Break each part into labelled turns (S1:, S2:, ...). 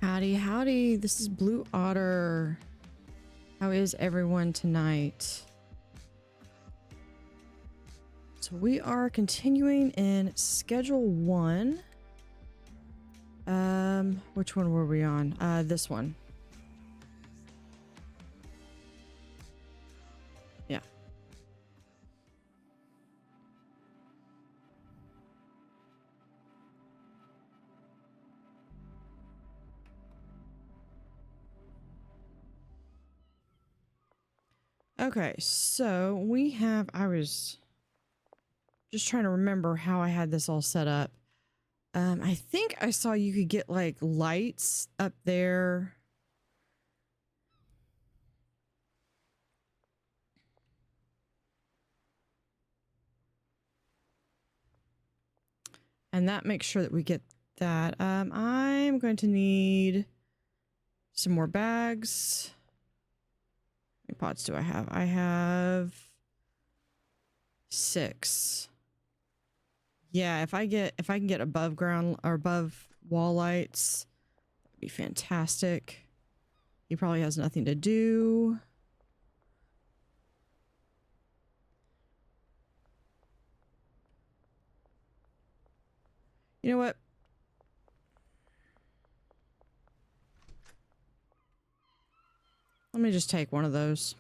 S1: Howdy, howdy. This is Blue Otter. How is everyone tonight? So we are continuing in Schedule 1. Which one were we on? This one. Yeah. Okay, so we have, I was just trying to remember how I had this all set up. I think I saw you could get like lights up there. And that makes sure that we get that. I'm going to need some more bags. How many pots do I have? I have 6. Yeah, if I can get above ground or above wall lights, that'd be fantastic. He probably has nothing to do. You know what? Let me just take one of those.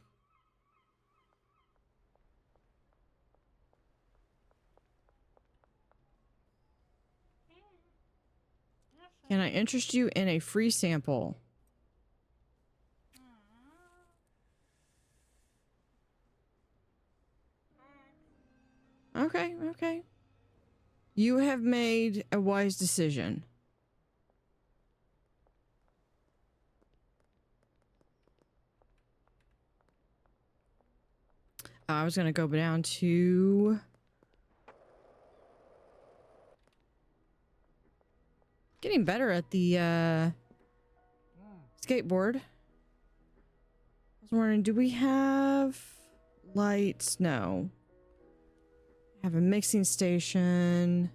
S1: Can I interest you in a free sample? Okay, okay. You have made a wise decision. I was going to go down to... Getting better at the skateboard. I was wondering, do we have lights? No. Have a mixing station.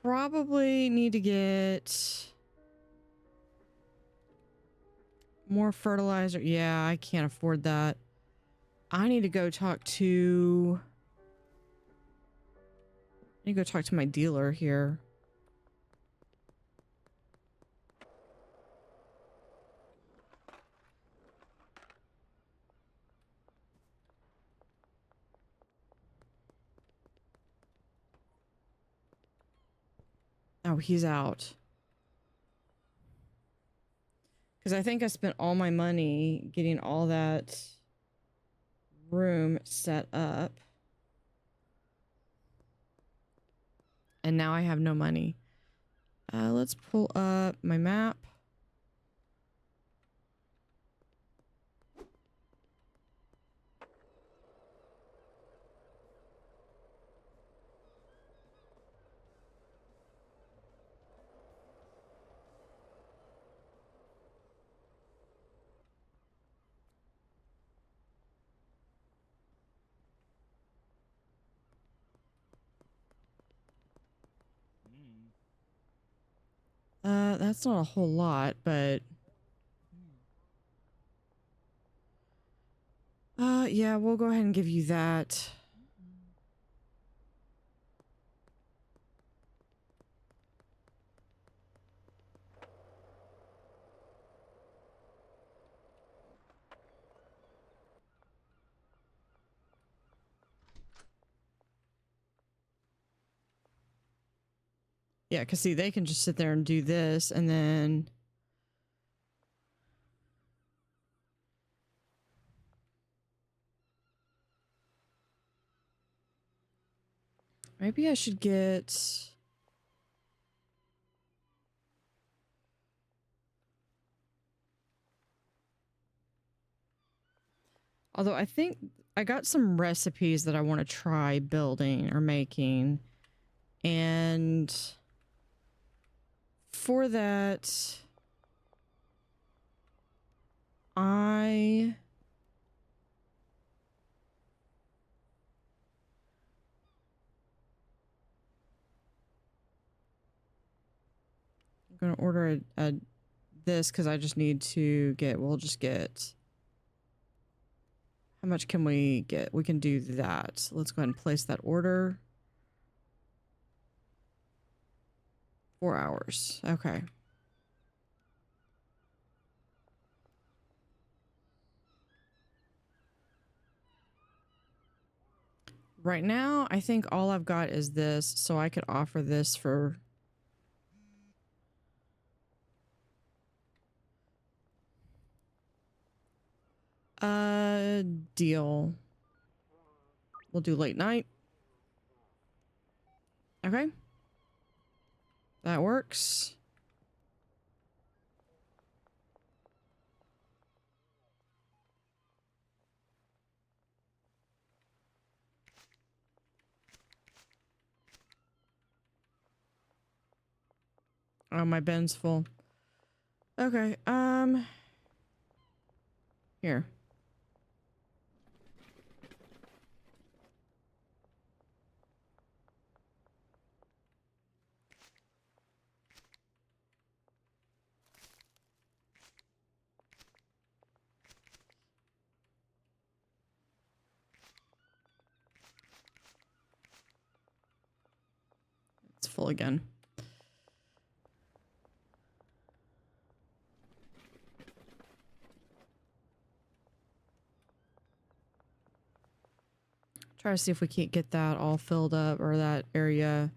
S1: Probably need to get more fertilizer. Yeah, I can't afford that. I need to go talk to... I need to go talk to my dealer here. Oh, he's out. Because I think I spent all my money getting all that room set up. And now I have no money. Let's pull up my map. That's not a whole lot, but... yeah, we'll go ahead and give you that. Yeah, because see, they can just sit there and do this, and then... Maybe I should get... Although I think I got some recipes that I want to try building or making. And for that, I'm going to order this because I just need to get, we'll just get... How much can we get? We can do that. Let's go ahead and place that order. 4 hours. Okay. Right now, I think all I've got is this, so I could offer this for Deal. We'll do late night. Okay. That works. Oh, my bin's full. Okay, here. It's full again. Try to see if we can't get that all filled up, or that area.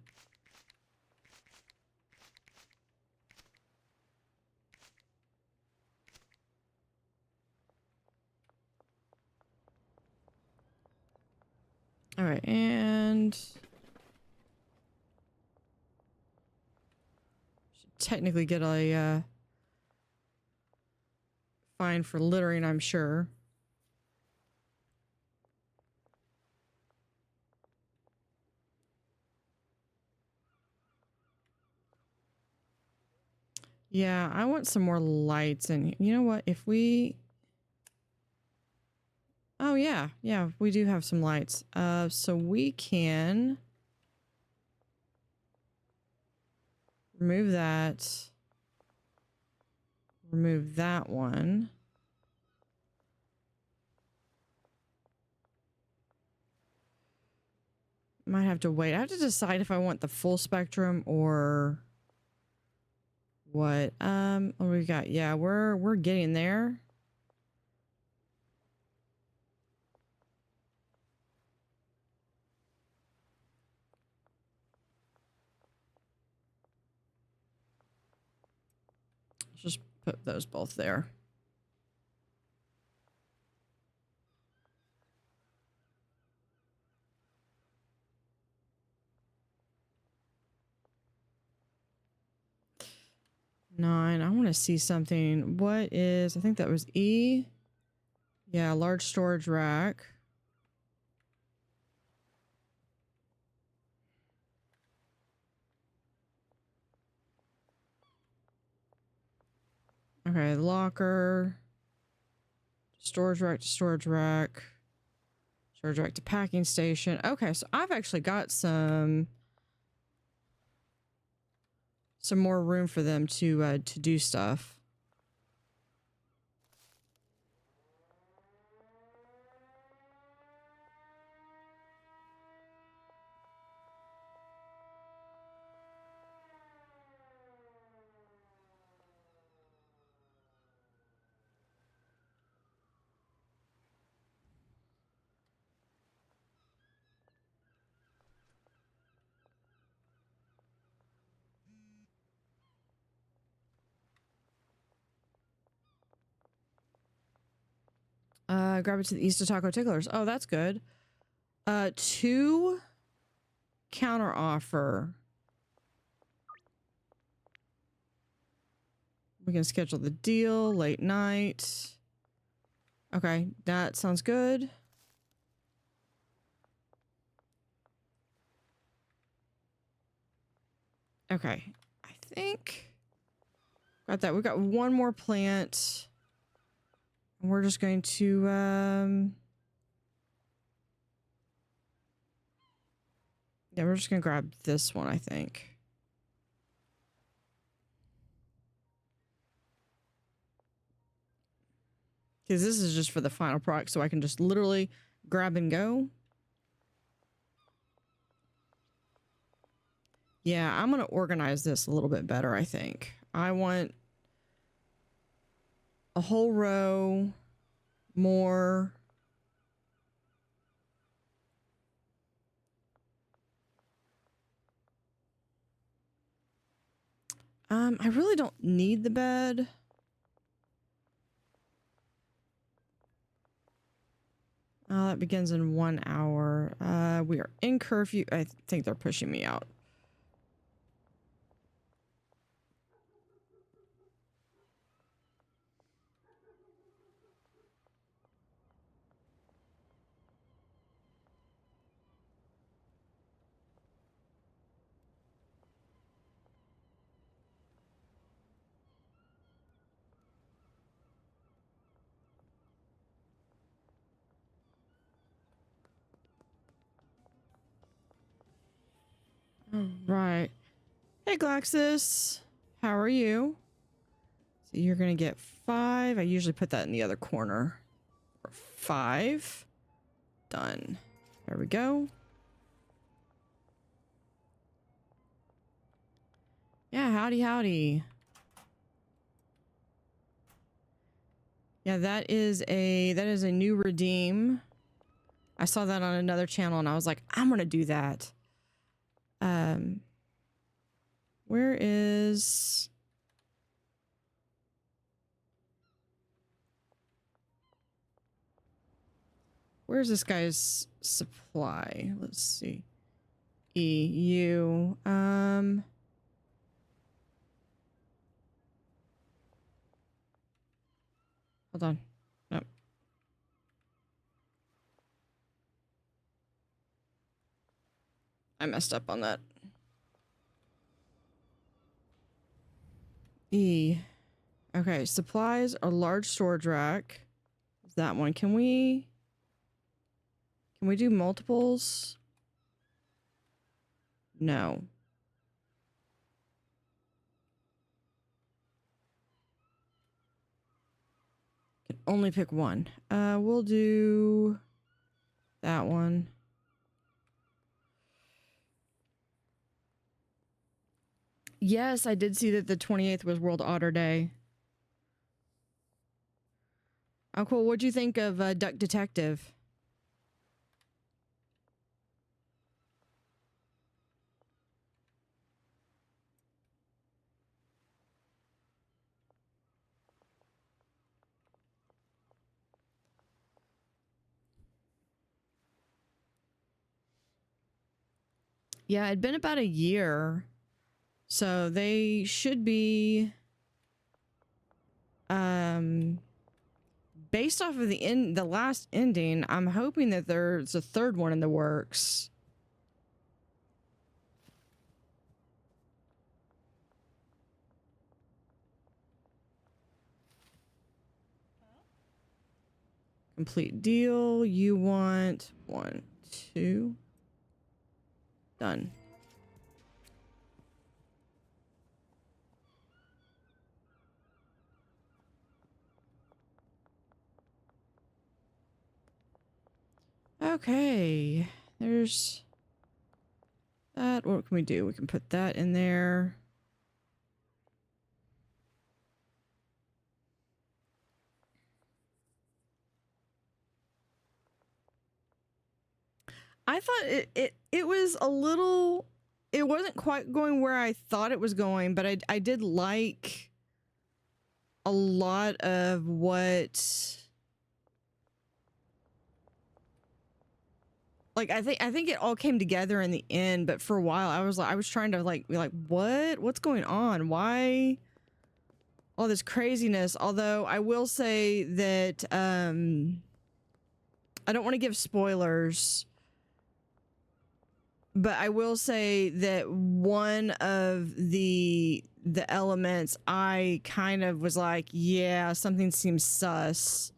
S1: All right, and should technically get a fine for littering, I'm sure. Yeah, I want some more lights. And you know what? If we... Oh, yeah. Yeah, we do have some lights. So we can... remove that. Remove that one. Might have to wait. I have to decide if I want the full spectrum or... what? What do we got? Yeah, we're getting there. Let's just put those both there. Nine. I want to see something. What is... I think that was E. Yeah, large storage rack. Okay, locker. Storage rack to storage rack. Storage rack to packing station. Okay, so I've actually got some more room for them to do stuff. Grab it to the east of Taco Ticklers. Oh, that's good. 2 counter offer. We can schedule the deal late night. Okay, that sounds good. Okay, I think got that. We got one more plant. We're just going to yeah, we're just gonna grab this one, I think. Because this is just for the final product, so I can just literally grab and go. Yeah, I'm gonna organize this a little bit better, I think. I want a whole row more. I really don't need the bed. That begins in 1 hour. We are in curfew. I think they're pushing me out. All right. Hey, Glaxus. How are you? So you're going to get 5. I usually put that in the other corner. 5. Done. There we go. Yeah, howdy, howdy. Yeah, that is a new redeem. I saw that on another channel and I was like, I'm going to do that. Where is... Where's this guy's supply? Let's see. EU. Hold on. Nope. I messed up on that. E. Okay, supplies, a large storage rack. That one. Can we do multiples? No. Can only pick one. We'll do that one. Yes, I did see that the 28th was World Otter Day. Oh, cool. What'd you think of Duck Detective? Yeah, it'd been about a year. So they should be based off of the last ending, I'm hoping that there's a third one in the works. Complete deal. You want 1, 2. Done. Okay. There's that. What can we do? We can put that in there. I thought it was a little, it wasn't quite going where I thought it was going, but I did like a lot of what, like I think it all came together in the end, but for a while I was trying to be like, what's going on? Why all this craziness? Although I will say that I don't want to give spoilers, but I will say that one of the elements I kind of was like, yeah, something seems sus.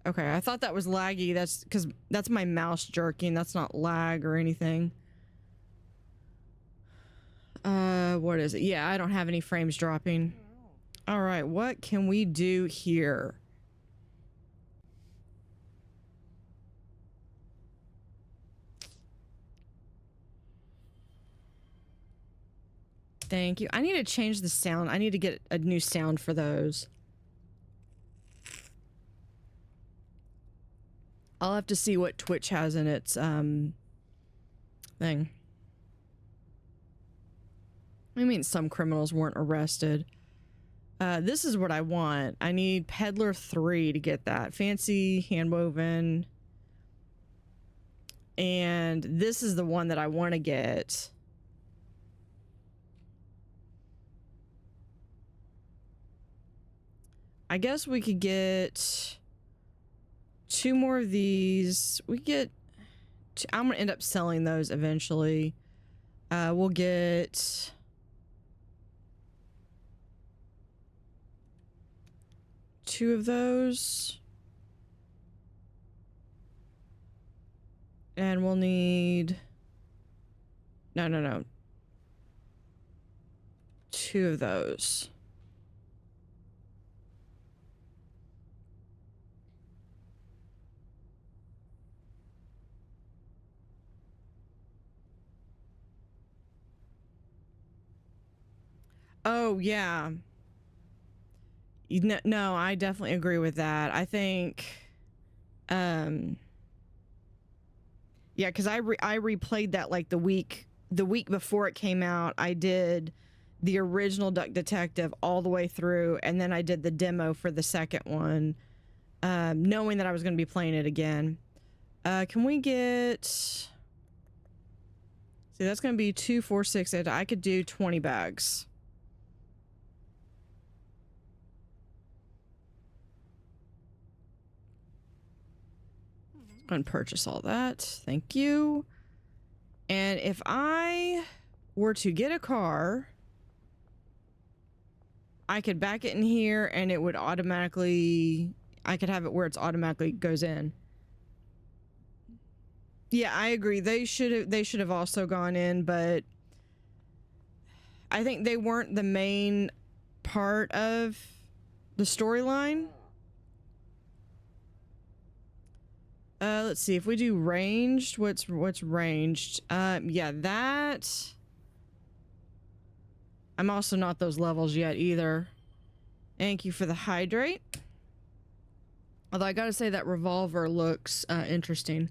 S1: Okay, I thought that was laggy. That's because that's my mouse jerking. That's not lag or anything. What is it? Yeah, I don't have any frames dropping. All right, what can we do here? Thank you. I need to change the sound. I need to get a new sound for those. I'll have to see what Twitch has in its thing. I mean, some criminals weren't arrested. This is what I want. I need Peddler 3 to get that. Fancy handwoven. And this is the one that I want to get. I guess we could get 2 more of these. We get... I'm going to end up selling those eventually. We'll get... two of those. And we'll need... No. 2 of those. Oh, yeah. No, I definitely agree with that. I think, yeah, because I replayed that like the week before it came out. I did the original Duck Detective all the way through, and then I did the demo for the second one, knowing that I was going to be playing it again. Can we get... See, that's going to be 2, 4, 6, 8. I could do 20 bags. Go and purchase all that. Thank you. And if I were to get a car, I could back it in here and it would automatically... I could have it where it's automatically goes in. Yeah, I agree. They should have also gone in, but I think they weren't the main part of the storyline. Let's see if we do ranged. What's ranged? Yeah, that. I'm also not those levels yet either. Thank you for the hydrate. Although I gotta say that revolver looks interesting.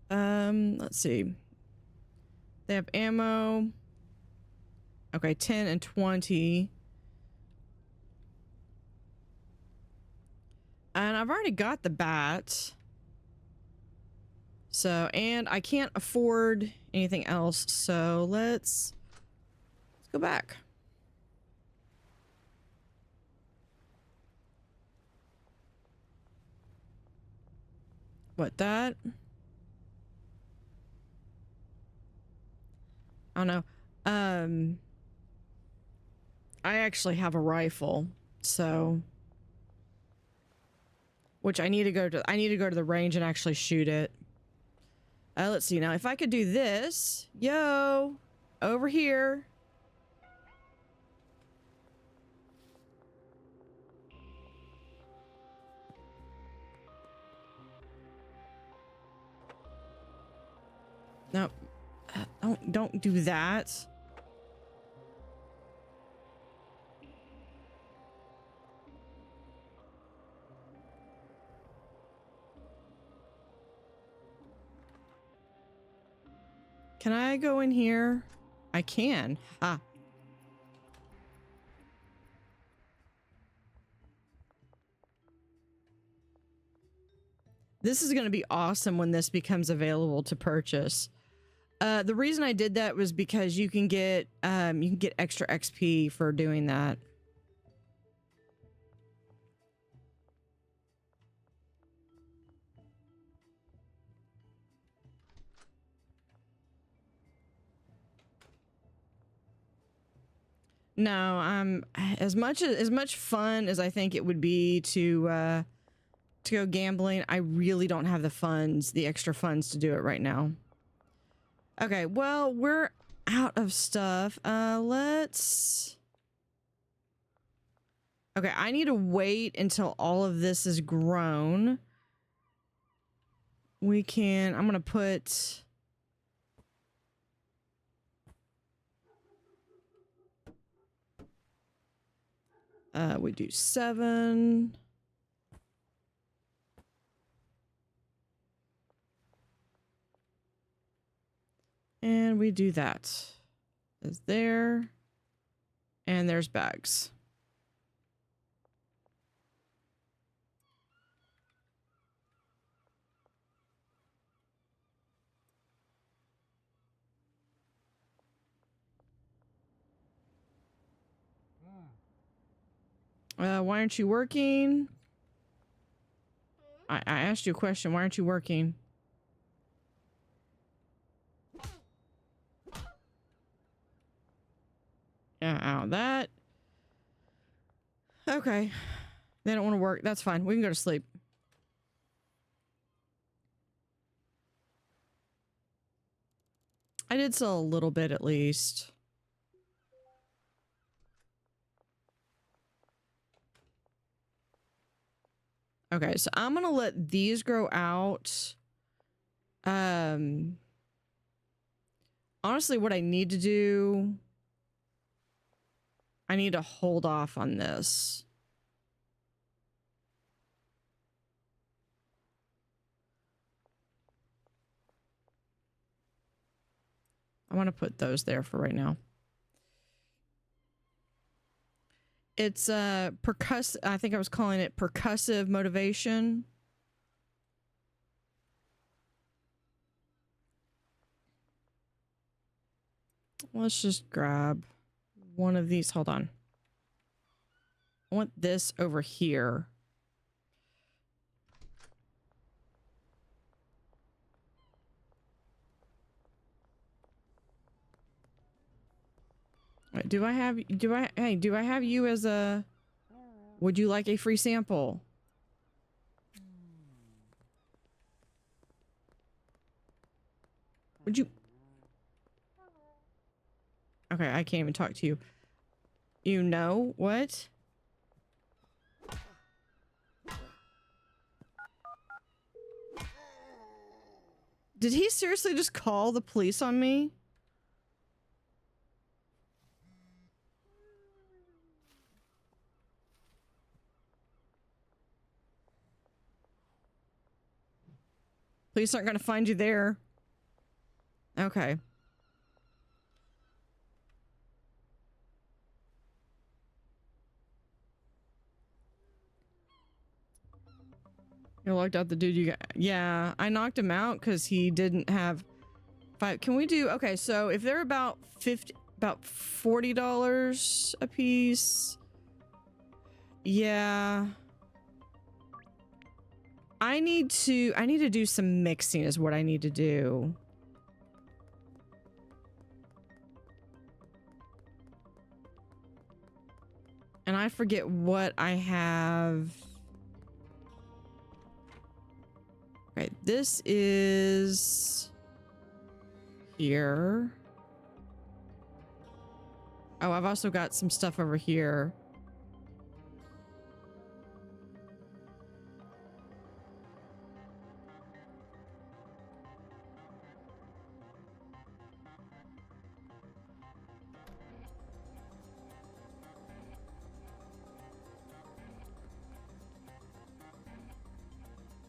S1: Let's see. They have ammo. Okay, 10 and 20. And I've already got the bat. So, and I can't afford anything else. So let's go back. What, that? I don't know. I actually have a rifle, so which I need to go to the range and actually shoot it. Let's see now if I could do this. Yo, over here. No, don't do that. Can I go in here? I can. Ah. This is going to be awesome when this becomes available to purchase. The reason I did that was because you can get extra XP for doing that. No, as much fun as I think it would be to go gambling, I really don't have the extra funds to do it right now. Okay, well, we're out of stuff. Let's... Okay, I need to wait until all of this is grown. I'm gonna put... we do 7. And we do that. Is there. And there's bags. Why aren't you working? I asked you a question. Why aren't you working? Yeah, out that. Okay. They don't want to work. That's fine. We can go to sleep. I did sell a little bit at least. Okay, so I'm gonna let these grow out. Honestly, what I need to do, I need to hold off on this. I want to put those there for right now. It's percussive. I think I was calling it percussive motivation. Let's just grab one of these. Hold on. I want this over here. Wait, do I have you as a, would you like a free sample? Would you? Okay, I can't even talk to you. You know what? Did he seriously just call the police on me? Police aren't going to find you there. Okay. You locked out the dude you got. Yeah, I knocked him out because he didn't have 5. Can we do, okay, so if they're about $40 a piece. Yeah. I need to do some mixing is what I need to do. And I forget what I have. Okay, this is here. Oh, I've also got some stuff over here.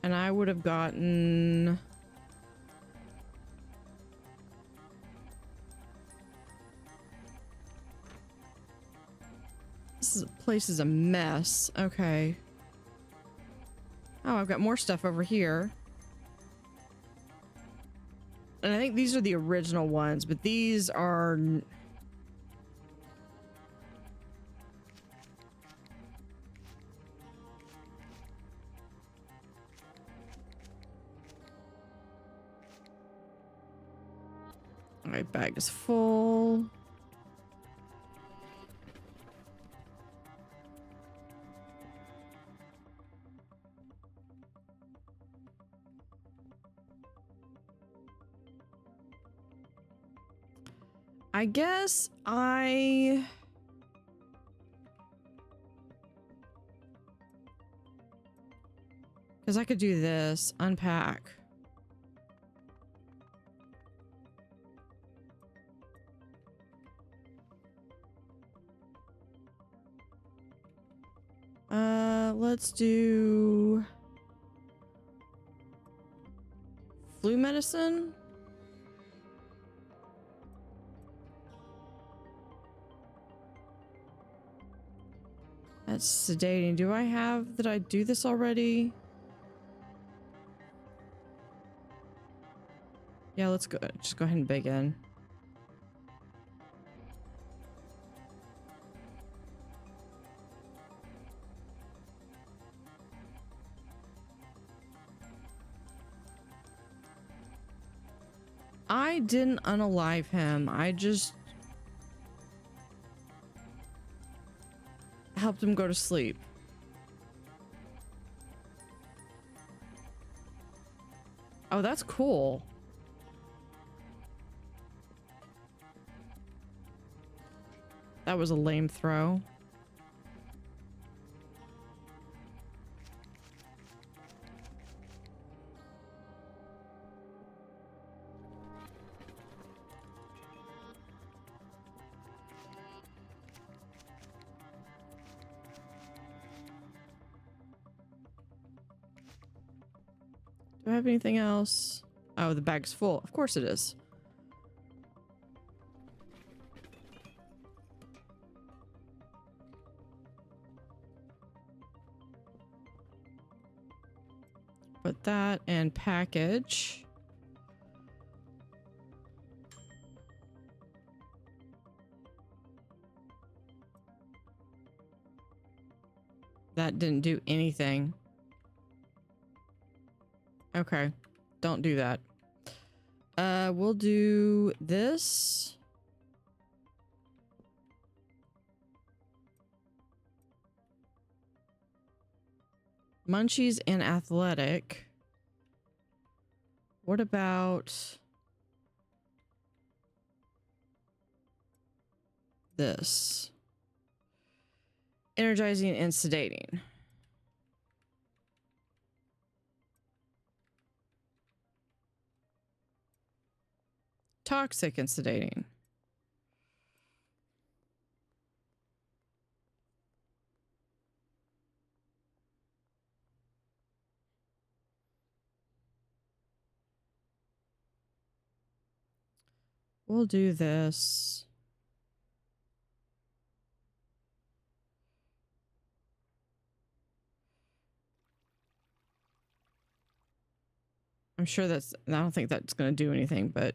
S1: And I would have gotten... This place is a mess. Okay. Oh, I've got more stuff over here. And I think these are the original ones, but these are... My bag is full. I guess because I could do this, unpack. Let's do flu medicine. Sedating. Do I have... Did I do this already? Yeah, let's go. Just go ahead and begin. I didn't unalive him. I just helped him go to sleep. Oh, that's cool. That was a lame throw. Do I have anything else? Oh, the bag's full. Of course it is. Put that and package. That didn't do anything. Okay, don't do that. We'll do this. Munchies and athletic. What about this? Energizing and sedating. Toxic and sedating. We'll do this. I'm sure that's... I don't think that's going to do anything, but...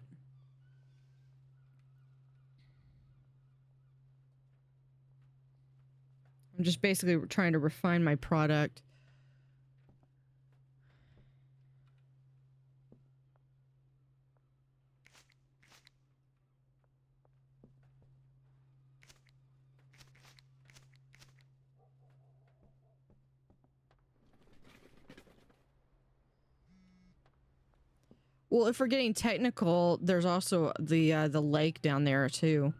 S1: I'm just basically trying to refine my product. Well, if we're getting technical, there's also the lake down there too.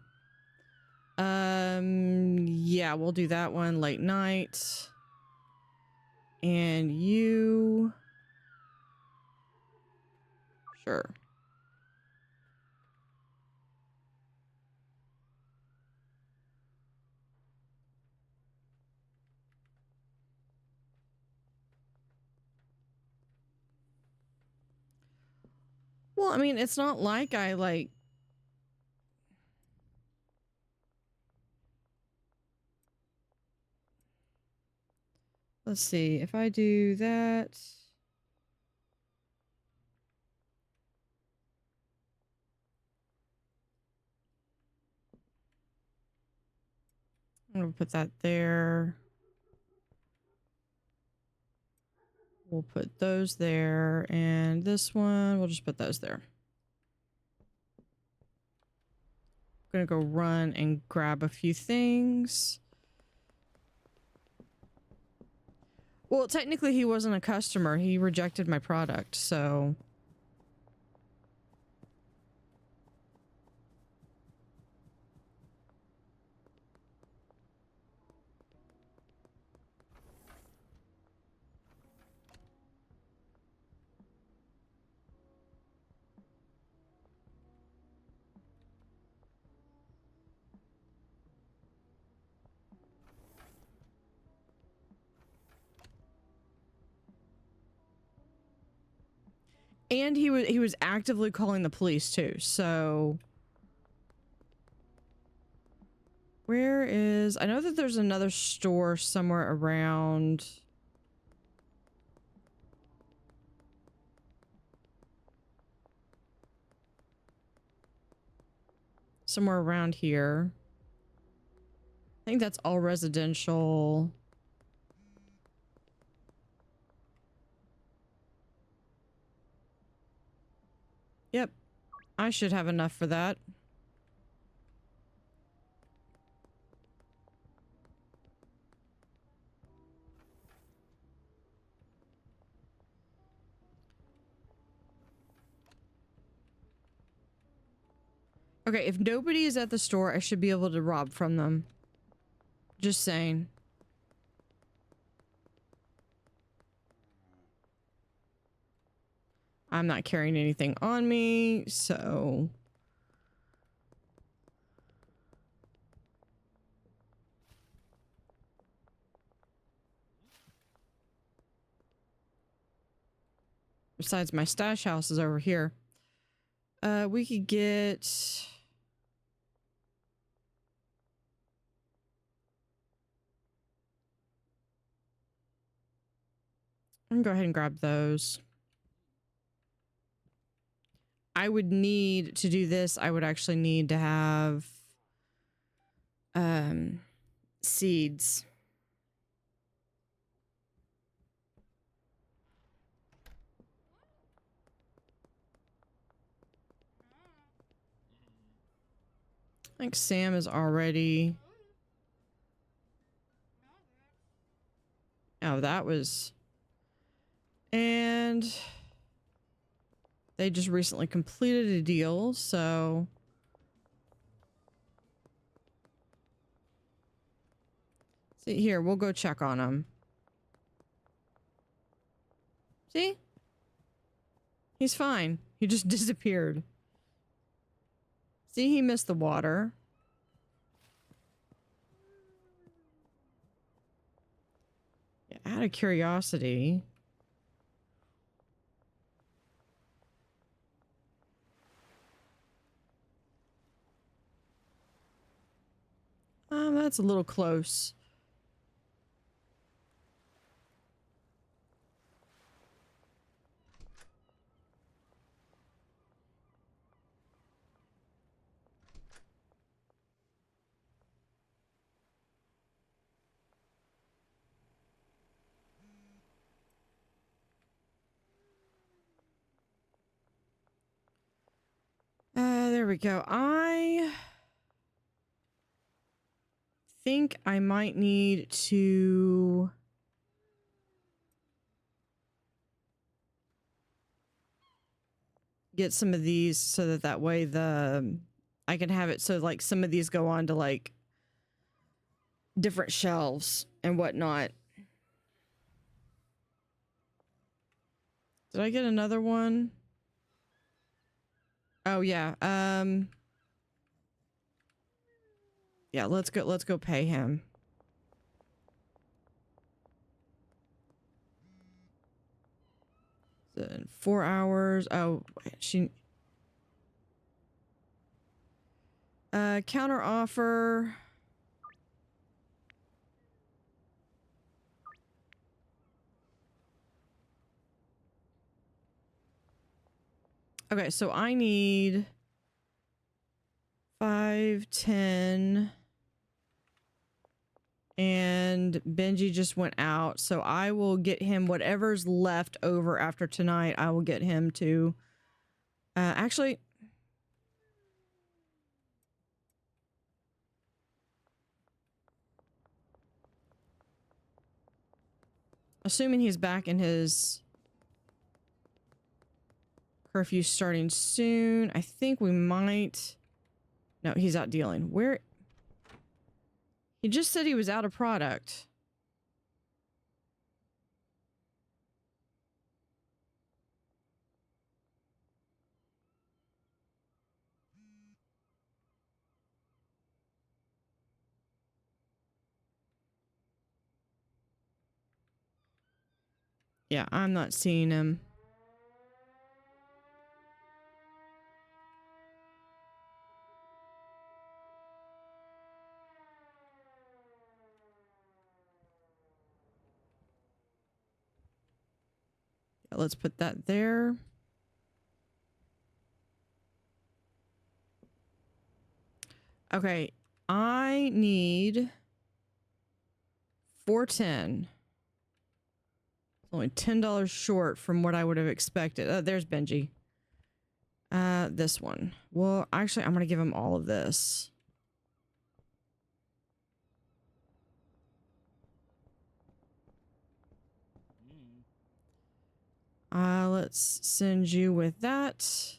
S1: Yeah, we'll do that one. Late night. And you... Sure. Well, I mean, it's not like I, like... Let's see, if I do that... I'm gonna put that there. We'll put those there, and this one, we'll just put those there. I'm gonna go run and grab a few things. Well, technically he wasn't a customer. He rejected my product, so... And he was actively calling the police too, so... Where is... I know that there's another store somewhere around... somewhere around here. I think that's all residential. Yep. I should have enough for that. Okay, if nobody is at the store, I should be able to rob from them. Just saying. I'm not carrying anything on me, so... Besides, my stash house is over here. We could get... I'm gonna go ahead and grab those. I would need to do this. I would actually need to have seeds. I think Sam is already... Oh, that was... And... They just recently completed a deal, so... See, here, we'll go check on him. See? He's fine. He just disappeared. See, he missed the water. Yeah, out of curiosity... That's a little close. There we go. I think I might need to get some of these so that that way I can have it so like some of these go on to like different shelves and whatnot. Did I get another one? Oh yeah. Yeah, let's go pay him. Then 4 hours. Oh, she counter offer. Okay, so I need 5, 10, and Benji just went out, so I will get him whatever's left over after tonight. I will get him to actually assuming he's back in his curfew starting soon. I think we might... No, he's out dealing. Where... He just said he was out of product. Yeah, I'm not seeing him. Let's put that there. Okay, I need 410. It's only $10 short from what I would have expected. Oh, there's Benji. This one. Well, actually, I'm gonna give him all of this. Let's send you with that.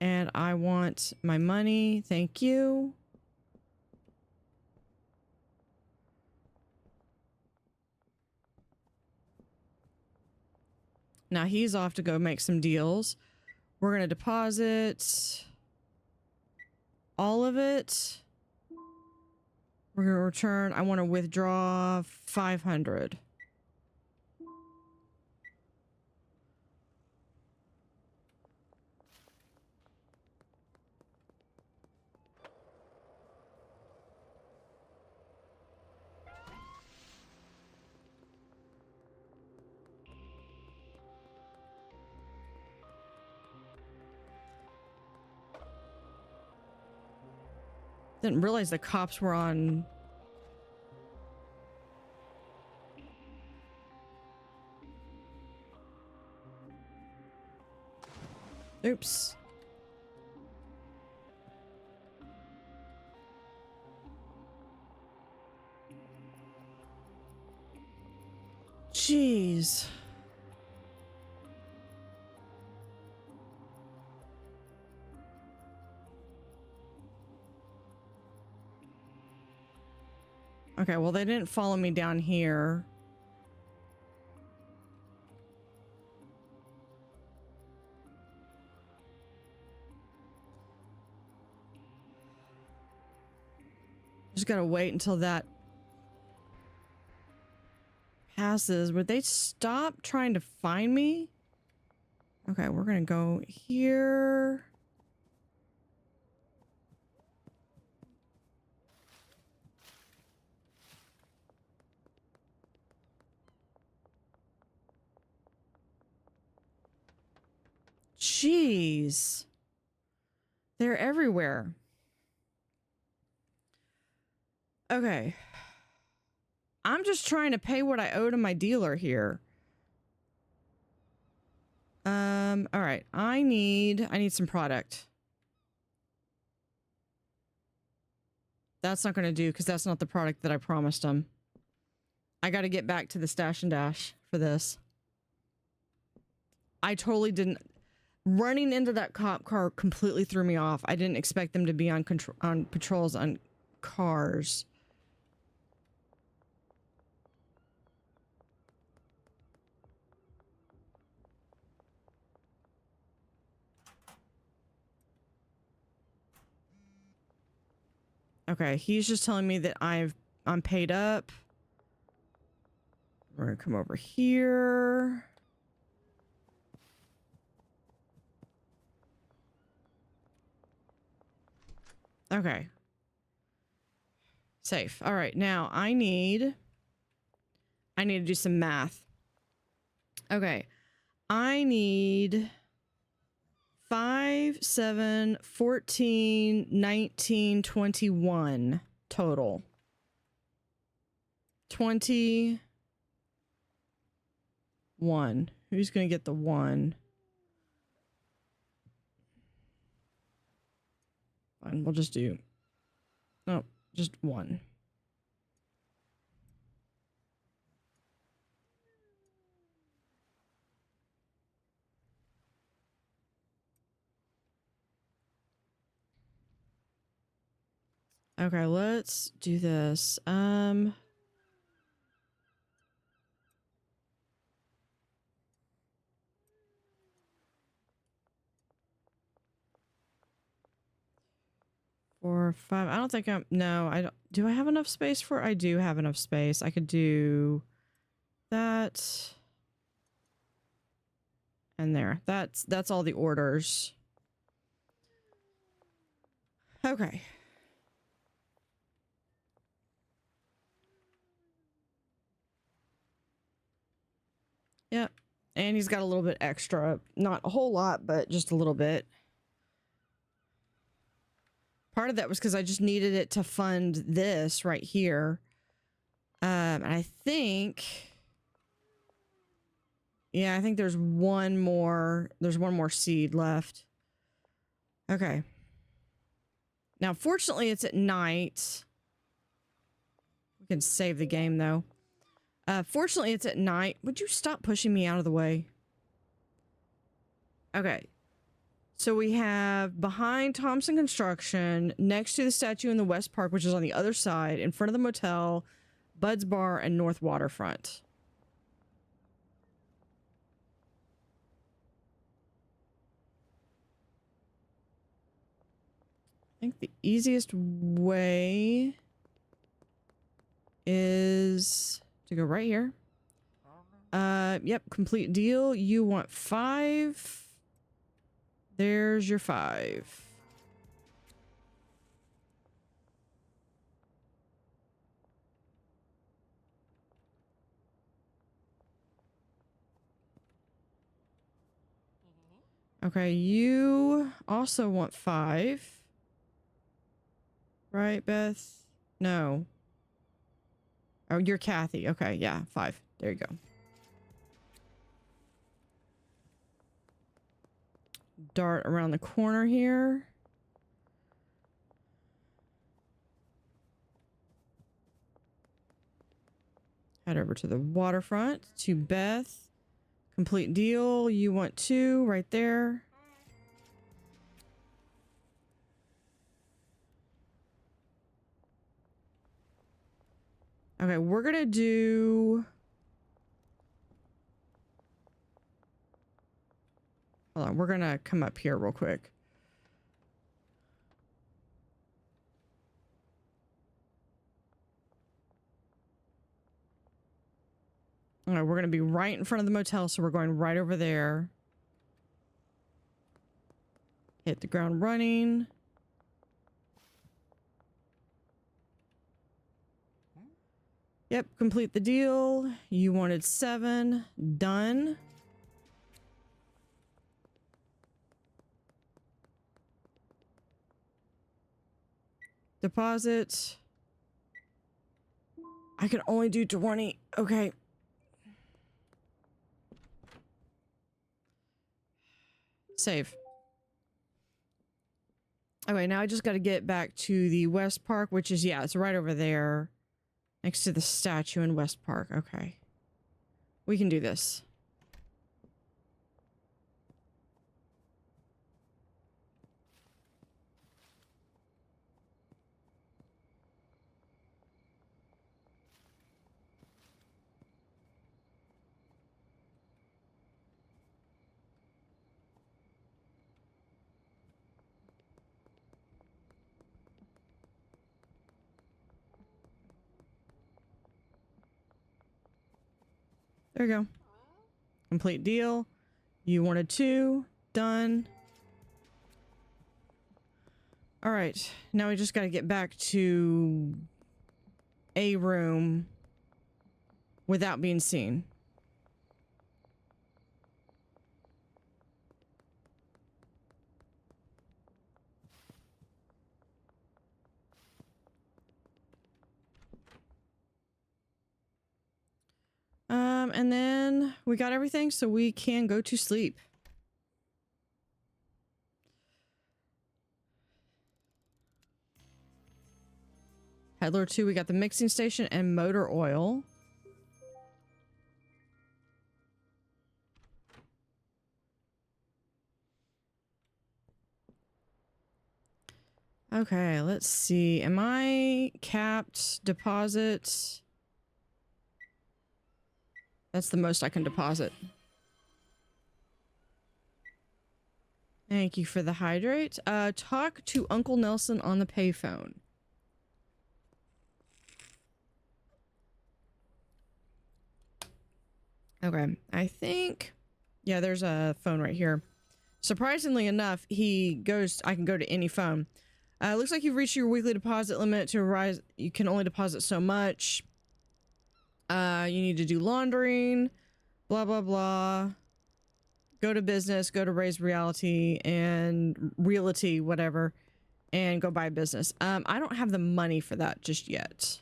S1: And I want my money. Thank you. Now he's off to go make some deals. We're going to deposit all of it. We're going to return. I want to withdraw 500. Didn't realize the cops were on. Oops. Jeez. Okay, well, they didn't follow me down here. Just gotta wait until that passes. Would they stop trying to find me? Okay, we're gonna go here. Jeez. They're everywhere. Okay. I'm just trying to pay what I owe to my dealer here. All right. I need some product. That's not going to do because that's not the product that I promised him. I got to get back to the stash and dash for this. I totally didn't. Running into that cop car completely threw me off. I didn't expect them to be on patrols on cars. Okay, he's just telling me that I'm paid up. We're gonna come over here. Okay. Safe. All right, now I need to do some math. Okay. I need 5, 7, 14, 19, 21 total. 21. Who's going to get the 1? Fine, we'll just do... No, just 1. Okay, let's do this. Four, 5. I don't think I'm... No, I don't... Do I have enough space for... I do have enough space. I could do that. And there. That's all the orders. Okay. Yep. And he's got a little bit extra. Not a whole lot, but just a little bit. Part of that was because I just needed it to fund this right here. And I think... Yeah, I think there's one more seed left. Okay. Now, fortunately, it's at night. We can save the game, though. Fortunately, it's at night. Would you stop pushing me out of the way? Okay. So we have behind Thompson Construction, next to the statue in the West Park, which is on the other side, in front of the motel, Bud's Bar, and North Waterfront. I think the easiest way is to go right here. Yep, complete deal. You want 5. There's your 5. Okay, you also want 5. Right, Beth? No. Oh, you're Kathy. Okay, yeah, 5. There you go. Dart around the corner here. Head over to the waterfront to Beth. Complete deal. You want 2 right there. Okay, we're gonna do... Hold on, we're gonna come up here real quick. All right, we're gonna be right in front of the motel, so we're going right over there. Hit the ground running. Yep, complete the deal. You wanted 7. Done. Deposit. I can only do 20. Okay. Save. Okay, now I just got to get back to the West Park, which is, yeah, it's right over there. Next to the statue in West Park. Okay. We can do this. There you go. Complete deal. You wanted 2. Done. All right. Now we just got to get back to a room without being seen. And then we got everything, so we can go to sleep. Peddler 2, we got the mixing station and motor oil. Okay, let's see. Am I capped deposit? That's the most I can deposit. Thank you for the hydrate. Talk to Uncle Nelson on the payphone. Okay, I think... Yeah, there's a phone right here. Surprisingly enough, I can go to any phone. Looks like you've reached your weekly deposit limit to Ryzen. You can only deposit so much. You need to do laundering. Blah, blah, blah. go to business, go to Raise Reality and Realty, whatever, and go buy a business. I don't have the money for that just yet.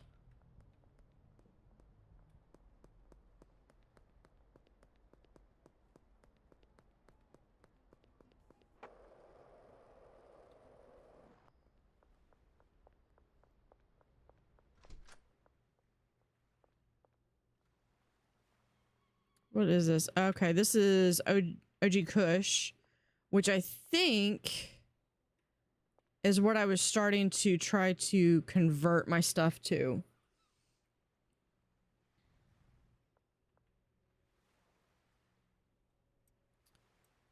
S1: What is this? Okay, this is OG Kush, which I think is what I was starting to try to convert my stuff to.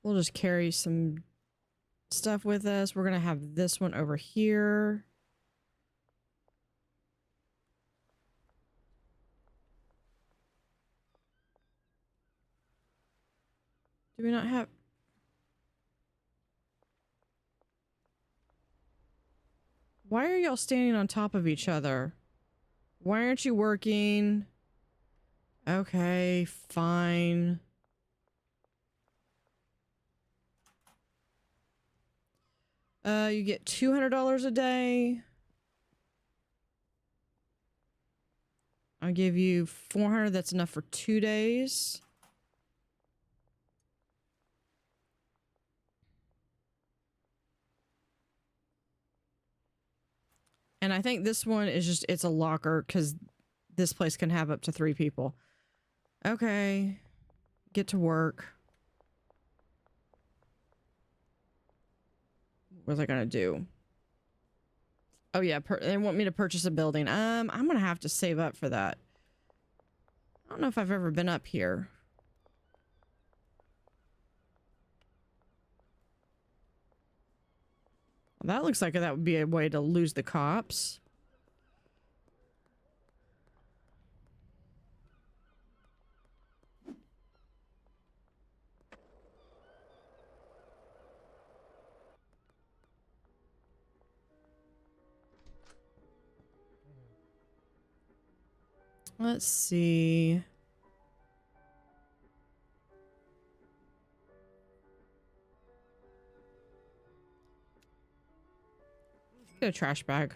S1: We'll just carry some stuff with us. We're going to have this one over here. Do we not have... Why are y'all standing on top of each other? Why aren't you working? Okay, fine. You get $200 a day. I'll give you 400. That's enough for 2 days. And I think this one is just, it's a locker because this place can have up to 3 people. Okay. Get to work. What was I gonna do? Oh yeah, they want me to purchase a building. I'm gonna have to save up for that. I don't know if I've ever been up here. Well, that looks like that would be a way to lose the cops. Let's see. Get a trash bag.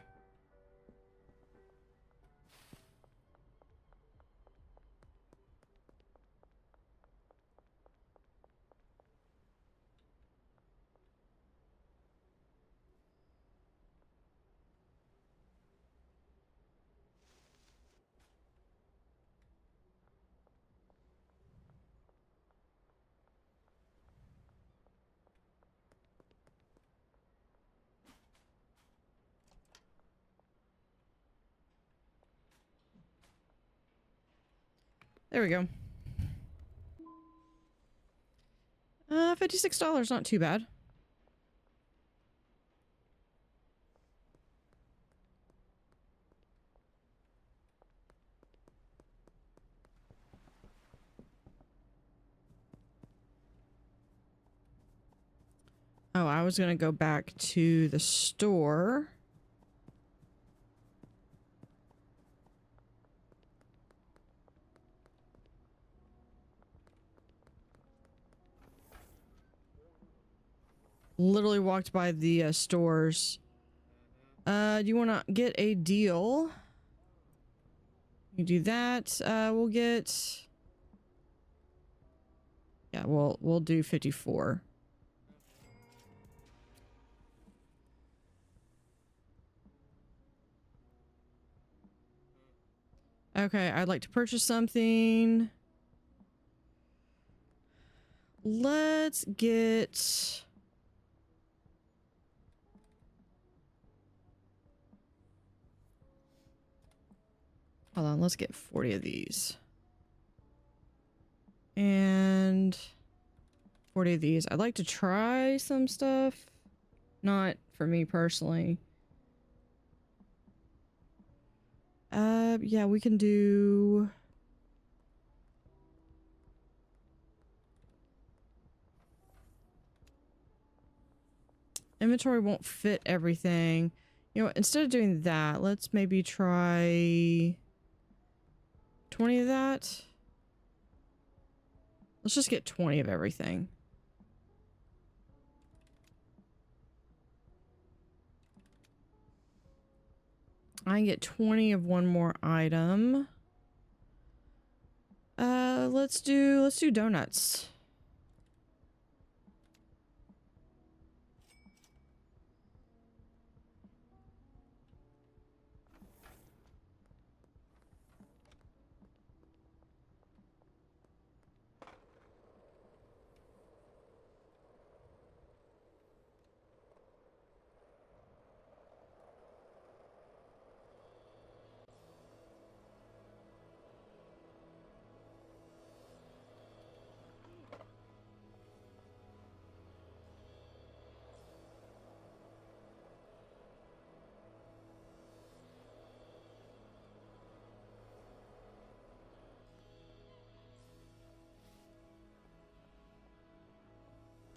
S1: There we go. $56, not too bad. Oh, I was gonna go back to the store. Literally walked by the stores. Do you want to get a deal? You do that. We'll get... Yeah, we'll do 54. Okay, I'd like to purchase something. Let's get... Hold on, let's get 40 of these. And 40 of these. I'd like to try some stuff. Not for me personally. Yeah, we can do... Inventory won't fit everything. You know what, instead of doing that, let's maybe try 20 of that. Let's just get 20 of everything. I get 20 of one more item. Let's do donuts.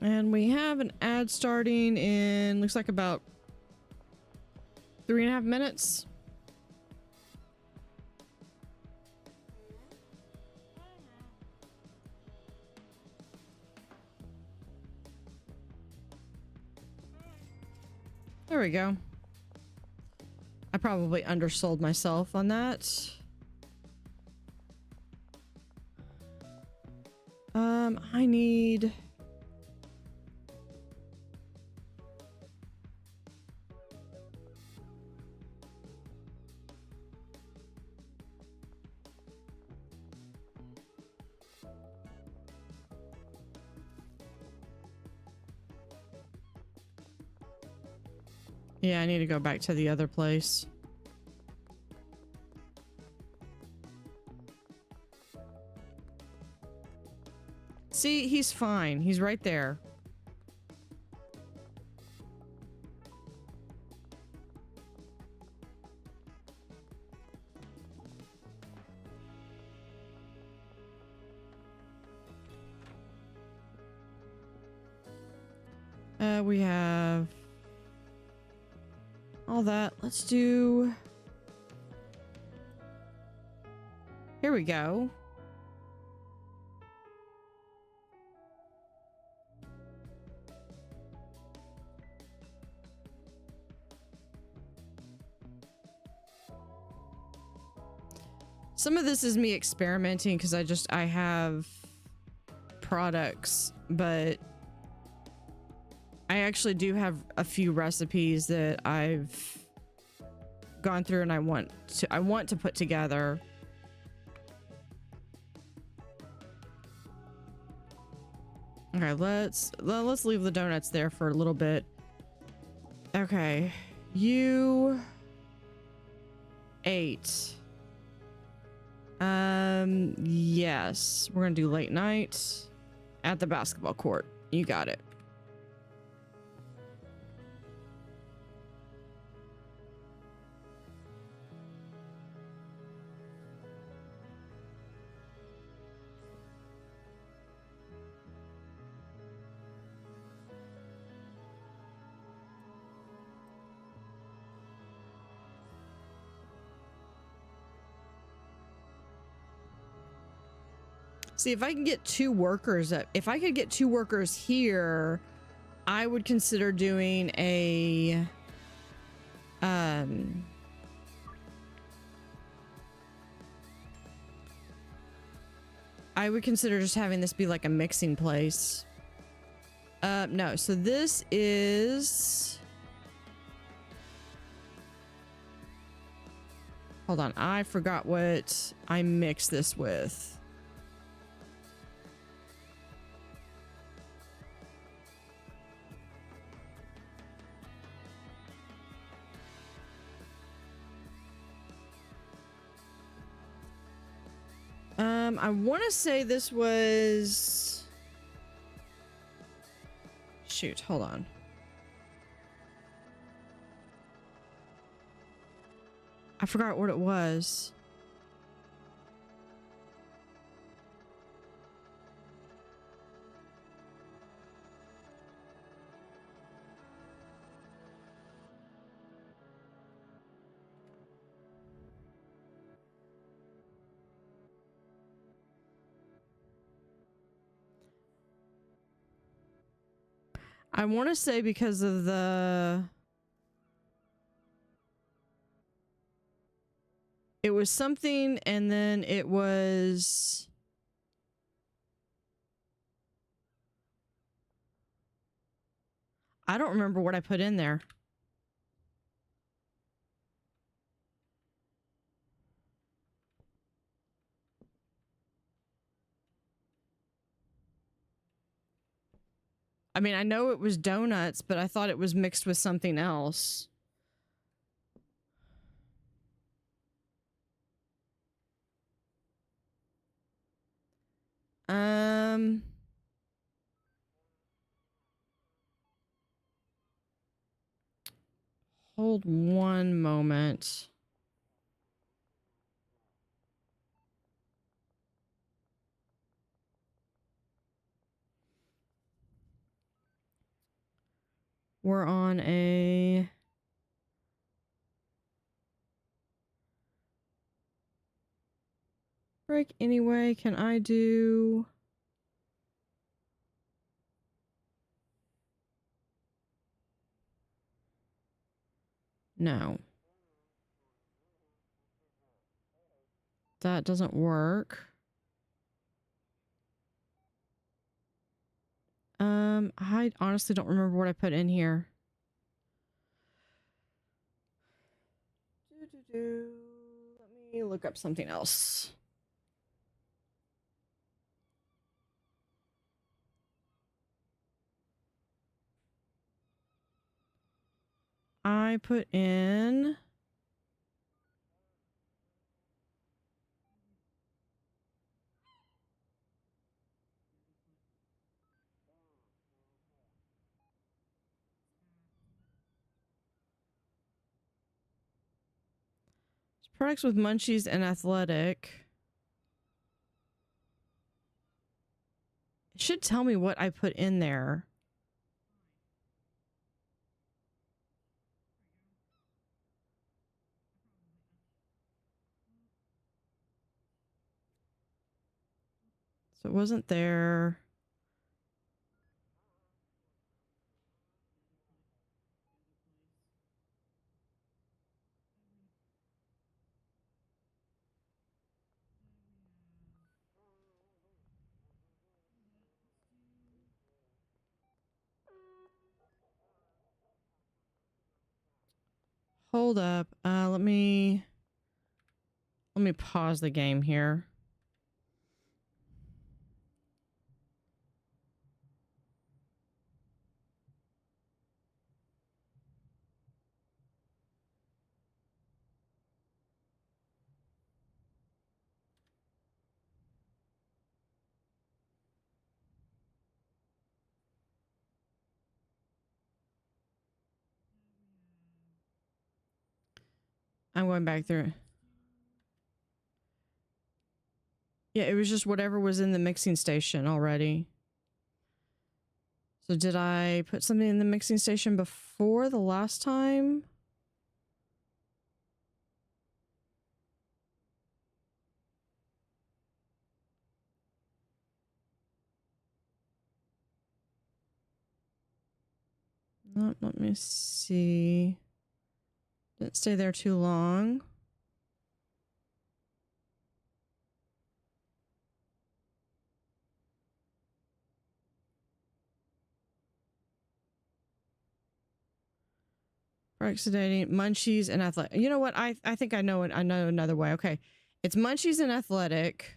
S1: And we have an ad starting in, looks like about 3.5 minutes. There we go. I probably undersold myself on that. I need... Yeah, I need to go back to the other place. See, he's fine. He's right there. We have all that. Let's do... Here we go. Some of this is me experimenting because I have products, but I actually do have a few recipes that I've gone through and I want to put together. Okay, let's leave the donuts there for a little bit. Okay, you ate. Yes, we're gonna do late night at the basketball court. You got it. See, if I can get 2 workers, if I could get 2 workers here, I would consider doing a, I would consider just having this be like a mixing place. No, so this is, hold on, I forgot what I mixed this with. I want to say this was... Shoot, hold on. I forgot what it was. I want to say because of the... It was something, and then it was... I don't remember what I put in there. I mean, I know it was donuts, but I thought it was mixed with something else. Hold one moment. We're on a... break anyway. Can I do... No. That doesn't work. I honestly don't remember what I put in here. Let me look up something else. I put in... products with munchies and athletic. It should tell me what I put in there. So it wasn't there. Hold up. Let me pause the game here. I'm going back through. Yeah, it was just whatever was in the mixing station already. So did I put something in the mixing station before the last time? No, let me see. Didn't stay there too long. Oxidating, munchies, and athletic. You know what? I think I know it. I know another way. Okay. It's munchies and athletic.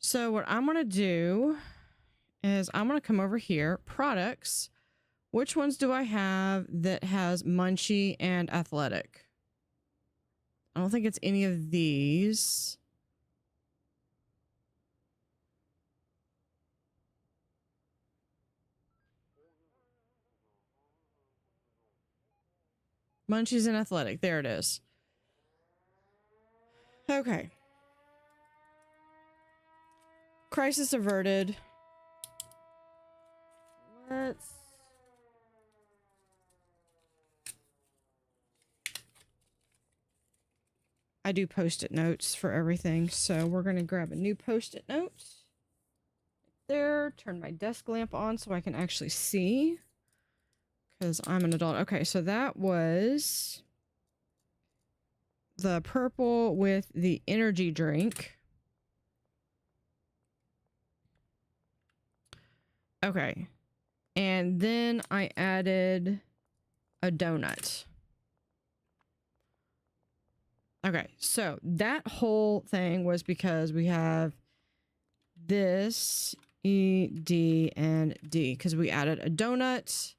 S1: So what I'm going to do is I'm going to come over here. Products. Which ones do I have that has munchie and athletic? I don't think it's any of these. Munchies and athletic. There it is. Okay. Crisis averted. Let's... I do post-it notes for everything, so we're going to grab a new post-it note. There. Turn my desk lamp on so I can actually see. because I'm an adult. Okay, so that was the purple with the energy drink. Okay. And then I added a donut. Okay, so that whole thing was because we have this E, D, and D because we added a donut.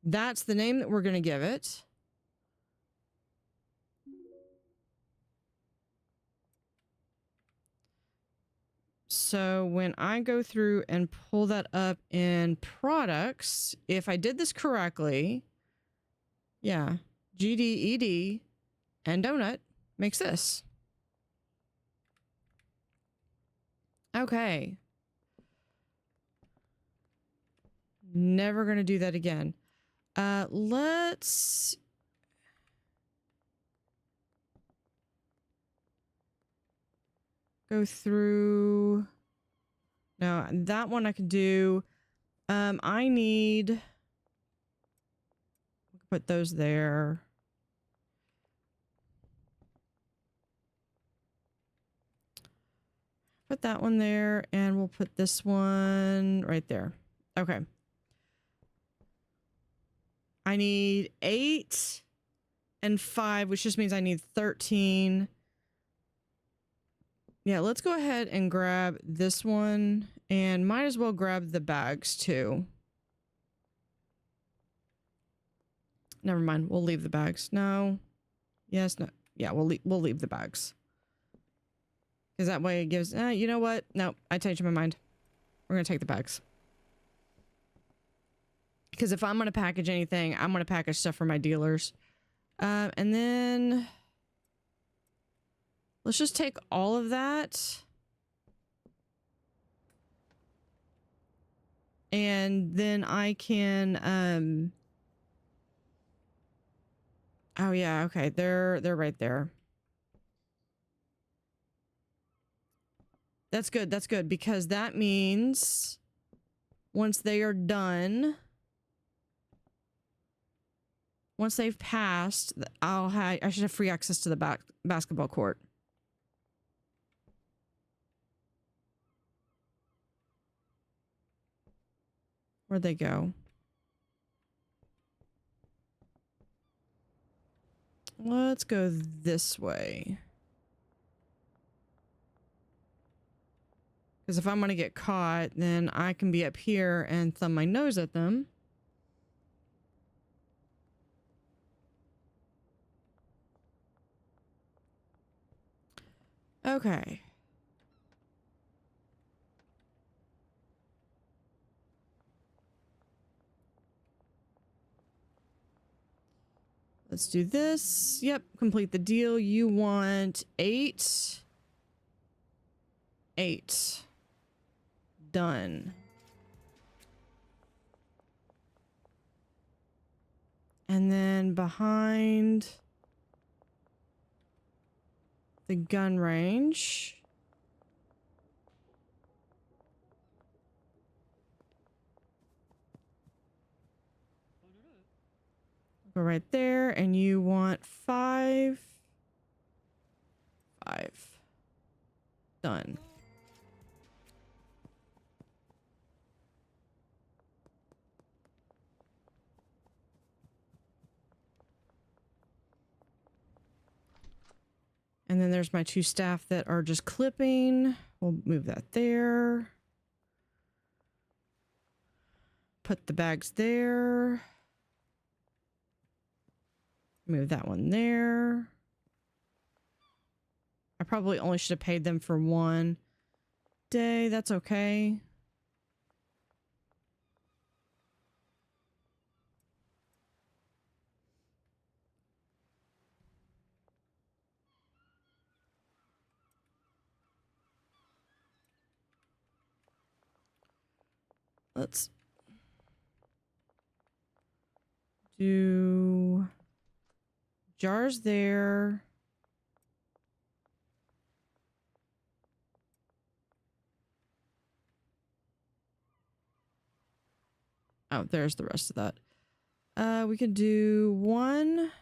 S1: That's the name that we're going to give it. So when I go through and pull that up in products, if I did this correctly, yeah, GD, ED, and donut makes this. Okay. Never going to do that again. Let's go through. No, that one I can do. I need. Put those there. Put that one there, and we'll put this one right there. Okay. I need 8 and 5, which just means I need 13. Yeah, let's go ahead and grab this one, and might as well grab the bags too. Never mind, we'll leave the bags. No. Yes, no. Yeah, we'll leave the bags. Because that way it gives... you know what? No, I changed my mind. We're going to take the bags. Because if I'm going to package anything, I'm going to package stuff for my dealers. And then... let's just take all of that. And then I can... oh, yeah, okay. They're right there. That's good. That's good. Because that means once they are done, once they've passed, I should have free access to the basketball court. Where'd they go? Let's go this way. Because if I'm going to get caught, then I can be up here and thumb my nose at them. Okay. Let's do this. Yep, complete the deal. You want 8. 8. Done. And then behind the gun range. Go right there, and you want 5. 5. Done. And then there's my 2 staff that are just clipping. We'll move that there. Put the bags there. Move that one there. I probably only should have paid them for 1 day. That's okay. Let's do jars there. Oh, there's the rest of that. We could do one.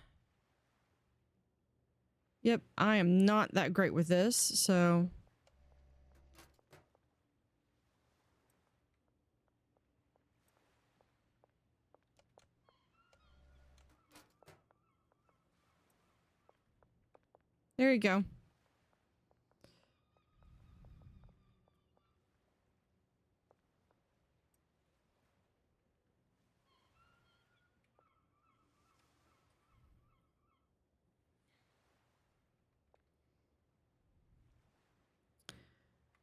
S1: Yep, I am not that great with this, so... There you go.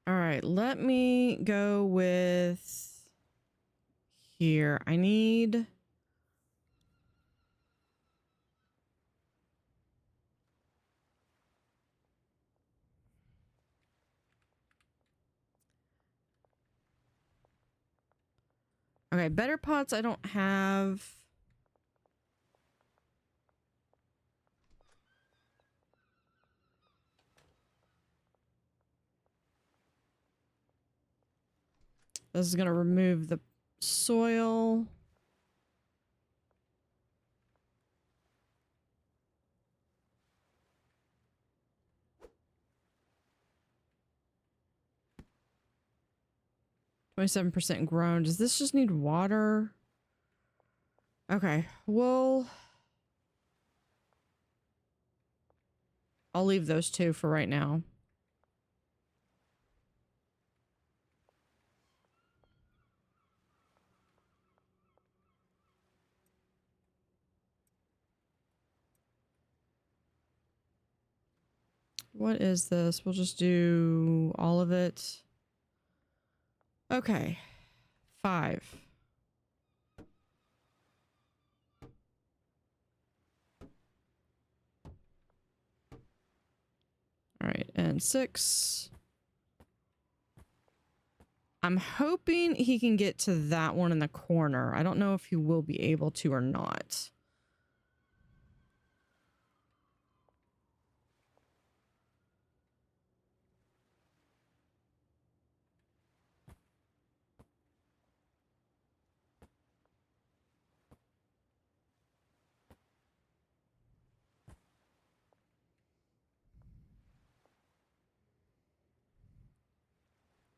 S1: All right, let me go with here. I need... Okay, better pots I don't have. This is going to remove the soil. %grown. Does this just need water? Okay, well... I'll leave those two for right now. What is this? We'll just do all of it. Okay. 5. All right, and 6. I'm hoping he can get to that one in the corner. I don't know if he will be able to or not.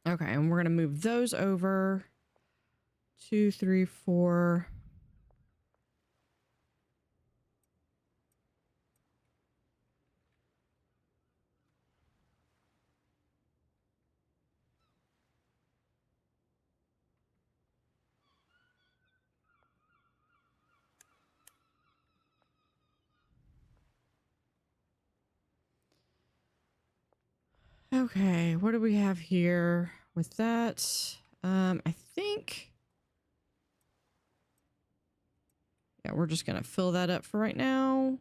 S1: Okay, and we're going to move those over. 2, 3, 4. Okay, what do we have here with that? I think... Yeah, we're just going to fill that up for right now.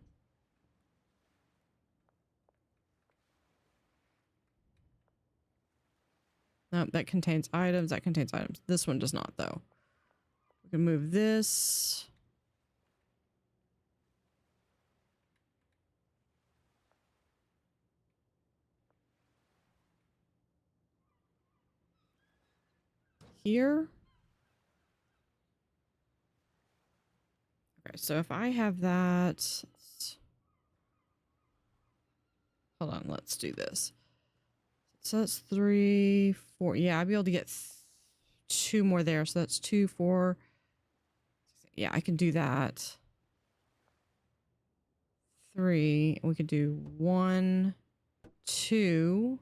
S1: Nope, that contains items. That contains items. This one does not, though. We can move this. Here. Okay, so if I have that... Hold on, let's do this. So that's 3, 4. Yeah, I'll be able to get 2 more there. So that's 2, 4. Yeah, I can do that. 3. We could do 1, 2.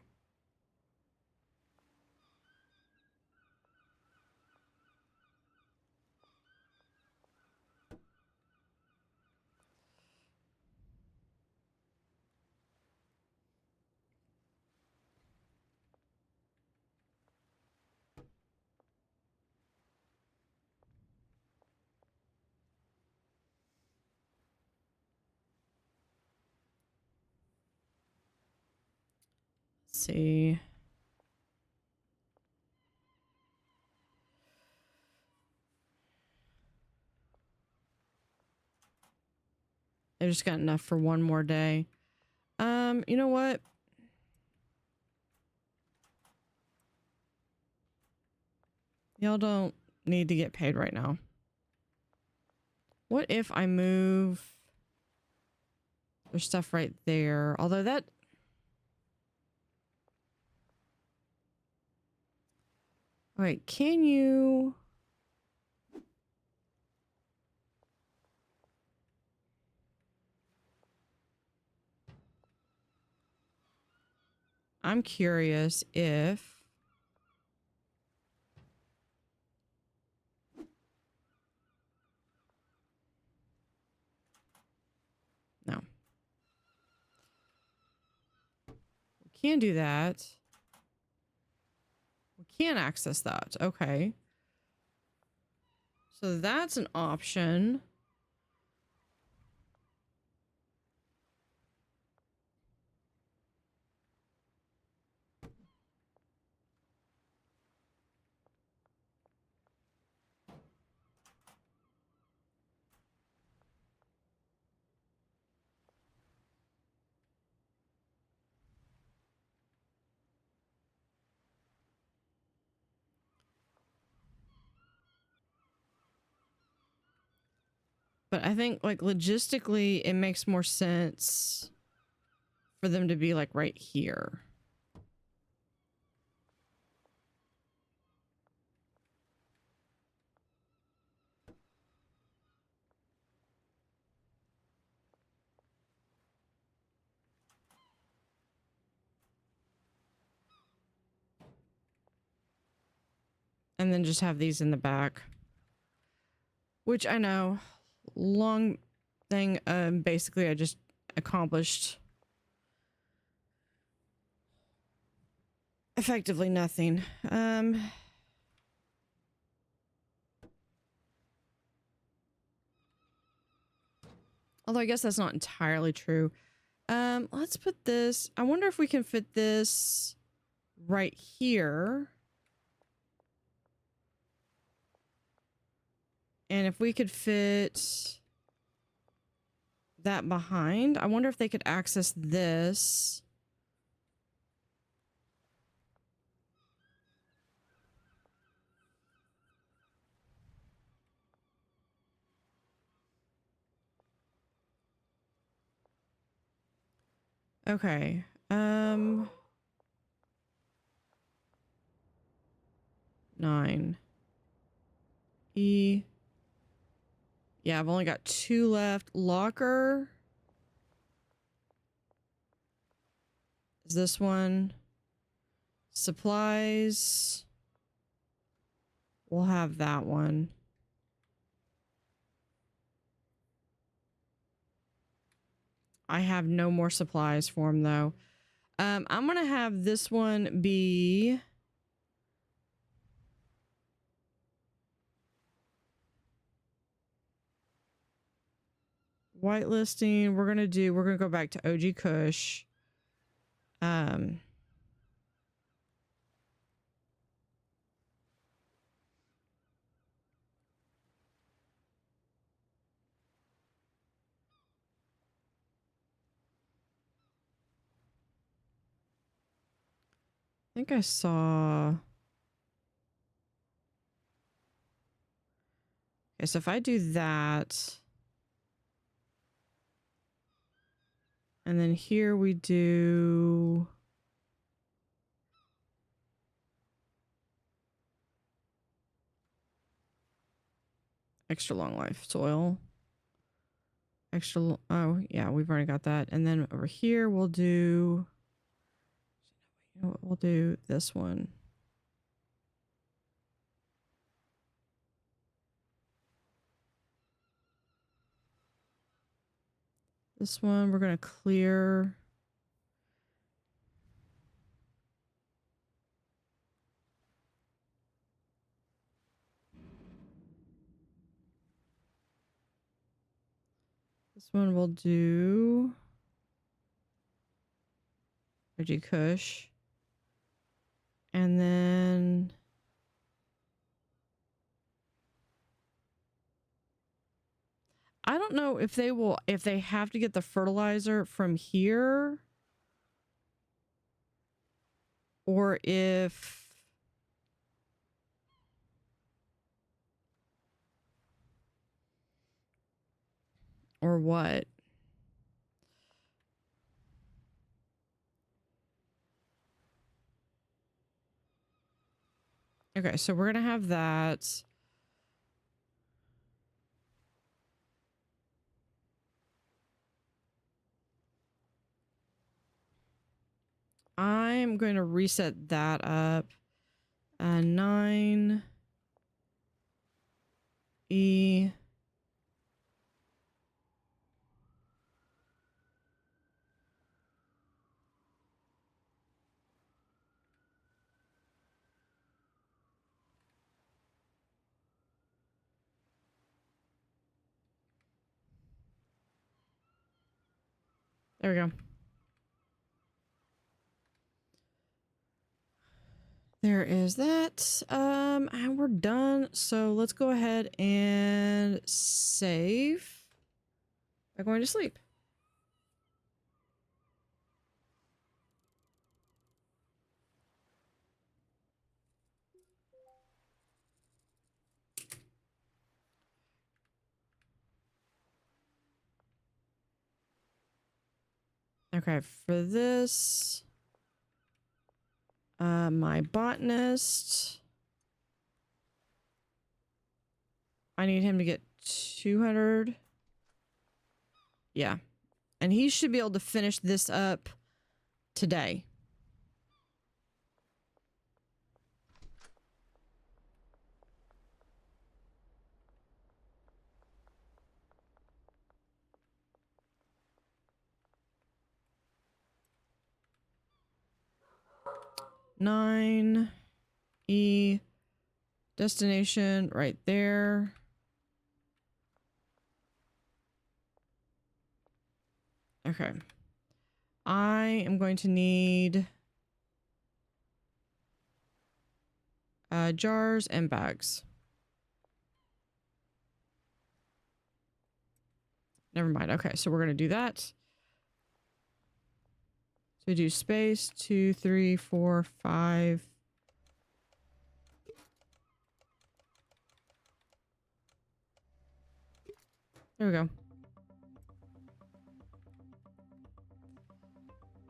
S1: See. I just got enough for one more day. You know what? Y'all don't need to get paid right now. What if I move... There's stuff right there. Although that... Wait, can you... I'm curious if... No. We can do that. We can access that. Okay. So that's an option. But I think, like, logistically, it makes more sense for them to be, like, right here. And then just have these in the back. Which I know, long thing, basically I just accomplished effectively nothing. Although I guess that's not entirely true. Let's put this, I wonder if we can fit this right here. And if we could fit that behind, I wonder if they could access this. Okay. 9. E. Yeah, I've only got 2 left. Locker. Is this one? Supplies. We'll have that one. I have no more supplies for him, though. I'm going to have this one be... whitelisting. We're going to go back to OG Kush. I think I saw... Okay, so if I do that... And then here we do... extra long life soil. Extra... Oh, yeah, we've already got that. And then over here we'll do... You know what, we'll do this one. This one we're going to clear. This one we'll do OG Kush. And then I don't know if they have to get the fertilizer from here or if Or what? Okay, so we're gonna have that. I'm going to reset that up. 9 E. There we go. There is that. And we're done. So let's go ahead and save by going to sleep. Okay, for this, my botanist, I need him to get 200. Yeah. And he should be able to finish this up today. Nine E destination right there. Okay. I am going to need jars and bags. Never mind. Okay, so we're going to do that. So we do space 2, 3, 4, 5. There we go.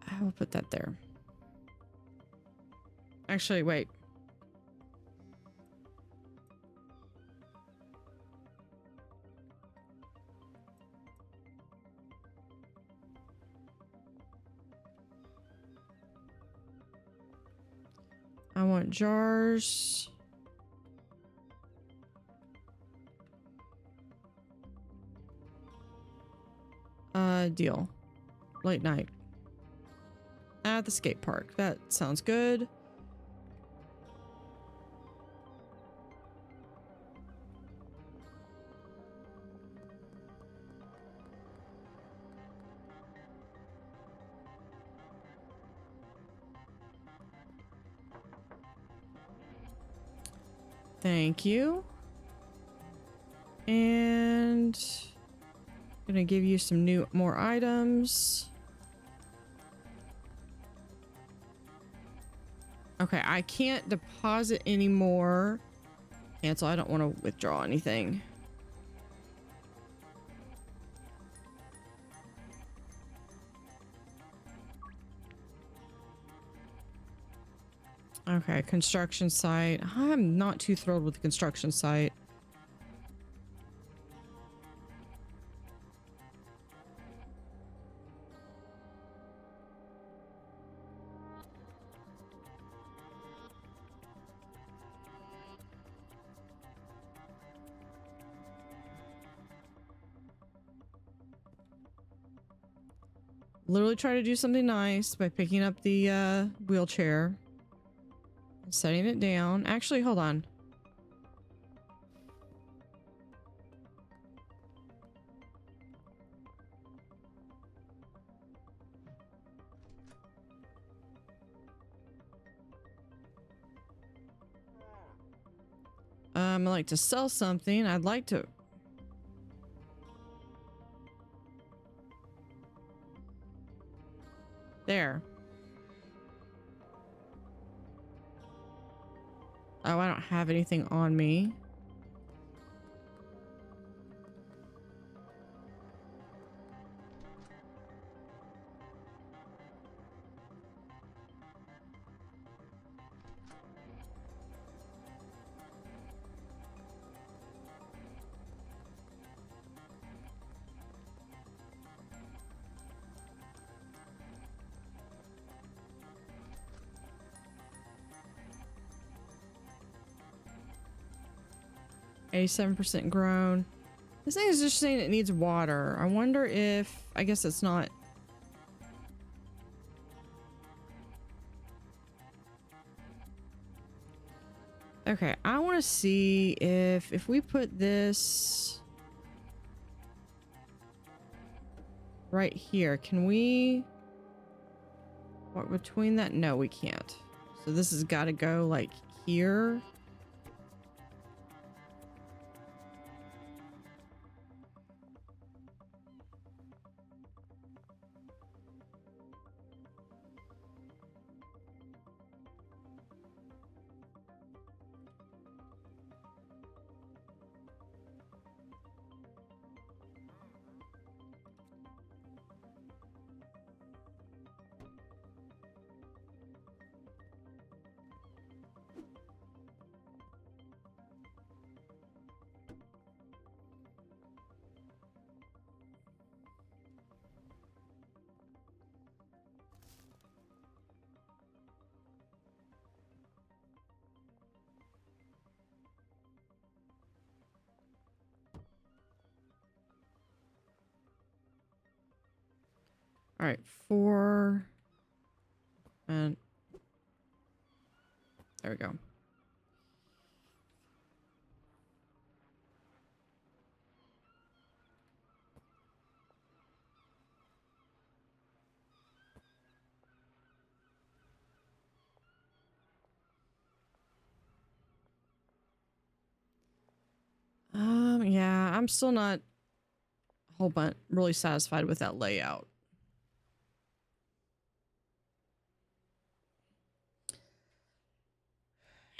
S1: I will put that there. Actually, wait. I want jars. Deal. Late night. At the skate park. That sounds good. Thank you. And I'm gonna give you some more items. Okay, I can't deposit anymore. Cancel. I don't want to withdraw anything. Okay, construction site. I'm not too thrilled with the construction site. Literally try to do something nice by picking up the wheelchair and setting it down. Actually, hold on. I'd like to sell something. I'd like to... There. Oh, I don't have anything on me. 87% grown. This thing is just saying it needs water. I wonder if, I guess it's not. Okay, I want to see if we put this right here, can we walk between that? No, we can't. So this has got to go like here. All right, 4 and there we go. Yeah, I'm still not a whole bunch really satisfied with that layout.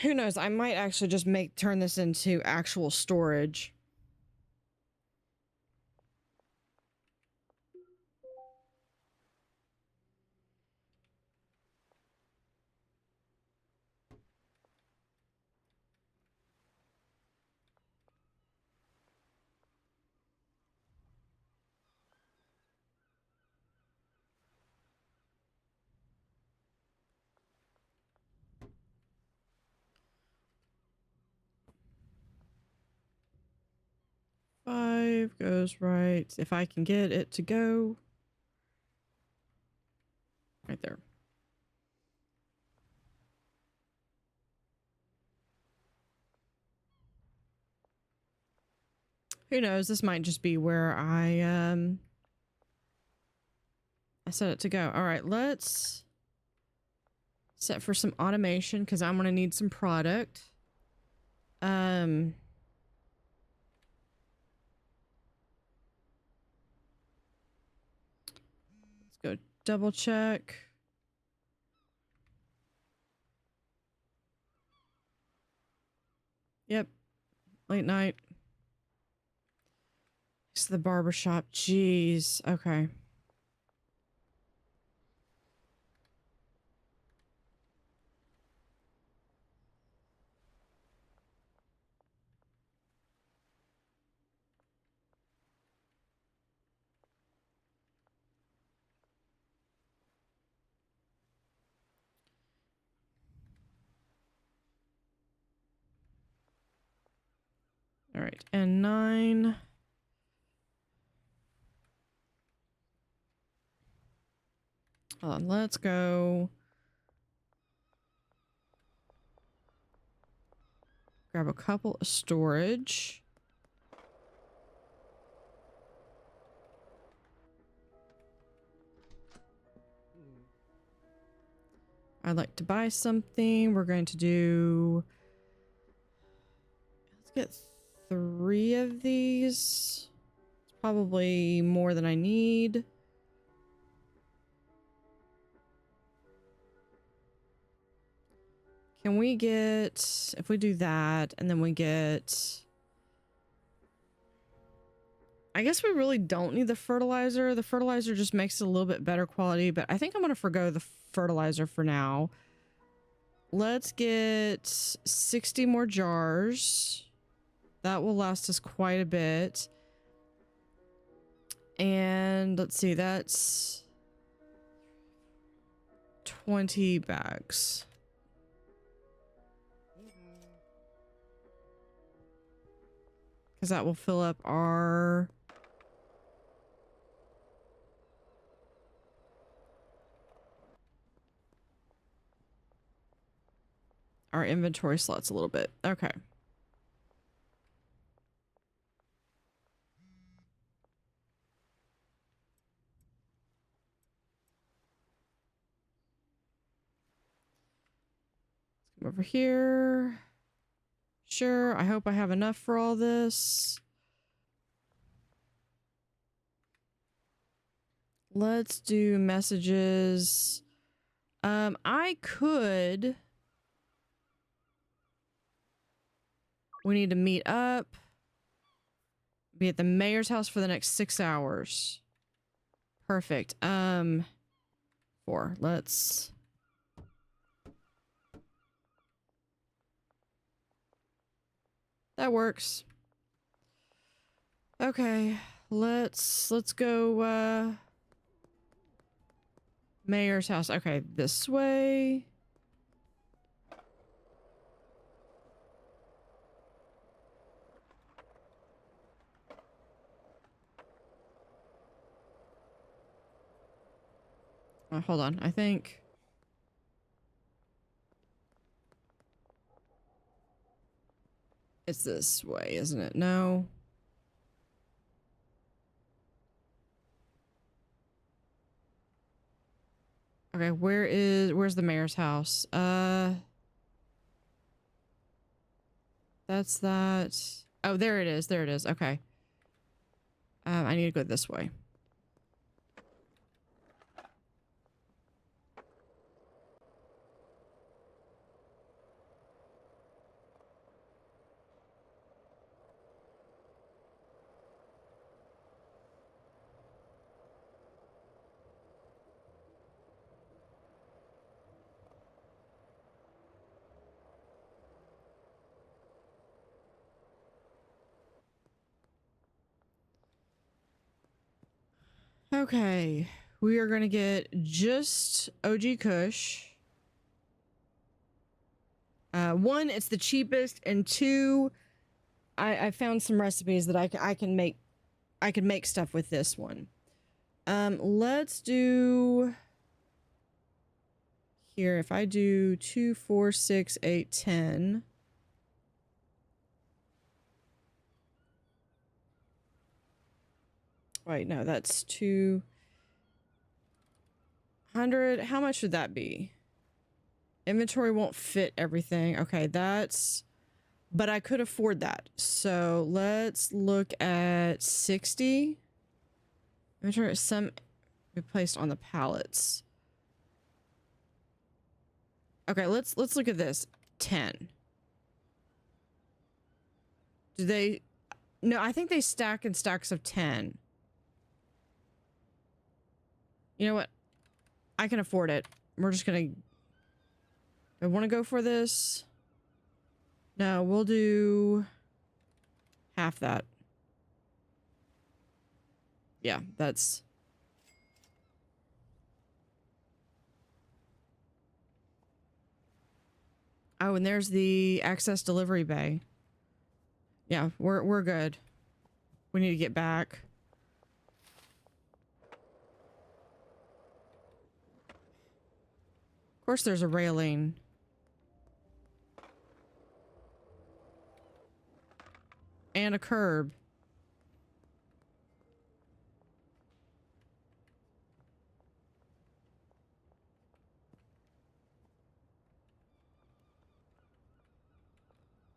S1: Who knows? I might actually just turn this into actual storage. Five goes right. If I can get it to go right there. Who knows? This might just be where I set it to go. All right, let's set for some automation because I'm gonna need some product. Let's go double check. Yep, late night. It's the barbershop. Jeez. Okay. All right, and 9. Hold on, let's go. Grab a couple of storage. I'd like to buy something. We're going to do... Let's get 3 of these. It's probably more than I need. Can we get... If we do that, and then we get... I guess we really don't need the fertilizer. The fertilizer just makes it a little bit better quality, but I think I'm going to forgo the fertilizer for now. Let's get 60 more jars. That will last us quite a bit. And let's see, that's 20 bags. because that will fill up our inventory slots a little bit. Okay. Let's come over here. Sure, I hope I have enough for all this. Let's do messages. I could... We need to meet up. Be at the mayor's house for the next 6 hours. Perfect. 4. Let's... That works. Okay. Let's go, mayor's house. Okay, this way. Oh, hold on. I think... It's this way, isn't it? No. Okay, where's the mayor's house? That's that. Oh, there it is. There it is. Okay. I need to go this way. Okay, we are gonna get just OG Kush. 1, it's the cheapest, and 2, I found some recipes that I can make. I can make stuff with this one. Let's do here. If I do 2, 4, 6, 8, 10. Wait, no, that's 200. How much would that be? Inventory won't fit everything. Okay, that's... But I could afford that. So let's look at 60. Inventory, some be placed on the pallets. Okay, let's look at this. 10. Do they... No, I think they stack in stacks of 10. You know what? I can afford it. We're just gonna... I want to go for this. No, we'll do half that. Yeah, that's... Oh, and there's the access delivery bay. Yeah, we're good. We need to get back. Of course there's a railing. And a curb.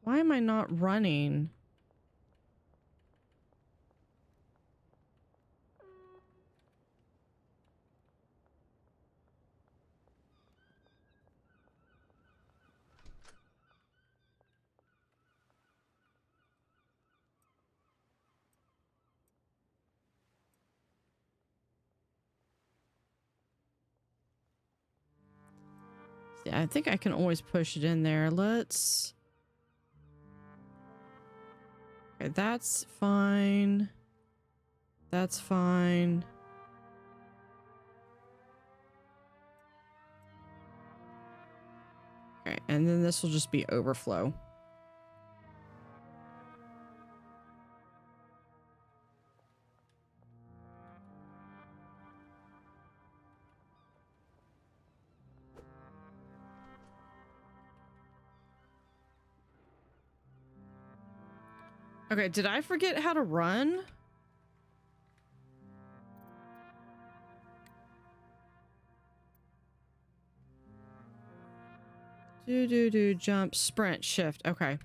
S1: Why am I not running? Yeah, I think I can always push it in there. Let's... Okay, that's fine. That's fine. Okay, and then this will just be overflow. Okay, did I forget how to run? Do jump, sprint, shift. Okay.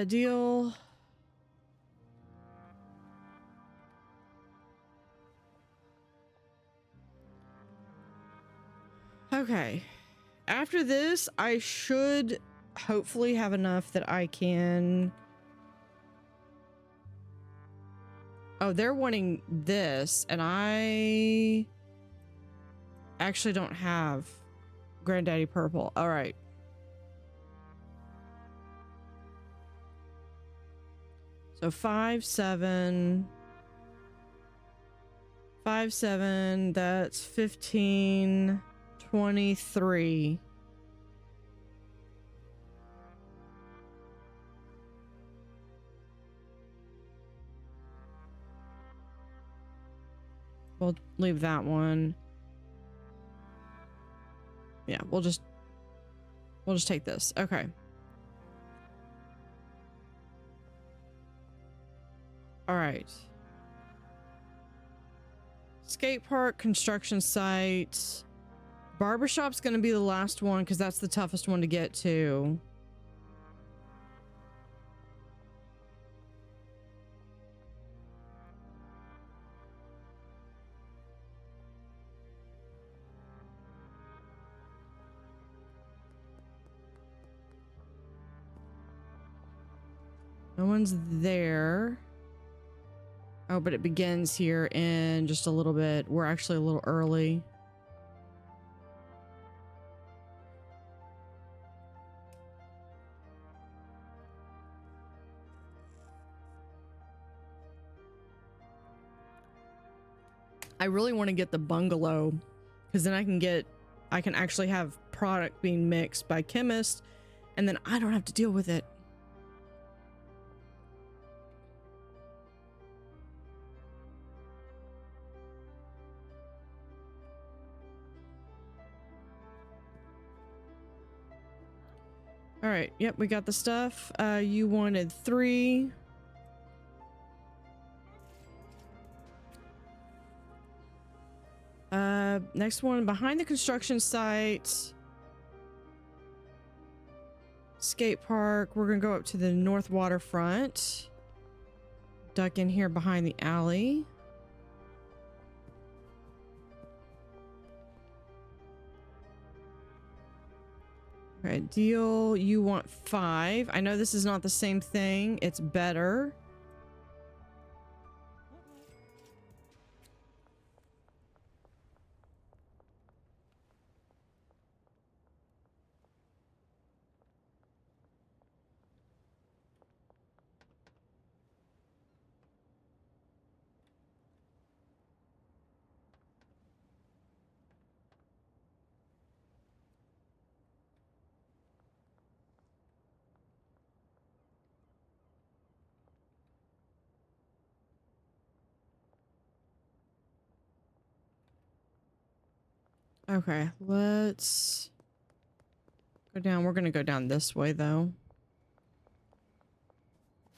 S1: Deal. Okay. After this, I should hopefully have enough that I can... Oh, they're wanting this, and I actually don't have Granddaddy Purple. All right. So 5, 7... 5, 7, that's 15, 23. We'll leave that one. Yeah, we'll just take this. Okay. All right. Skate park, construction site. Barbershop's going to be the last one because that's the toughest one to get to. No one's there. Oh, but it begins here in just a little bit. We're actually a little early. I really want to get the bungalow because then I can actually have product being mixed by chemists and then I don't have to deal with it. All right. Yep, we got the stuff. You wanted 3. Next one, behind the construction site. Skate park. We're gonna go up to the north waterfront. Duck in here behind the alley. Okay, deal. You want 5. I know this is not the same thing. It's better. Okay, let's go down. We're gonna go down this way though.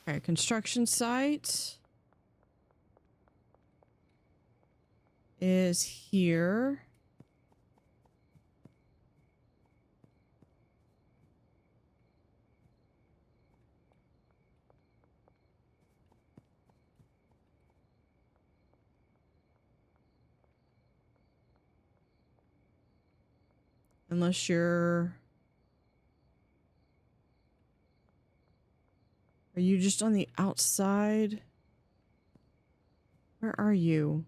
S1: Okay, construction site is here. Unless you're... Are you just on the outside? Where are you?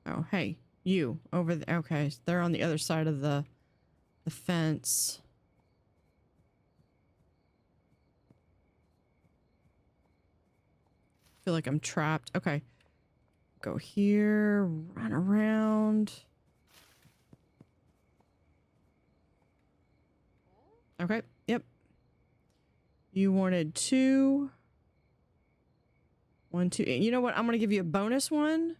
S1: Oh, hey, you over there. Okay, they're on the other side of the fence. Feel like I'm trapped. Okay. Go here, run around. Okay, yep. You wanted 2. 1, 2. You know what? I'm going to give you a bonus one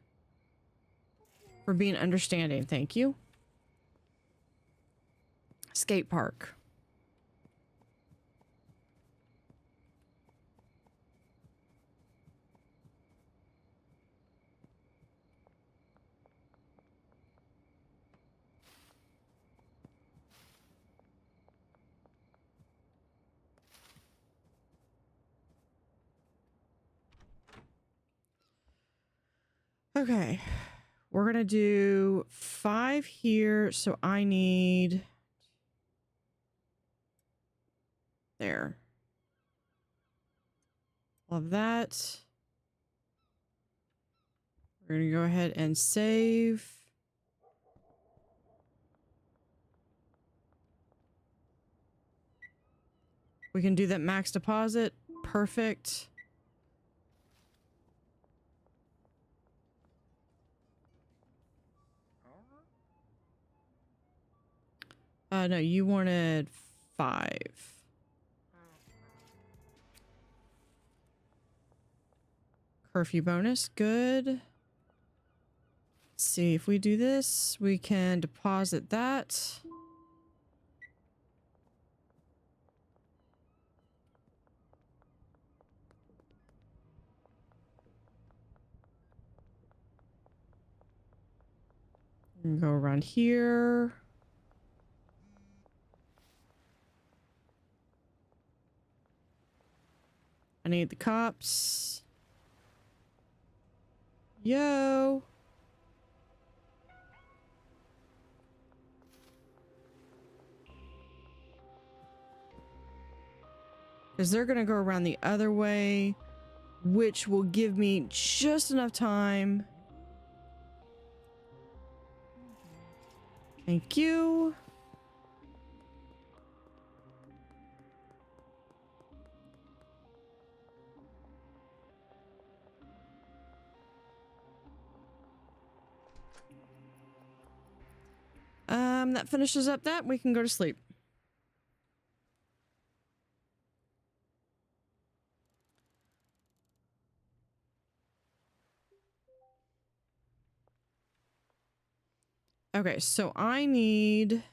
S1: for being understanding. Thank you. Skate park. Okay. We're going to do 5 here. So I need... There. Love that. We're going to go ahead and save. We can do that max deposit. Perfect. No, you wanted 5. Curfew bonus, good. Let's see, if we do this, we can deposit that. And go around here. I need the cops. Yo. Because they're going to go around the other way, which will give me just enough time. Thank you. That finishes up that. We can go to sleep. Okay, so I need...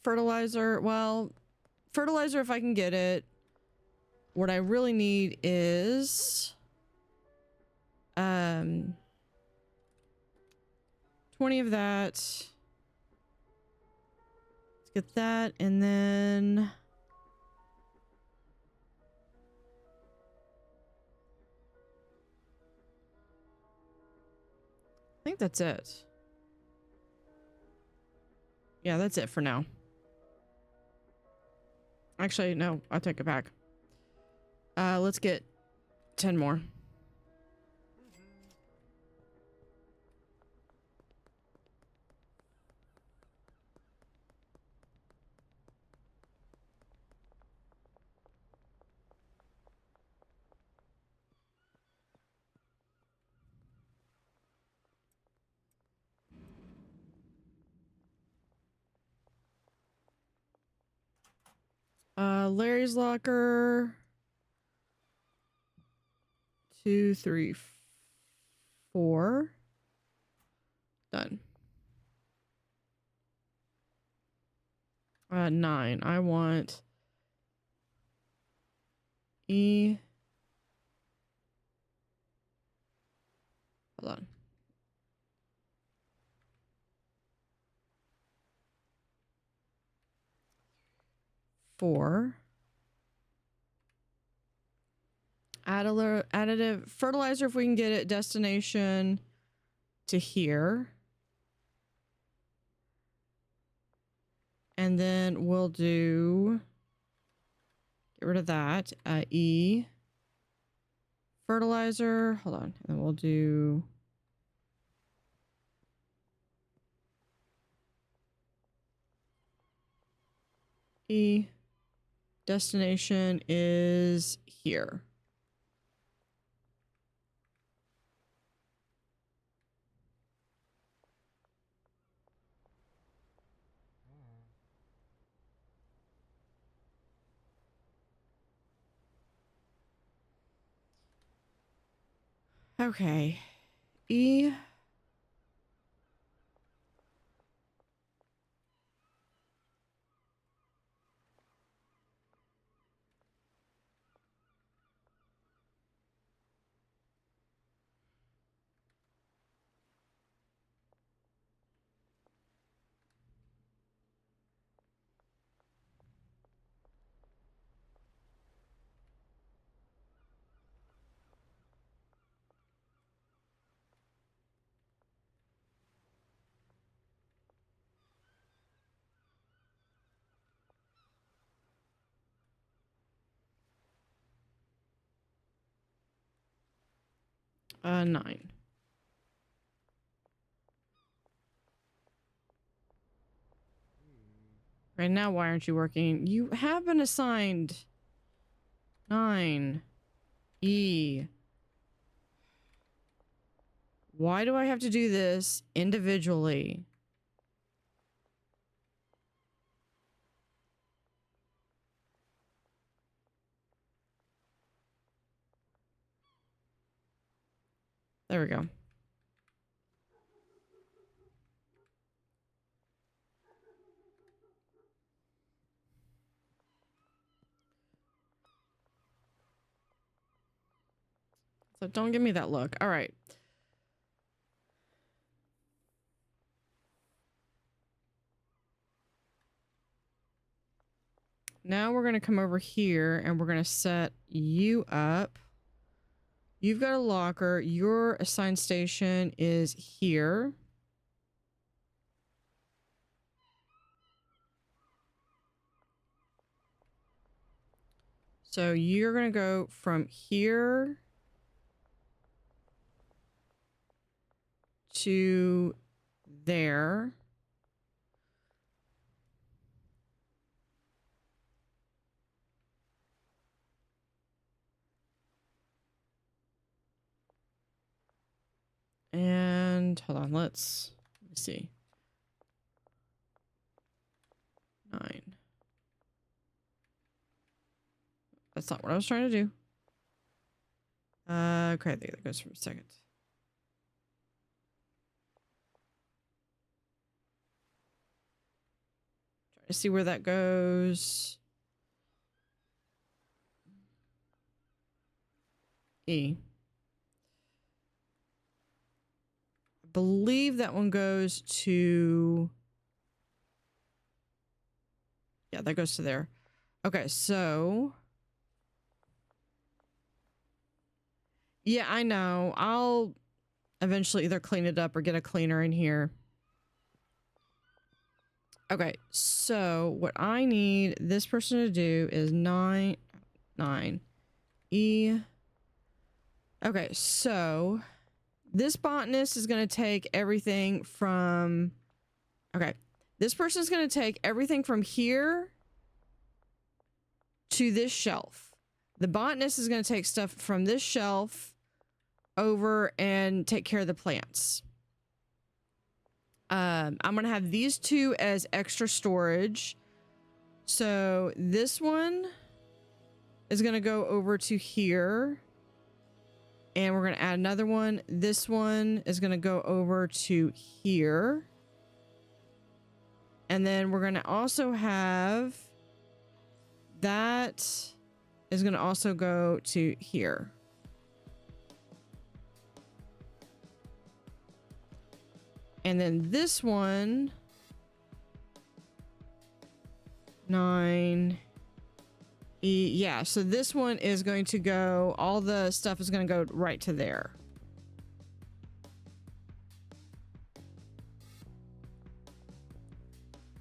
S1: fertilizer. Well, fertilizer if I can get it. What I really need is... 20 of that. Let's get that, and then... I think that's it. Yeah, that's it for now. Actually, no, I'll take it back. Let's get 10 more. Larry's locker. 2, 3, 4. Done. 9. I want E. Hold on. Four. Additive fertilizer if we can get it. Destination to here. And then we'll do... Get rid of that. E. Fertilizer. Hold on. And then we'll do... E. Destination is here. Okay. E. Nine. Right now, why aren't you working? You have been assigned 9. E. Why do I have to do this individually? There we go. So don't give me that look. All right. Now we're going to come over here and we're going to set you up. You've got a locker. Your assigned station is here. So you're going to go from here to there. And hold on, let me see. 9. That's not what I was trying to do. Okay, I think that goes for a second. Try to see where that goes. E. I believe that one goes to... Yeah, that goes to there. Okay, so... Yeah, I know. I'll eventually either clean it up or get a cleaner in here. Okay, so what I need this person to do is 9. E. Okay, so this botanist is going to take everything from... Okay, this person is going to take everything from here to this shelf. The botanist is going to take stuff from this shelf over and take care of the plants. I'm going to have these two as extra storage. So this one is going to go over to here. And we're going to add another one. This one is going to go over to here. And then we're going to also have that is going to also go to here. And then this one, 9. Yeah, so this one is going to go, all the stuff is going to go right to there.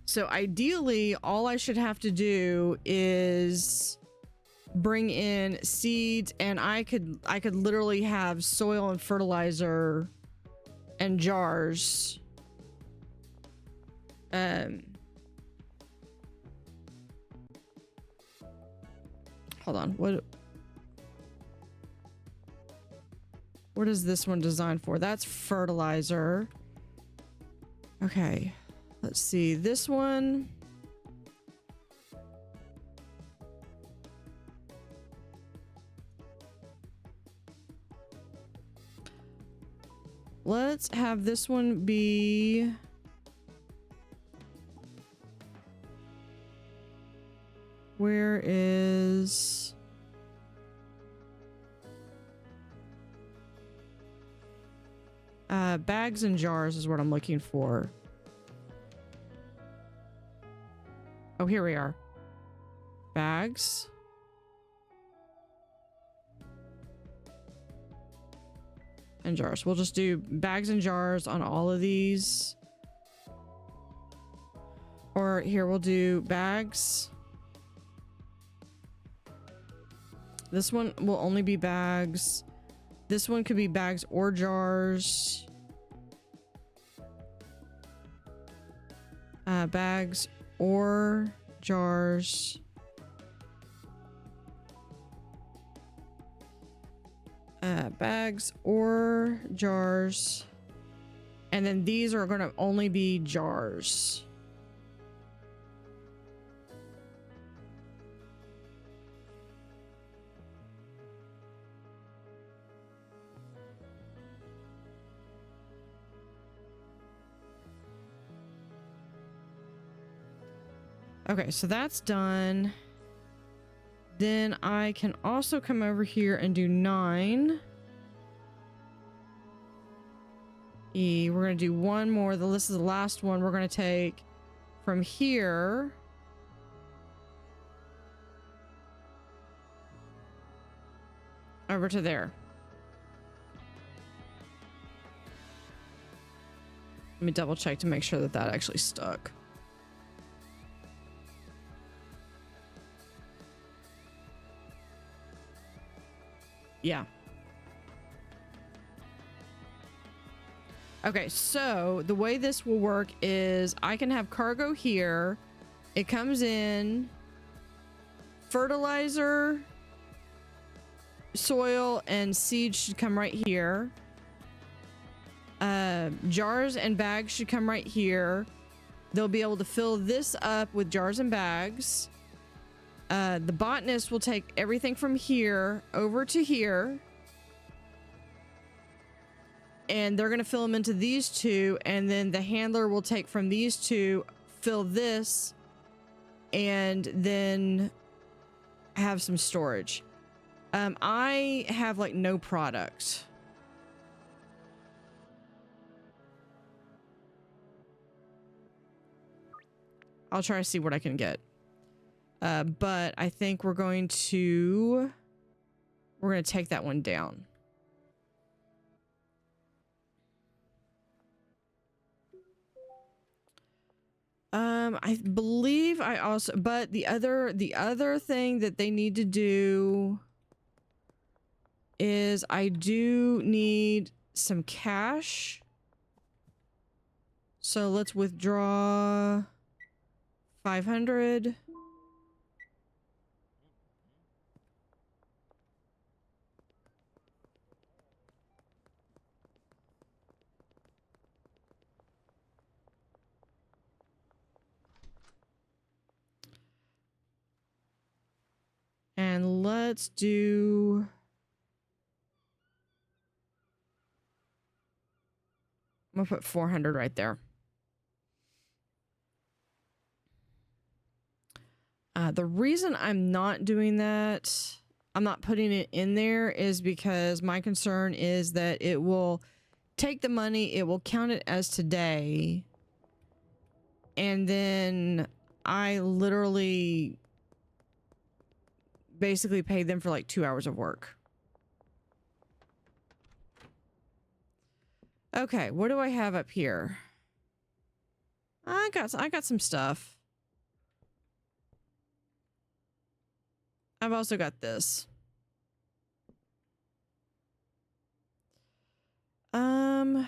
S1: So ideally, all I should have to do is bring in seeds, and I could literally have soil and fertilizer and jars. hold on. What is this one designed for? That's fertilizer. Okay. Let's see. This one. Let's have this one be... Where is... bags and jars is what I'm looking for. Oh, here we are. Bags. And jars. We'll just do bags and jars on all of these. Or here, we'll do bags. This one will only be bags. This one could be bags or jars. Bags or jars. Bags or jars. And then these are going to only be jars. Okay, so that's done. Then I can also come over here and do 9. We're going to do one more. This is the last one. We're going to take from here. Over to there. Let me double check to make sure that that actually stuck. Yeah. Okay, so the way this will work is I can have cargo here. It comes in. Fertilizer, soil, and seed should come right here. Jars and bags should come right here. They'll be able to fill this up with jars and bags. The botanist will take everything from here over to here. And they're going to fill them into these two. And then the handler will take from these two, fill this, and then have some storage. I have like no product. I'll try to see what I can get. But I think we're going to take that one down. I believe I also, but the other thing that they need to do is I do need some cash. So let's withdraw 500. And let's do... I'm gonna put 400 right there. The reason I'm not doing that, I'm not putting it in there, is because my concern is that it will take the money, it will count it as today, and then I literally basically paid them for like 2 hours of work. Okay, what do I have up here? I got some stuff. I've also got this. Can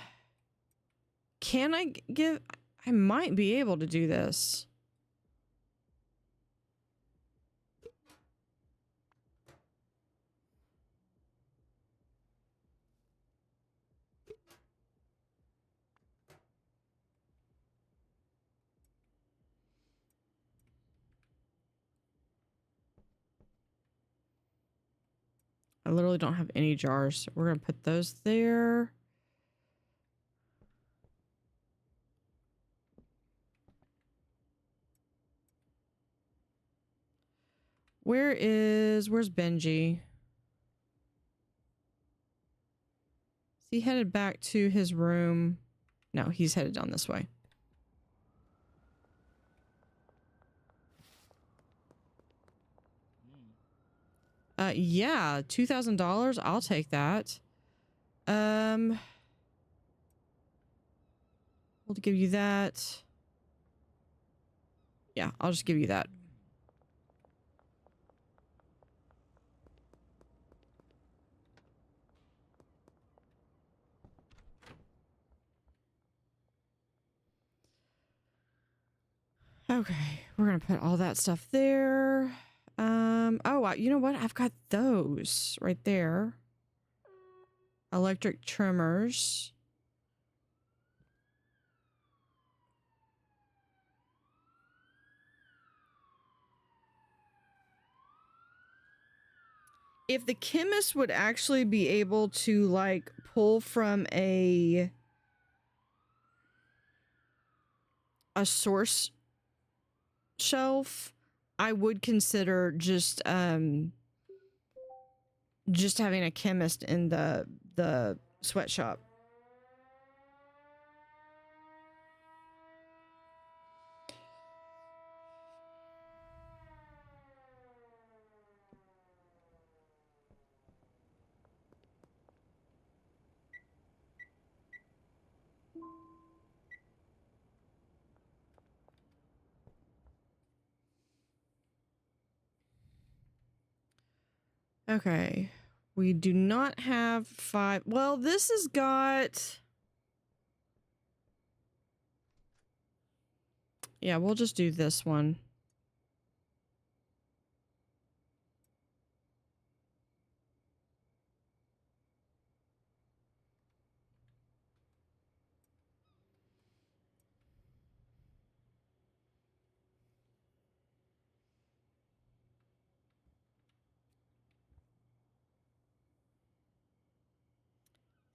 S1: I give... I might be able to do this. I literally don't have any jars. We're gonna put those there. Where's Benji? Is he headed back to his room? No, he's headed down this way. Yeah, $2,000. I'll take that. We'll give you that. Yeah, I'll just give you that. Okay, we're gonna put all that stuff there. Oh, you know what? I've got those right there. Electric trimmers. If the chemist would actually be able to like pull from a source shelf, I would consider just having a chemist in the sweatshop. Okay. We do not have 5. Well, this has got... Yeah, we'll just do this one.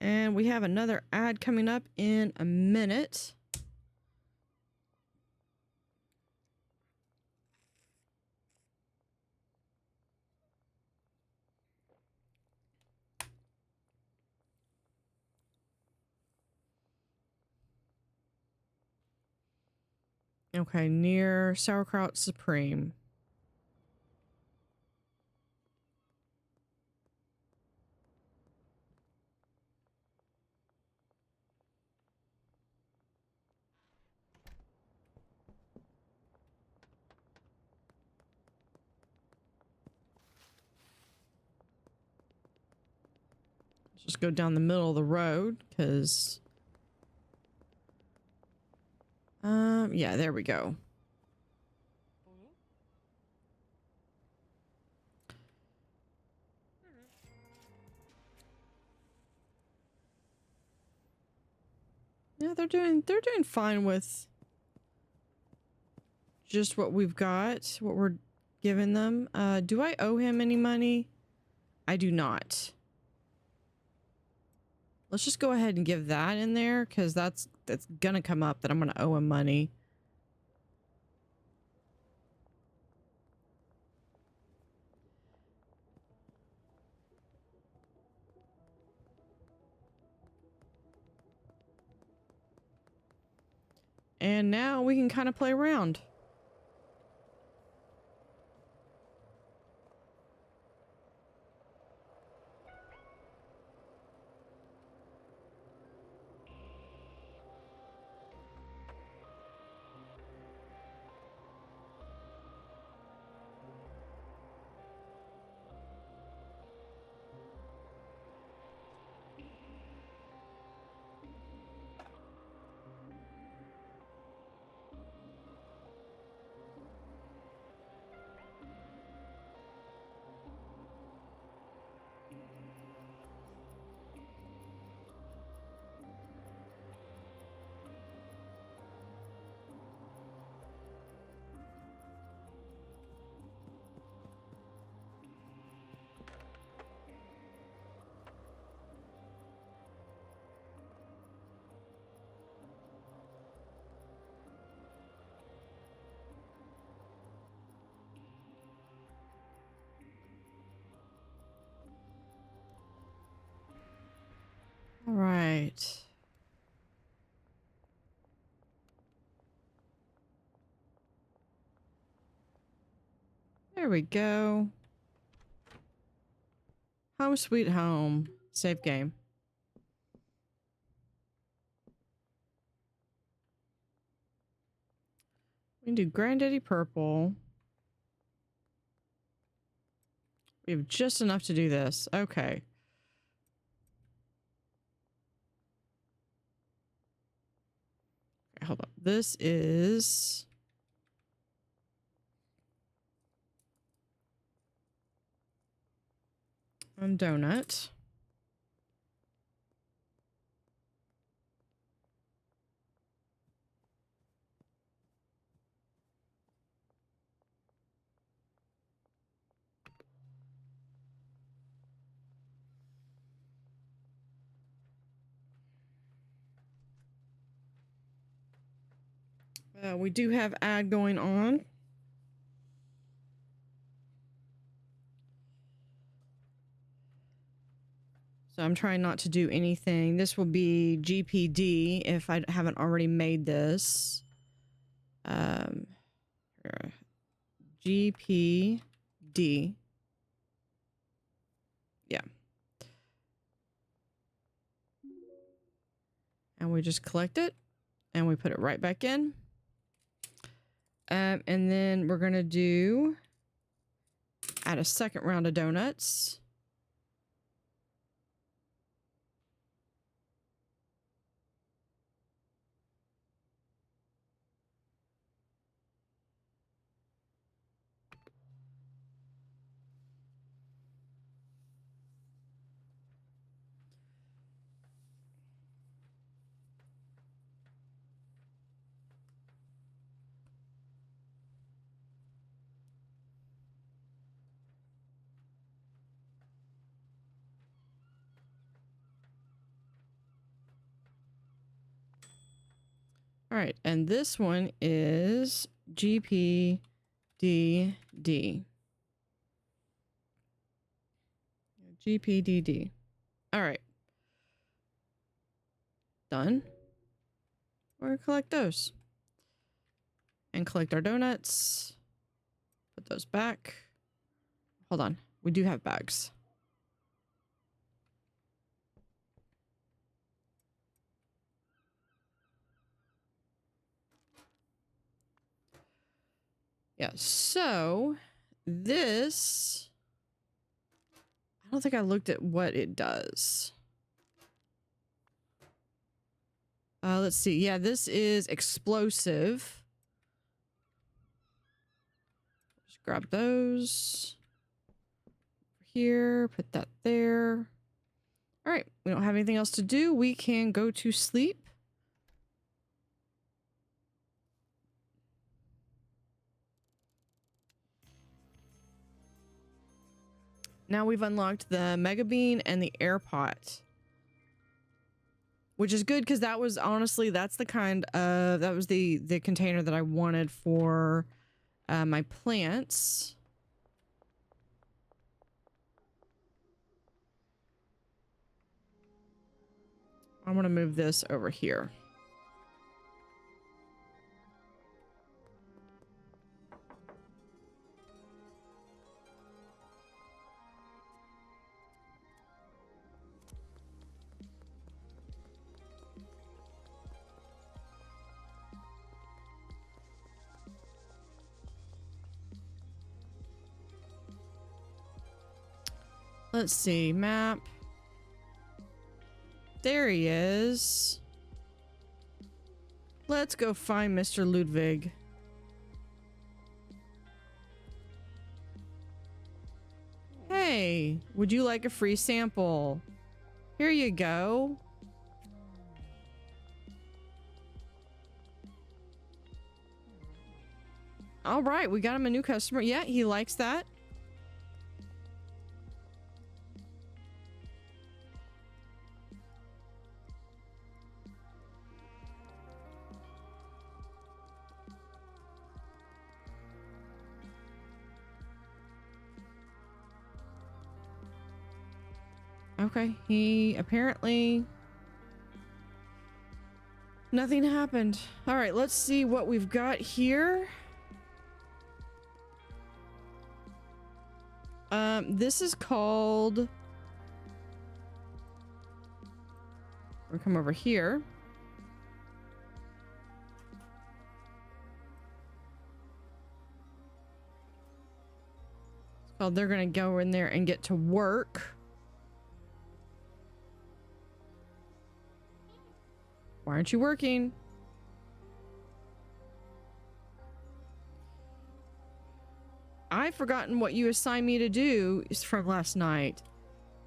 S1: And we have another ad coming up in a minute. Okay, near Sauerkraut Supreme. Just go down the middle of the road, because... yeah, there we go. Yeah, they're doing fine with just what we've got, what we're giving them. Do I owe him any money? I do not. Let's just go ahead and give that in there, because that's gonna come up that I'm gonna owe him money. And now we can kind of play around. There we go. Home sweet home. Save game. We can do Granddaddy Purple. We have just enough to do this. Okay. Hold on. This is... a donut. We do have ad going on. So I'm trying not to do anything. This will be GPD if I haven't already made this. GPD. Yeah. And we just collect it and we put it right back in. And then we're going to add a second round of donuts. All right, and this one is GPDD. GPDD. All right. Done. We're gonna collect those. And collect our donuts. Put those back. Hold on. We do have bags. Yeah, so this, I don't think I looked at what it does. Let's see. Yeah, this is explosive. Just grab those. Here, put that there. All right, we don't have anything else to do. We can go to sleep. Now we've unlocked the Mega Bean and the Air Pot. Which is good because that was honestly, that's the kind of, that was the container that I wanted for my plants. I'm going to move this over here. Let's see, map. There he is. Let's go find Mr. Ludwig. Hey, would you like a free sample? Here you go. All right, we got him a new customer. Yeah, he likes that. Okay, he apparently... nothing happened. All right, let's see what we've got here. This is called... We'll come over here. It's called They're Gonna Go in There and Get to Work. Why aren't you working? I've forgotten what you assigned me to do from last night.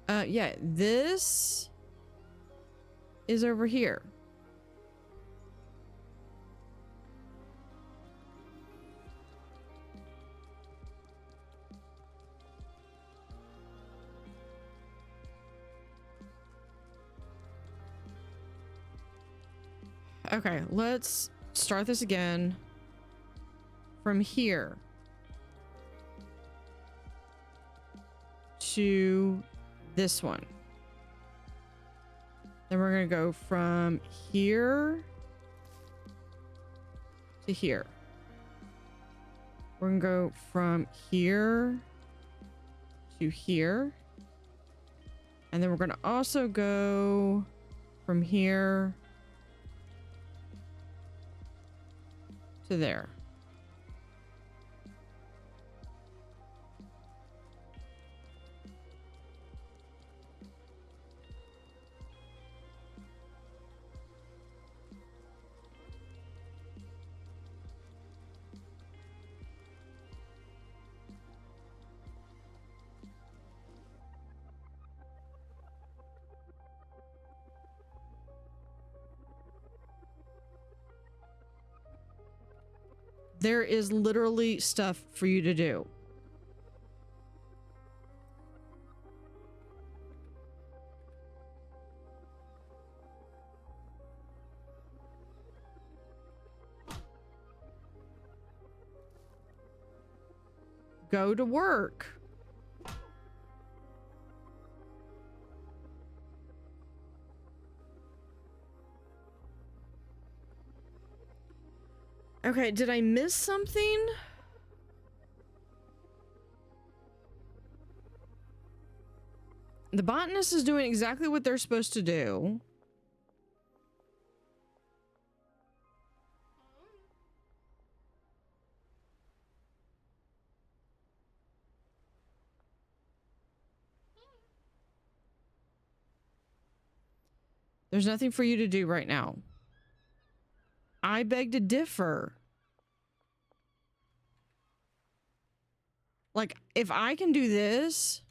S1: Yeah, this is over here. Okay, let's start this again from here to this one. Then we're gonna go from here to here. We're gonna go from here to here. And then we're gonna also go from here to there. There is literally stuff for you to do. Go to work. Okay, did I miss something? The botanist is doing exactly what they're supposed to do. There's nothing for you to do right now. I beg to differ. Like, if I can do this...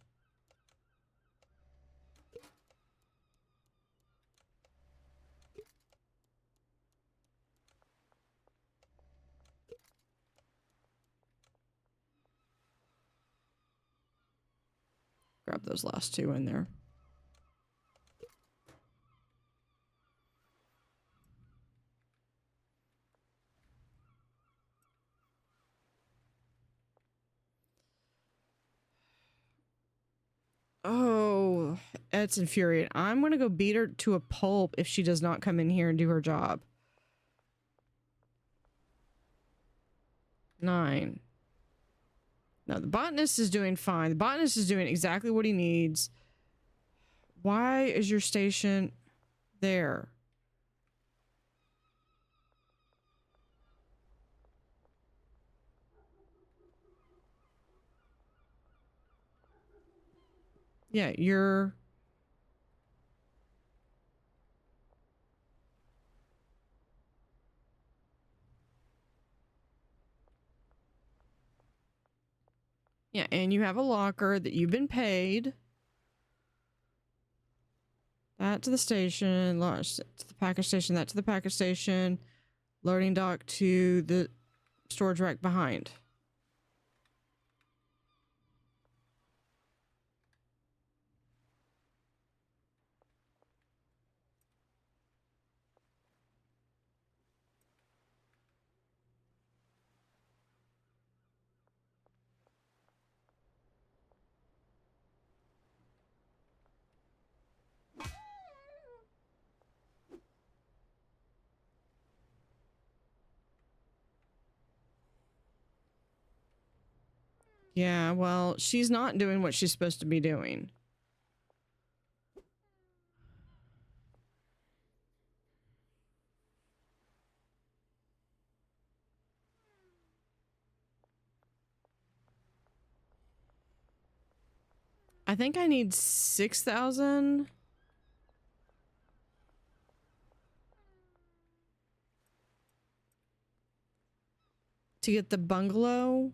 S1: Grab those last two in there. Oh, it's infuriating. I'm gonna go beat her to a pulp if she does not come in here and do her job. 9. No, the botanist is doing fine. The botanist is doing exactly what he needs. Why is your station there? Yeah, you're... Yeah, and you have a locker that you've been paid. That to the station, to the package station, that to the package station. Loading dock to the storage rack behind. Yeah, well, she's not doing what she's supposed to be doing. I think I need 6,000 to get the bungalow.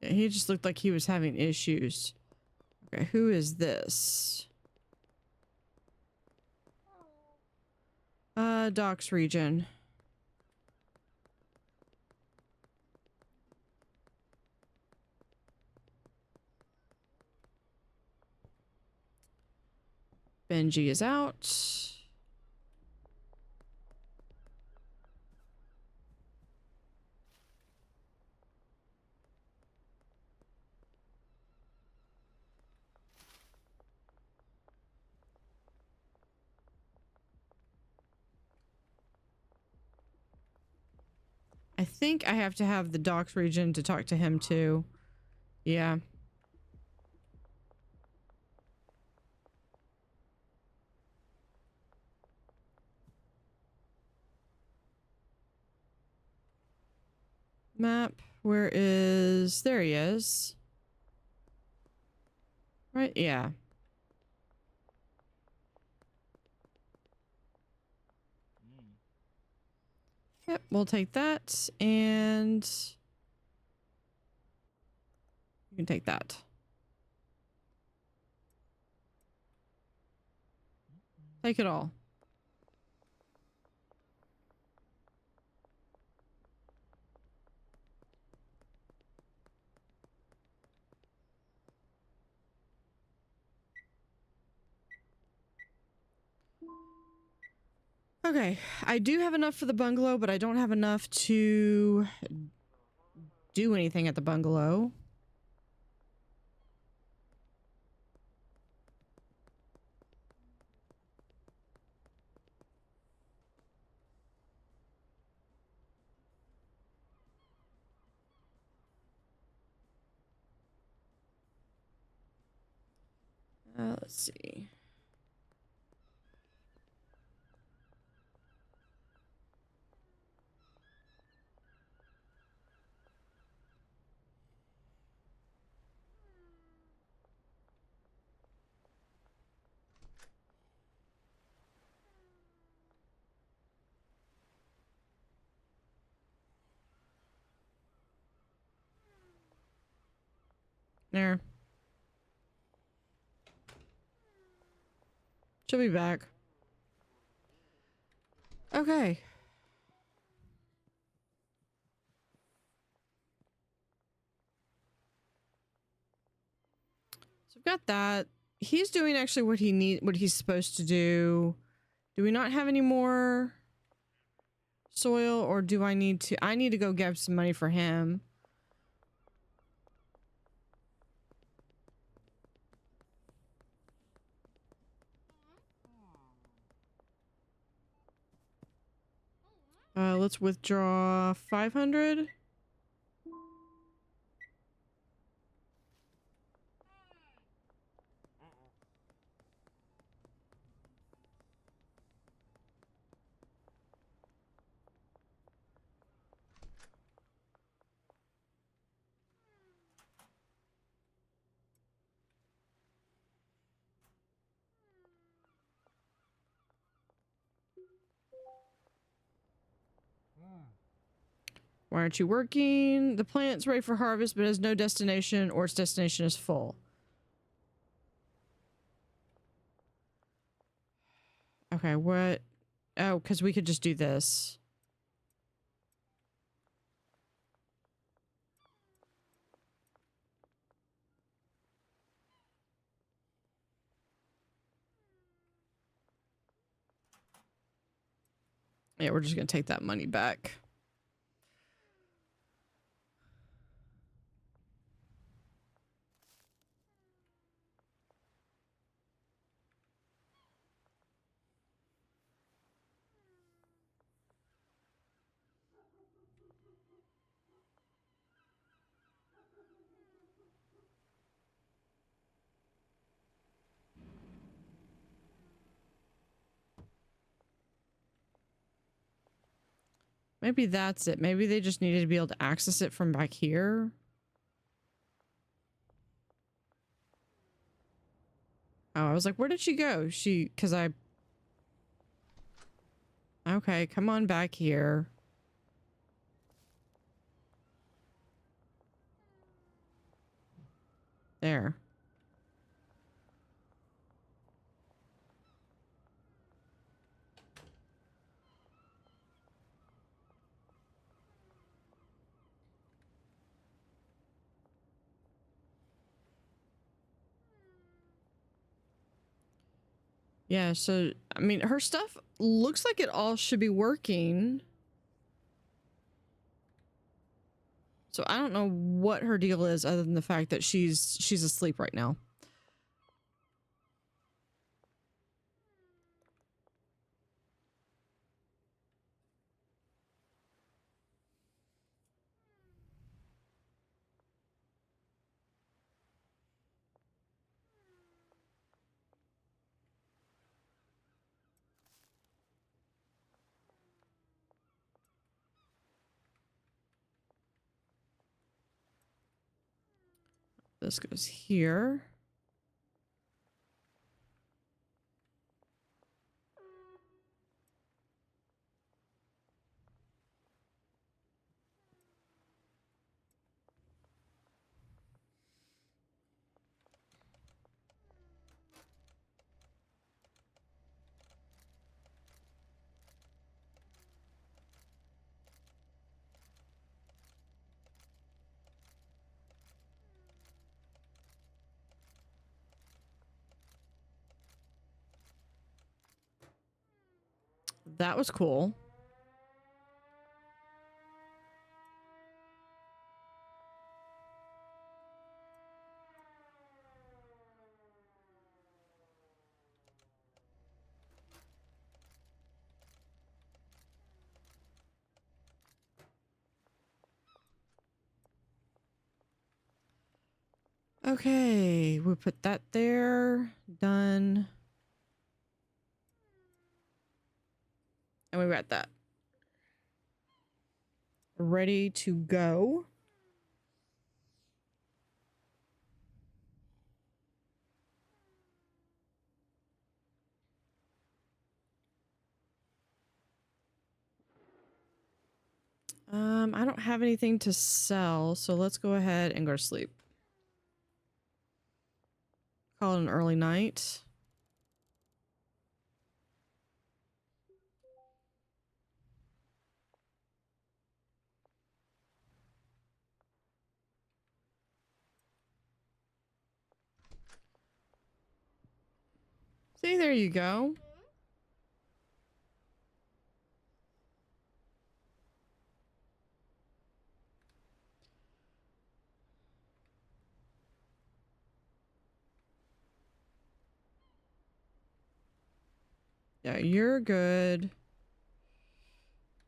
S1: Yeah, he just looked like he was having issues. Okay, who is this? Docks region. Benji is out. I think I have to have the docks region to talk to him too. Yeah. Map. Where is... There he is. Right? Yeah. Yep, we'll take that, and you can take that. Take it all. Okay, I do have enough for the bungalow, but I don't have enough to do anything at the bungalow. Let's see. There. She'll be back. Okay. So I've got that. He's doing actually what he's supposed to do. Do we not have any more soil, or do I need to? I need to go get some money for him. Let's withdraw 500. Why aren't you working? The plant's ready for harvest, but has no destination, or its destination is full. Okay, what? Oh, because we could just do this. Yeah, we're just gonna take that money back. Maybe that's it. Maybe they just needed to be able to access it from back here. Oh, I was like, where did she go? Because I... Okay, come on back here. There. Yeah, so, I mean, her stuff looks like it all should be working. So I don't know what her deal is other than the fact that she's asleep right now. This goes here. That was cool. Okay, we put that there. Done. And we got that. Ready to go. I don't have anything to sell, so let's go ahead and go to sleep. Call it an early night. See, there you go. Yeah, you're good.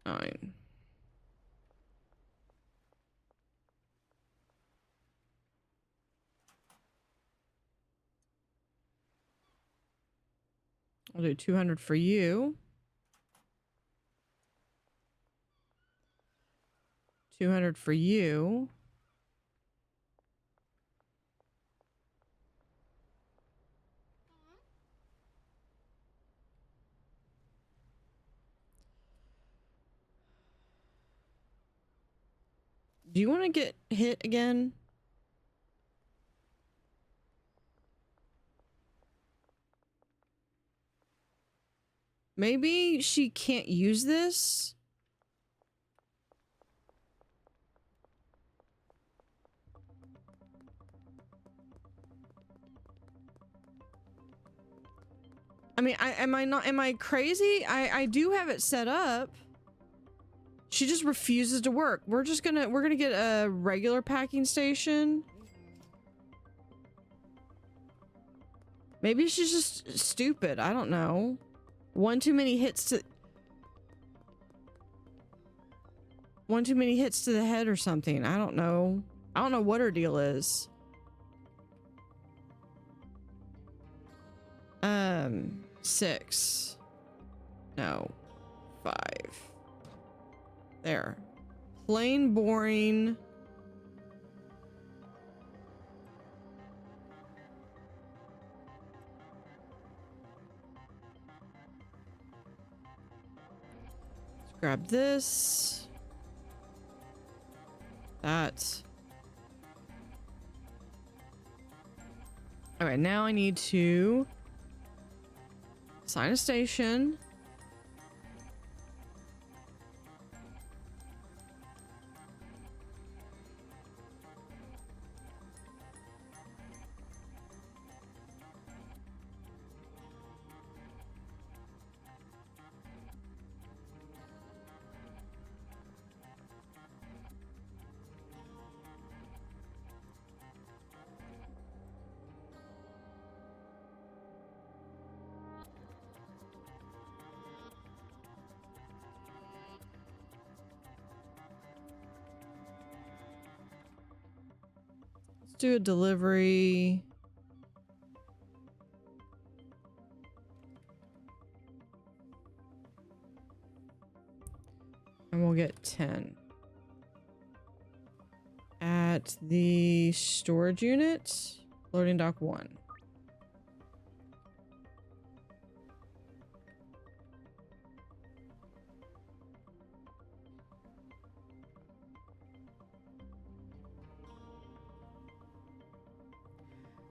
S1: Fine. I'll do 200 for you. 200 for you. Do you want to get hit again? Maybe she can't use this? I mean, am I crazy? I do have it set up. She just refuses to work. We're gonna get a regular packing station. Maybe she's just stupid. I don't know. One too many hits to the head or something. I don't know. I don't know what her deal is. 6. No. 5. There. Plain boring. Let's grab this. That. All right, now I need to assign a station. Do a delivery. And we'll get 10. At the storage unit, loading dock 1.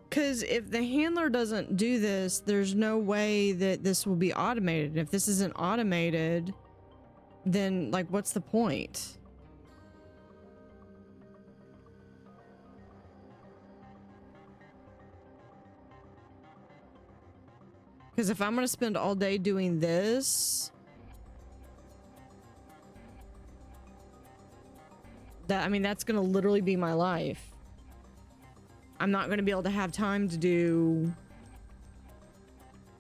S1: Because if the handler doesn't do this, there's no way that this will be automated. If this isn't automated, then, like, what's the point? Because if I'm going to spend all day doing this, I mean, that's going to literally be my life. I'm not going to be able to have time to do...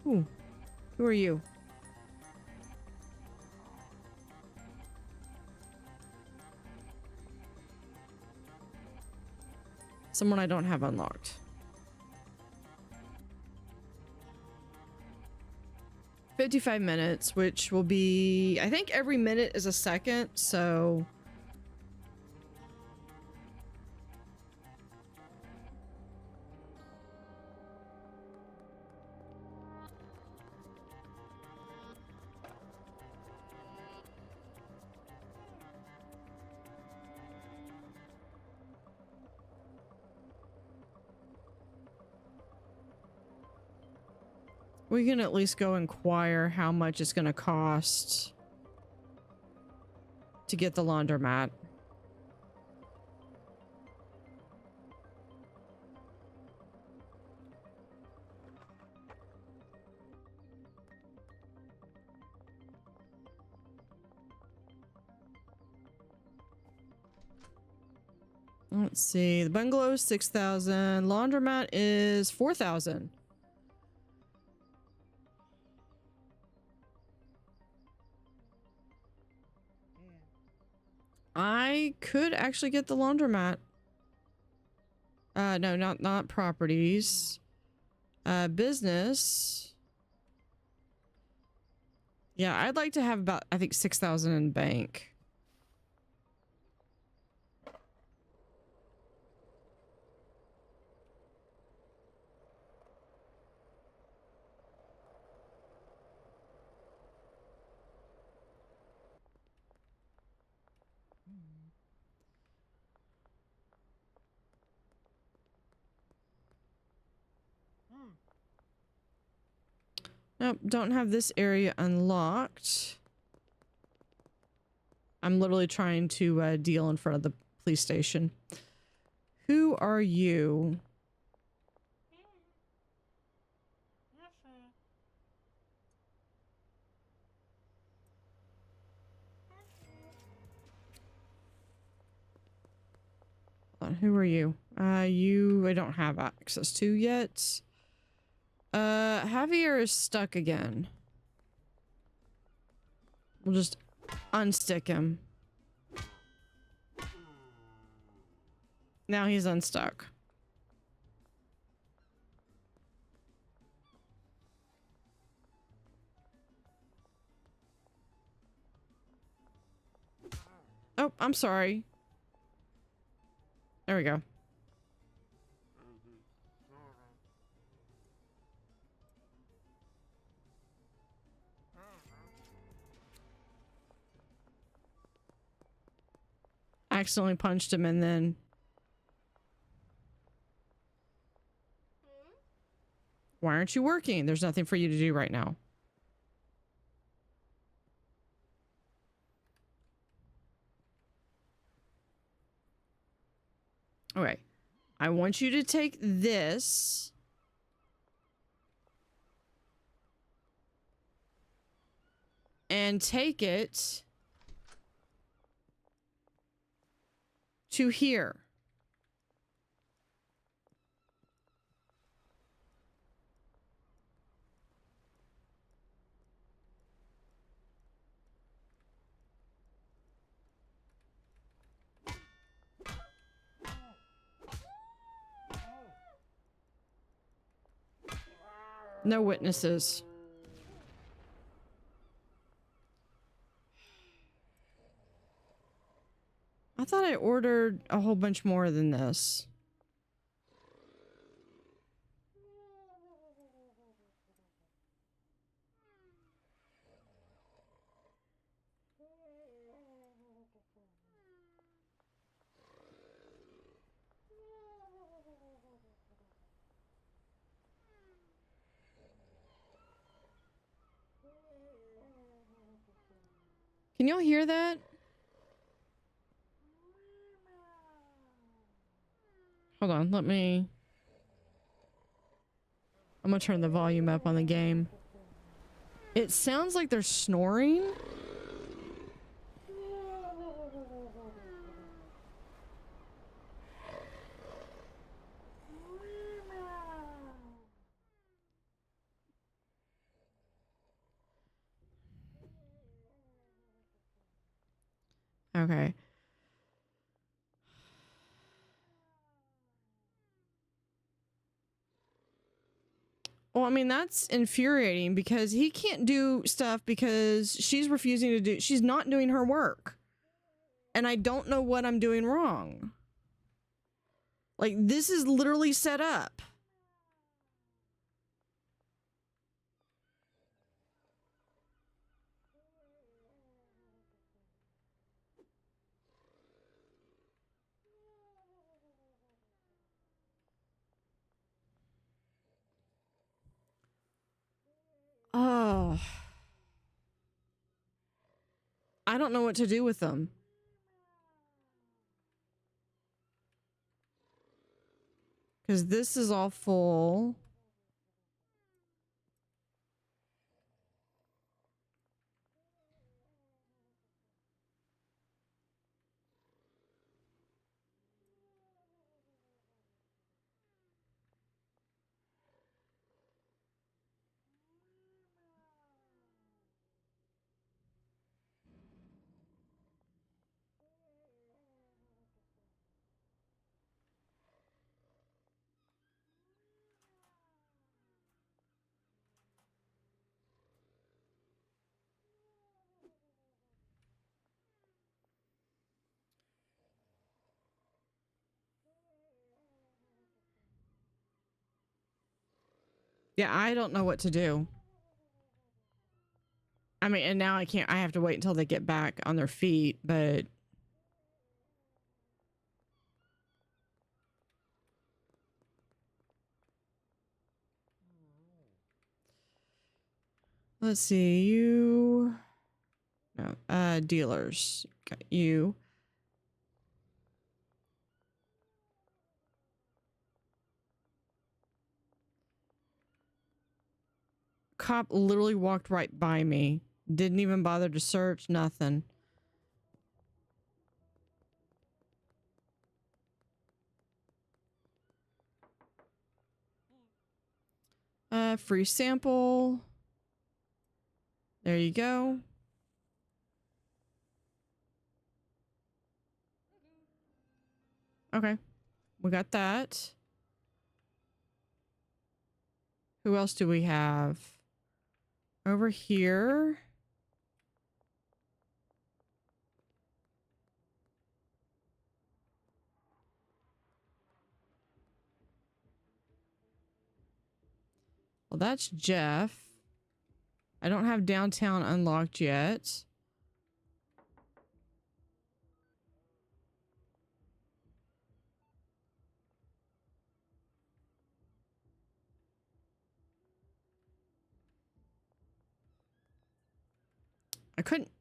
S1: Ooh. Who are you? Someone I don't have unlocked. 55 minutes, which will be... I think every minute is a second, so... We can at least go inquire how much it's going to cost to get the laundromat. Let's see. The bungalow is 6,000. Laundromat is 4,000. I could actually get the laundromat. No, not properties. Business. Yeah, I'd like to have about, I think, 6,000 in bank. Nope, don't have this area unlocked. I'm literally trying to deal in front of the police station. Who are you? Who are you? You I don't have access to yet. Javier is stuck again. We'll just unstick him. Now he's unstuck. Oh, I'm sorry. There we go. I accidentally punched him and then... Why aren't you working? There's nothing for you to do right now. Okay. I want you to take this. And take it to here. No witnesses. I thought I ordered a whole bunch more than this. Can y'all hear that? Hold on, let me... I'm gonna turn the volume up on the game. It sounds like they're snoring. Okay. Well, I mean, that's infuriating because he can't do stuff because she's refusing to do... She's not doing her work. And I don't know what I'm doing wrong. Like, this is literally set up. Oh. I don't know what to do with them. Because this is all full. Yeah, I don't know what to do. I mean, and now I can't... I have to wait until they get back on their feet, but... Let's see, you... No, dealers. Okay, you. Cop literally walked right by me. Didn't even bother to search, nothing. Free sample. There you go. Okay. We got that. Who else do we have? Over here. Well, that's Jeff. I don't have downtown unlocked yet. I couldn't.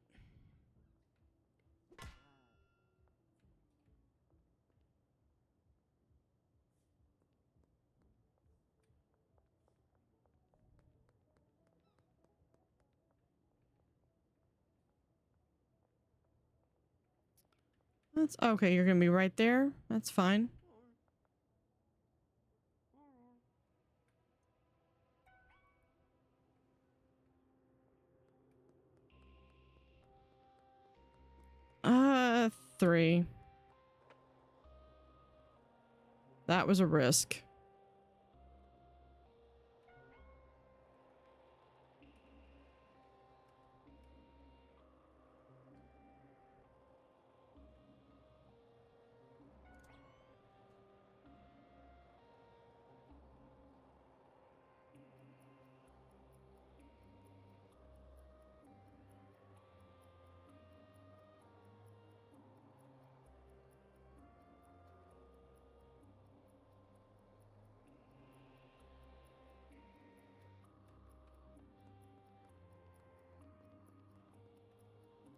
S1: That's okay. You're gonna be right there. That's fine. Uh, 3. That was a risk.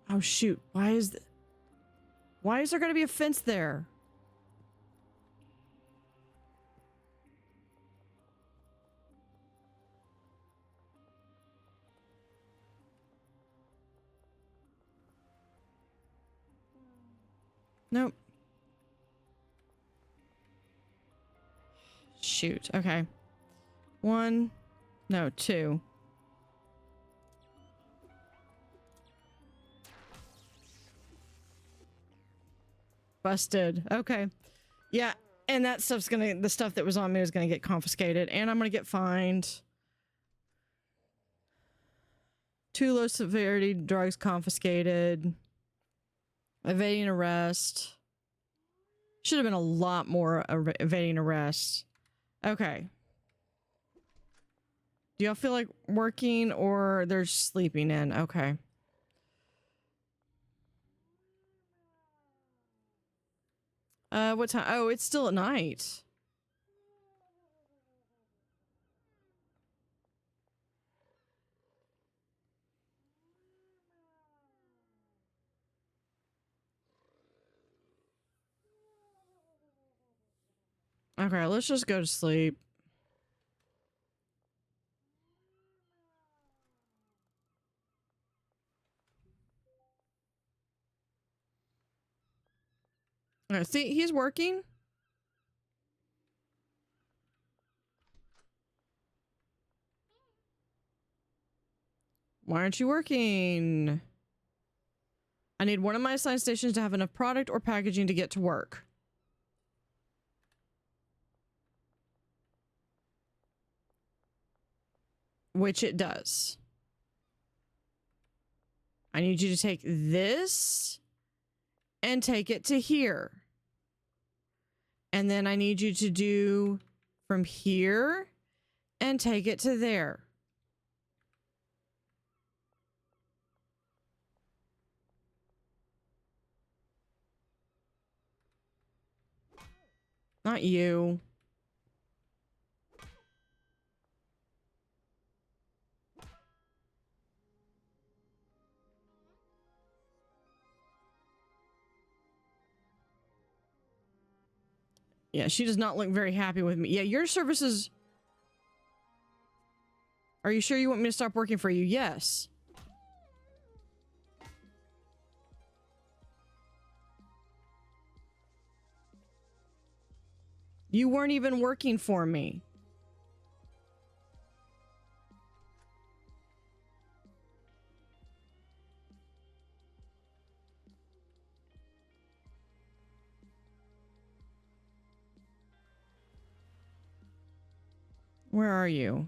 S1: Oh shoot. Why is there gonna be a fence there? Nope. Shoot. Okay. 1. No, 2. Busted. Okay. Yeah. And that stuff's gonna, the stuff that was on me is gonna get confiscated and I'm gonna get fined. 2 low severity drugs confiscated. Evading arrest. Should have been a lot more evading arrest. Okay. Do y'all feel like working or they're sleeping in? Okay. What time? Oh, it's still at night. Okay, let's just go to sleep. Okay, see, he's working. Why aren't you working? I need one of my assigned stations to have enough product or packaging to get to work. Which it does. I need you to take this and take it to here. And then I need you to do from here and take it to there. Not you. Yeah, she does not look very happy with me. Yeah, your services... Are you sure you want me to stop working for you? Yes. You weren't even working for me. Where are you?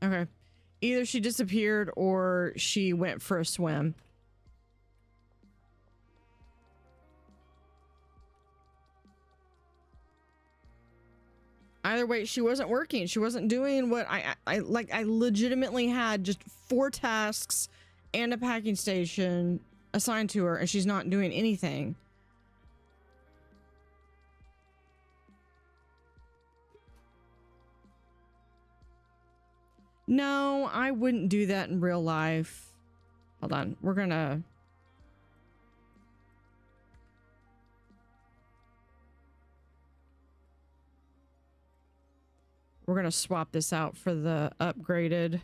S1: Okay. Either she disappeared or she went for a swim. Either way, she wasn't working. She wasn't doing what I legitimately had just 4 tasks and a packing station assigned to her, and she's not doing anything. No, I wouldn't do that in real life. Hold on. We're gonna swap this out for the upgraded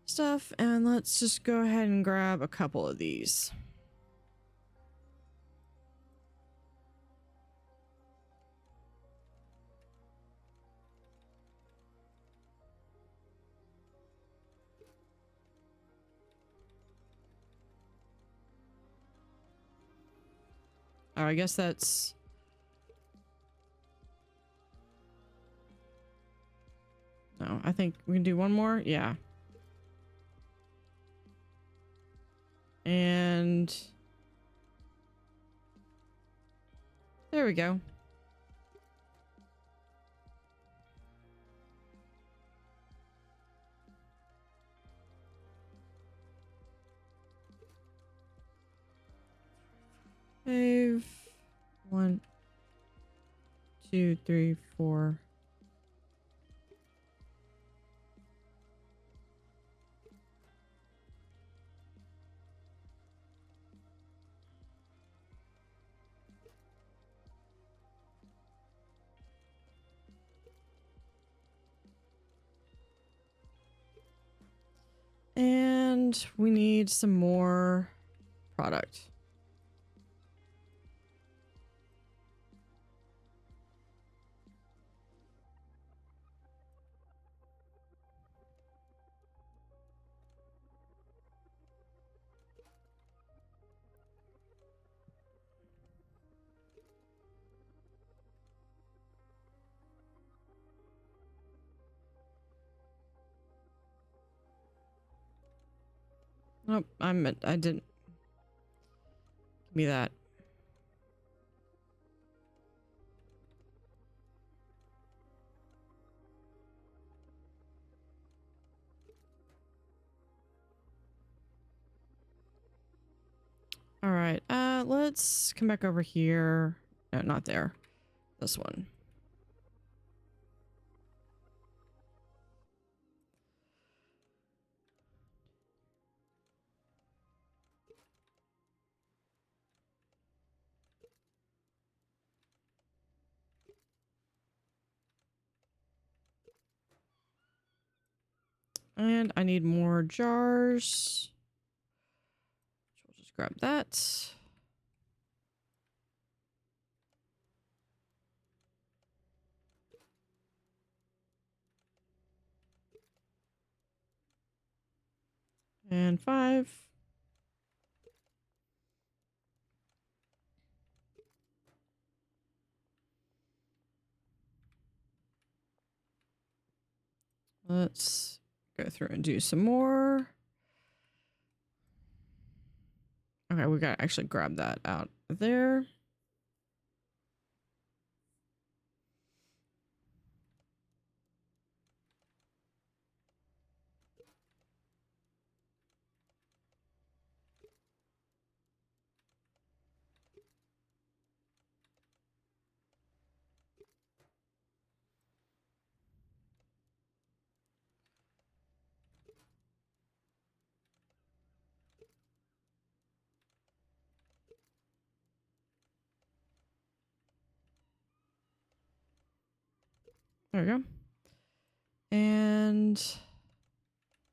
S1: stuff, and let's just go ahead and grab a couple of these. Oh, I guess that's... No, I think we can do one more. Yeah. And... there we go. Save. 1, 2, 3, 4. And we need some more product. Nope, I didn't. Give me that. All right, let's come back over here. No, not there. This one. And I need more jars. We'll just grab that. And 5. Let's go through and do some more. Okay, we gotta actually grab that out of there. There we go. And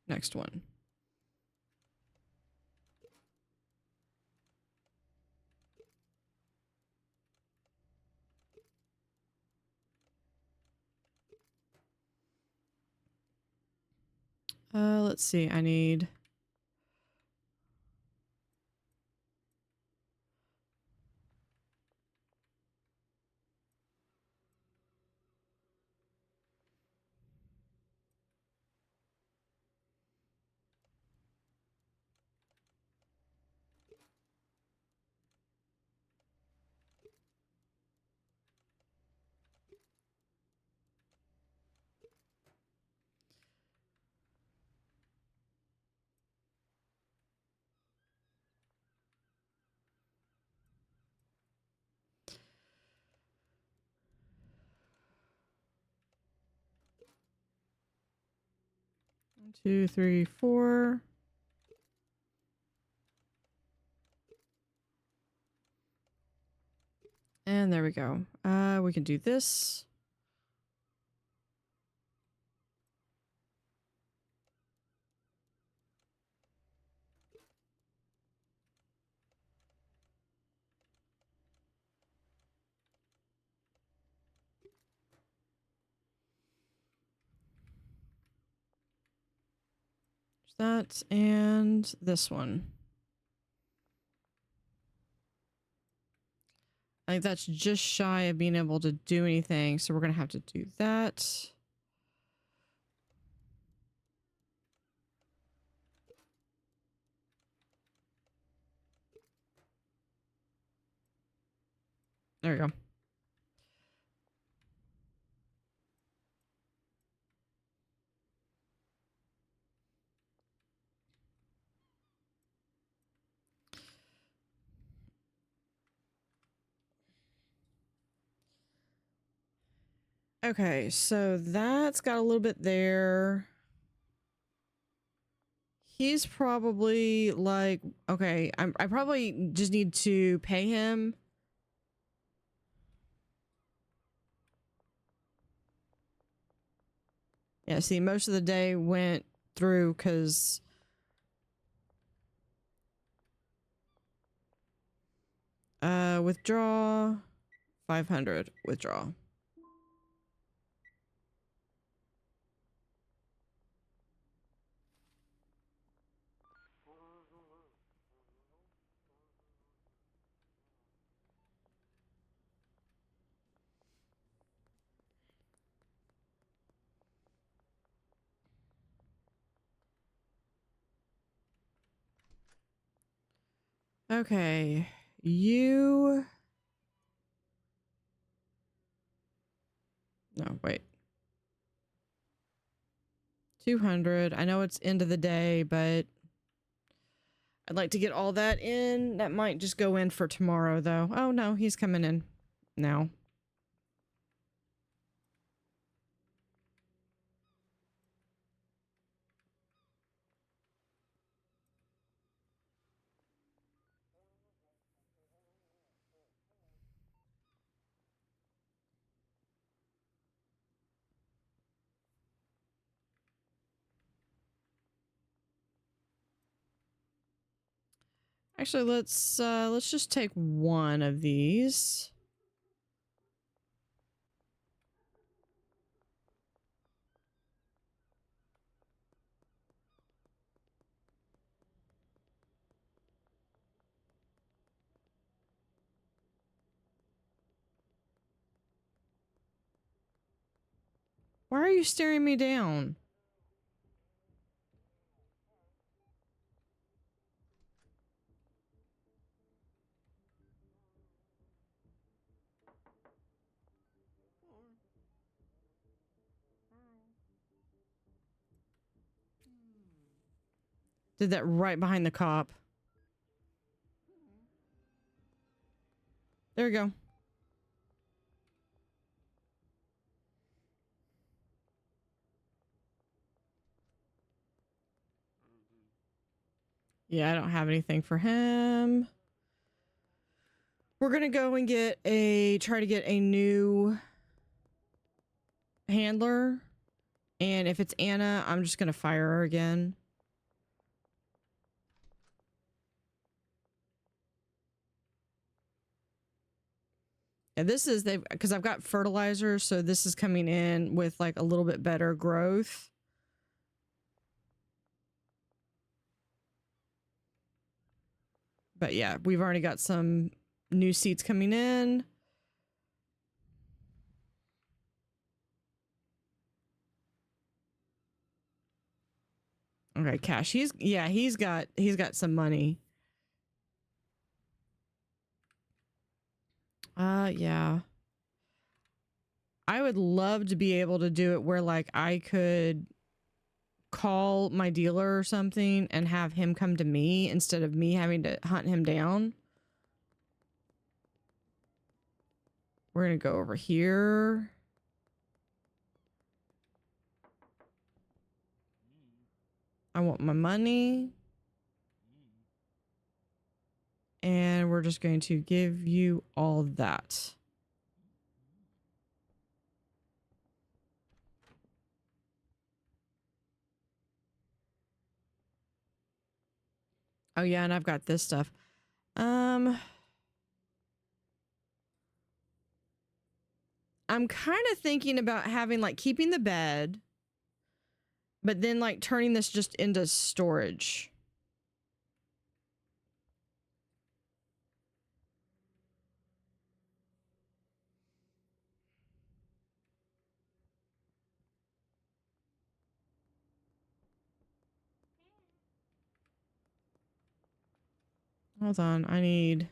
S1: next one. Let's see. I need... One, two, three, four. And there we go. We can do this. That and this one. I think that's just shy of being able to do anything, so we're gonna have to do that. There we go. Okay, so that's got a little bit there. He's probably like, okay, I probably just need to pay him. Yeah, see, most of the day went through because withdraw 500, withdraw. Okay, you... No, wait. 200. I know it's end of the day, but I'd like to get all that in. That might just go in for tomorrow, though. Oh, no, he's coming in now. Actually, let's just take one of these. Why are you staring me down? Did that right behind the cop. There we go. Yeah, I don't have anything for him. We're gonna go and try to get a new handler. And if it's Anna, I'm just gonna fire her again. And this is, because I've got fertilizer, so this is coming in with like a little bit better growth. But yeah, we've already got some new seats coming in. Okay, cash. He's got some money. Yeah. I would love to be able to do it where like I could call my dealer or something and have him come to me instead of me having to hunt him down. We're gonna go over here. I want my money. And we're just going to give you all that. Oh yeah, and I've got this stuff. I'm kind of thinking about having like keeping the bed, but then like turning this just into storage. Hold on, I need...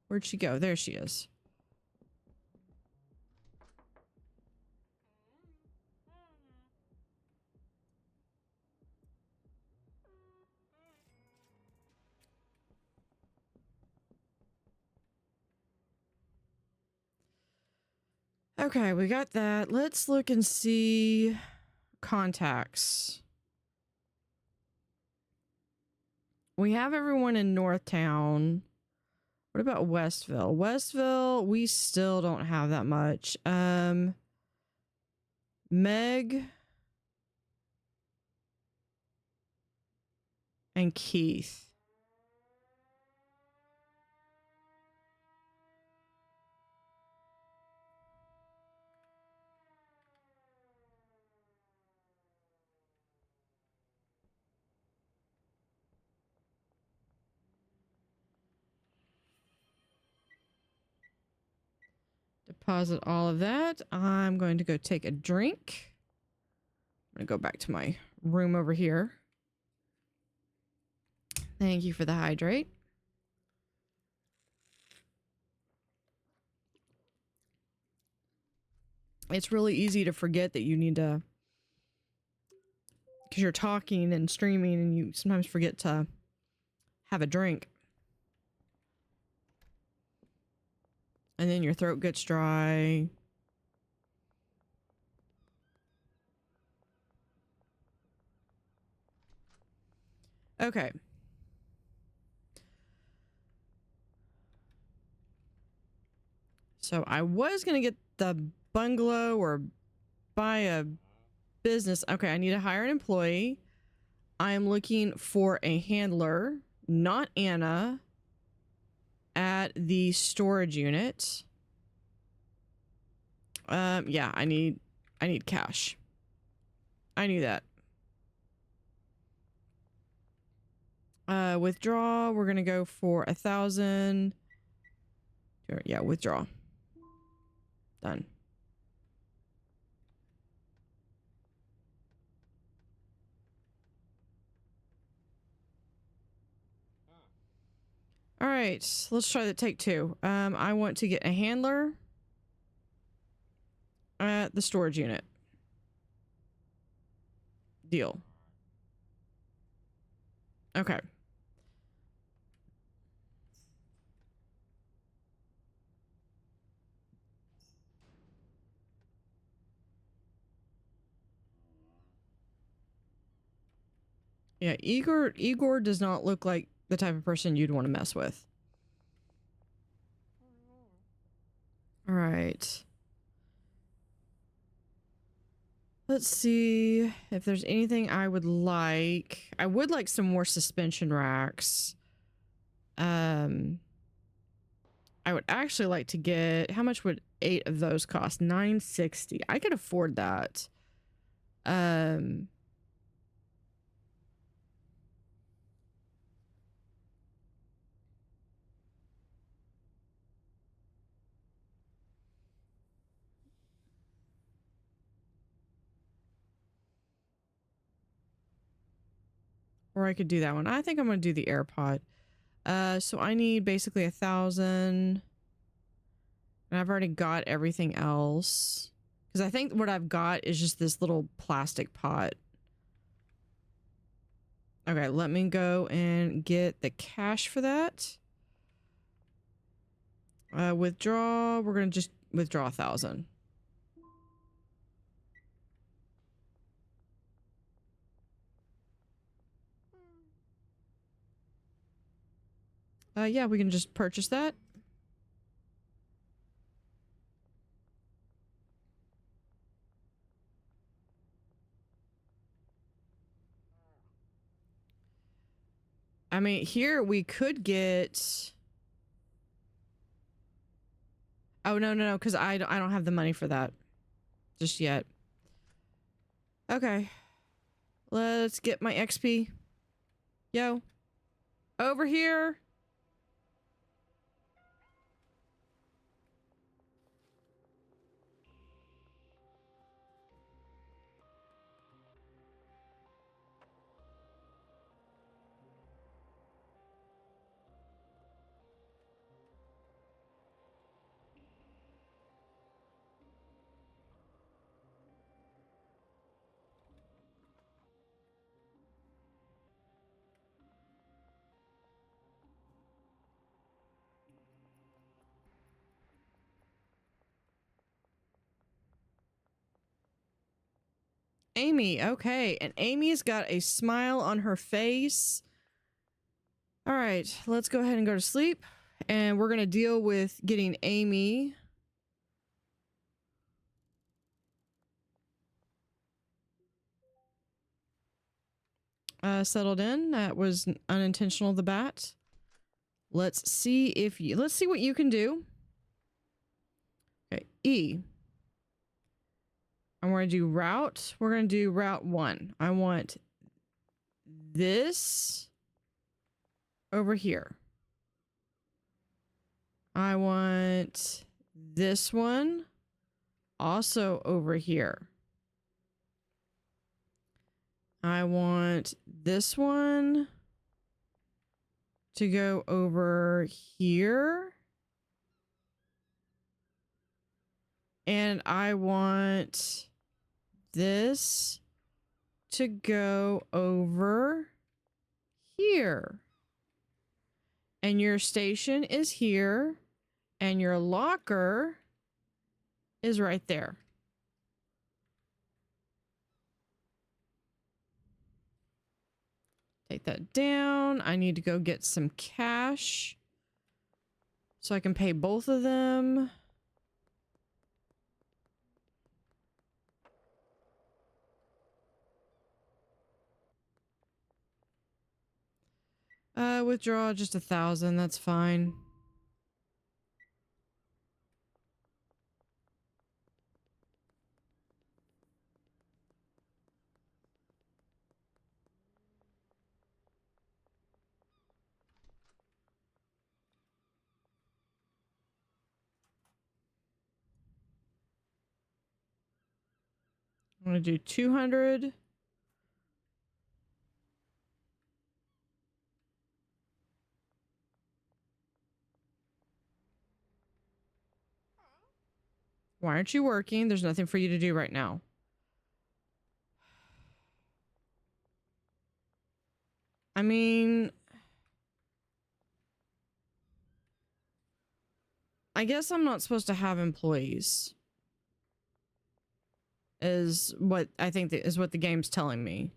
S1: Where'd she go? There she is. Okay, we got that. Let's look and see contacts. We have everyone in Northtown. What about Westville? Westville, we still don't have that much. Meg and Keith. Deposit all of that. I'm going to go take a drink. I'm going to go back to my room over here. Thank you for the hydrate. It's really easy to forget that you need to, because you're talking and streaming and you sometimes forget to have a drink. And then your throat gets dry. Okay. So I was going to get the bungalow or buy a business. Okay, I need to hire an employee. I am looking for a handler, not Anna, at the storage unit. Yeah, I need cash. I knew that. Withdraw, we're gonna go for 1,000. Yeah, withdraw. Done. All right, let's try the take two. I want to get a handler at the storage unit. Deal. Okay. Yeah, Igor does not look like the type of person you'd want to mess with. All right. Let's see if there's anything I would like. I would like some more suspension racks. I would actually like to get, how much would 8 of those cost? $960. I could afford that. Or I could do that one. I think I'm going to do the air pod. So I need basically 1,000. And I've already got everything else. Because I think what I've got is just this little plastic pot. Okay, let me go and get the cash for that. Withdraw. We're going to just withdraw 1,000. Yeah, we can just purchase that. I mean, here we could get... Oh, no, because I don't have the money for that just yet. Okay. Let's get my XP. Yo. Over here. Amy, okay. And Amy's got a smile on her face. All right, let's go ahead and go to sleep. And we're going to deal with getting Amy. Settled in. That was unintentional, the bat. Let's see if you... Let's see what you can do. Okay, E. And we're going to do route. We're going to do route 1. I want this over here. I want this one also over here. I want this one to go over here. And I want this to go over here. And your station is here. And your locker is right there. Take that down. I need to go get some cash so I can pay both of them. Withdraw just 1,000. That's fine. I'm going to do 200. Why aren't you working? There's nothing for you to do right now. I mean, I guess I'm not supposed to have employees. Is what I think is what the game's telling me.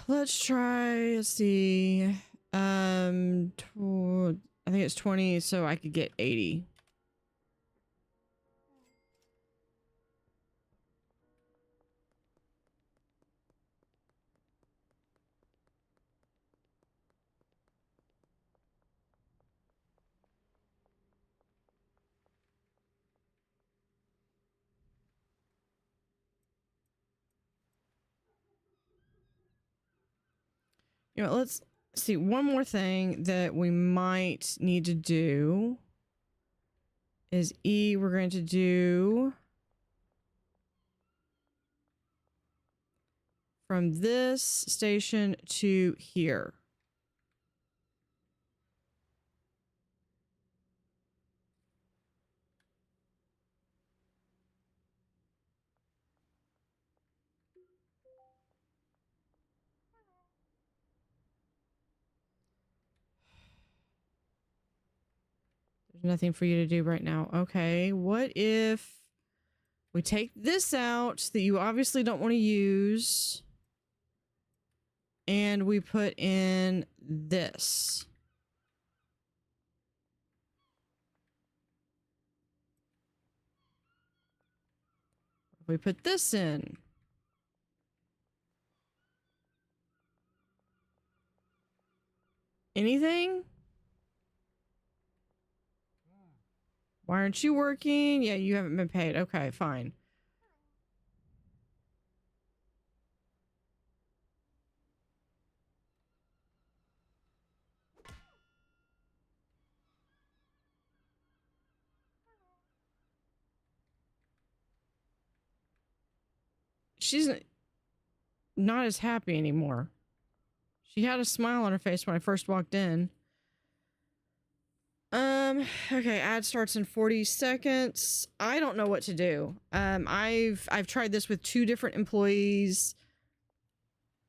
S1: Let's try, let's see. I think it's 20, so I could get 80. You know, let's see. One more thing that we might need to do is we're going to do from this station to here. There's nothing for you to do right now. Okay, what if we take this out that you obviously don't want to use and we put in this? We put this in. Anything? Why aren't you working? Yeah, you haven't been paid. Okay, fine. She's not as happy anymore. She had a smile on her face when I first walked in. Okay, ad starts in 40 seconds. I don't know what to do. I've tried this with 2 different employees.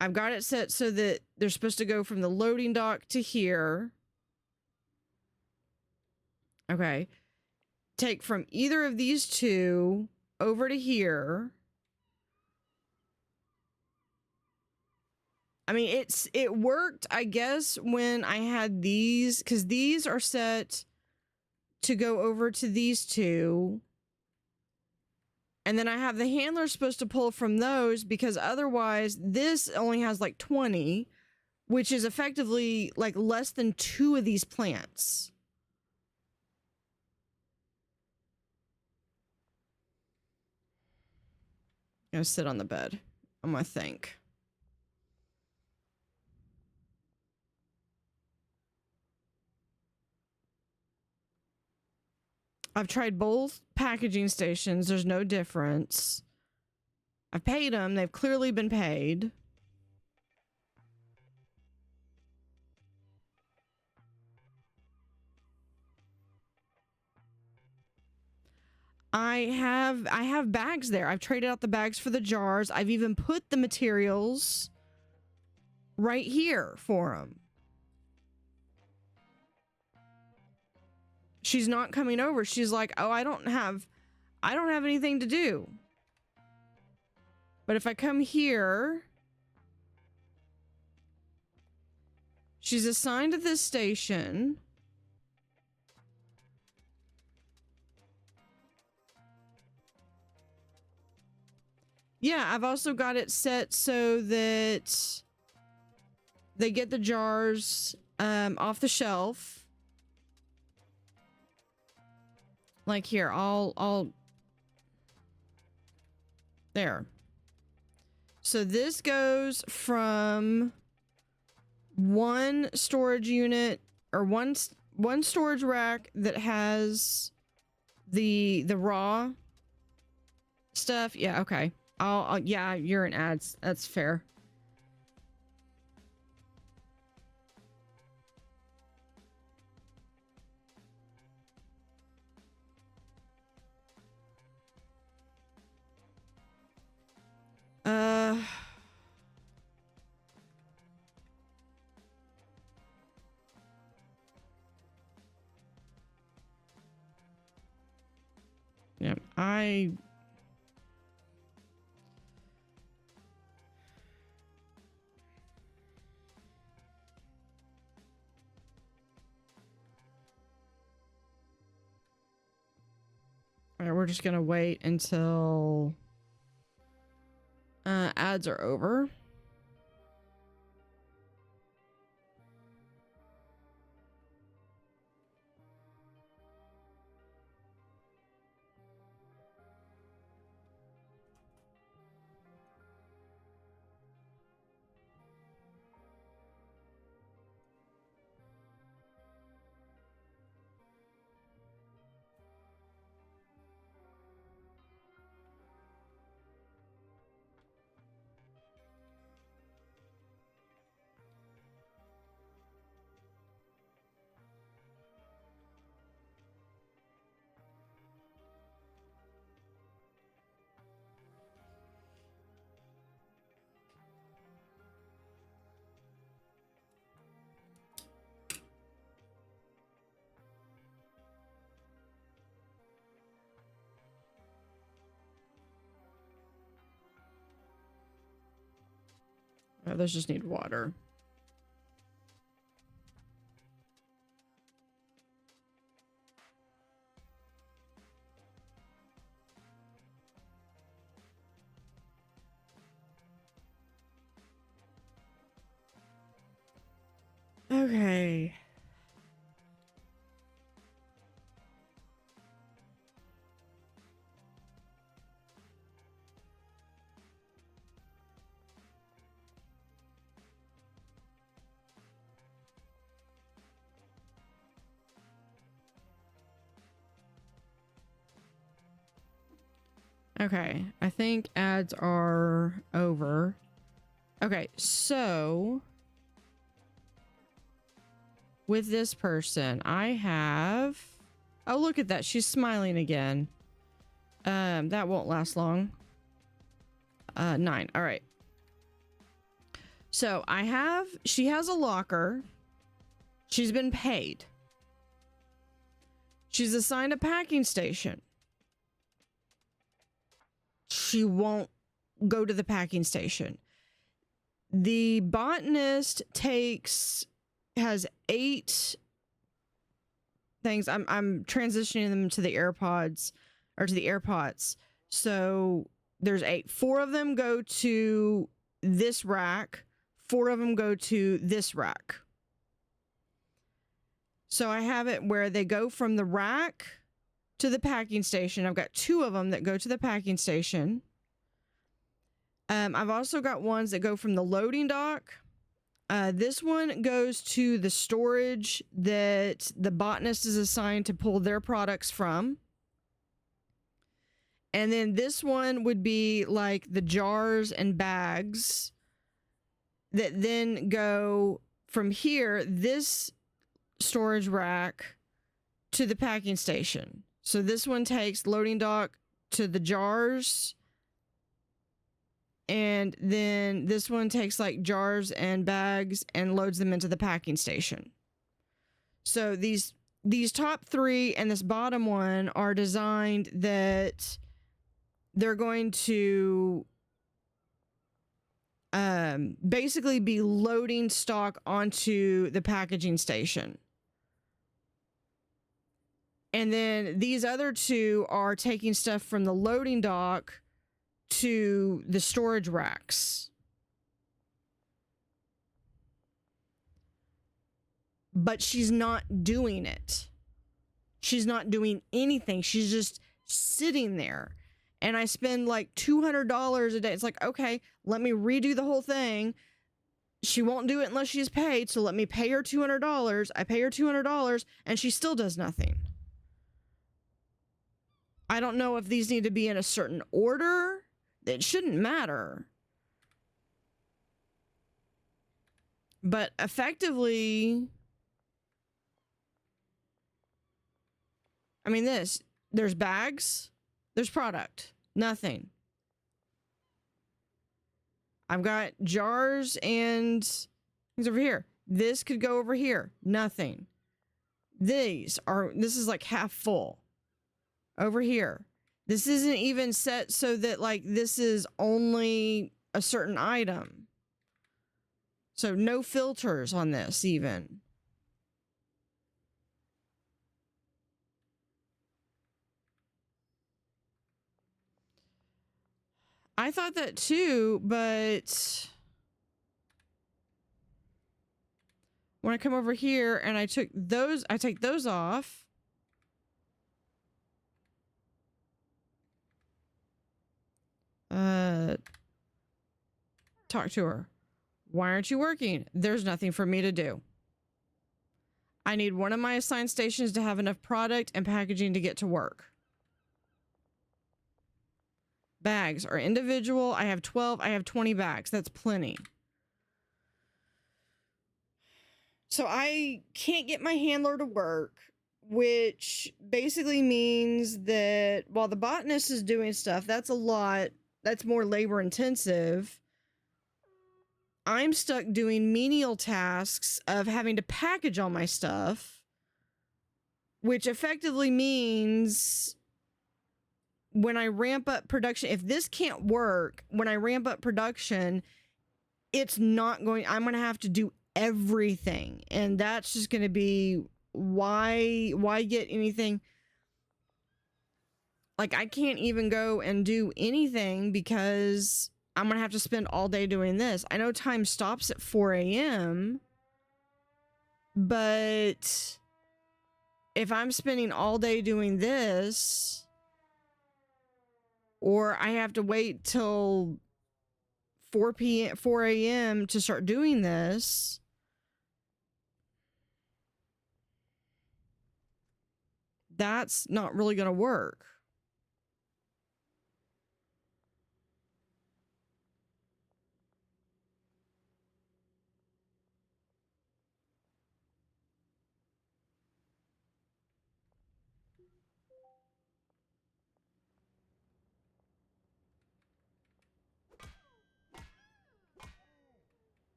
S1: I've got it set so that they're supposed to go from the loading dock to here. Okay. Take from either of these 2 over to here. I mean, it worked, I guess, when I had these, because these are set to go over to these 2. And then I have the handler supposed to pull from those, because otherwise this only has like 20, which is effectively like less than 2 of these plants. I'm gonna sit on the bed. I'm gonna think. I've tried both packaging stations. There's no difference. I've paid them. They've clearly been paid. I have bags there. I've traded out the bags for the jars. I've even put the materials right here for them. She's not coming over. She's like, "Oh, I don't have anything to do." But if I come here, she's assigned to this station. Yeah, I've also got it set so that they get the jars off the shelf. Like here, I'll there. So this goes from one storage unit or one storage rack that has the raw stuff. Yeah, okay. I'll yeah, you're in ads. That's fair. Yeah, Alright, we're just gonna wait until ads are over. Okay, those just need water. Okay. Okay, I think ads are over. Okay, so with this person, I have... Oh, look at that. She's smiling again. That won't last long. 9. All right. So she has a locker. She's been paid. She's assigned a packing station. She won't go to the packing station. The botanist has 8 things. I'm transitioning them to the AirPods or to the AirPods. So there's 8. 4 of them go to this rack. 4 of them go to this rack. So I have it where they go from the rack to the packing station. I've got 2 of them that go to the packing station. I've also got ones that go from the loading dock. This one goes to the storage that the botanist is assigned to pull their products from. And then this one would be like the jars and bags that then go from here, this storage rack, to the packing station. So this one takes loading dock to the jars. And then this one takes like jars and bags and loads them into the packing station. So these top 3 and this bottom one are designed that they're going to basically be loading stock onto the packaging station. And then these other 2 are taking stuff from the loading dock to the storage racks. But she's not doing it. She's not doing anything. She's just sitting there. And I spend like $200 a day. It's like, okay, let me redo the whole thing. She won't do it unless she's paid. So let me pay her $200. I pay her $200 and she still does nothing. I don't know if these need to be in a certain order. It shouldn't matter. But effectively, I mean, there's bags, there's product, nothing. I've got jars and things over here. This could go over here, nothing. This is like half full. Over here. This isn't even set so that like this is only a certain item. So no filters on this even. I thought that too, but when I come over here and I take those off. Talk to her. Why aren't you working? There's nothing for me to do. I need one of my assigned stations to have enough product and packaging to get to work. Bags are individual. I have 12. I have 20 bags. That's plenty. So I can't get my handler to work, which basically means that while the botanist is doing stuff, that's a lot. That's more labor intensive. I'm stuck doing menial tasks of having to package all my stuff, which effectively means when I ramp up production, if this can't work, when I ramp up production, it's not going, I'm going to have to do everything. And that's just going to be why get anything? Like, I can't even go and do anything because I'm going to have to spend all day doing this. I know time stops at 4 a.m., but if I'm spending all day doing this, or I have to wait till 4 a.m. to start doing this, that's not really going to work.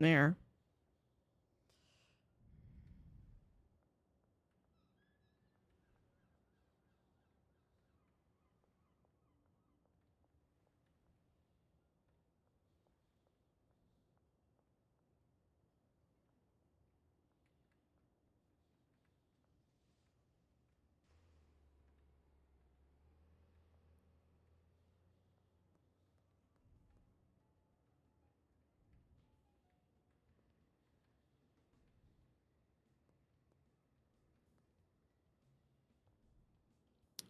S1: There.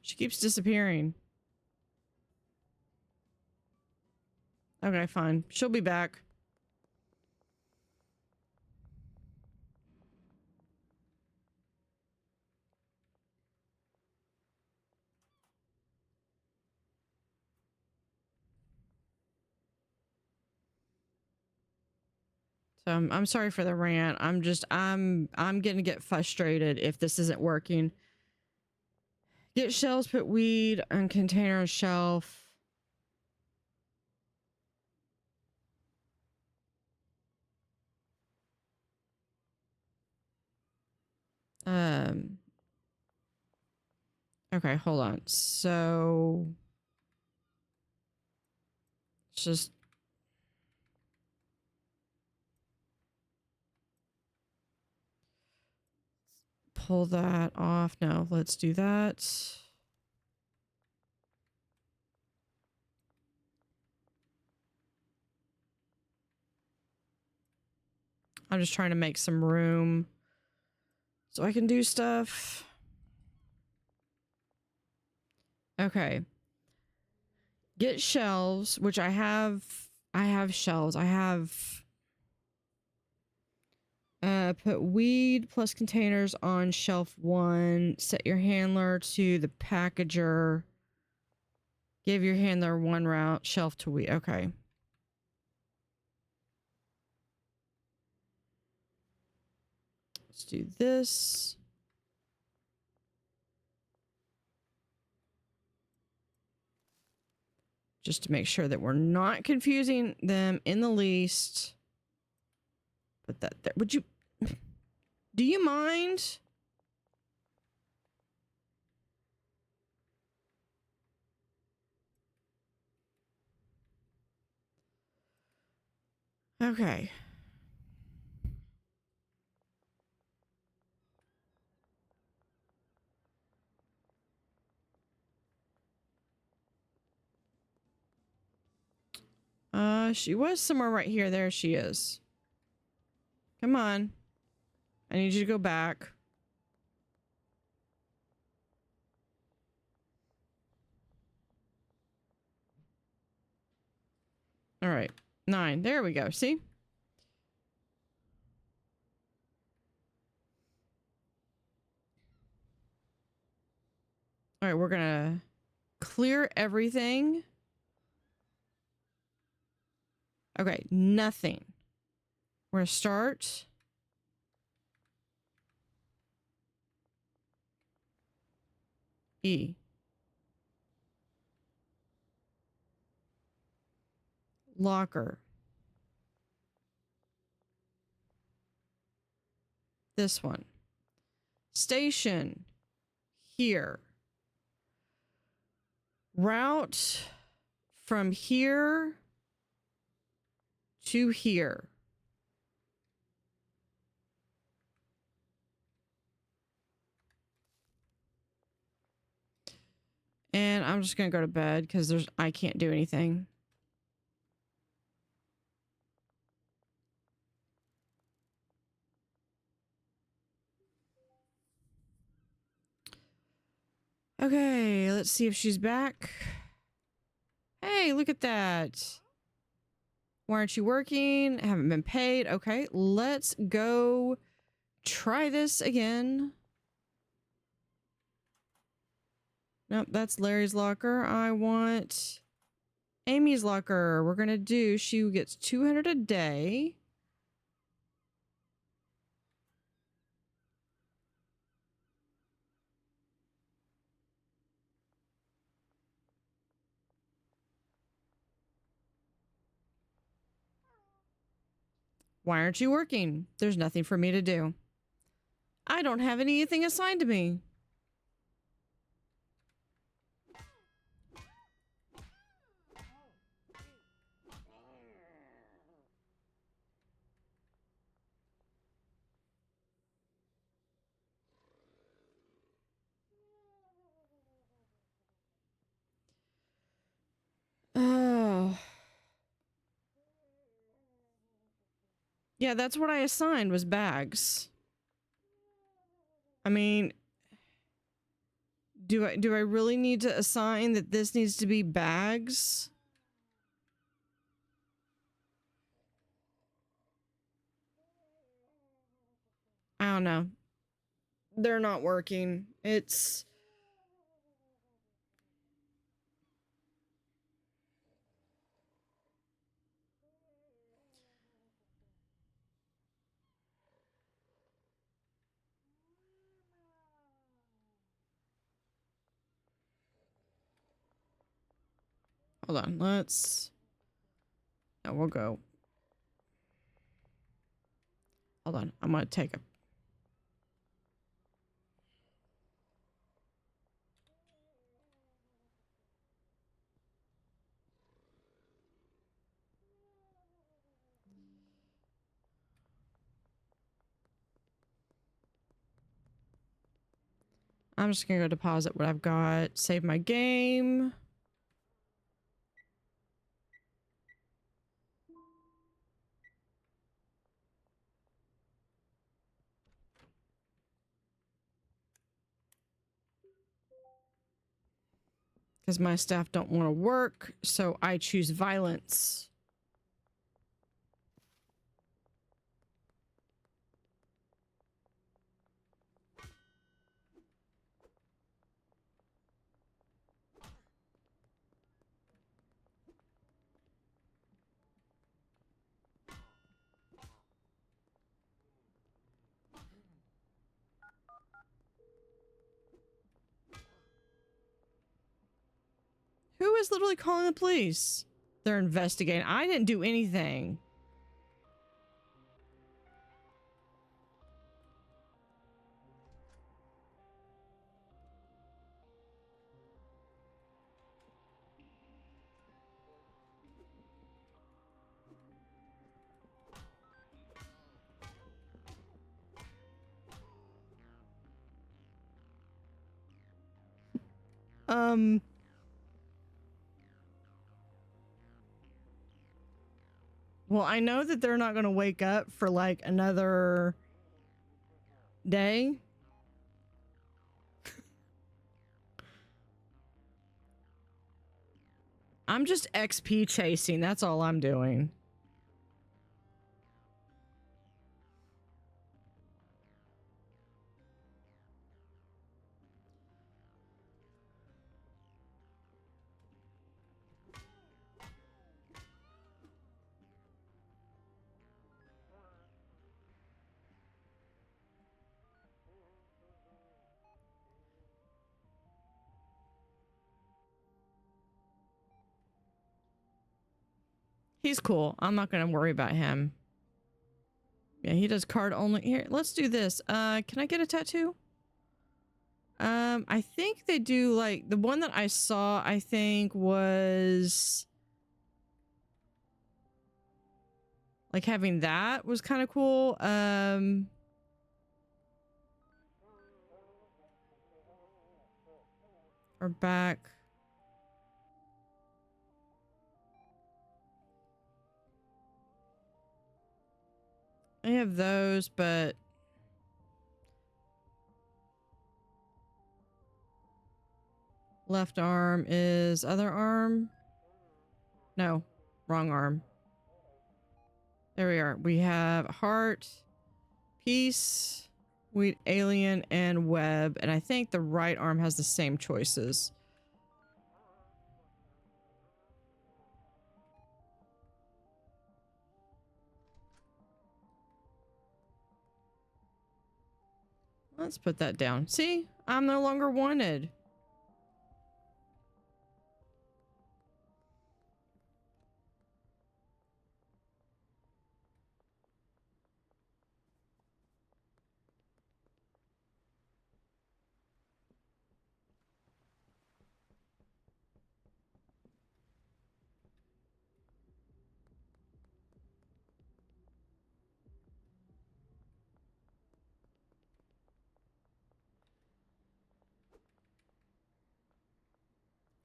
S1: She keeps disappearing. Okay, fine. She'll be back. So I'm sorry for the rant. I'm gonna get frustrated if this isn't working. Get shelves, put weed on container on shelf. Okay, hold on. So just pull that off. No, let's do that. I'm just trying to make some room so I can do stuff. Okay. Get shelves, which I have shelves. I have put weed plus containers on shelf 1. Set your handler to the packager. Give your handler 1 route shelf to weed. Okay. Let's do this. Just to make sure that we're not confusing them in the least. Put that there. Would you... Do you mind? Okay. She was somewhere right here. There she is. Come on. I need you to go back. All right. 9. There we go. See? All right, we're gonna clear everything. Okay, nothing. We're gonna start. E. Locker. This one. Station. Here. Route from here to here. And I'm just gonna go to bed because I can't do anything. Okay, let's see if she's back. Hey, look at that. Why aren't you working? Haven't been paid. Okay, let's go try this again. Nope, that's Larry's locker. I want Amy's locker. We're gonna do, she gets 200 a day. Why aren't you working? There's nothing for me to do. I don't have anything assigned to me. Oh. Yeah, that's what I assigned was bags. I mean, do I really need to assign that this needs to be bags? I don't know. They're not working. It's... Hold on, let's... No, we'll go. Hold on, I'm gonna take a... I'm just gonna go deposit what I've got. Save my game. Because my staff don't want to work, so I choose violence. Who is literally calling the police? They're investigating. I didn't do anything. Well, I know that they're not going to wake up for like another day. I'm just XP chasing. That's all I'm doing. He's cool. I'm not going to worry about him. Yeah, he does card only. Here, let's do this. Can I get a tattoo? I think they do like the one that I saw, I think was like having that was kind of cool. Or back. I have those, but left arm is other arm. No, wrong arm. There we are. We have heart, peace, wheat, alien, and web. And I think the right arm has the same choices. Let's put that down. See, I'm no longer wanted.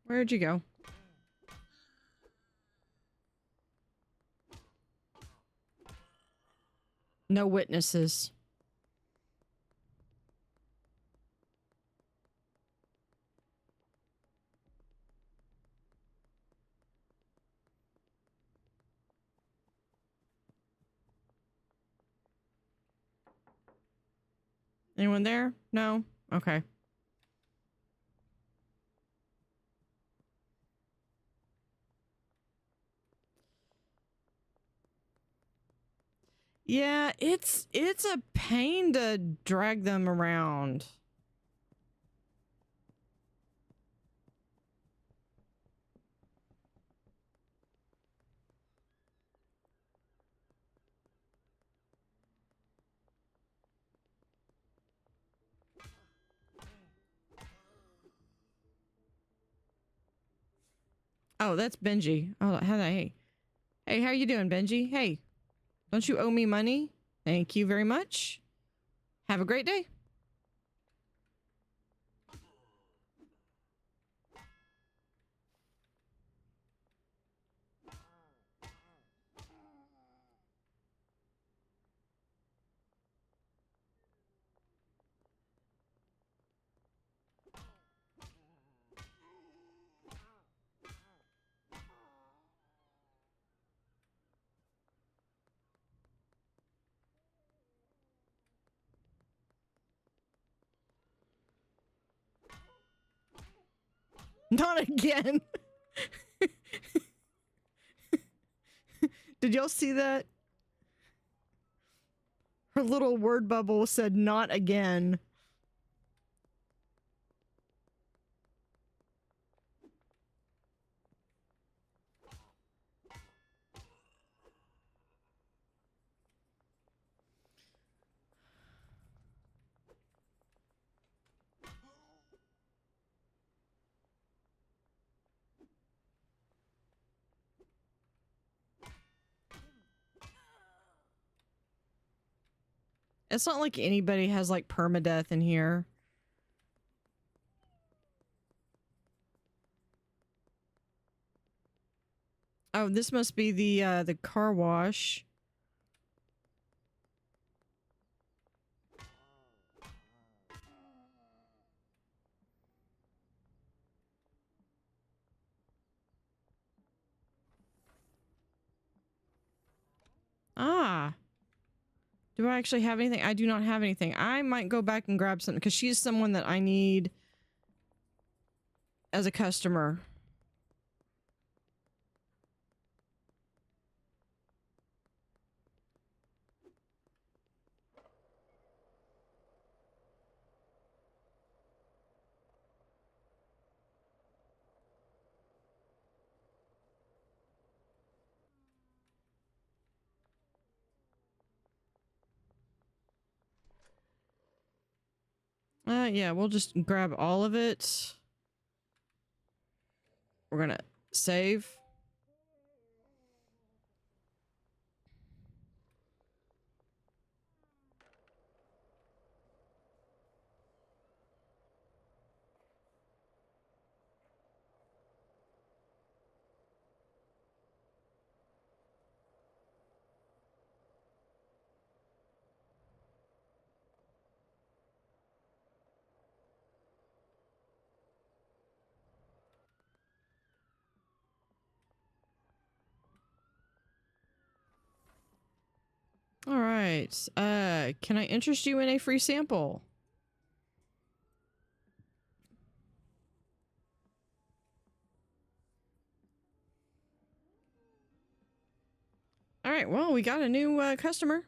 S1: Where'd you go? No witnesses. Anyone there? No? Okay. Yeah, it's a pain to drag them around. Oh, that's Benji. Oh, hey. Hey, how you doing, Benji? Hey, don't you owe me money? Thank you very much. Have a great day. Not again. Did y'all see that? Her little word bubble said not again. It's not like anybody has like permadeath in here. Oh, this must be the car wash. Ah. Do I actually have anything? I do not have anything. I might go back and grab something because she's someone that I need as a customer. Yeah, we'll just grab all of it. We're gonna save. All right. Can I interest you in a free sample? All right. Well, we got a new customer.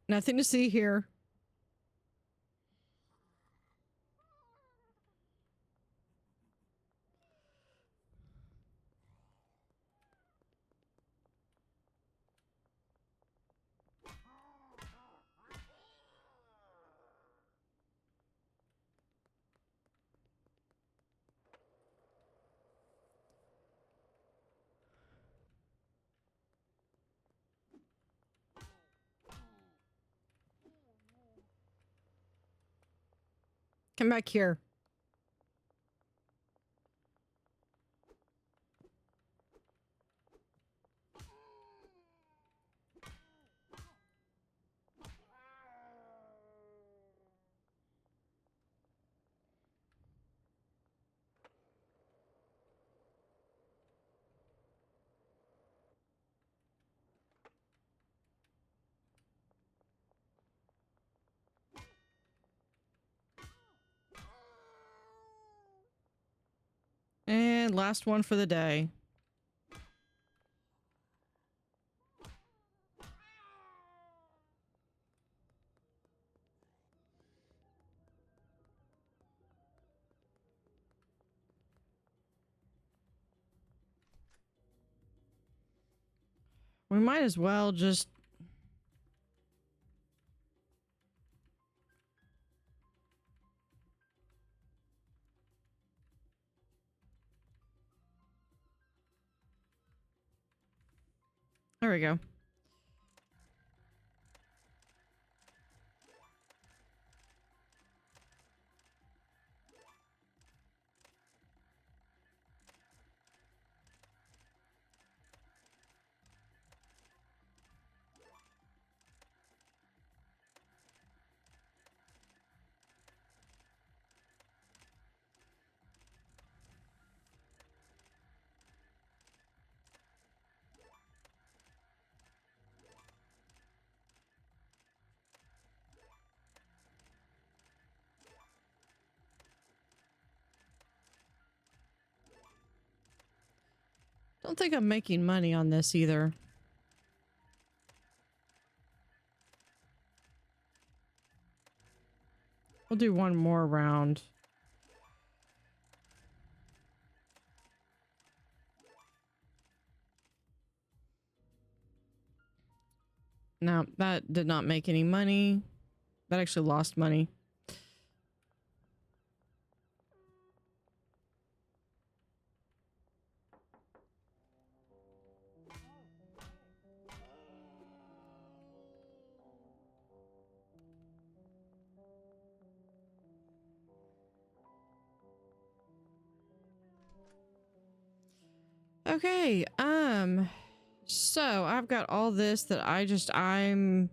S1: Nothing to see here. Come back here. And last one for the day. We might as well just... There we go. Don't think I'm making money on this either. We'll do one more round. No, that did not make any money. That actually lost money. Okay, so I've got all this that I'm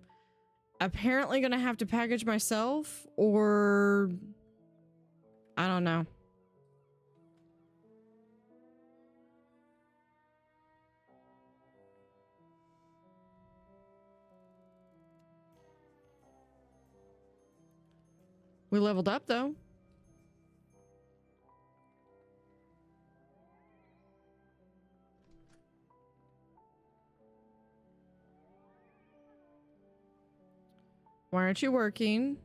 S1: apparently gonna have to package myself, or I don't know. We leveled up though. Why aren't you working?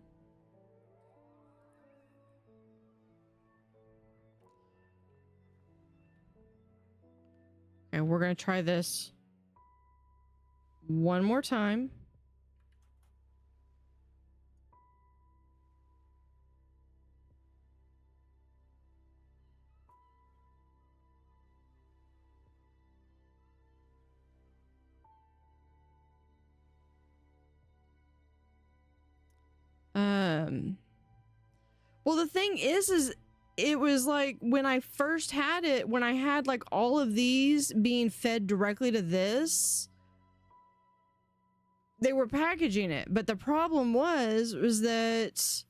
S1: Okay, we're gonna try this one more time. Well, the thing is it was like when I first had it, when I had like all of these being fed directly to this, they were packaging it. But the problem was that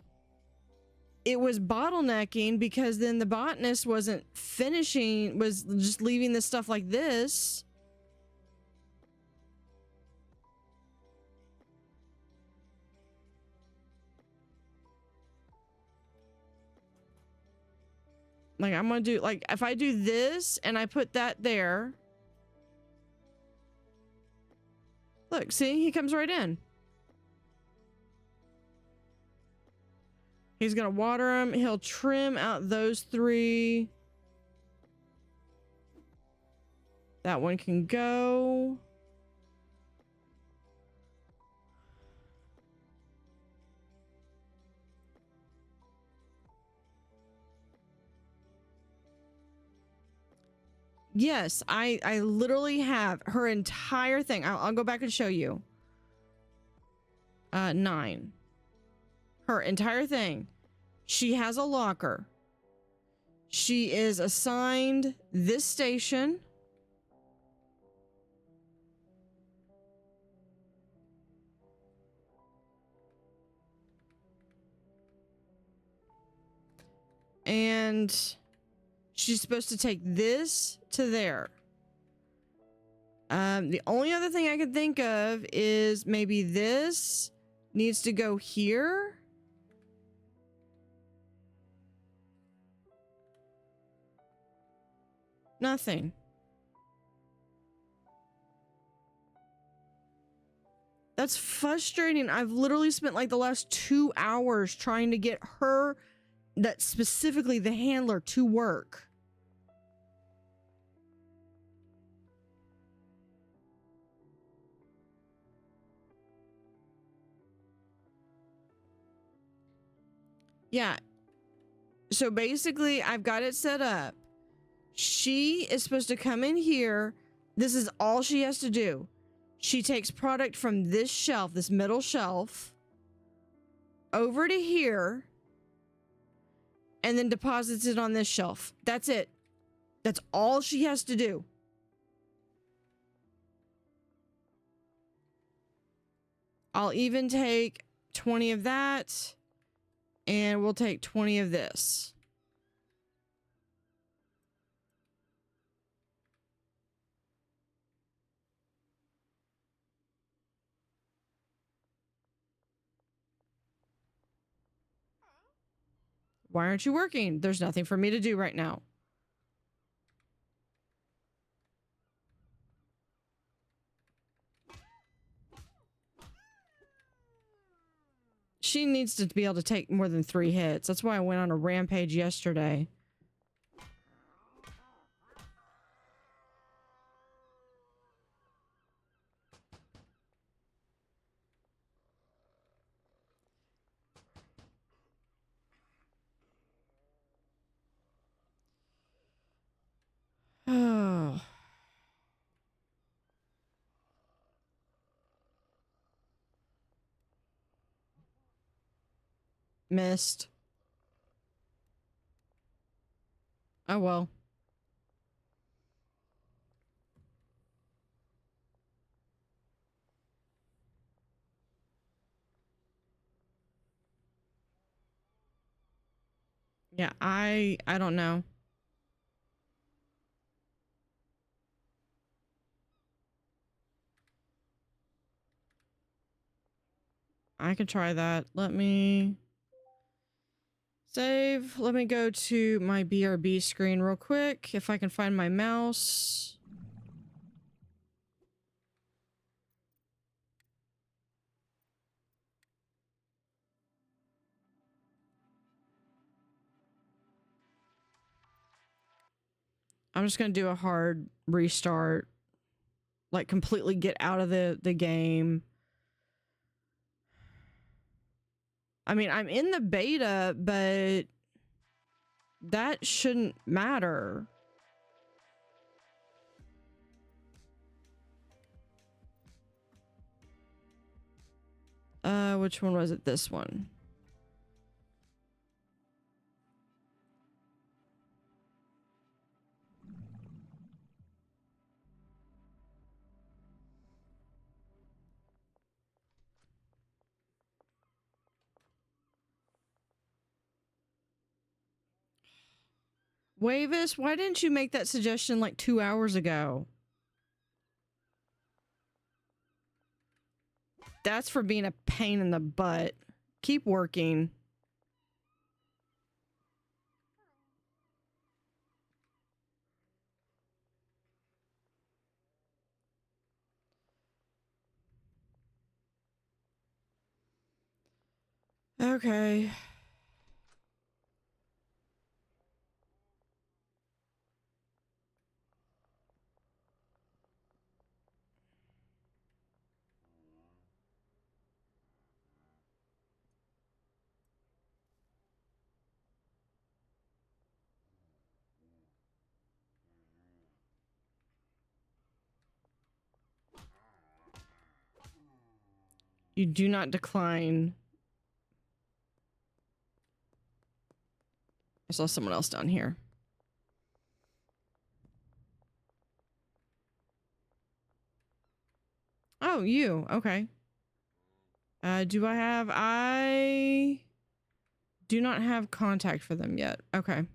S1: it was bottlenecking because then the botanist wasn't finishing, was just leaving this stuff like this. Like I'm gonna do, like if I do this and I put that there, look, see, he comes right in. He's gonna water them. He'll trim out those 3. That one can go. Yes, I literally have her entire thing. I'll go back and show you. 9. Her entire thing. She has a locker. She is assigned this station. And she's supposed to take this to there. The only other thing I could think of is maybe this needs to go here. Nothing. That's frustrating. I've literally spent like the last 2 hours trying to get her, that specifically the handler, to work. Yeah. So basically, I've got it set up. She is supposed to come in here. This is all she has to do. She takes product from this shelf, this middle shelf, over to here, and then deposits it on this shelf. That's it. That's all she has to do. I'll even take 20 of that, and we'll take 20 of this. Why aren't you working? There's nothing for me to do right now. She needs to be able to take more than 3 hits. That's why I went on a rampage yesterday. Oh. Missed. Oh well. Yeah, I don't know. I can try that. Let me save. Let me go to my BRB screen real quick if I can find my mouse. I'm just gonna do a hard restart. Like completely get out of the game. I mean, I'm in the beta, but that shouldn't matter. Which one was it? This one. Wavis, why didn't you make that suggestion like 2 hours ago? That's for being a pain in the butt. Keep working. Okay. You do not decline. I saw someone else down here. Oh, you. Okay. I do not have contact for them yet. Okay.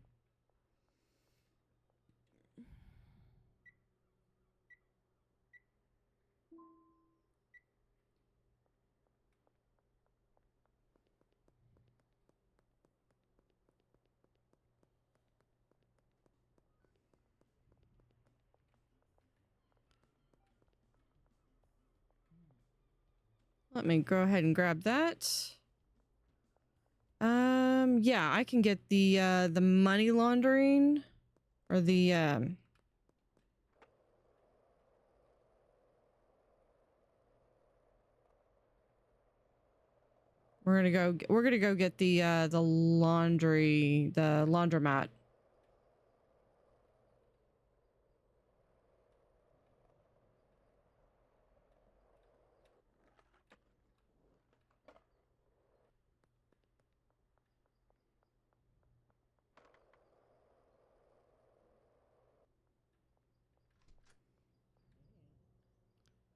S1: Let me go ahead and grab that. Yeah, I can get the money laundering or the we're gonna go get the laundromat.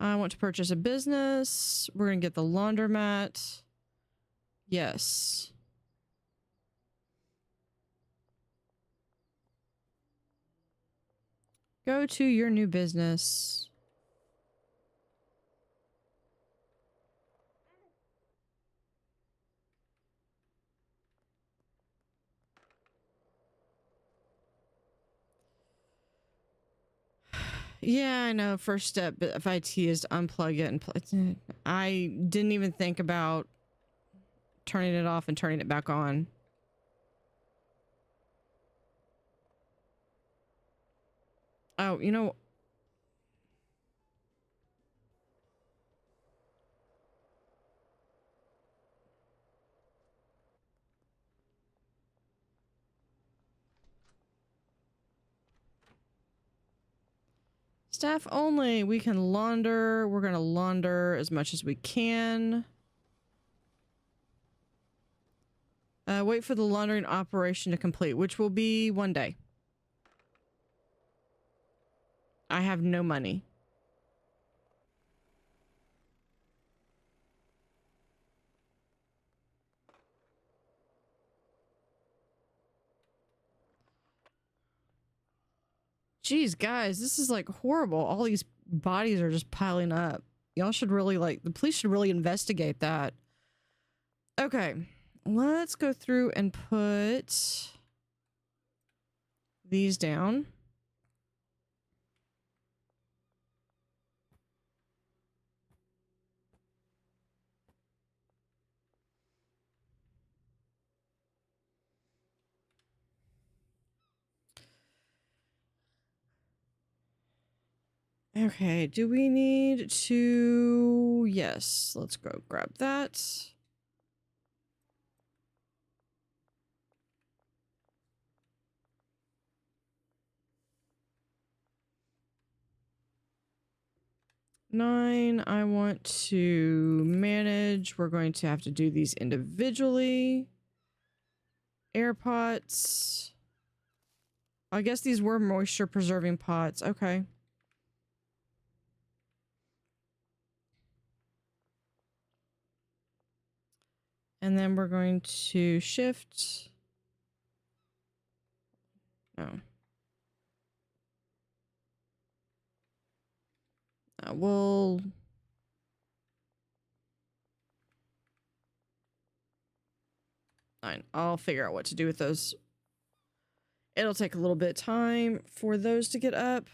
S1: I want to purchase a business. We're gonna get the laundromat. Yes. Go to your new business. Yeah, I know. First step of IT is to unplug it and I didn't even think about turning it off and turning it back on. Oh, you know. Staff only. We can launder. We're going to launder as much as we can. Wait for the laundering operation to complete, which will be 1 day. I have no money. Jeez, guys, this is like horrible. All these bodies are just piling up. Y'all should really the police should really investigate that. Okay, let's go through and put these down. Okay, do we need to... Yes, let's go grab that. Nine, I want to manage. We're going to have to do these individually. Air pots. I guess these were moisture preserving pots. Okay. And then we're going to shift. No. We'll... Fine. I'll figure out what to do with those. It'll take a little bit of time for those to get up.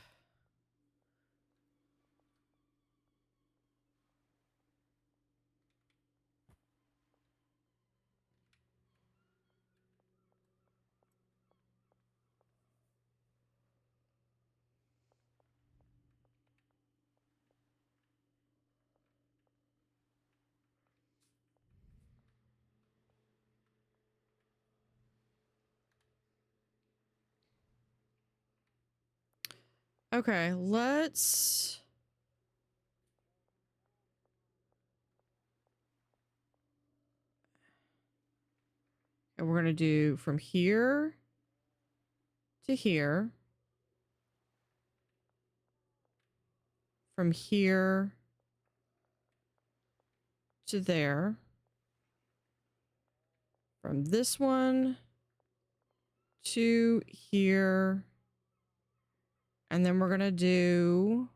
S1: Okay, let's... And we're going to do from here to here. From here to there. From this one to here. And then we're going to do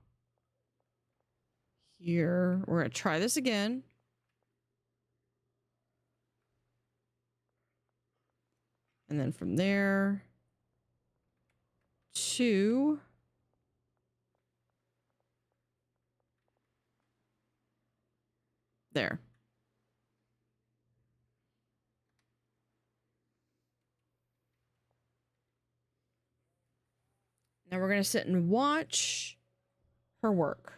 S1: here. We're going to try this again. And then from there to there. Now we're going to sit and watch her work.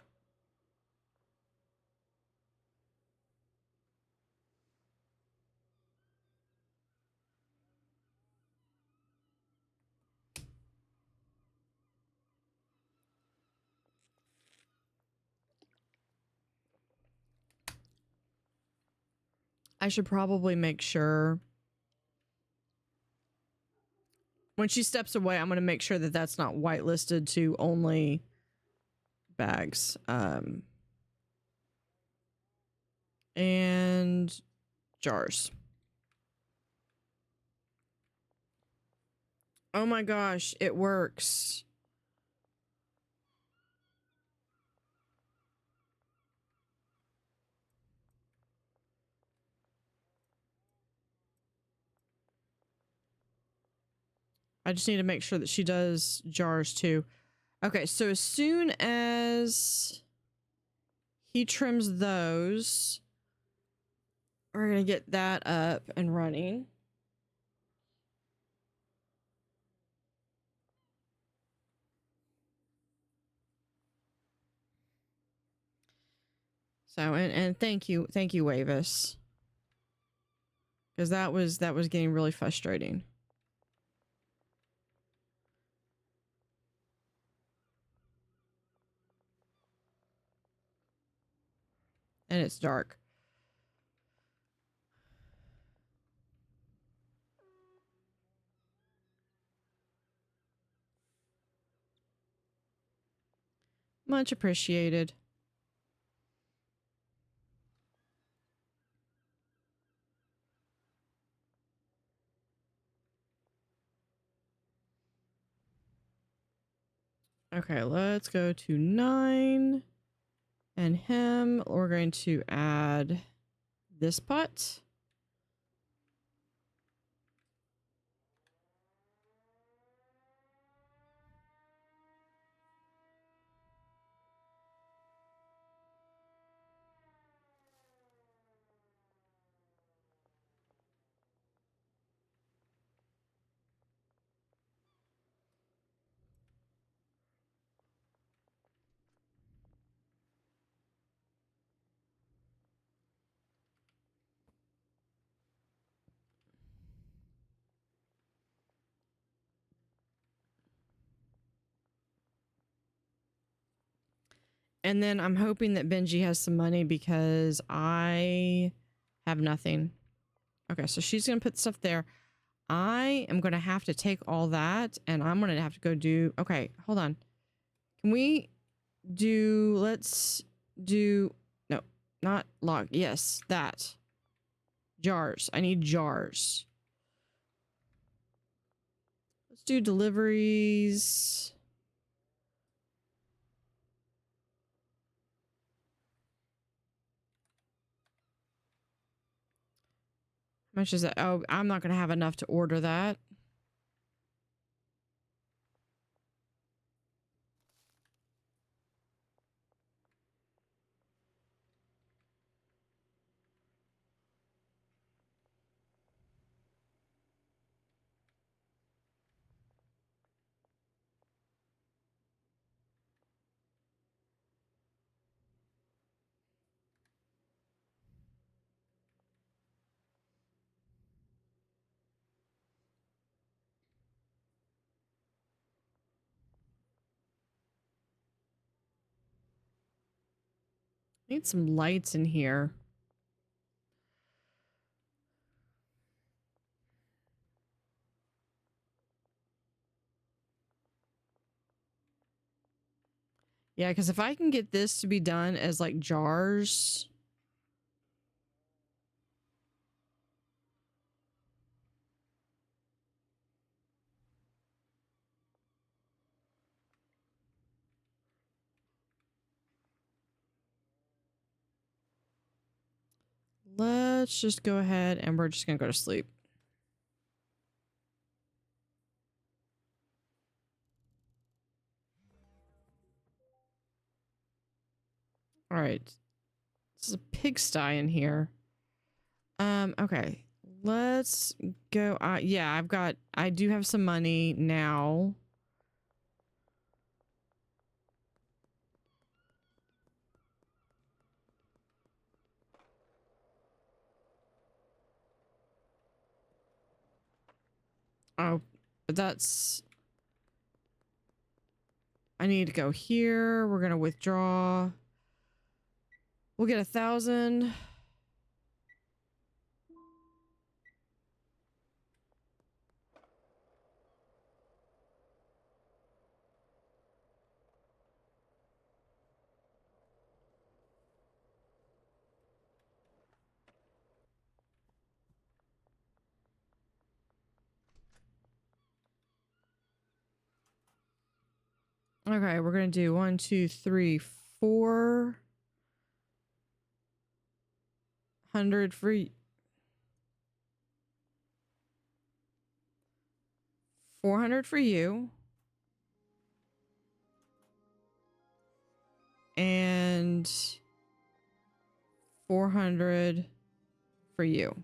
S1: I should probably make sure when she steps away, I'm going to make sure that that's not whitelisted to only bags. And jars. Oh my gosh, it works. I just need to make sure that she does jars too. Okay, so as soon as he trims those, we're going to get that up and running. So, and thank you, Wavis. Because that was getting really frustrating. And it's dark. Much appreciated. Okay, let's go to 9. And him, we're going to add this pot. And then I'm hoping that Benji has some money because I have nothing. Okay, so she's going to put stuff there. I am going to have to take all that and I'm going to have to go do... Okay, hold on. Can we do... Let's do... No, not log. Yes, that. Jars. I need jars. Let's do deliveries. How much is that? Oh, I'm not going to have enough to order that. Need some lights in here. Yeah, because if I can get this to be done as like jars. Let's just go ahead and we're just going to go to sleep. All right. This is a pigsty in here. Okay. Let's go. Yeah, I do have some money now. Oh, but that's... I need to go here. We're going to withdraw. We'll get 1,000. Okay, we're going to do 1, 2, 3, 400 for 400 for you. And 400 for you.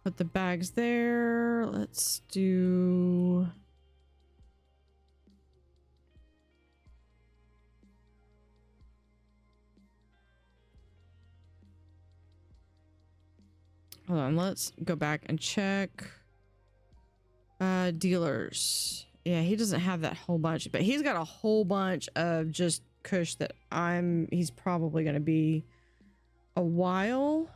S1: Put the bags there. Let's do... Hold on, let's go back and check. Dealers. Yeah, he doesn't have that whole bunch, but he's got a whole bunch of just kush that he's probably going to be a while.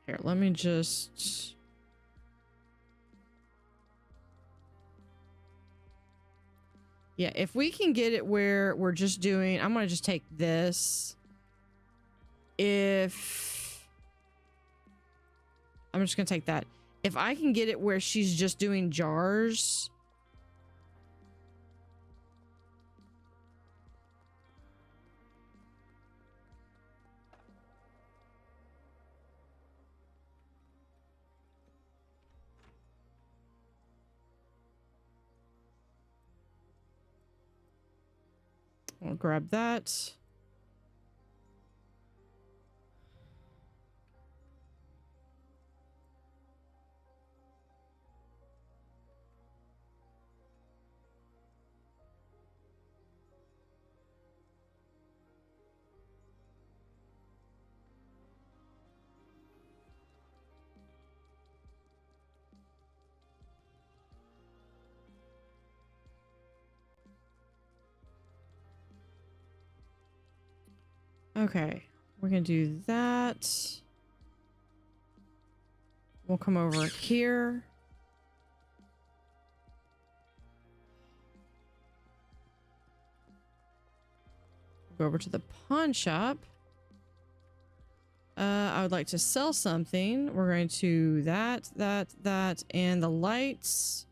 S1: Here, let me just... Yeah, if we can get it where we're just doing... I'm going to just take this. If... I'm just going to take that. If I can get it where she's just doing jars... I'll grab that. Okay, we're gonna do that. We'll come over here. Go over to the pawn shop. I would like to sell something. We're going to that, and the lights.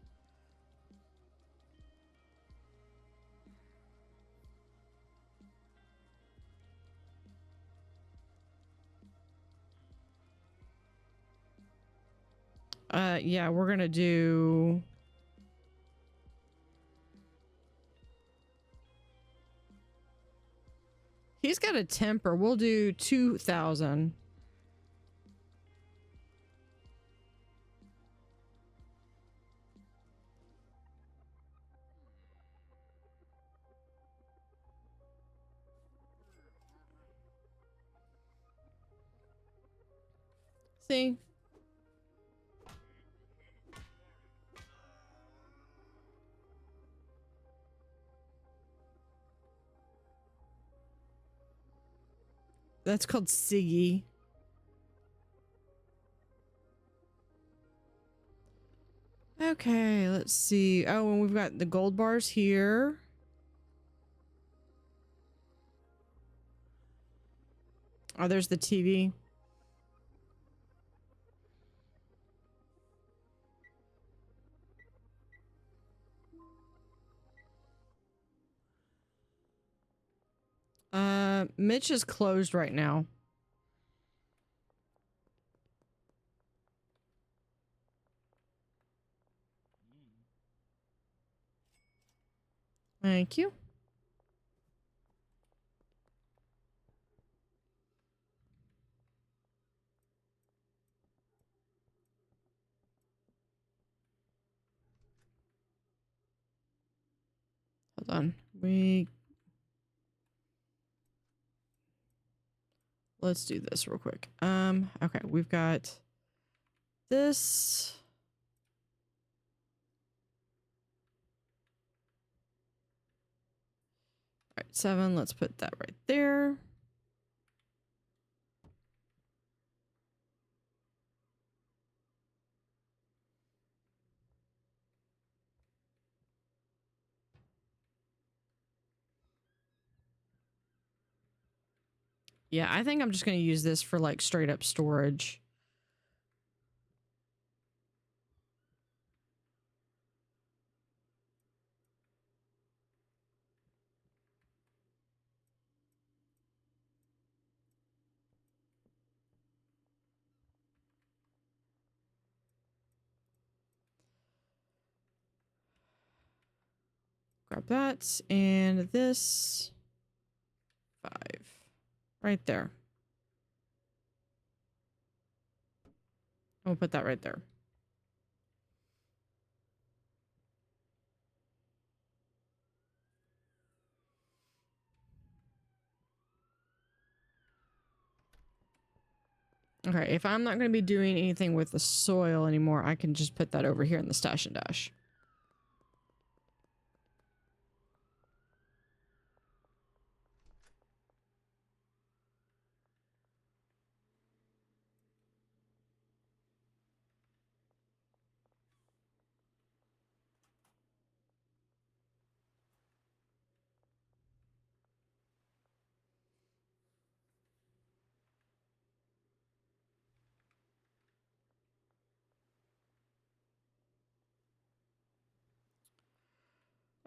S1: Yeah, we're gonna do... He's got a temper. We'll do 2,000. See? That's called Siggy. Okay, let's see. Oh, and we've got the gold bars here. Oh, there's the TV. Mitch is closed right now. Thank you. Hold on. Let's do this real quick. Okay, we've got this. All right, 7. Let's put that right there. Yeah, I think I'm just going to use this for like straight up storage. Grab that and this 5 right there. We'll put that right there. Okay, if I'm not going to be doing anything with the soil anymore, I can just put that over here in the stash and dash.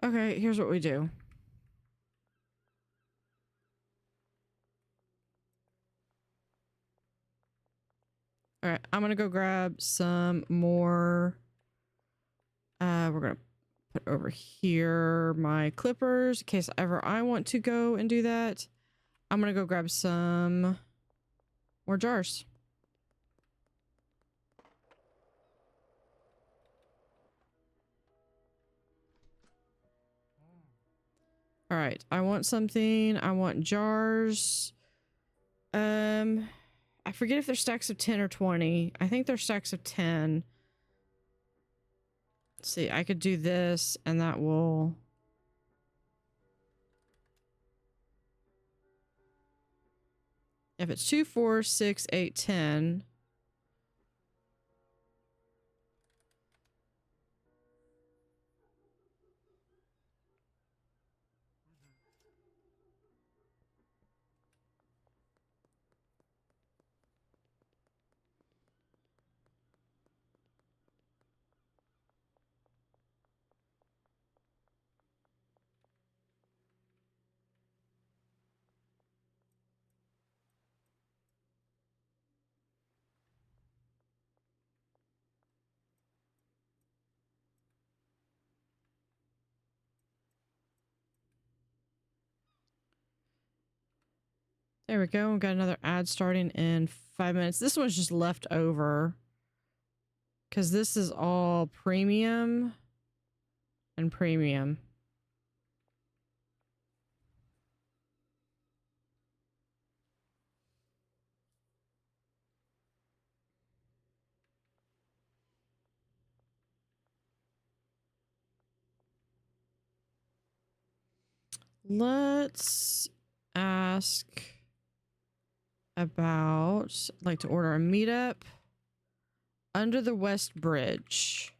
S1: Okay, here's what we do. All right, I'm going to go grab some more. We're going to put over here my clippers in case ever I want to go and do that. I'm going to go grab some more jars. All right, I want something. I want jars. I forget if they're stacks of 10 or 20. I think they're stacks of 10. Let's see, I could do this and that will... If it's 2, 4, 6, 8, 10. There we go. We've got another ad starting in 5 minutes. This one's just left over because this is all premium and premium. Let's ask about, I'd like to order a meetup under the West Bridge.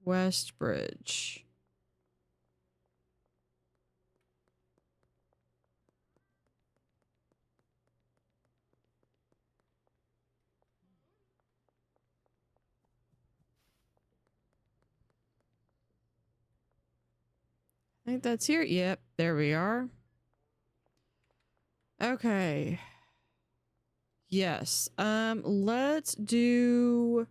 S1: West Bridge. I think that's here. Yep, there we are. Okay. Yes. Let's do.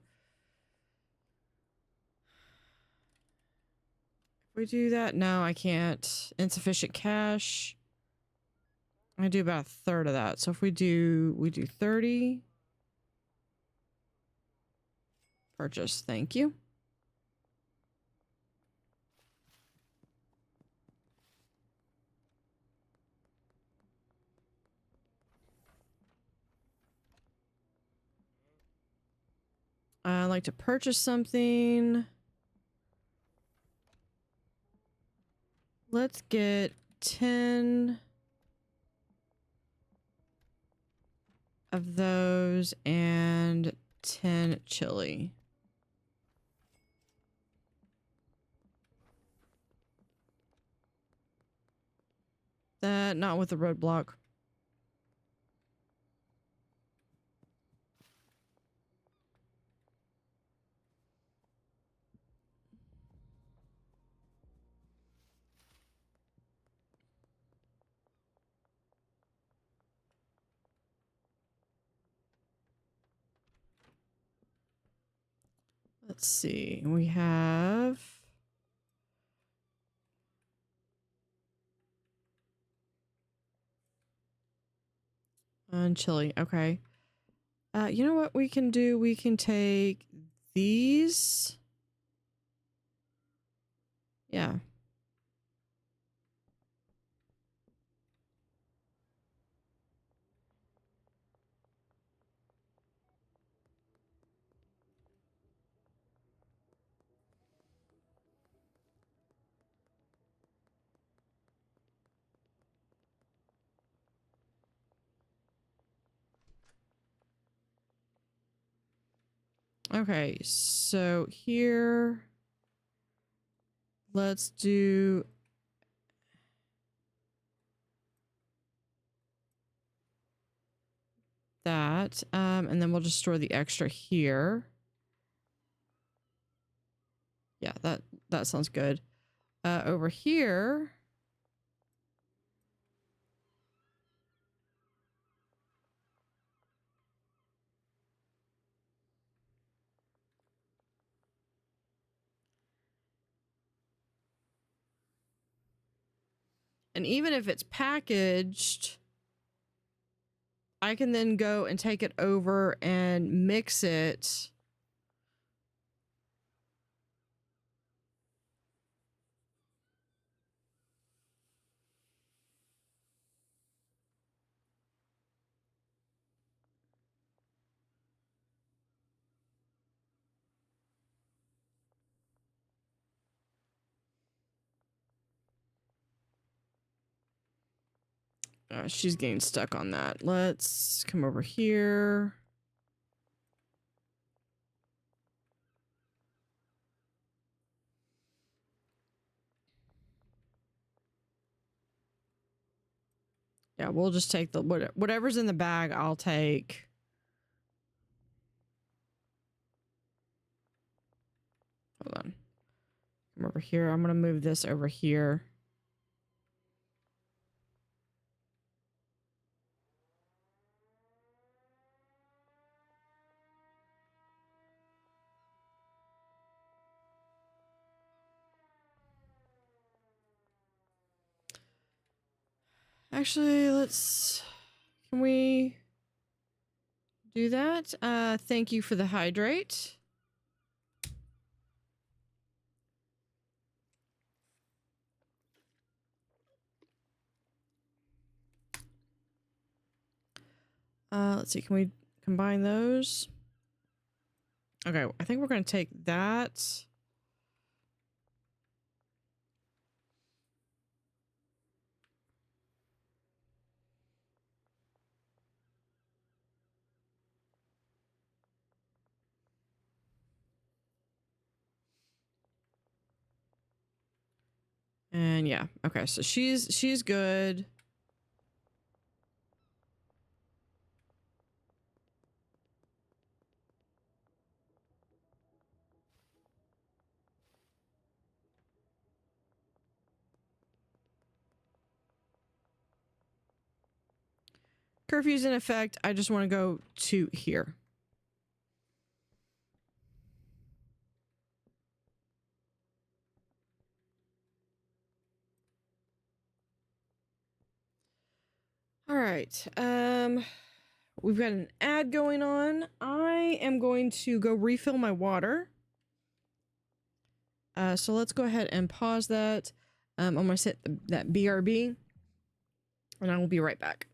S1: If we do that, no, I can't. Insufficient cash. I do about a third of that. So if we do 30. Purchase, thank you. I'd like to purchase something. Let's get 10 of those and 10 chili. That, not with the roadblock. Let's see. We have and chili. Okay. You know what we can do? We can take these. Yeah. Okay, so here, let's do that, and then we'll just store the extra here. Yeah, that sounds good. Over here, and even if it's packaged, I can then go and take it over and mix it. She's getting stuck on that. Let's come over here. Yeah, we'll just take the whatever's in the bag. I'll take. Hold on. Come over here. I'm gonna move this over here. Actually, can we do that? Thank you for the hydrate. Let's see, can we combine those? Okay, I think we're gonna take that. And yeah, okay, so she's good. Curfew's in effect. I just want to go to here. All right. We've got an ad going on. I am going to go refill my water. So let's go ahead and pause that. I'm going to set that BRB, and I will be right back.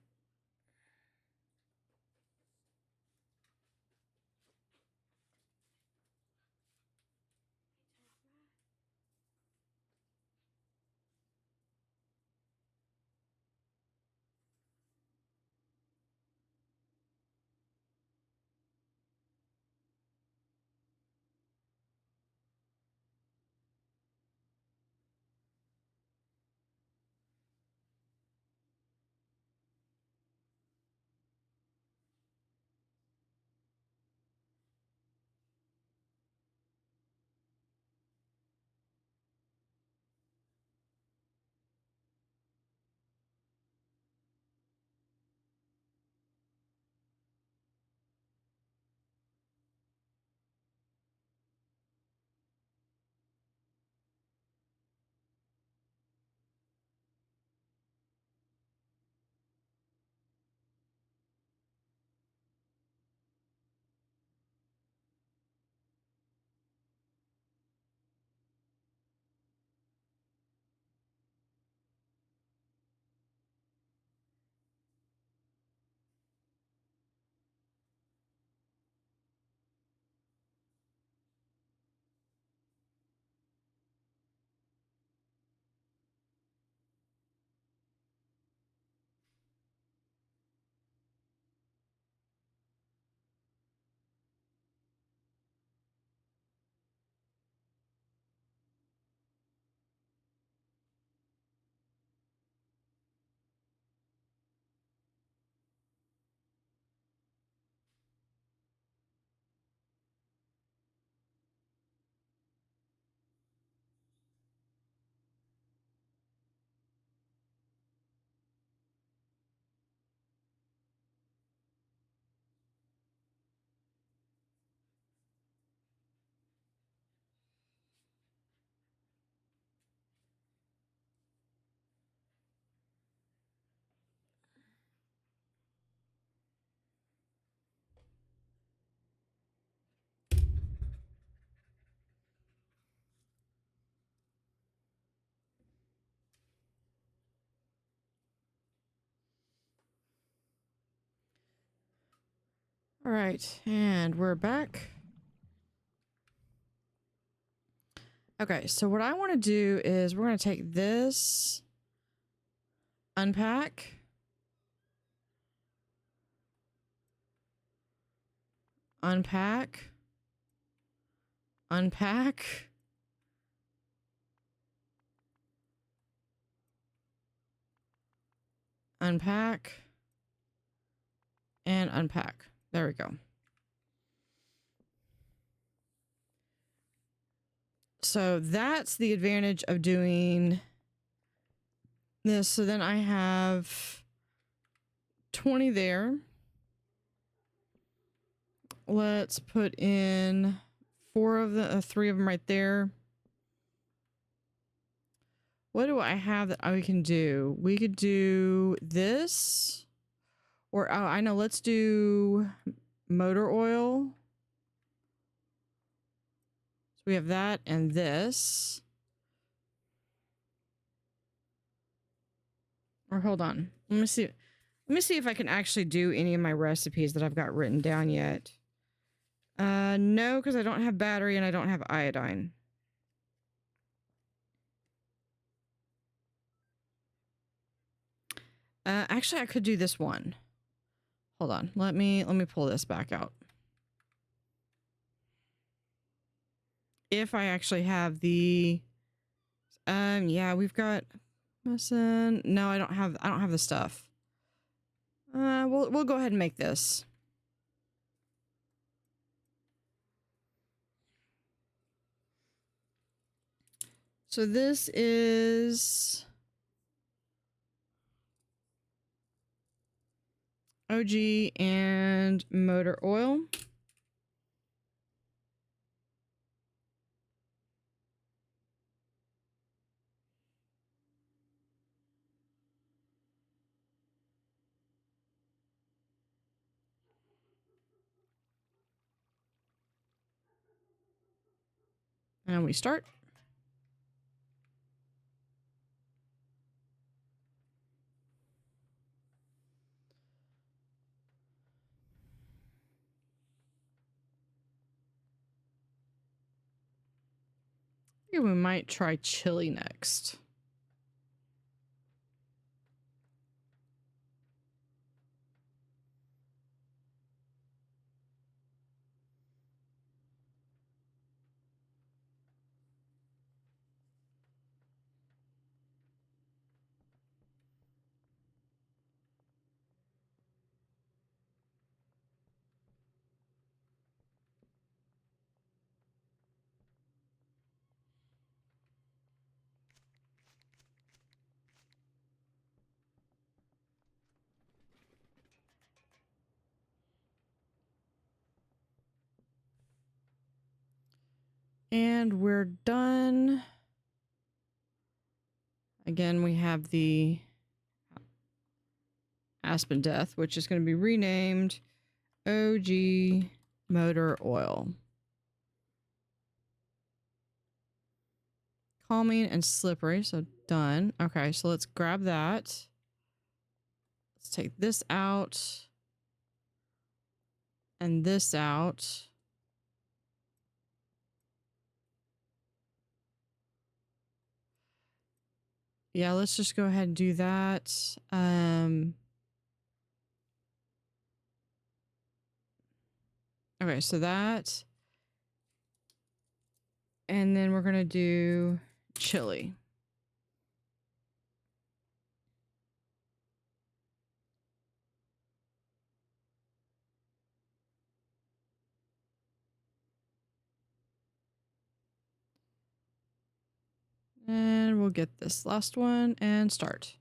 S1: All right, and we're back. Okay, so what I want to do is we're going to take this, unpack, Unpack. Unpack. Unpack. And unpack. There we go. So that's the advantage of doing this. So then I have 20 there. Let's put in 3 of them right there. What do I have that we can do? We could do this. Or, oh, I know, let's do motor oil. So we have that and this. Or hold on. Let me see. Let me see if I can actually do any of my recipes that I've got written down yet. No, because I don't have battery and I don't have iodine. Actually, I could do this one. Hold on. Let me pull this back out. If I actually have the, yeah, we've got. Listen, no, I don't have the stuff. We'll go ahead and make this. So this is OG and motor oil. And we start. I think we might try chili next. And we're done. Again, we have the Aspen Death, which is going to be renamed OG Motor Oil. Calming and slippery, so done. Okay, so let's grab that. Let's take this out. And this out. Yeah, let's just go ahead and do that. Okay, so that. And then we're going to do chili. And we'll get this last one and start.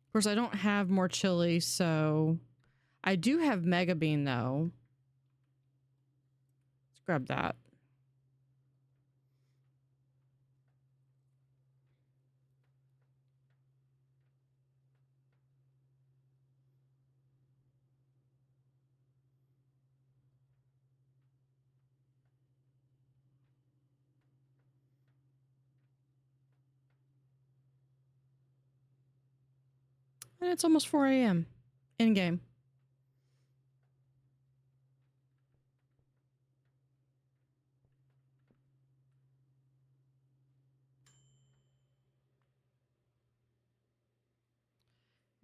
S1: Of course, I don't have more chili, so I do have Mega Bean, though. Let's grab that. And it's almost 4 a.m. in game.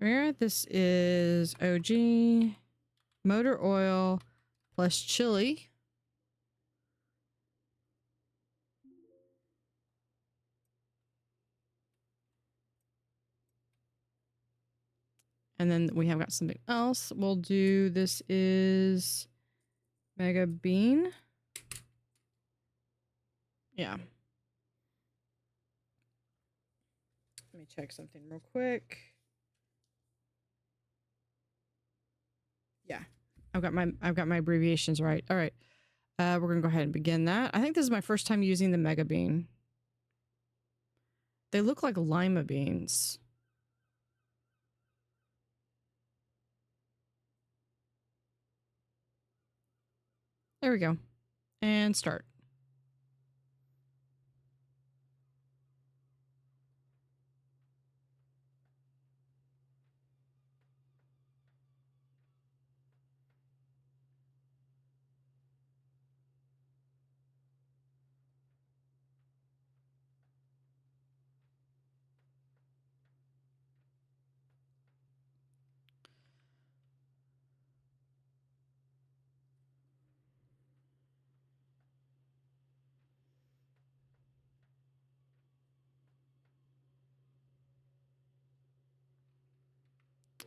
S1: Here, this is OG motor oil plus chili. And then we have got something else. We'll do, this is mega bean. Yeah. Let me check something real quick. Yeah. I've got my abbreviations right. All right. We're gonna go ahead and begin that. I think this is my first time using the mega bean. They look like lima beans. There we go. And start.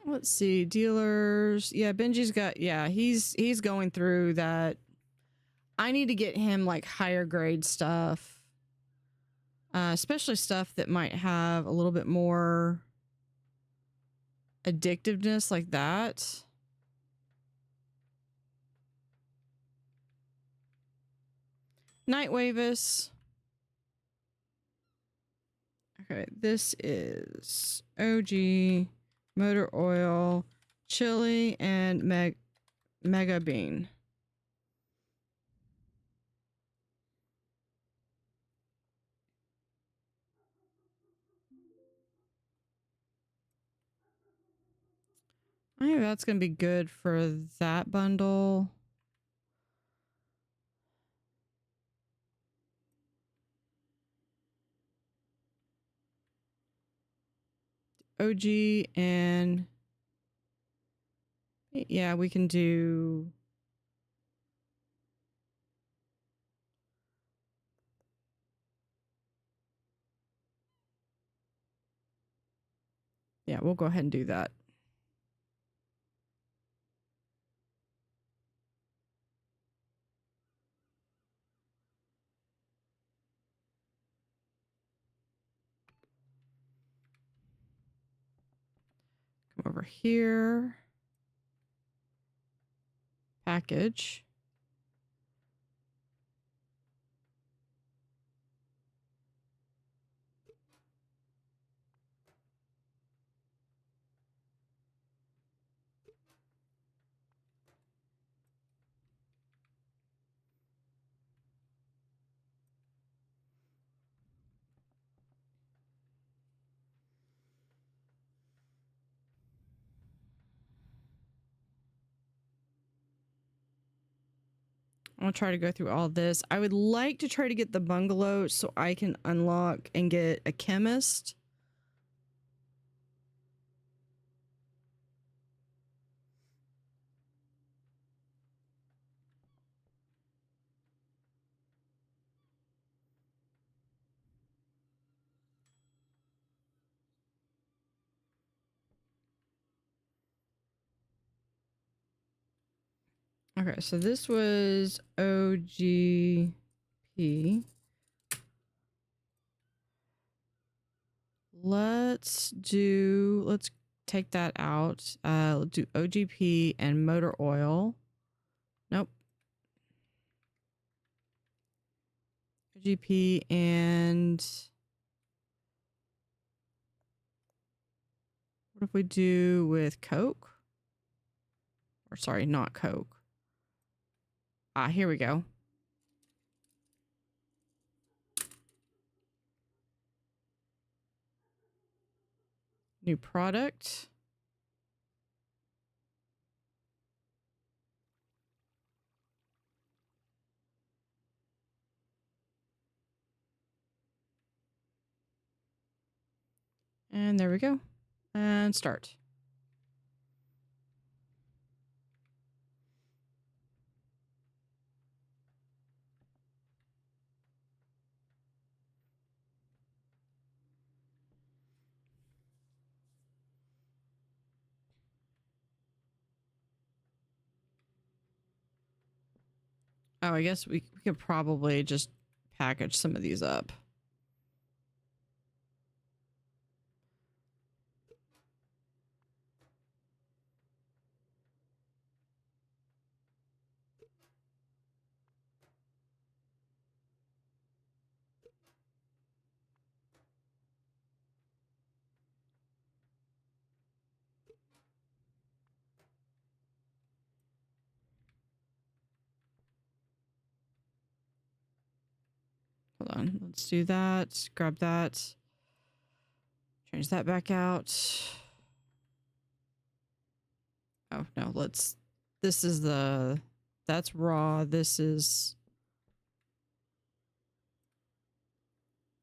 S1: Let's see, dealers. Yeah, Benji's got, yeah, he's going through that. I need to get him like higher grade stuff. Especially stuff that might have a little bit more addictiveness like that. Nightwavis. Okay, this is OG, motor oil, chili, and mega bean. I think that's going to be good for that bundle. OG and yeah, we can do. Yeah, we'll go ahead and do that. Come over here. Package. I'll try to go through all this. I would like to try to get the bungalow so I can unlock and get a chemist. Okay, so this was OGP. Let's take that out. Let's do OGP and motor oil. Nope. OGP and what if we do with Coke? Or sorry, not Coke. Ah, here we go. New product. And there we go. And start. Oh, I guess we could probably just package some of these up. Hold on, let's do that. Grab that. Change that back out. Oh, no, let's... This is the... That's raw. This is...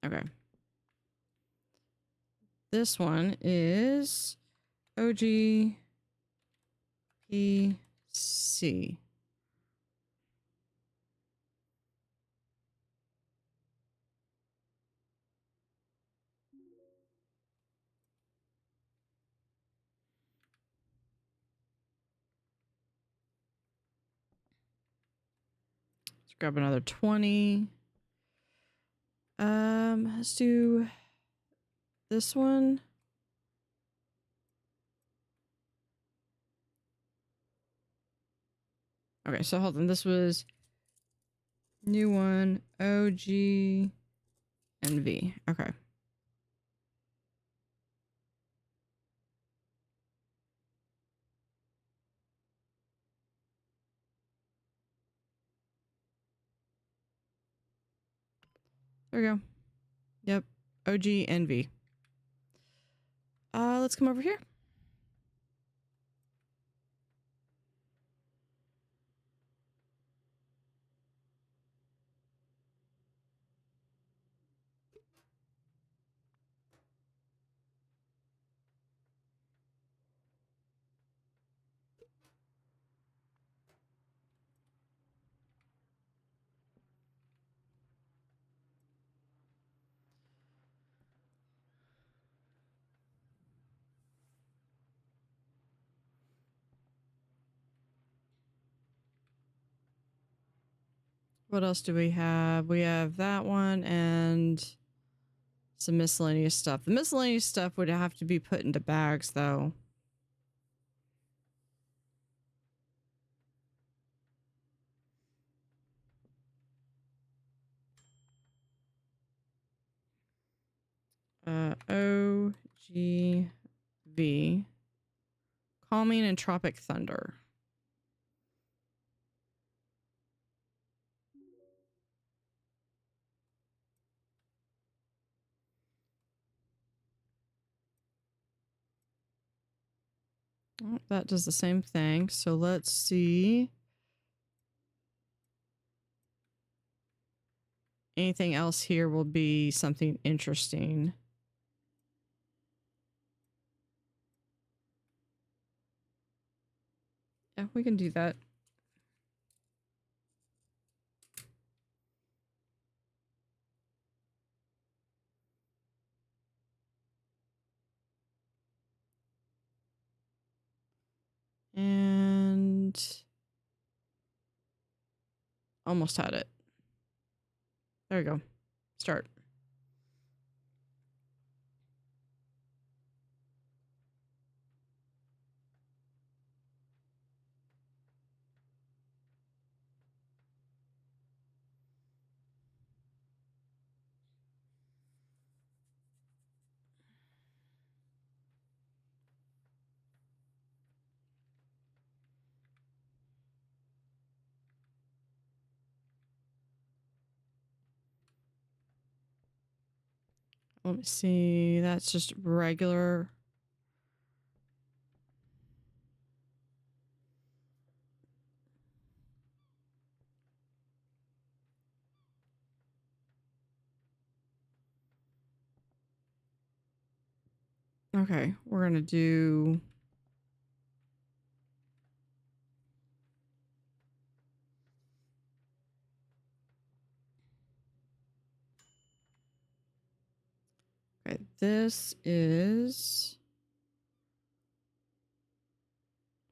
S1: Okay. This one is OG PC. Let's grab another 20. Let's do this one. Okay, so hold on. This was new one, OG and V. Okay. There we go. Yep. OG and V. Let's come over here. What else do we have? We have that one and some miscellaneous stuff. The miscellaneous stuff would have to be put into bags, though. OGV. Calming and Tropic Thunder. Oh, that does the same thing. So let's see. Anything else here will be something interesting. Yeah, we can do that. And almost had it. There we go. Start. Let me see. That's just regular. Okay, we're gonna do... Okay, this is...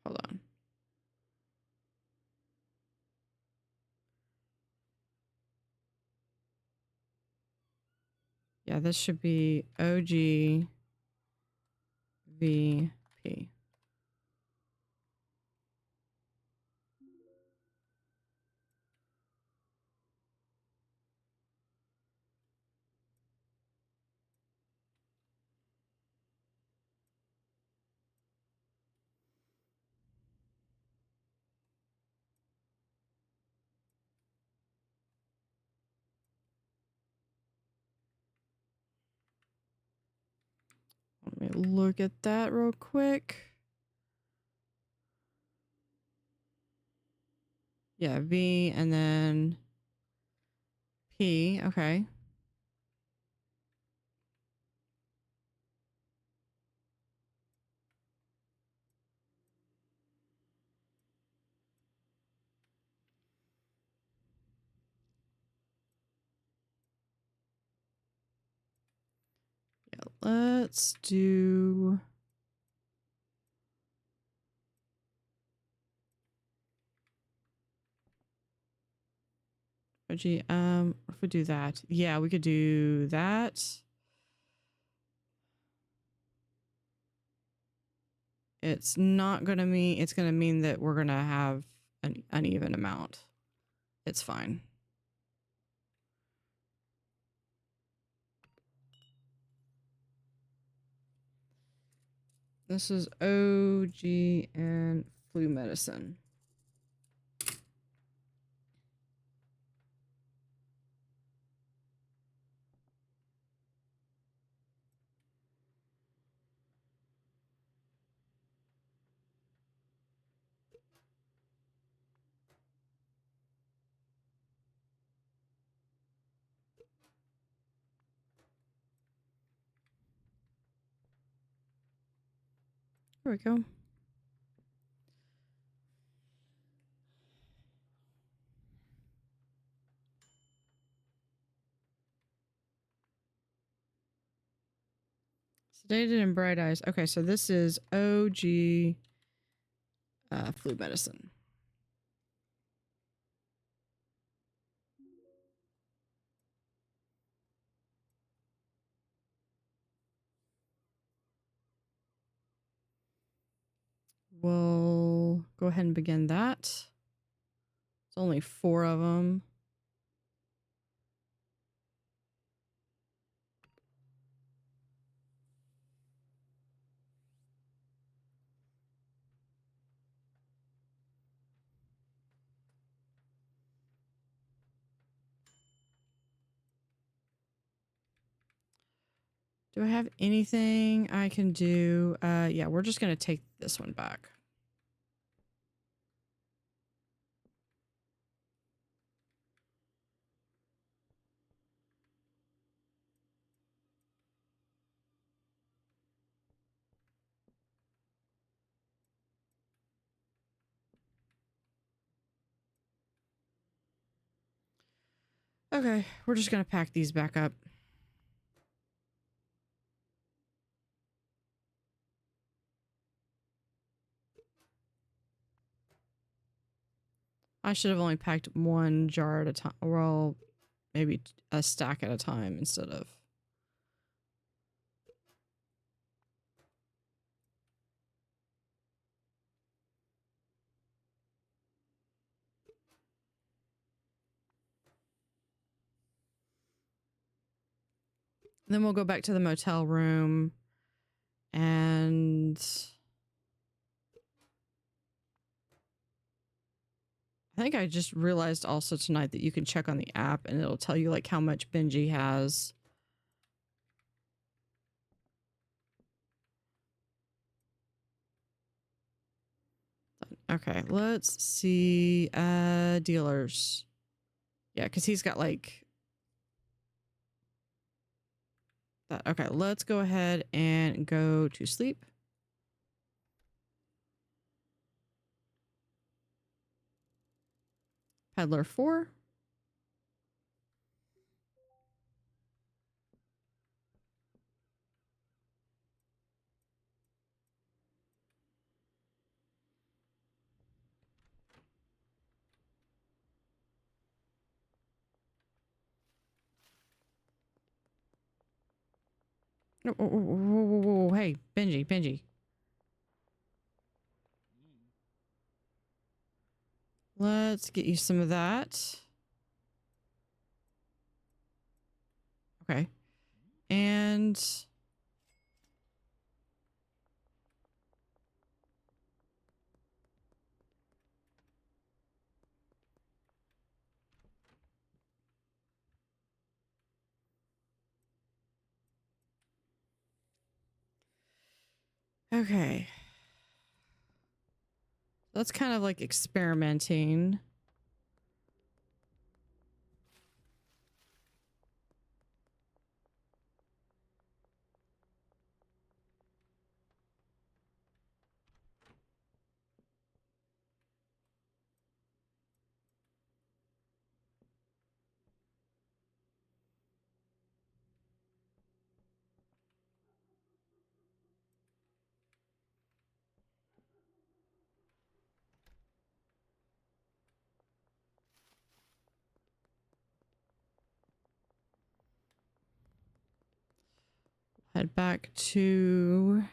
S1: Hold on. Yeah, this should be OG VP. Let me look at that real quick. Yeah, V and then P. Okay. Yeah, let's do... OG, if we do that. Yeah, we could do that. It's not gonna mean, it's gonna mean that we're gonna have an uneven amount. It's fine. This is OG and flu medicine. There we go. Sedated and bright eyes. Okay, so this is OG flu medicine. We'll go ahead and begin that. It's only 4 of them. Do I have anything I can do? Yeah, we're just going to take this one back. Okay, we're just going to pack these back up. I should have only packed 1 jar at a time. Well, maybe a stack at a time instead of... Then we'll go back to the motel room and... I think I just realized also tonight that you can check on the app and it'll tell you like how much Benji has. Okay, let's see. Dealers. Yeah, because he's got like that. Okay, let's go ahead and go to sleep. Peddler 4. No, whoa, whoa, whoa, whoa, whoa. Hey, Benji, Benji. Let's get you some of that. Okay. And okay. That's kind of like experimenting. Head back to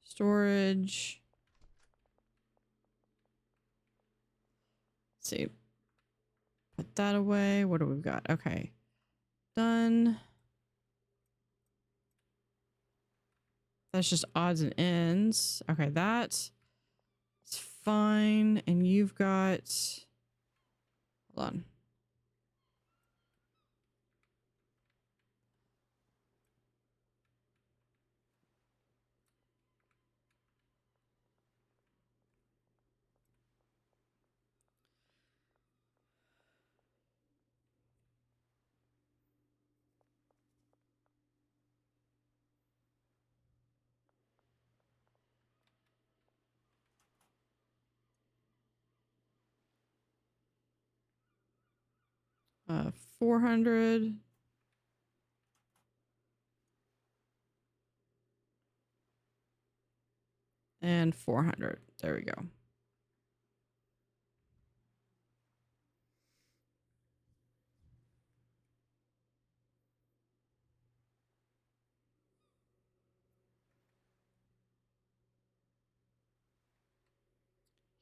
S1: storage. Let's see. Put that away. What do we got? Okay. Done. That's just odds and ends. Okay, that's fine. And you've got... Hold on. Uh, 400. And 400. There we go.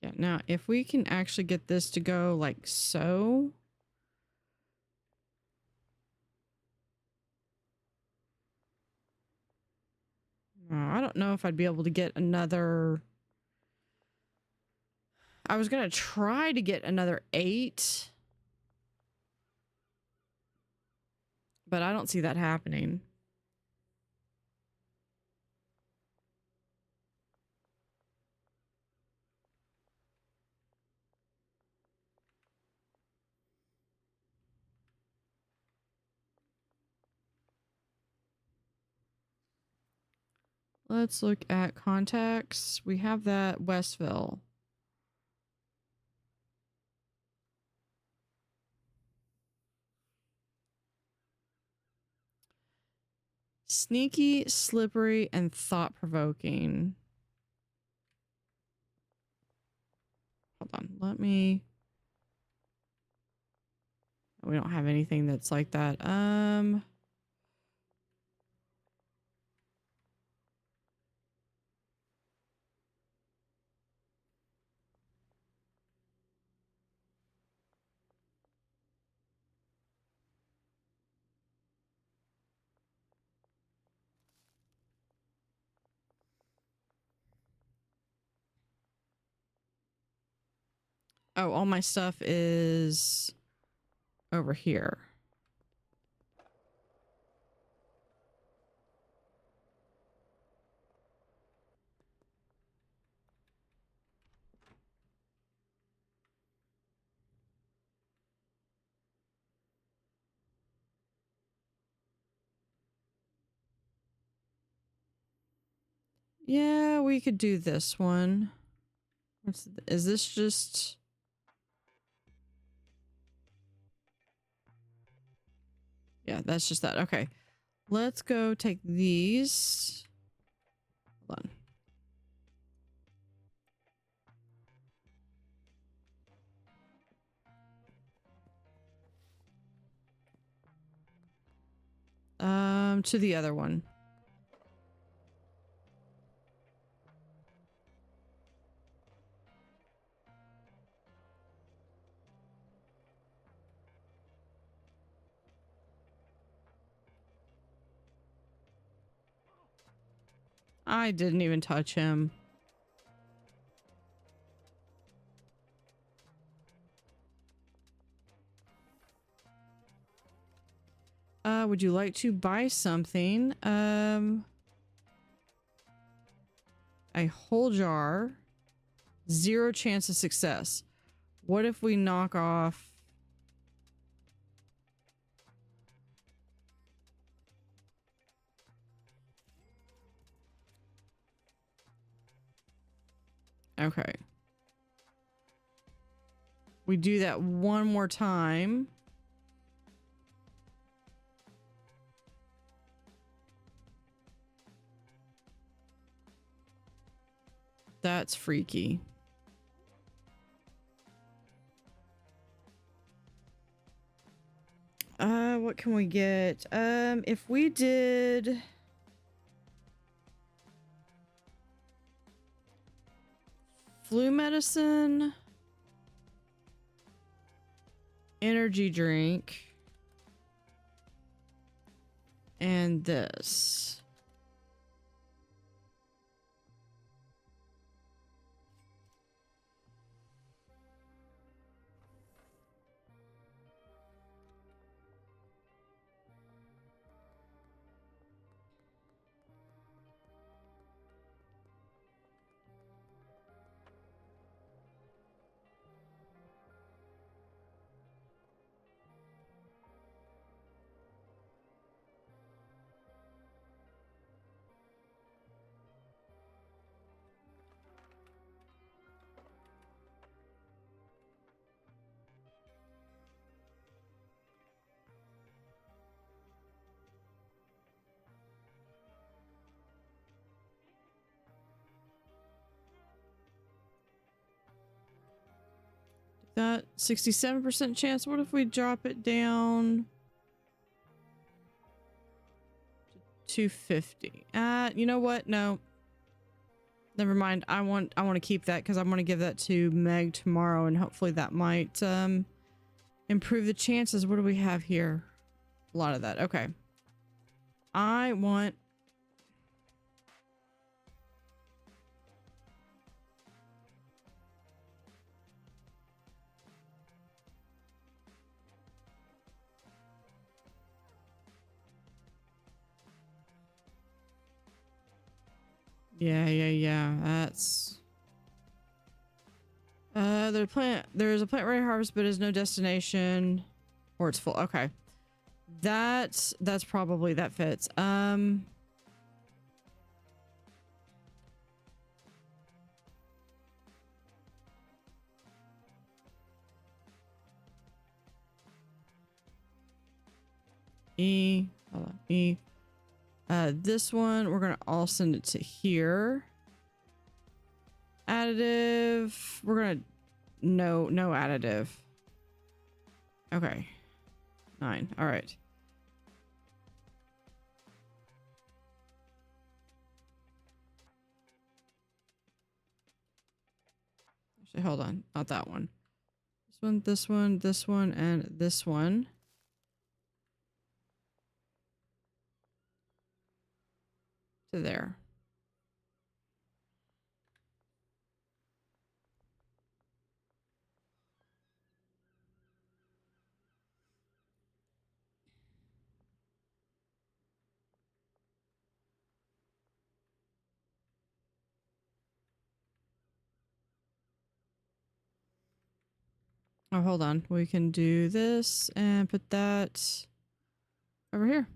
S1: Yeah, now if we can actually get this to go like so. I don't know if I'd be able to get another. I was going to try to get another 8. But I don't see that happening. Let's look at contacts. We have that Westville. Sneaky, slippery, and thought-provoking. Hold on, let me... We don't have anything that's like that. Oh, all my stuff is over here. Yeah, we could do this one. Is this just... Yeah, that's just that. Okay. Let's go take these. Hold on. To the other one. I didn't even touch him. Would you like to buy something? A whole jar. 0 chance of success. What if we knock off... Okay. We do that one more time. That's freaky. What can we get? If we did... flu medicine... energy drink... and this. That 67% chance. What if we drop it down to 250? You know what? No. Never mind. I want to keep that because I'm going to give that to Meg tomorrow and hopefully that might improve the chances. What do we have here? A lot of that. Okay. I want... Yeah. That's... there's a plant ready to harvest, but is no destination. Or it's full. Okay. That's probably, that fits. Hold on, E. This one, we're gonna all send it to here. Additive, we're gonna, no additive. Okay. 9, all right. Actually, hold on, not that one. This one, and this one. To there. Oh, hold on. We can do this and put that over here.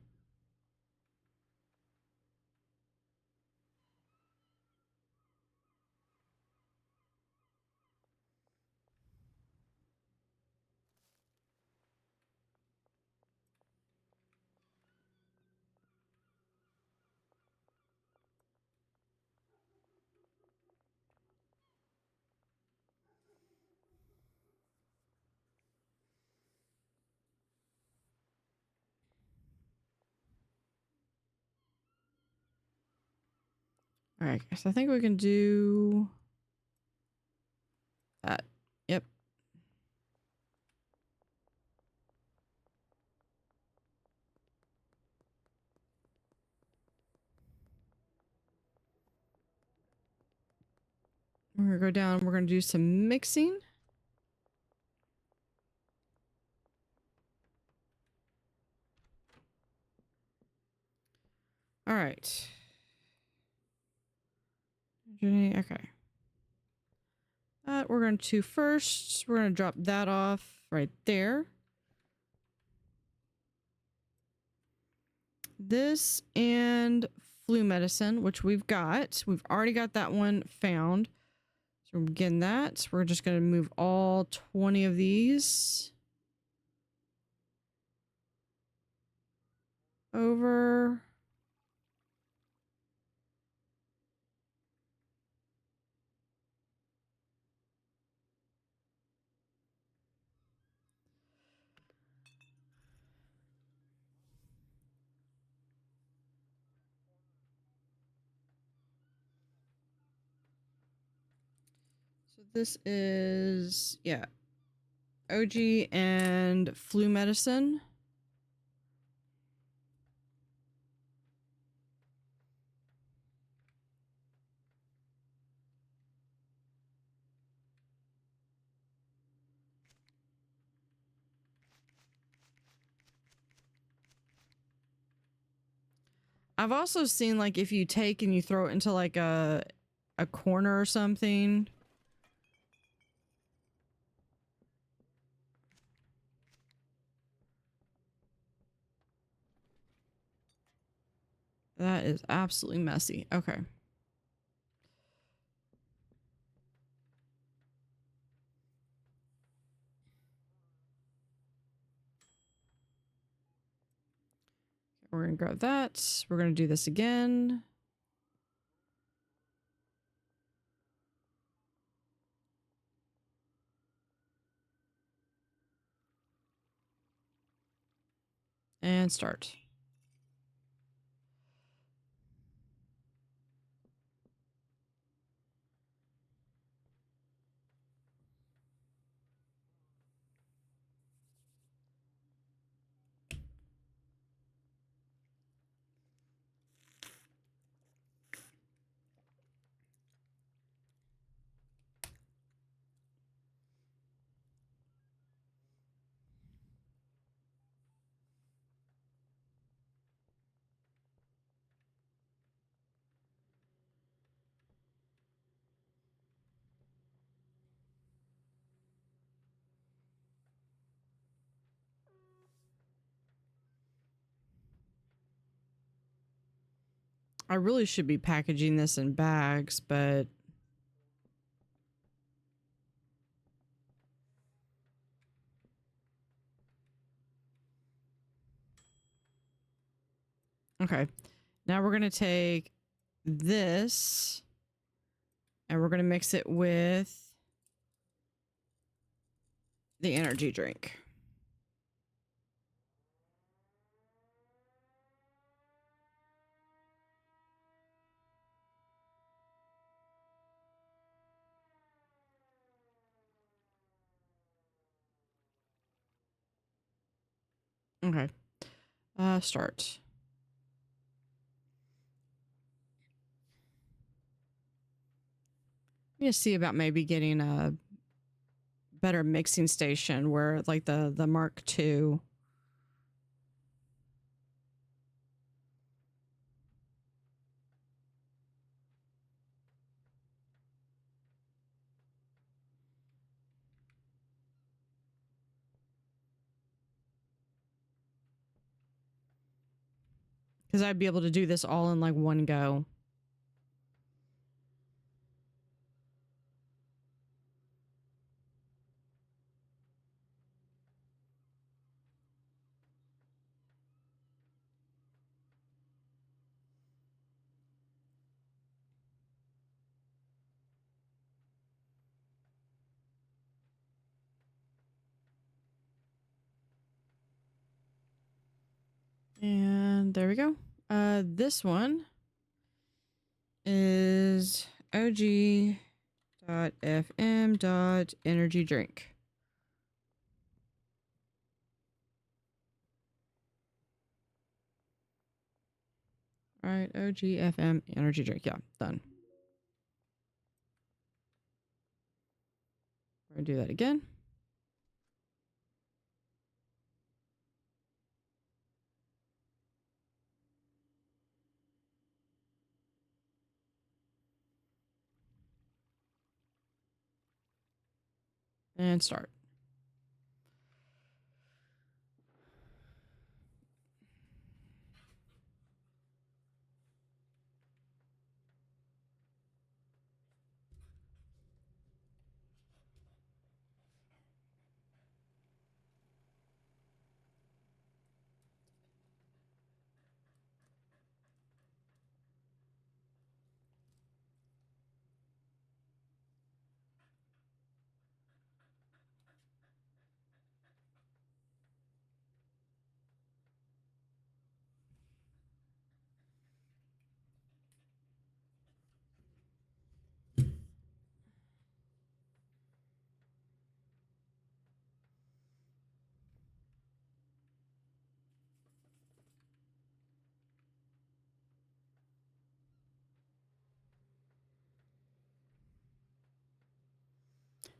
S1: right, so I think we can do that. Yep. We're gonna go down. We're gonna do some mixing. All right. Okay. We're going to first, we're going to drop that off right there. This and flu medicine, which we've got. We've already got that one found. So we're getting that. We're just going to move all 20 of these over. So this is, yeah, OG and flu medicine. I've also seen like if you take and you throw it into like a corner or something. That is absolutely messy. Okay. We're going to grab that. We're going to do this again. And start. I really should be packaging this in bags, but okay. Now we're going to take this and we're going to mix it with the energy drink. Okay. Start. I'm going to see about maybe getting a better mixing station where like the Mark II. Because I'd be able to do this all in like one go. And there we go. This one. is og.fm.energy drink. All right, OGFM energy drink. Yeah, done. We're gonna do that again. And start.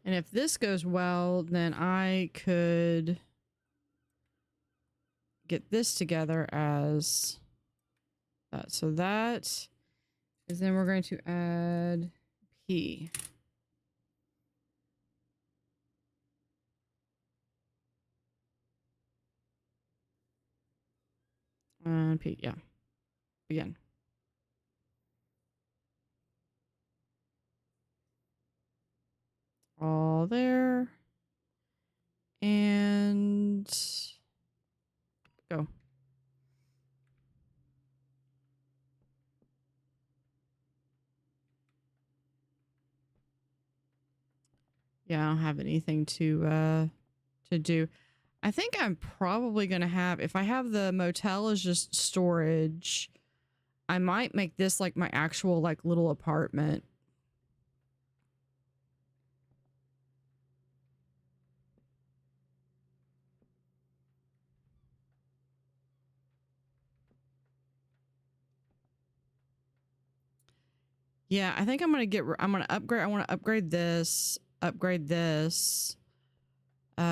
S1: And if this goes well, then I could get this together as that. So that is, then we're going to add P. And P, yeah. Begin. All there. And go. Yeah, I don't have anything to do. I think I'm probably gonna have, if I have the motel as just storage, I might make this like my actual like little apartment. Yeah, I think I'm gonna I'm gonna upgrade. I want to upgrade this,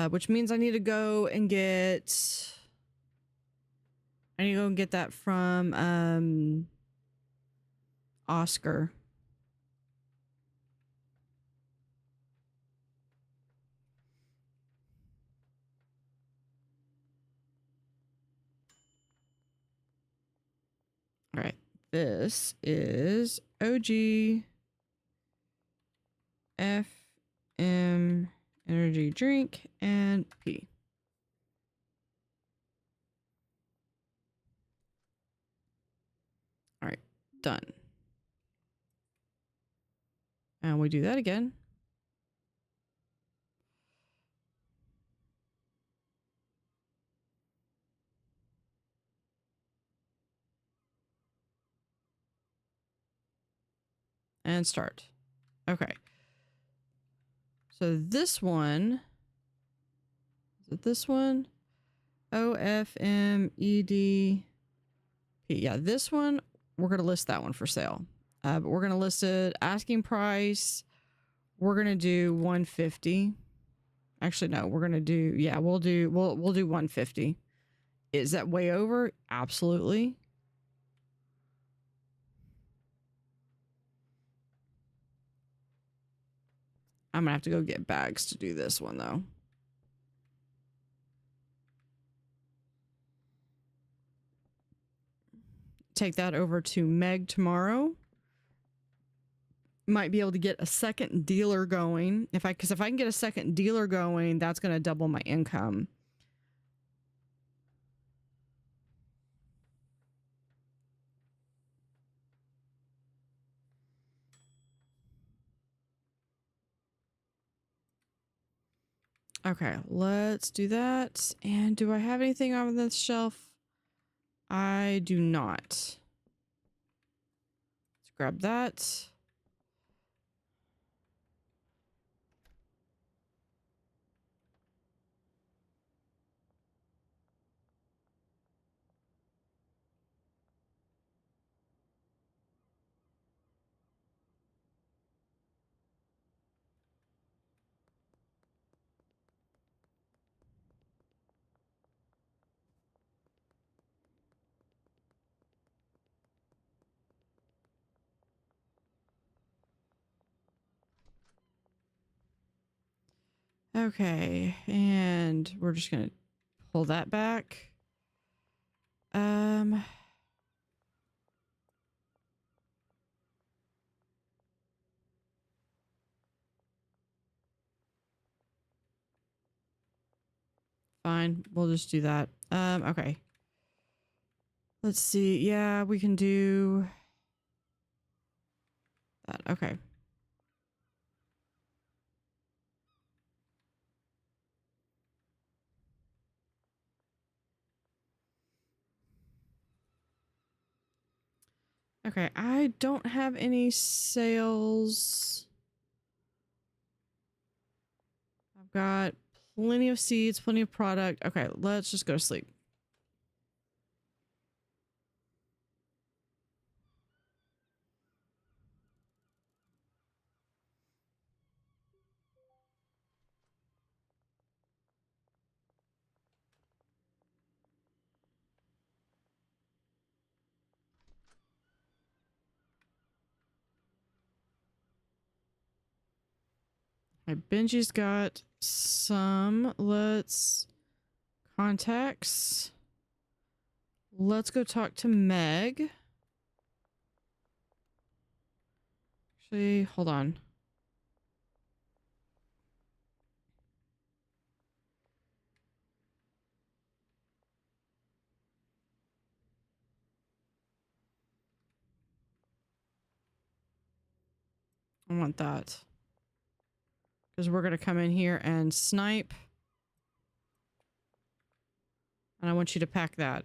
S1: which means I need to go and get. I need to go and get that from Oscar. All right, this is OG FM energy drink and P. All right, done. And we do that again. And start. Okay. So this one, is it this one? OFMEDP. Yeah, this one, we're going to list that one for sale. But we're going to list it asking price. We're going to do 150. Actually, no, we're going to do, yeah, we'll do 150. Is that way over? Absolutely. I'm going to have to go get bags to do this one though. Take that over to Meg tomorrow. Might be able to get a second dealer going. Because if I can get a second dealer going, that's going to double my income. Okay, let's do that. And do I have anything on this shelf? I do not. Let's grab that. Okay, and we're just gonna pull that back. Fine, we'll just do that. Okay. Let's see. Yeah, we can do that. Okay. Okay, I don't have any sales. I've got plenty of seeds, plenty of product. Okay, let's just go to sleep. My Benji's got some. Let's contacts. Let's go talk to Meg. Actually, hold on. I want that. Because we're going to come in here and snipe. And I want you to pack that.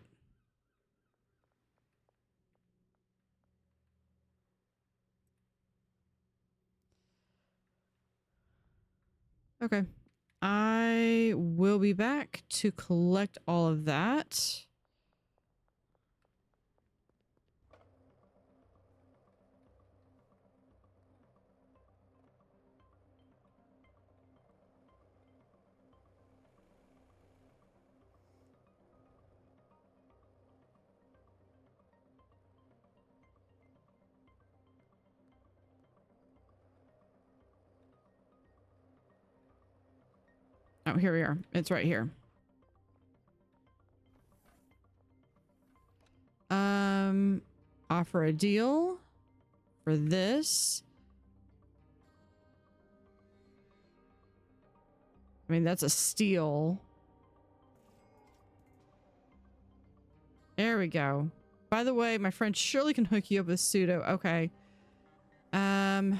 S1: Okay. I will be back to collect all of that. Oh, here we are. It's right here. Offer a deal for this. I mean, that's a steal. There we go. By the way, my friend Shirley can hook you up with pseudo. Okay. I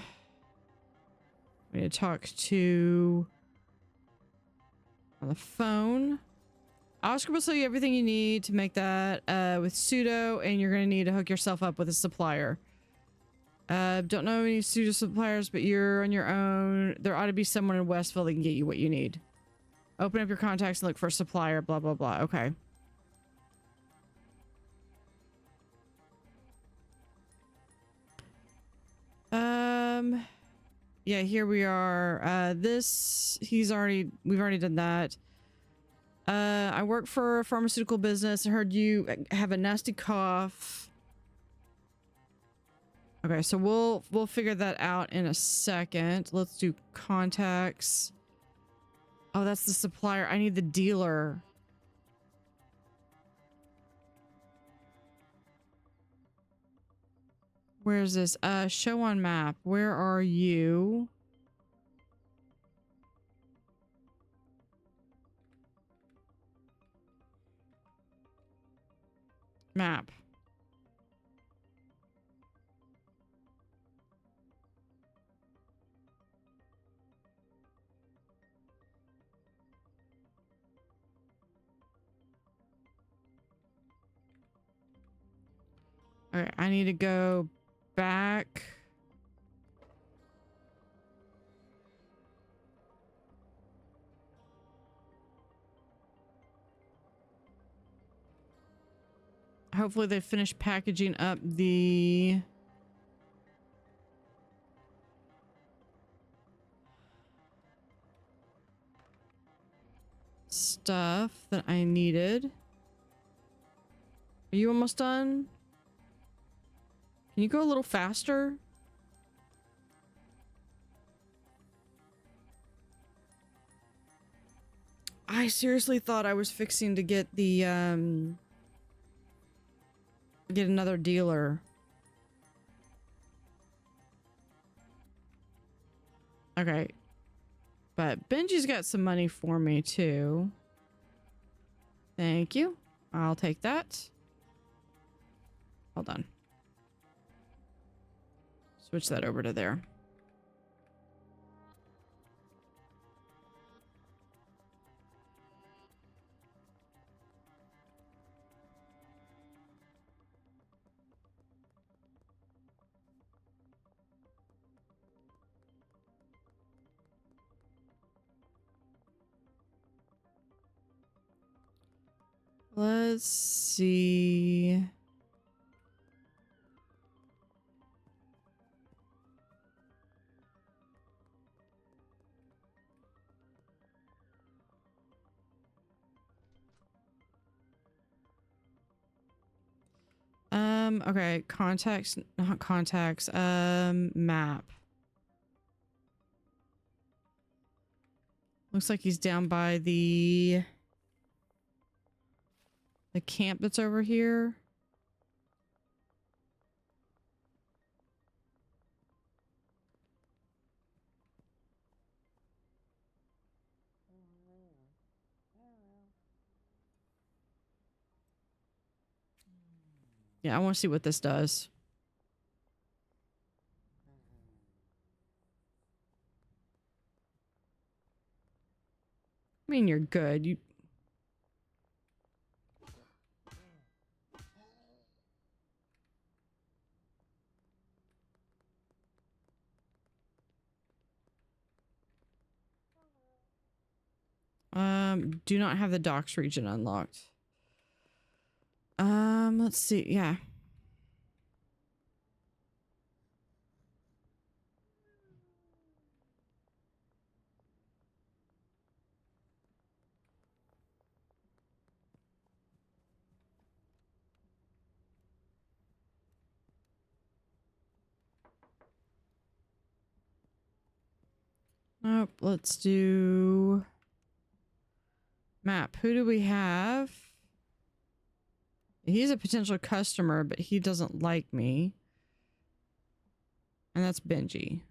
S1: need to talk to on the phone. Oscar will sell you everything you need to make that with pseudo, and you're going to need to hook yourself up with a supplier. Don't know any pseudo suppliers, but you're on your own. There ought to be someone in Westville that can get you what you need. Open up your contacts and look for a supplier, blah, blah, blah. Okay. Yeah, here we are. We've already done that. I work for a pharmaceutical business. I heard you have a nasty cough. Okay, so we'll figure that out in a second. Let's do contacts. Oh, that's the supplier. I need the dealer. Where's this? Show on map. Where are you? Map. All right, I need to go back. Hopefully they finish packaging up the stuff that I needed. Are you almost done? Can you go a little faster? I seriously thought I was fixing to get the get another dealer. Okay. But Benji's got some money for me too. Thank you. I'll take that. Hold on. Switch that over to there. Let's see. Okay, contacts, not contacts, map. Looks like he's down by the camp that's over here. Yeah, I want to see what this does. I mean, you're good. You do not have the docks region unlocked. Let's see. Yeah. Nope. Let's do map. Who do we have? He's a potential customer, but he doesn't like me. And that's Benji.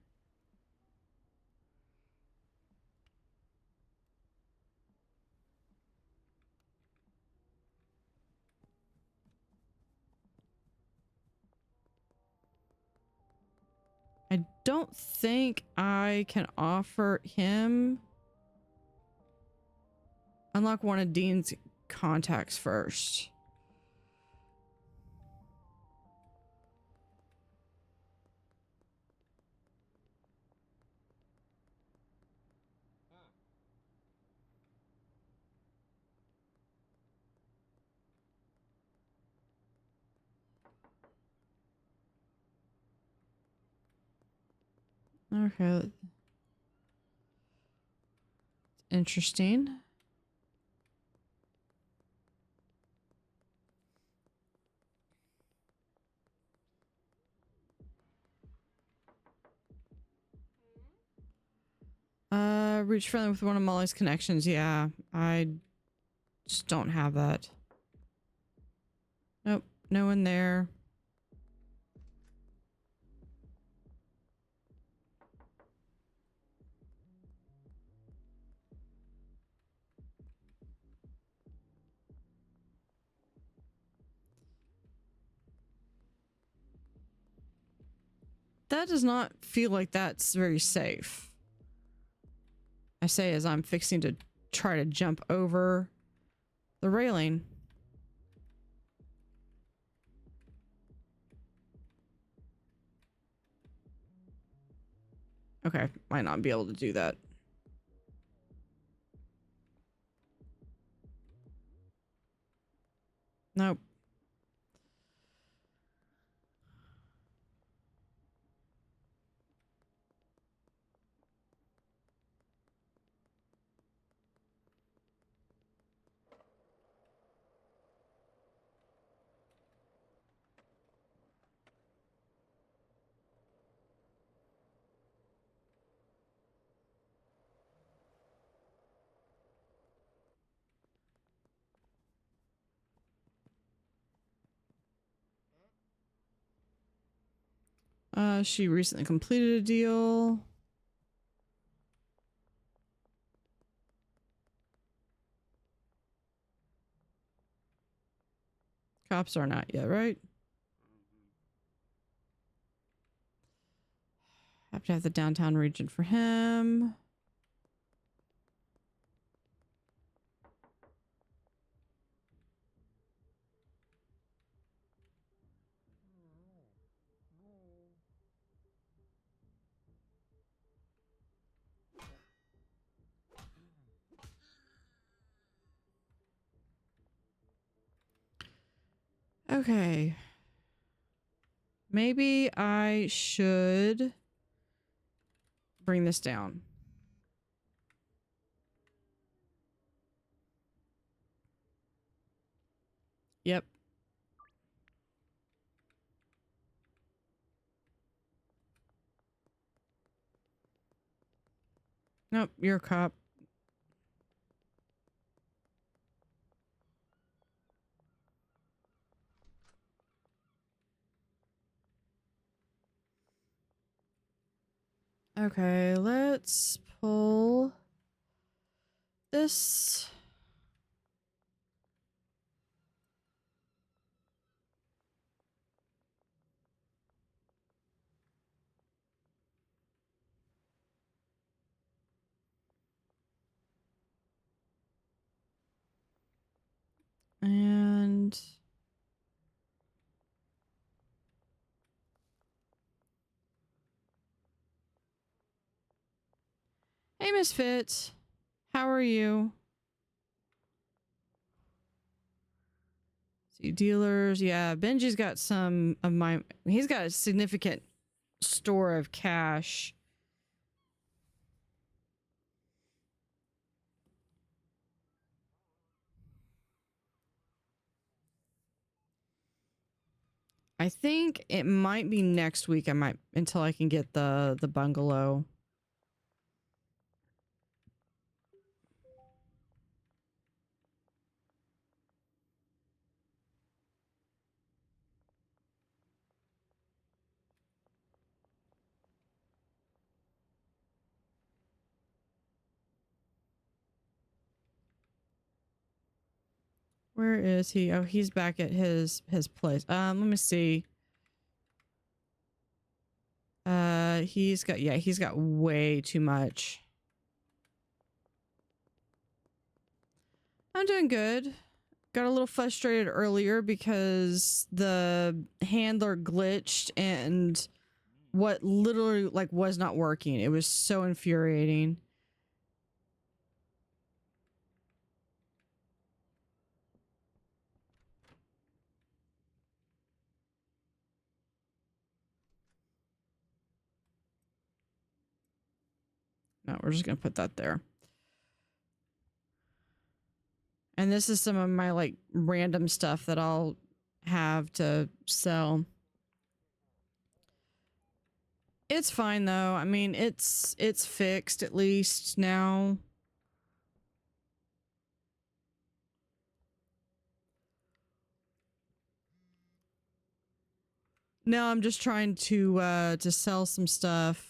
S1: I don't think I can offer him. Unlock one of Dean's contacts first. Okay. Interesting. Reach friendly with one of Molly's connections. Yeah, I just don't have that. Nope, no one there. That does not feel like that's very safe. I say as I'm fixing to try to jump over the railing. Okay, might not be able to do that. Nope. She recently completed a deal. Cops are not yet, right? Have to have the downtown region for him. Okay. Maybe I should bring this down. Yep. Nope, you're a cop. Okay, let's pull this. And hey, Misfit. How are you? See, dealers. Yeah, Benji's got some of my... He's got a significant store of cash. I think it might be next week. I might... Until I can get the bungalow. Where is he? Oh, he's back at his place. Let me see. He's got way too much. I'm doing good. Got a little frustrated earlier because the handler glitched and what literally like was not working. It was so infuriating. No, we're just gonna put that there. And this is some of my like random stuff that I'll have to sell. It's fine though. I mean, it's fixed at least now. No, I'm just trying to sell some stuff.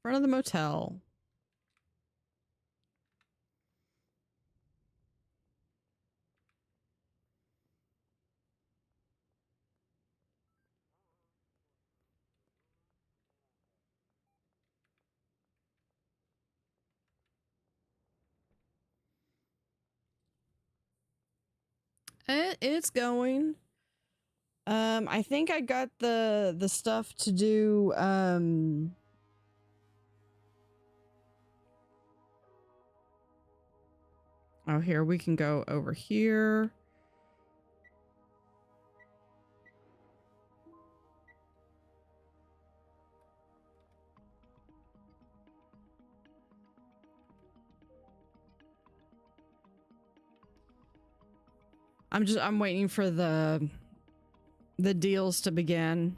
S1: Front of the motel. It's going. I think I got the stuff to do. Oh, here we can go over here. I'm waiting for the deals to begin.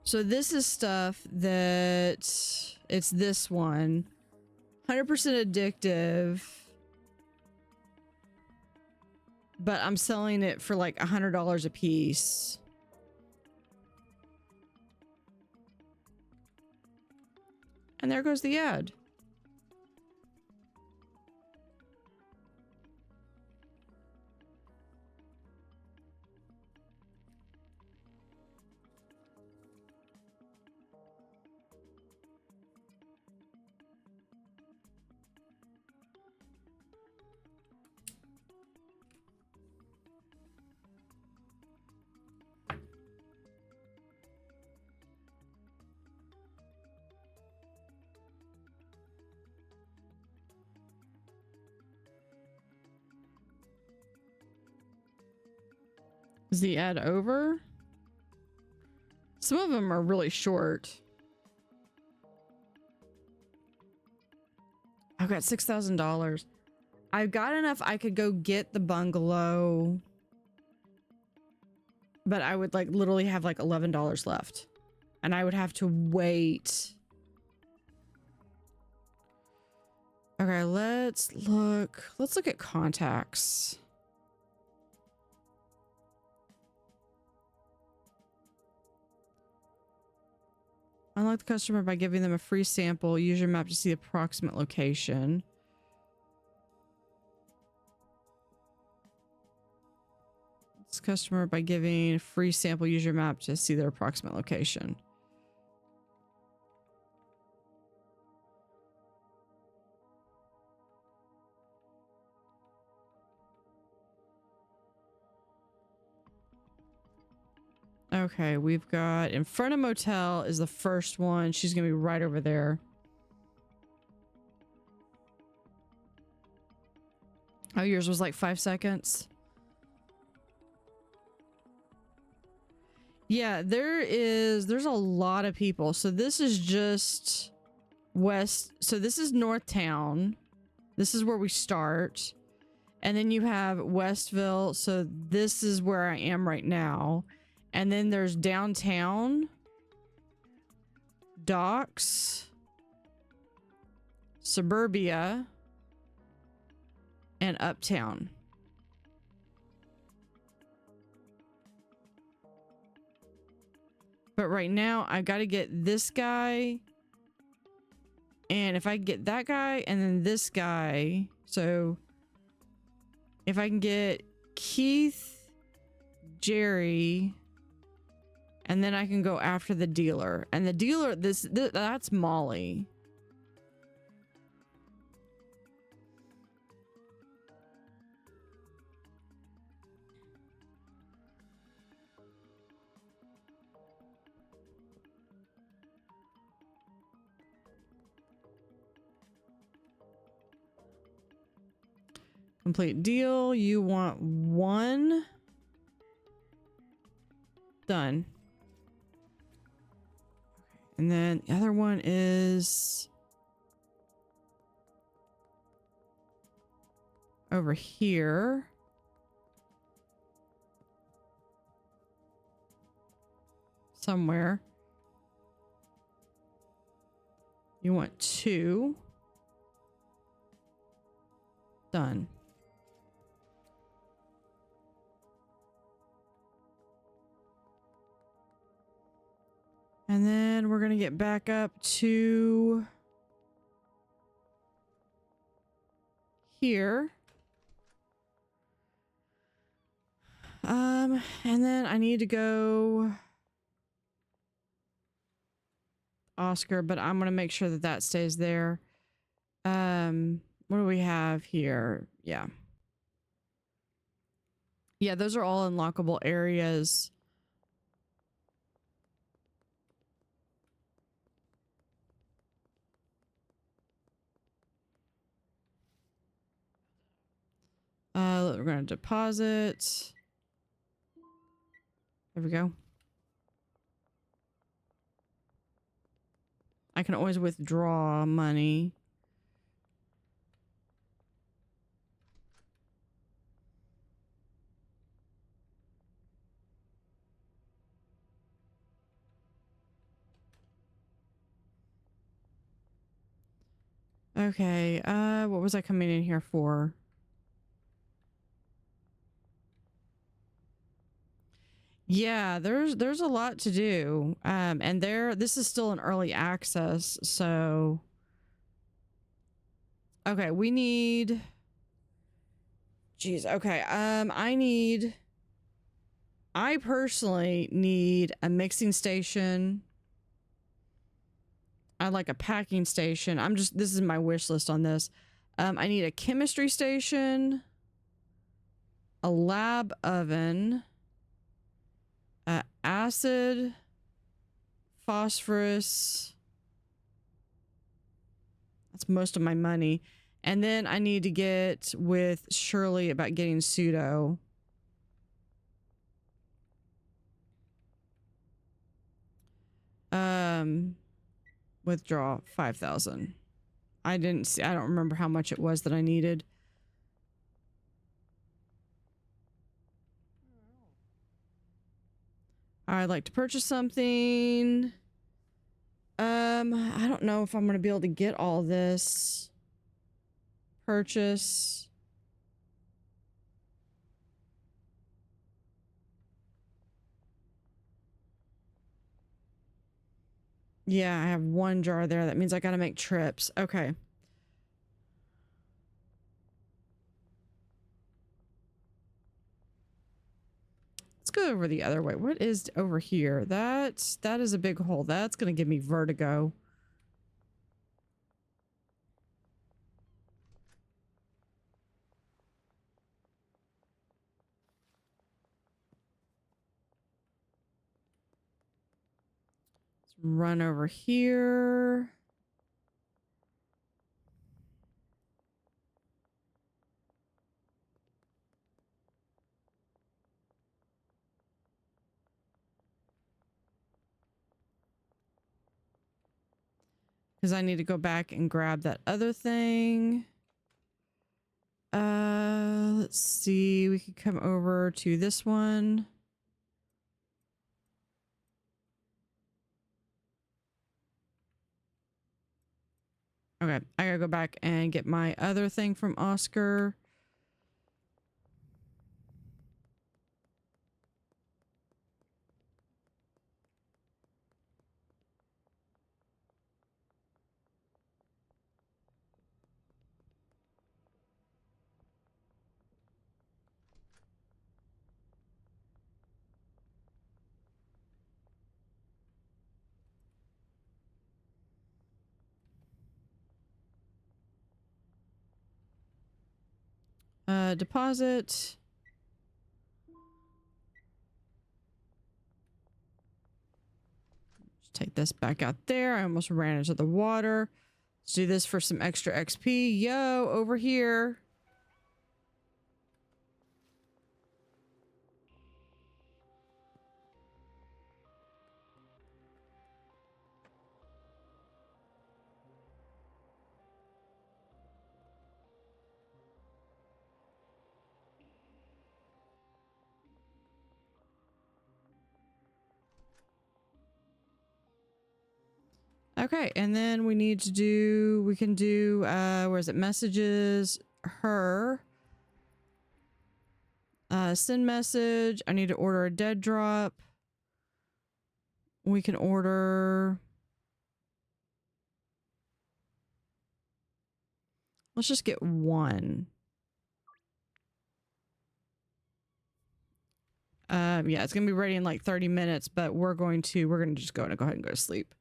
S1: So this is stuff that it's this one. 100% addictive. But I'm selling it for like $100 a piece. And there goes the ad. Is the ad over? Some of them are really short. I've got $6,000. I've got enough I could go get the bungalow. But I would like literally have like $11 left. And I would have to wait. Okay, let's look at contacts. Unlock the customer by giving them a free sample. Use your map to see the approximate location. This customer by giving a free sample. Use your map to see their approximate location. Okay, we've got in front of motel is the first one. She's gonna be right over there. Oh, yours was like 5 seconds. Yeah, there's a lot of people. So this is just west. So this is North Town. This is where we start. And then you have Westville. So this is where I am right now. And then there's downtown, docks, suburbia, and uptown. But right now, I got to get this guy. And if I get that guy and then this guy. So if I can get Keith, Jerry, and then I can go after the dealer. And the dealer, that's Molly. Complete deal. You want one. Done. And then the other one is over here. Somewhere. You want two. Done. And then we're going to get back up to here. And then I need to go Oscar, but I'm going to make sure that that stays there. What do we have here? Yeah. Yeah, those are all unlockable areas. We're gonna deposit. There we go. I can always withdraw money. Okay, what was I coming in here for? Yeah, there's a lot to do. And this is still an early access, so okay, we need Jeez, okay. I personally need a mixing station. I like a packing station. This is my wish list on this. I need a chemistry station, a lab oven, acid, phosphorus. That's most of my money. And then I need to get with Shirley about getting pseudo. Withdraw 5,000. I don't remember how much it was that I needed. I'd like to purchase something. I don't know if I'm going to be able to get all this. Purchase. Yeah, I have one jar there. That means I got to make trips. Okay. Let's go over the other way. What is over here? That is a big hole. That's going to give me vertigo. Let's run over here. Because I need to go back and grab that other thing. Let's see. We could come over to this one. Okay, I gotta go back and get my other thing from Oscar. Deposit. Just take this back out there. I almost ran into the water. Let's do this for some extra XP. Yo, over here. Okay, and then we need to do, we can do, where is it? Messages, her. Send message. I need to order a dead drop. We can order. Let's just get one. Yeah, it's gonna be ready in like 30 minutes, but we're gonna just go ahead and go to sleep.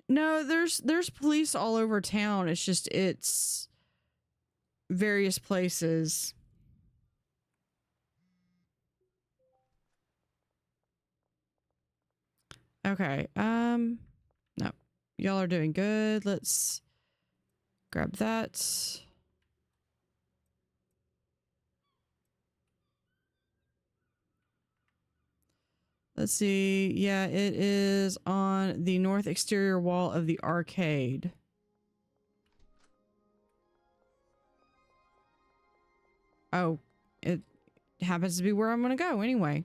S1: No, there's police all over town. It's just, various places. Okay. No. Y'all are doing good. Let's grab that. Let's see. Yeah, it is on the north exterior wall of the arcade. Oh, it happens to be where I'm going to go anyway.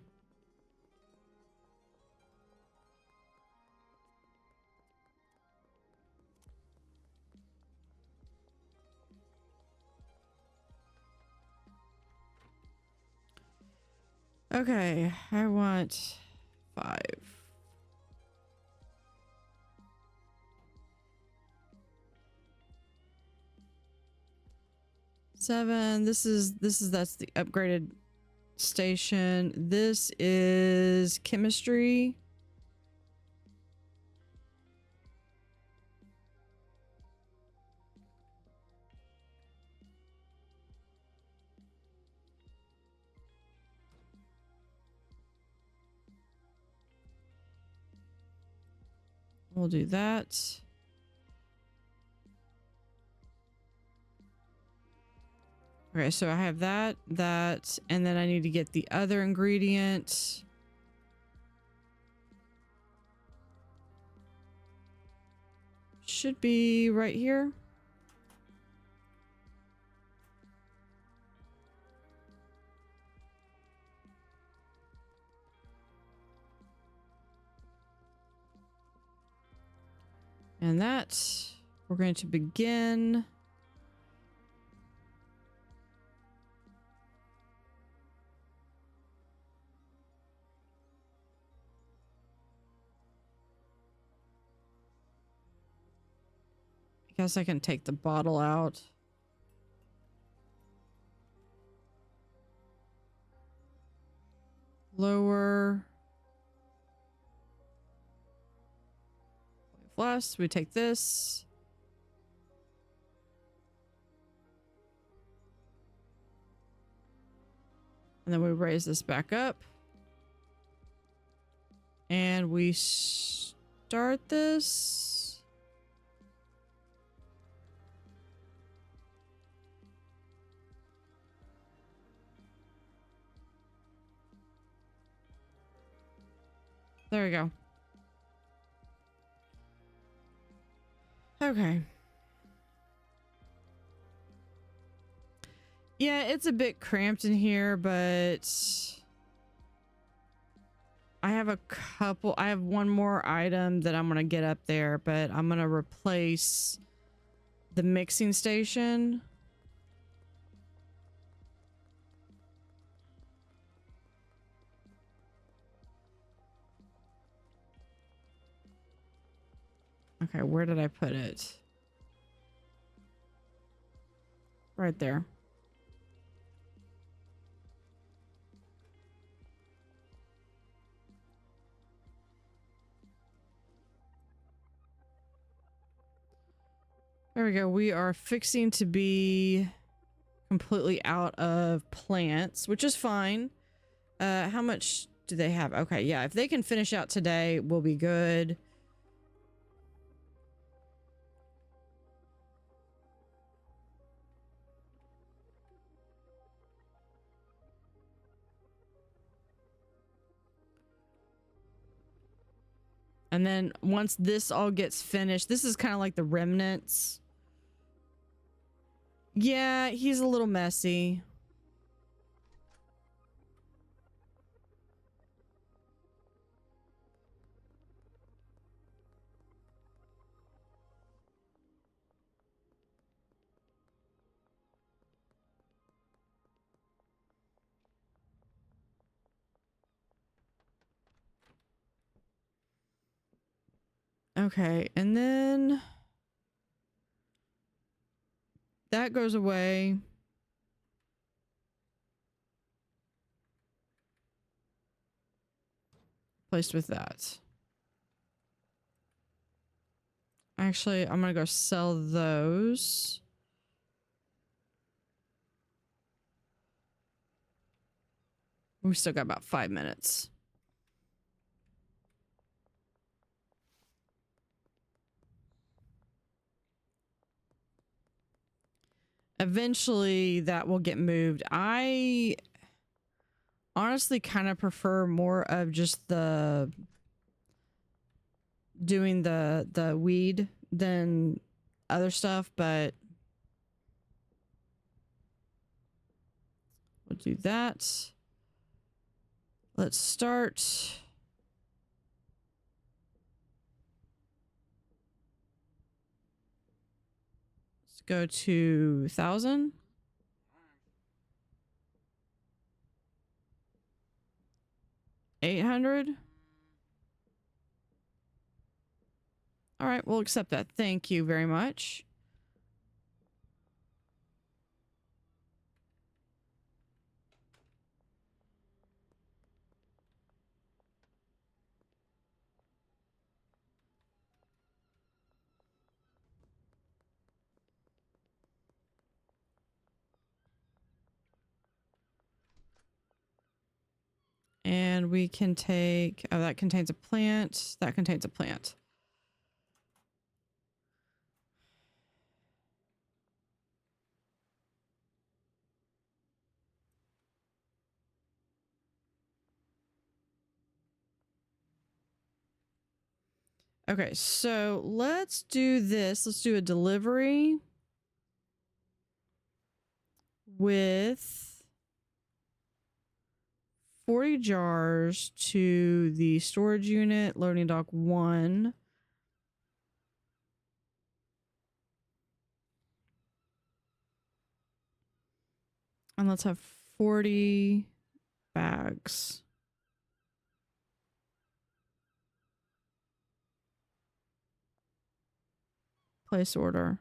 S1: Okay, I want 5. Seven. That's the upgraded station. This is chemistry. We'll do that. Okay, so I have that, and then I need to get the other ingredient. Should be right here. And that, we're going to begin. I guess I can take the bottle out. Lower. Plus, we take this. And then we raise this back up. And we start this. There we go. Okay. Yeah, it's a bit cramped in here, but I have one more item that I'm going to get up there, but I'm going to replace the mixing station. Okay, where did I put it? Right there. There we go. We are fixing to be completely out of plants, which is fine. How much do they have? Okay, yeah, if they can finish out today, we'll be good. And then once this all gets finished, this is kind of like the remnants. Yeah, he's a little messy. Okay, and then that goes away. Placed with that. Actually, I'm gonna go sell those. We still got about 5 minutes. Eventually that will get moved. I honestly kind of prefer more of just the doing the weed than other stuff, but we'll do that. Let's start. Let's go to 1,000. $800. All right, we'll accept that. Thank you very much. And we can take, oh, that contains a plant. That contains a plant. Okay, so let's do this. Let's do a delivery with 40 jars to the storage unit, loading dock 1. And let's have 40 bags. Place order.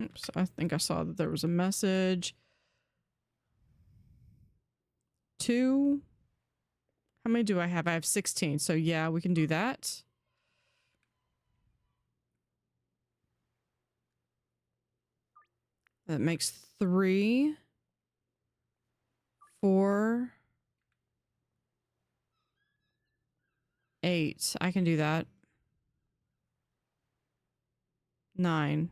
S1: Oops, I think I saw that there was a message. 2. How many do I have? I have 16. So yeah, we can do that. That makes 3, 4, 8. I can do that. 9.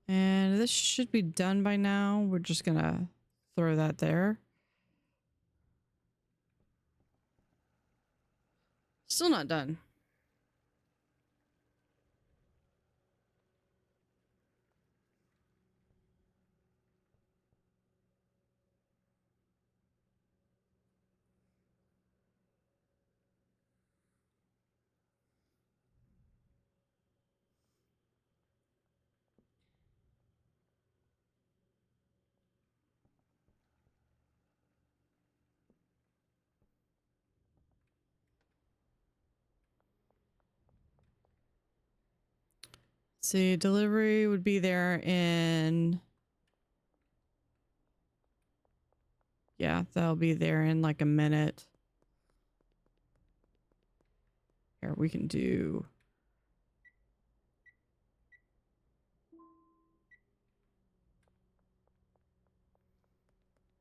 S1: And this should be done by now. We're just gonna throw that there. Still not done. See, delivery would be there in... Yeah, that'll be there in like a minute. Here, we can do...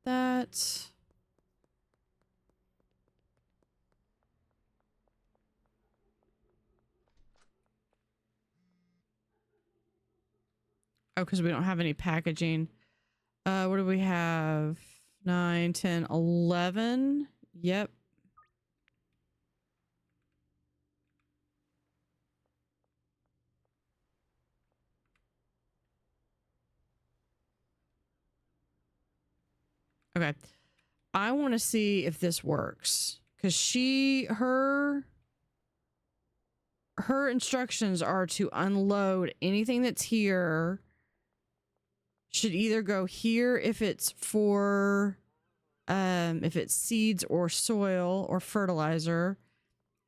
S1: that. Oh, because we don't have any packaging. What do we have? 9, 10, 11. Yep. Okay. I want to see if this works. Because her instructions are to unload anything that's here. Should either go here if it's for if it's seeds or soil or fertilizer,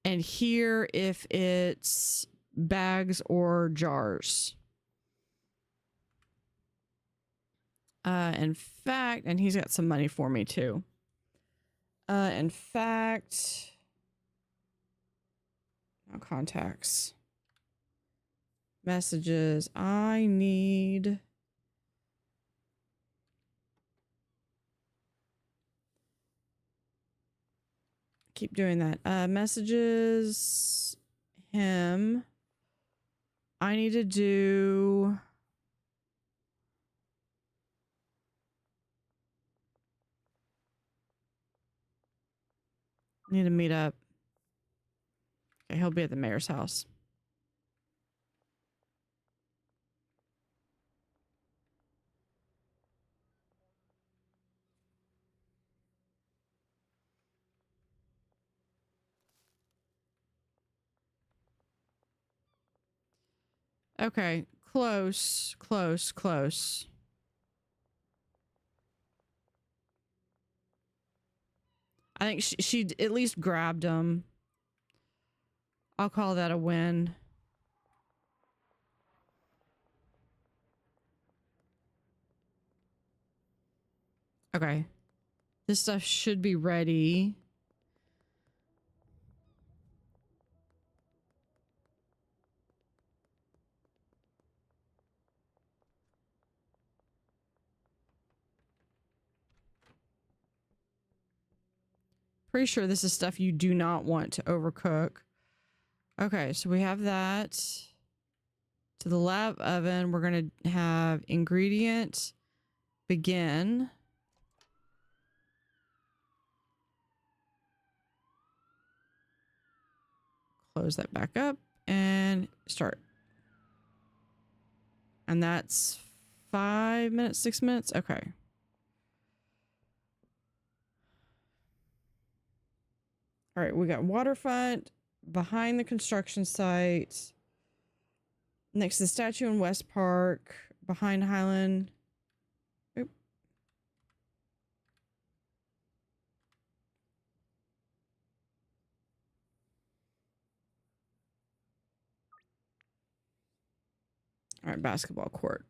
S1: and here if it's bags or jars. In fact, and he's got some money for me too. In fact, no contacts, messages. I need. Keep doing that. Messages. Him. I need to do. Need to meet up. Okay, he'll be at the mayor's house. Okay, close, close, close. I think she at least grabbed him. I'll call that a win. Okay. This stuff should be ready. Pretty sure this is stuff you do not want to overcook. Okay, so we have that. To the lab oven, we're going to have ingredient begin. Close that back up and start. And that's 5 minutes, 6 minutes. Okay. All right, we got waterfront behind the construction site, next to the statue in West Park, behind Highland. Oop. All right, basketball court.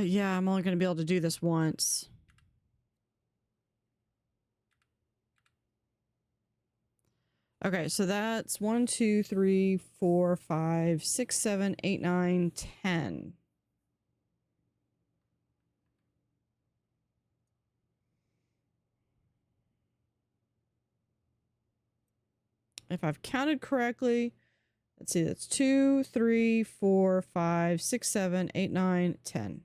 S1: Yeah, I'm only going to be able to do this once. Okay, so that's 1, 2, 3, 4, 5, 6, 7, 8, 9, 10. If I've counted correctly, let's see, that's 2, 3, 4, 5, 6, 7, 8, 9, 10.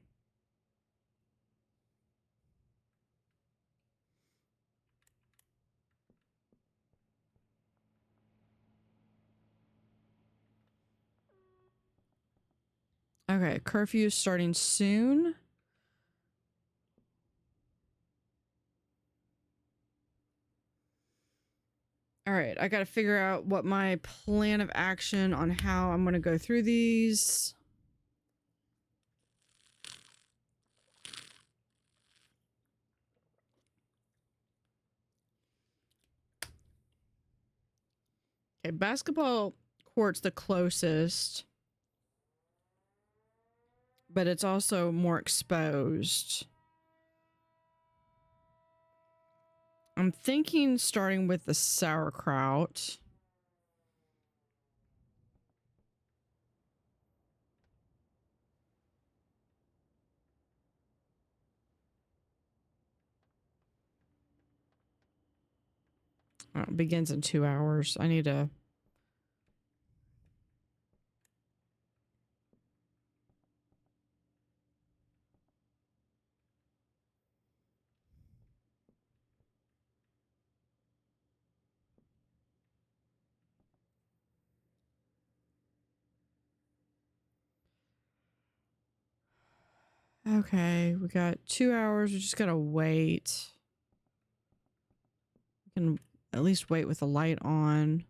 S1: Okay, curfew is starting soon. All right, I got to figure out what my plan of action on how I'm going to go through these. Okay, basketball court's the closest, but it's also more exposed. I'm thinking starting with the sauerkraut. Oh, it begins in 2 hours. I need to... Okay, we got 2 hours. We just gotta wait. We can at least wait with the light on.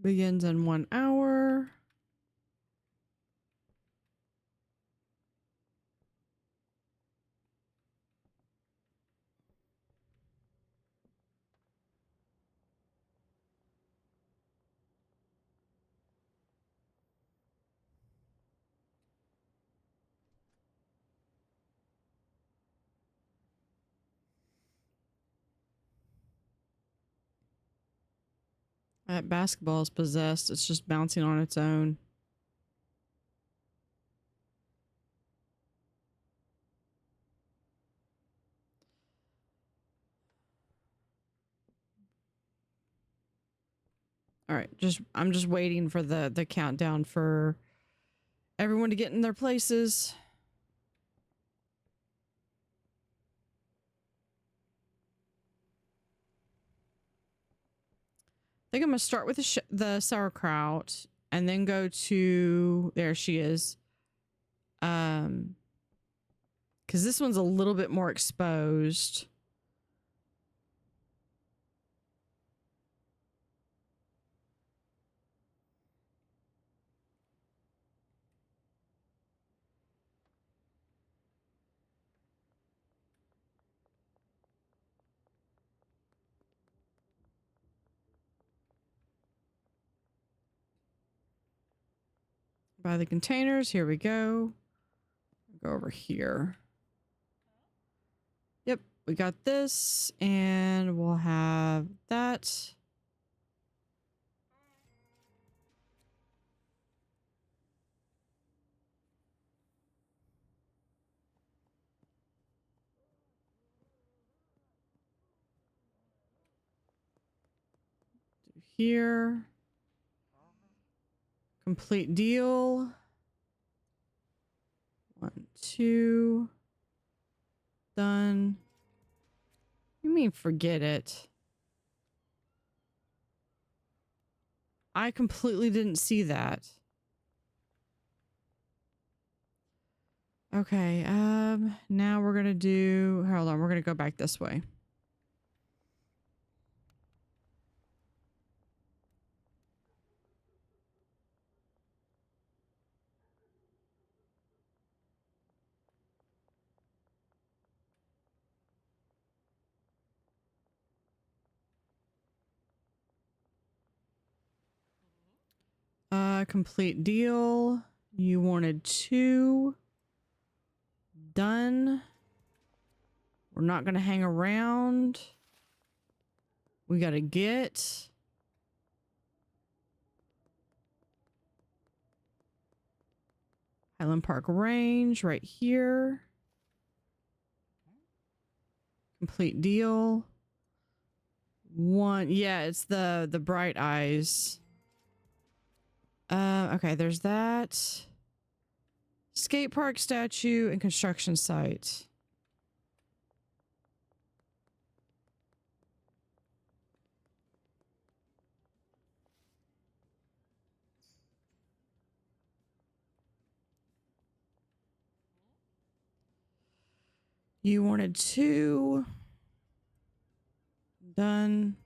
S1: Begins in 1 hour. That basketball is possessed. It's just bouncing on its own. All right, I'm just waiting for the countdown for everyone to get in their places. I think I'm gonna start with the sauerkraut and then go to there she is. Because this one's a little bit more exposed. By the containers, here we go. Go over here. Yep, we got this, and we'll have that. Here. Complete deal. 1, 2. Done. You mean forget it? I completely didn't see that. Okay, now we're gonna do, hold on, we're gonna go back this way. Complete deal. You wanted 2. Done. We're not gonna hang around. We gotta get. Highland Park Range right here. Complete deal. 1. Yeah, it's the bright eyes. Okay, there's that. Skate park statue and construction site. You wanted 2. Done.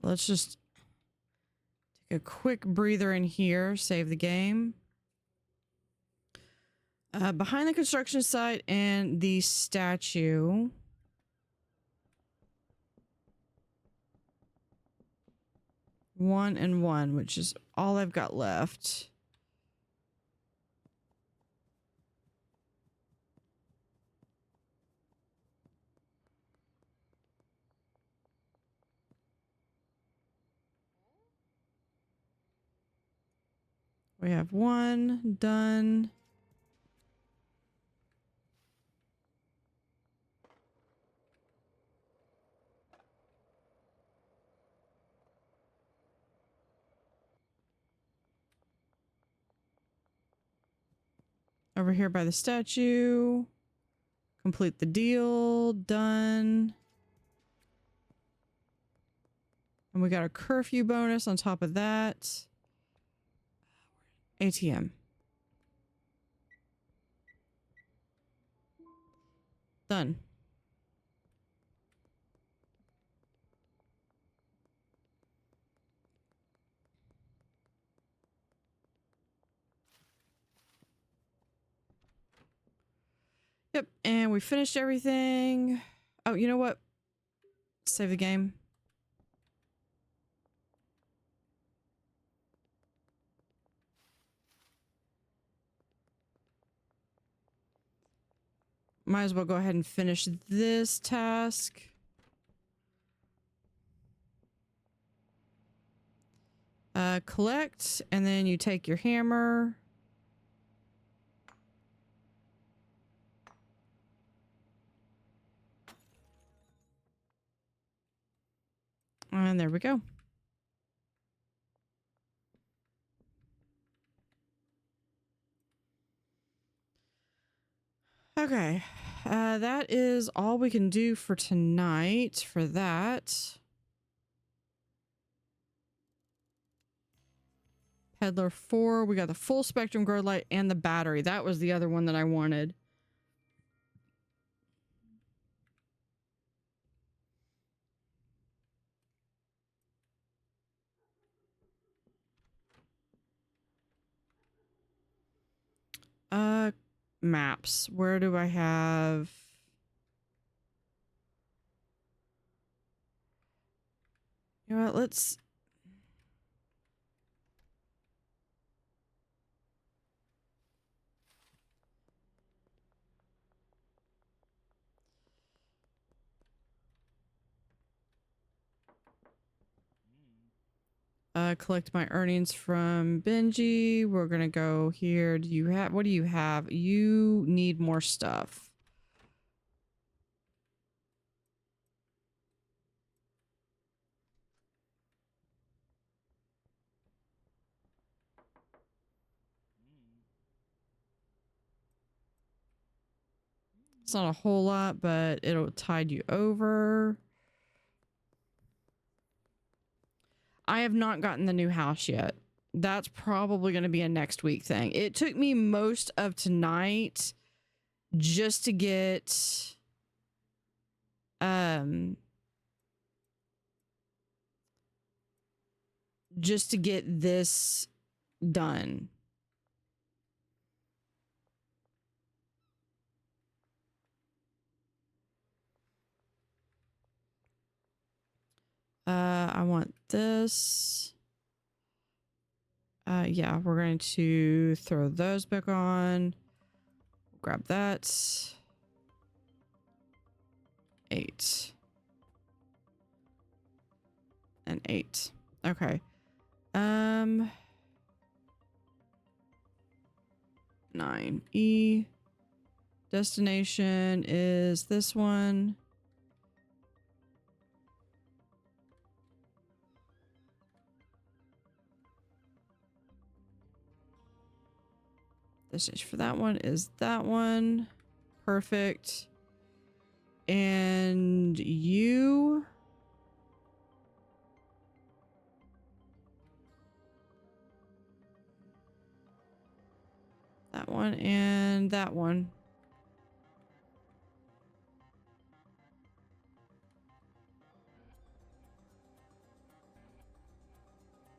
S1: Let's just take a quick breather in here. Save the game. Behind the construction site and the statue. One and 1, which is all I've got left. We have one done. Over here by the statue. Complete the deal. Done. And we got a curfew bonus on top of that. ATM. Done. Yep, and we finished everything. Oh, you know what? Save the game. Might as well go ahead and finish this task. Collect, and then you take your hammer. And there we go. Okay, that is all we can do for tonight for that. Peddler 4, we got the full spectrum grow light and the battery. That was the other one that I wanted. Maps. Where do I have... You know what, let's... collect my earnings from Benji. We're gonna go here. Do you have... What do you have? You need more stuff. It's not a whole lot, but it'll tide you over. I have not gotten the new house yet. That's probably going to be a next week thing. It took me most of tonight just to get this done. I want this. Yeah, we're going to throw those back on. Grab that. 8. And 8. Okay. 9E. Destination is this one. Destination for that one is that one. Perfect. And you... That one and that one.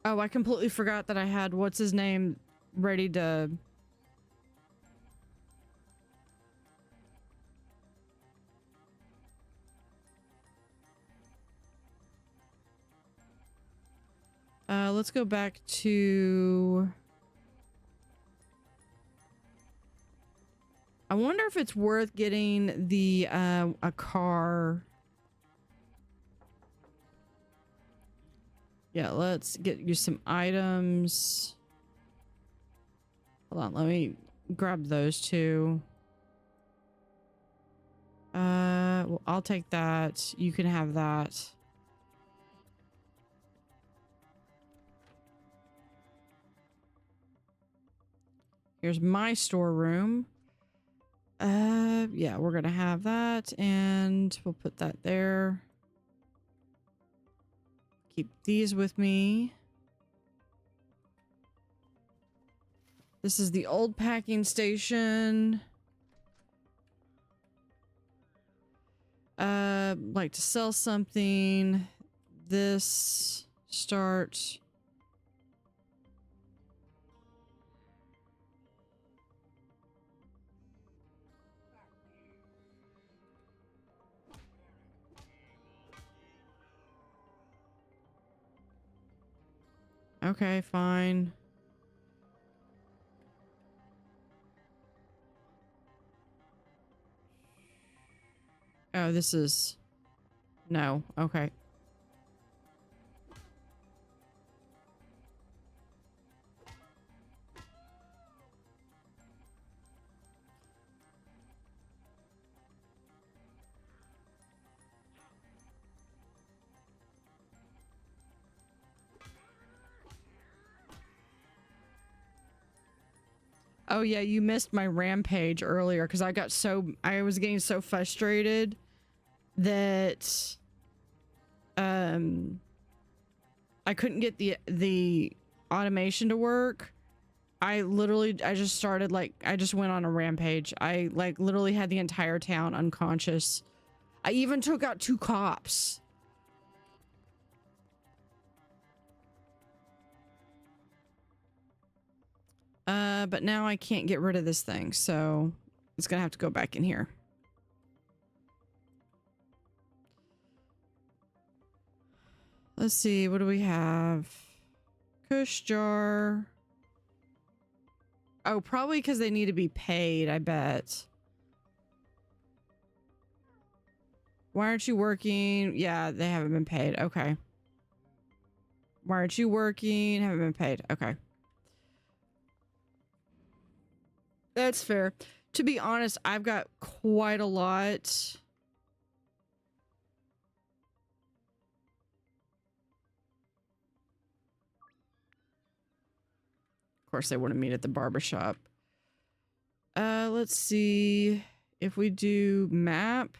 S1: Oh, I completely forgot that I had what's his name ready to... let's go back to... I wonder if it's worth getting the, a car. Yeah, let's get you some items. Hold on, let me grab those two. Well, I'll take that. You can have that. Here's my storeroom. Yeah, we're gonna have that, and we'll put that there. Keep these with me. This is the old packing station. Like to sell something. This start. Okay, fine. Oh, this is... No. Okay. Oh yeah, you missed my rampage earlier because I was getting so frustrated that I couldn't get the automation to work. I just started I just went on a rampage. I literally had the entire town unconscious. I even took out 2 cops. But now I can't get rid of this thing, so it's gonna have to go back in here. Let's see, what do we have? Kush jar. Oh, probably because they need to be paid, I bet. Why aren't you working? Yeah, they haven't been paid. Okay. Why aren't you working? Haven't been paid. Okay. That's fair. To be honest, I've got quite a lot. Of course, they want to meet at the barbershop. Let's see if we do map.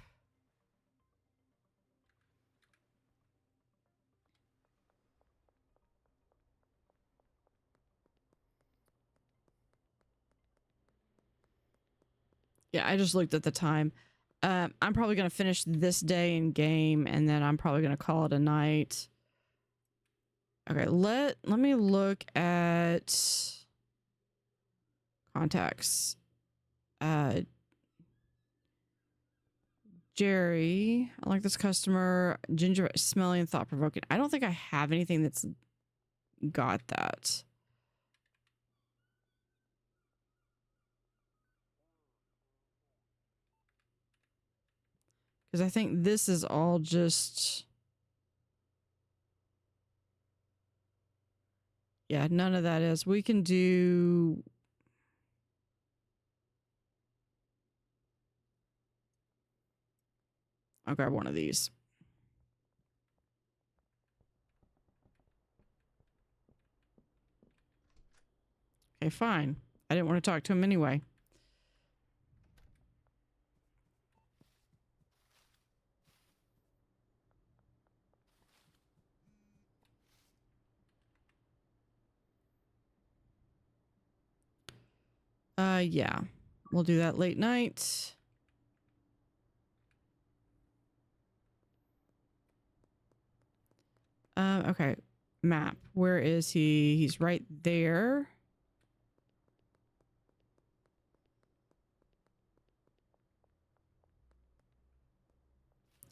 S1: Yeah, I just looked at the time. I'm probably going to finish this day in game, and then I'm probably going to call it a night. Okay, let me look at contacts. Jerry, I like this customer. Ginger, smelly and thought-provoking. I don't think I have anything that's got that. Because I think this is all just... Yeah, none of that is. We can do... I'll grab one of these. Okay, fine. I didn't want to talk to him anyway. Yeah. We'll do that late night. Okay. Map. Where is he? He's right there.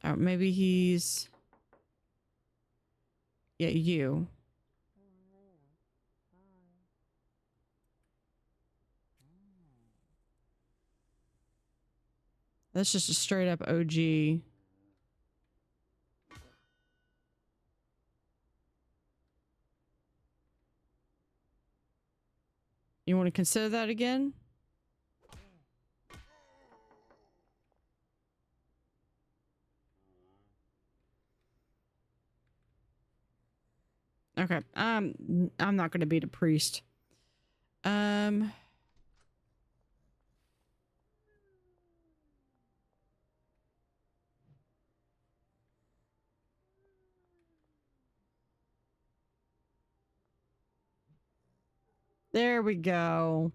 S1: Oh, maybe he's... Yeah, you. That's just a straight up OG. You want want to consider that again? Okay. I'm not going to beat a priest. There we go.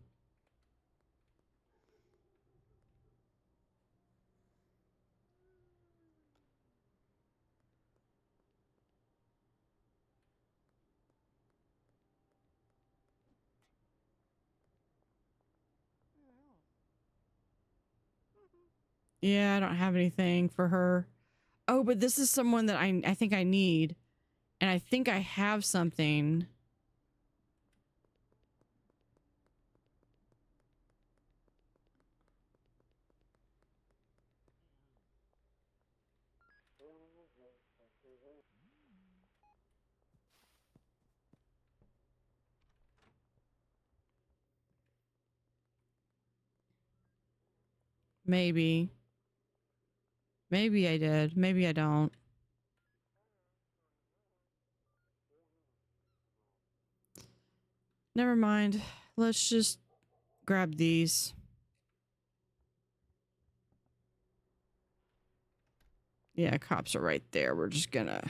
S1: Yeah, I don't have anything for her. Oh, but this is someone that I think I need. And I think I have something. Maybe. Maybe I did. Maybe I don't. Never mind. Let's just grab these. Yeah, cops are right there. We're just gonna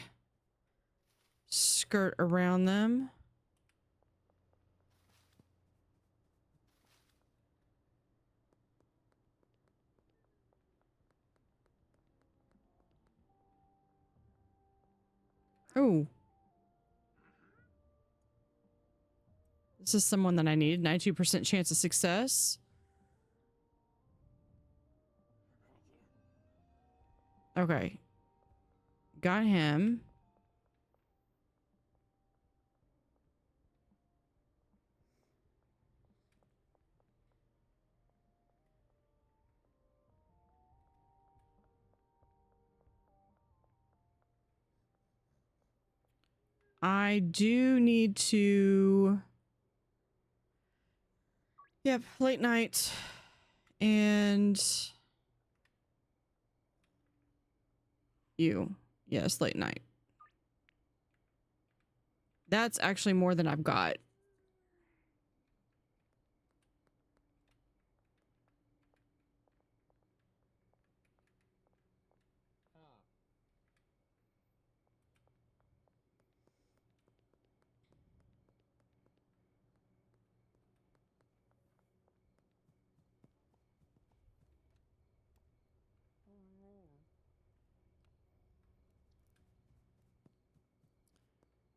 S1: skirt around them. Oh. This is someone that I need. 92% chance of success. Okay. Got him. I do need to... Yep, late night. And... you. Yes, late night. That's actually more than I've got.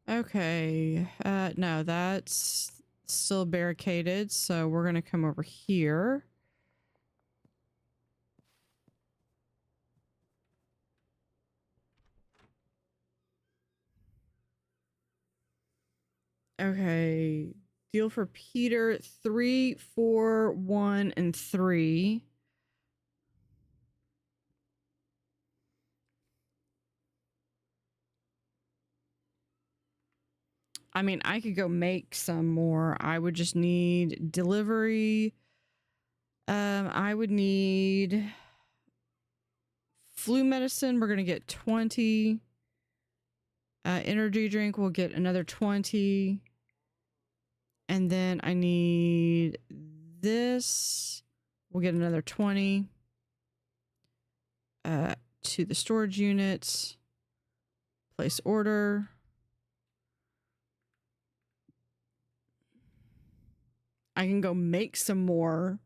S1: Okay. No, that's still barricaded, so we're gonna come over here. Okay. Deal for Peter 3, 4, 1, and 3. I mean, I could go make some more. I would just need delivery. I would need flu medicine. We're gonna get 20. Energy drink, we'll get another 20. And then I need this. We'll get another 20. To the storage unit. Place order. I can go make some more.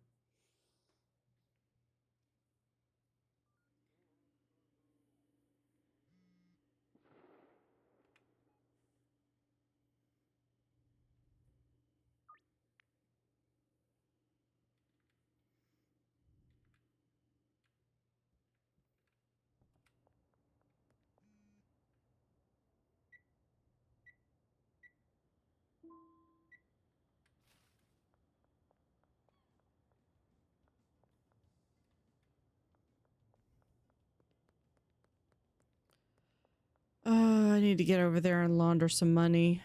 S1: I need to get over there and launder some money.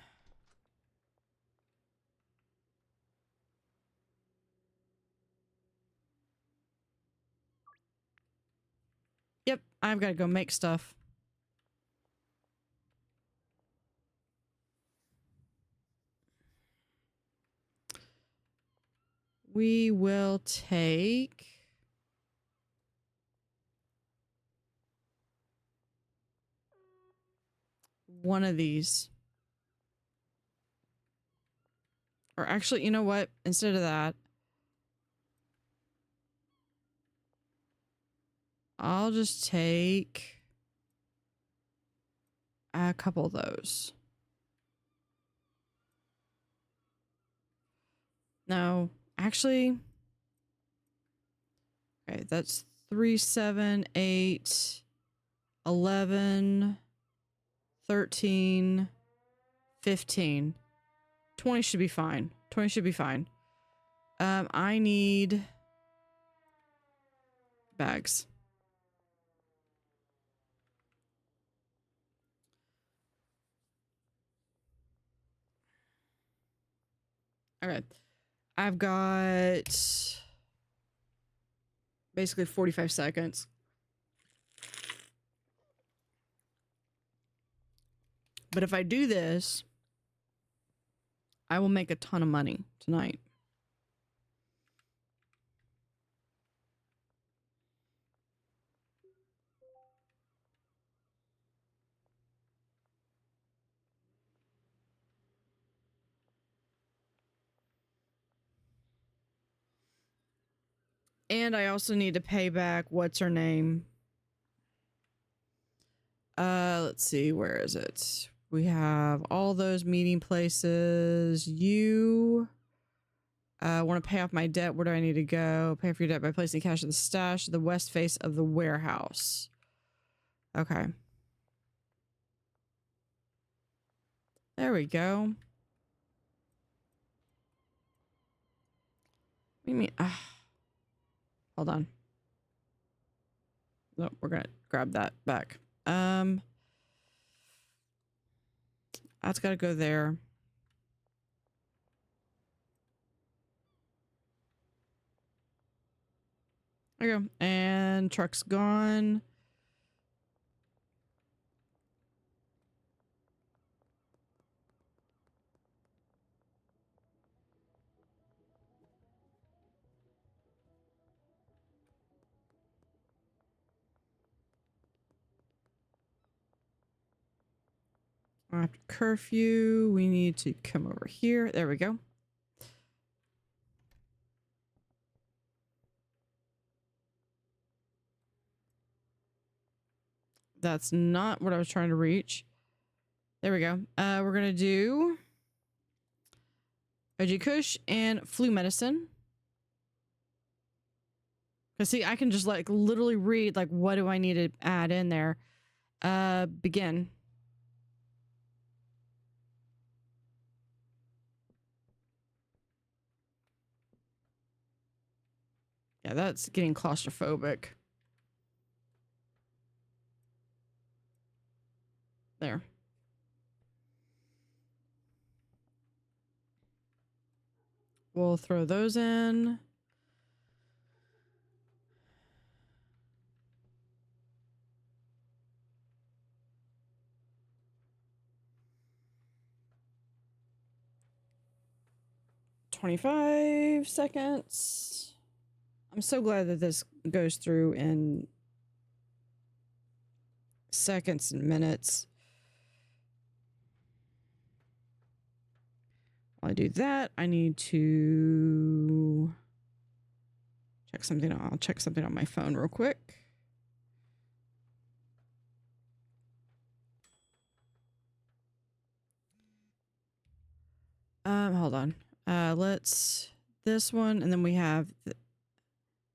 S1: I've got to go make stuff. We will take one of these. Or actually, you know what? Instead of that, I'll just take a couple of those. No, actually, okay, that's 3, 7, 8, 11, 13, 15. 20 should be fine. 20 should be fine. I need bags. Okay. I've got basically 45 seconds. But if I do this, I will make a ton of money tonight. And I also need to pay back what's her name. Let's see, where is it? We have all those meeting places. You want to pay off my debt. Where do I need to go? Pay for your debt by placing cash in the stash, the west face of the warehouse. Okay. There we go. What do you mean? Hold on. No, we're gonna grab that back. That's gotta go there. There you go. And truck's gone. After curfew, we need to come over here. There we go. That's not what I was trying to reach. There we go. We're gonna do OG Kush and flu medicine. Cause see, I can just like literally read like what do I need to add in there. Begin. Yeah, that's getting claustrophobic. There. We'll throw those in. "25 seconds. I'm so glad that this goes through in seconds and minutes. While I do that, I need to check something. I'll check something on my phone real quick. Hold on. Let's this one, and then we have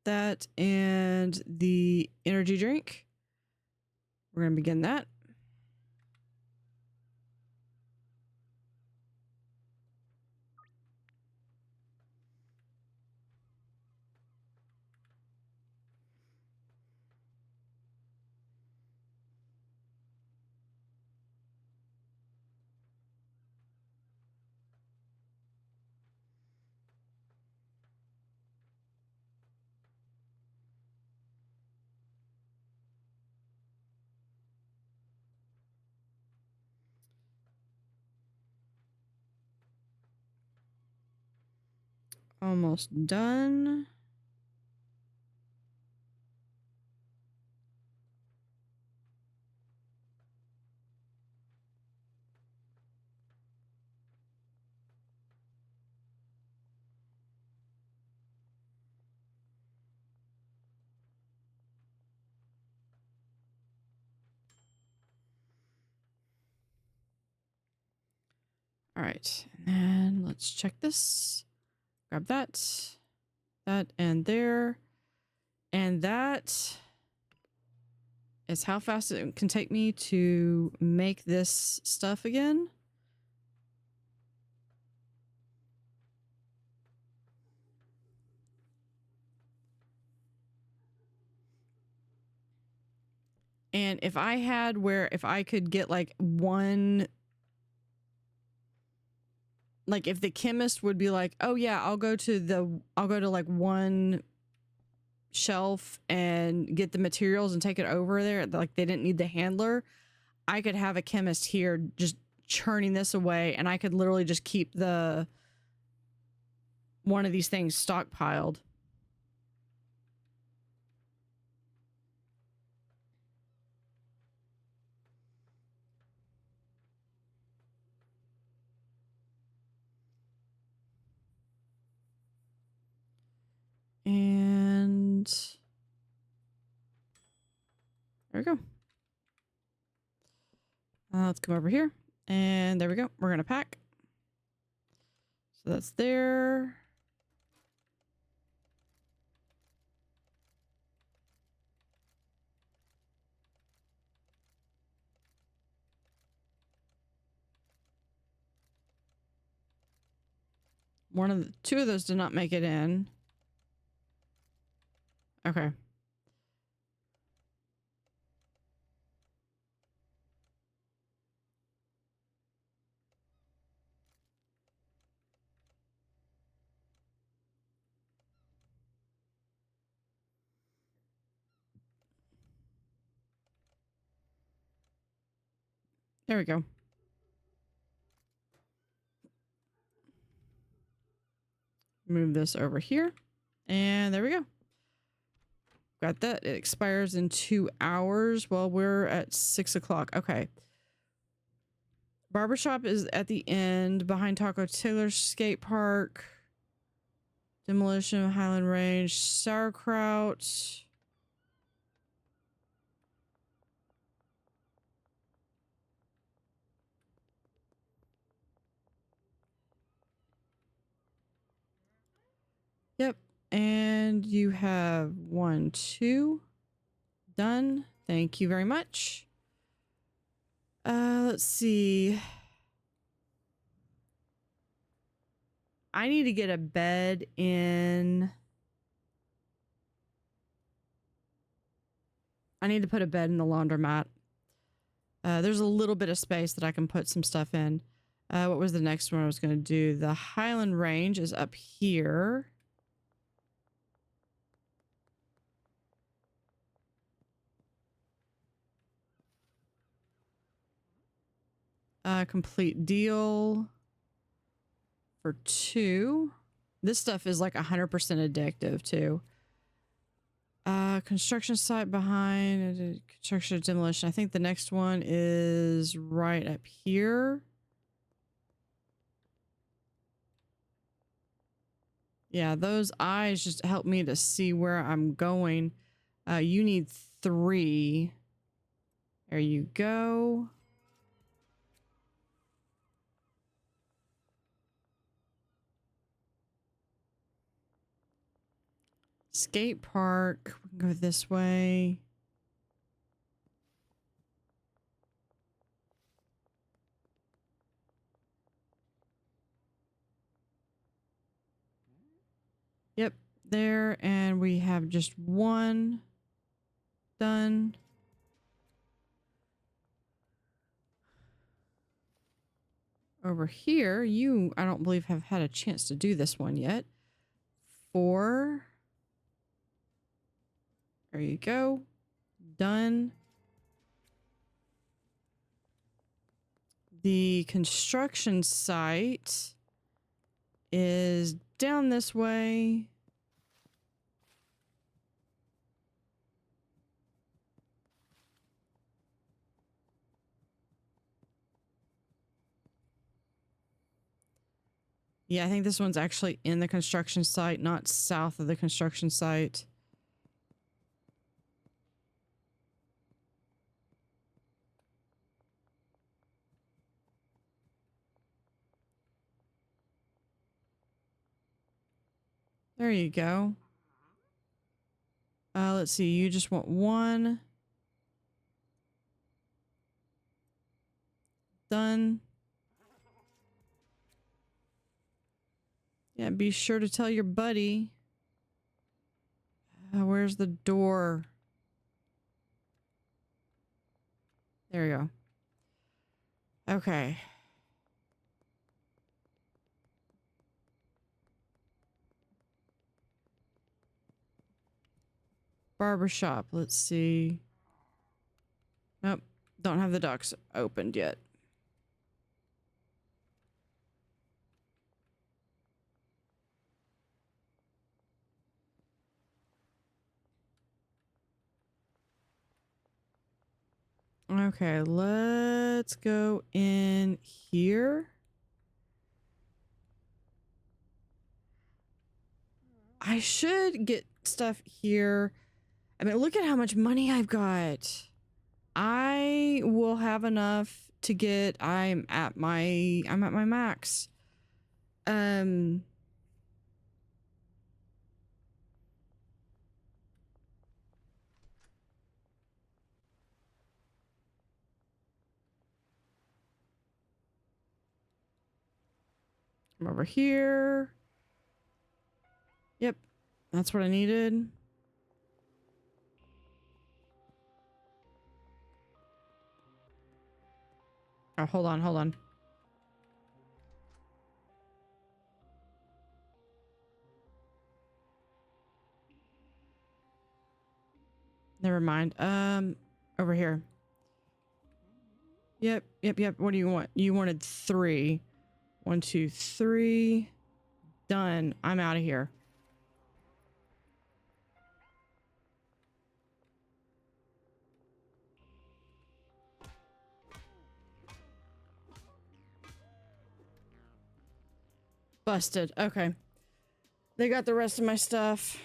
S1: that and the energy drink. We're gonna begin that. Almost done. All right, and let's check this. Grab that, and there. And that is how fast it can take me to make this stuff again. And if I had if I could get like one, like if the chemist would be like, oh yeah, I'll go to like one shelf and get the materials and take it over there, like they didn't need the handler, I could have a chemist here just churning this away, and I could literally just keep one of these things stockpiled. And there we go. Let's come over here. And there we go. We're going to pack. So that's there. Two of those did not make it in. Okay. There we go. Move this over here. And there we go. Got that. It expires in 2 hours. Well, we're at 6 o'clock. Okay. Barbershop is at the end behind Taco Taylor's skate park. Demolition of Highland Range. Sauerkraut. Yep. And you have 1, 2. Done. Thank you very much. Let's see. I need to get a bed in. I need to put a bed in the laundromat. There's a little bit of space that I can put some stuff in. What was the next one I was going to do? The Highland Range is up here. Complete deal for 2. This stuff is like 100% addictive too. Construction site behind construction demolition. I think the next one is right up here. Yeah, those eyes just help me to see where I'm going. You need 3. There you go. Skate park. We can go this way. Yep, there. And we have just 1 done. Over here, I don't believe have had a chance to do this one yet. 4. There you go. Done. The construction site is down this way. Yeah, I think this one's actually in the construction site, not south of the construction site. There you go. Let's see. You just want one. Done. Yeah, be sure to tell your buddy. Where's the door? There you go. Okay. Barbershop. Let's see. Nope. Don't have the docs opened yet. Okay, let's go in here. I should get stuff here. I mean, look at how much money I've got. I will have enough to get I'm at my max. I'm over here. Yep. That's what I needed. Oh, hold on, hold on. Never mind. Over here. Yep. What do you want? You wanted 3. 1, 2, 3. Done. I'm out of here. Busted. Okay. They got the rest of my stuff.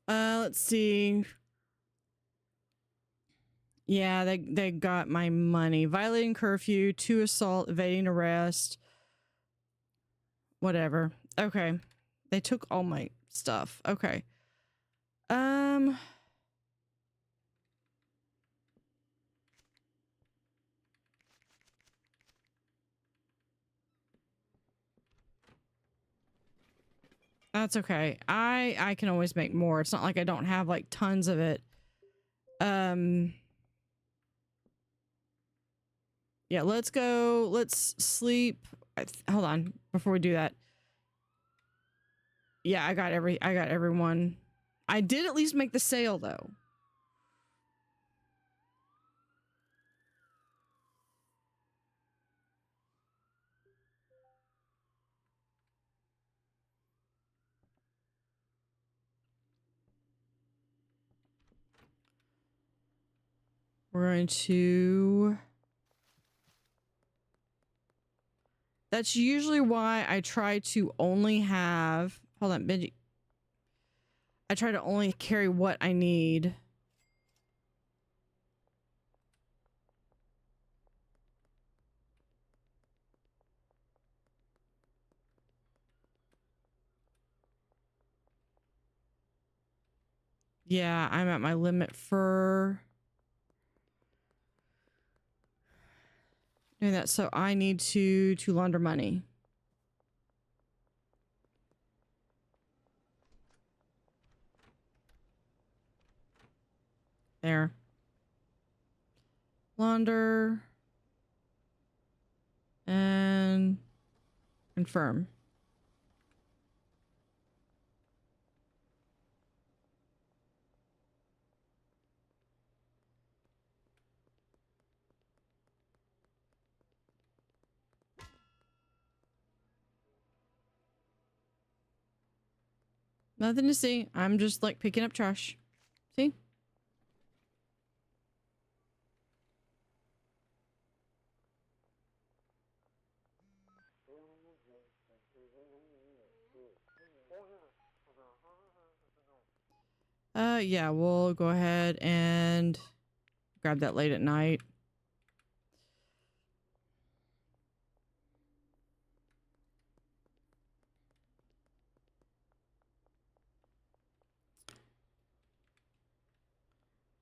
S1: Let's see. Yeah, they got my money. Violating curfew, 2 assault, evading arrest. Whatever. Okay. They took all my stuff. Okay. That's okay. I can always make more. It's not like I don't have like tons of it. Yeah, let's go. Let's sleep. Hold on before we do that. Yeah, I got everyone. I did at least make the sale though. We're going to... That's usually why I try to only have... Hold on, Benji. I try to only carry what I need. Yeah, I'm at my limit for... doing that, so I need to launder money. There. Launder. And confirm. Nothing to see. I'm just like picking up trash. See? Yeah, we'll go ahead and grab that late at night.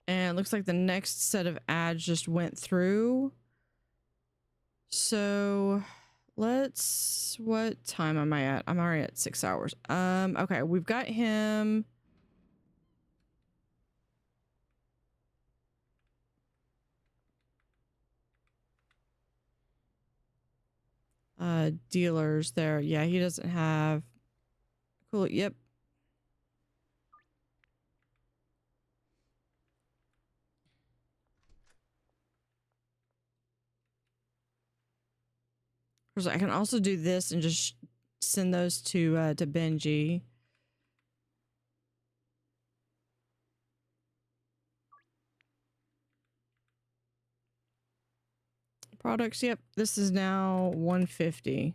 S1: And it looks like the next set of ads just went through. So let's, what time am I at? I'm already at 6 hours. Okay, we've got him. Dealers there. Yeah, he doesn't have, cool. Yep. I can also do this and just send those to Benji. Products, yep. This is now 150.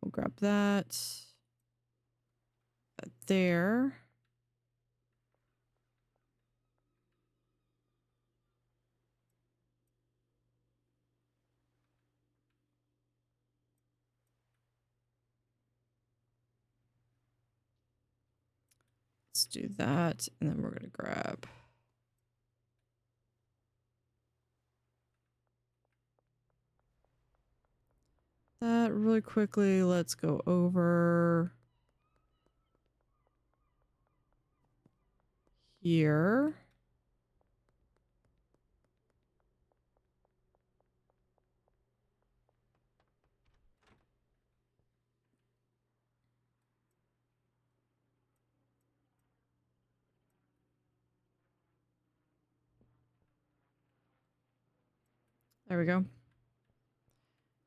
S1: We'll grab that. There. Let's do that, and then we're gonna grab that really quickly. Let's go over here. There we go.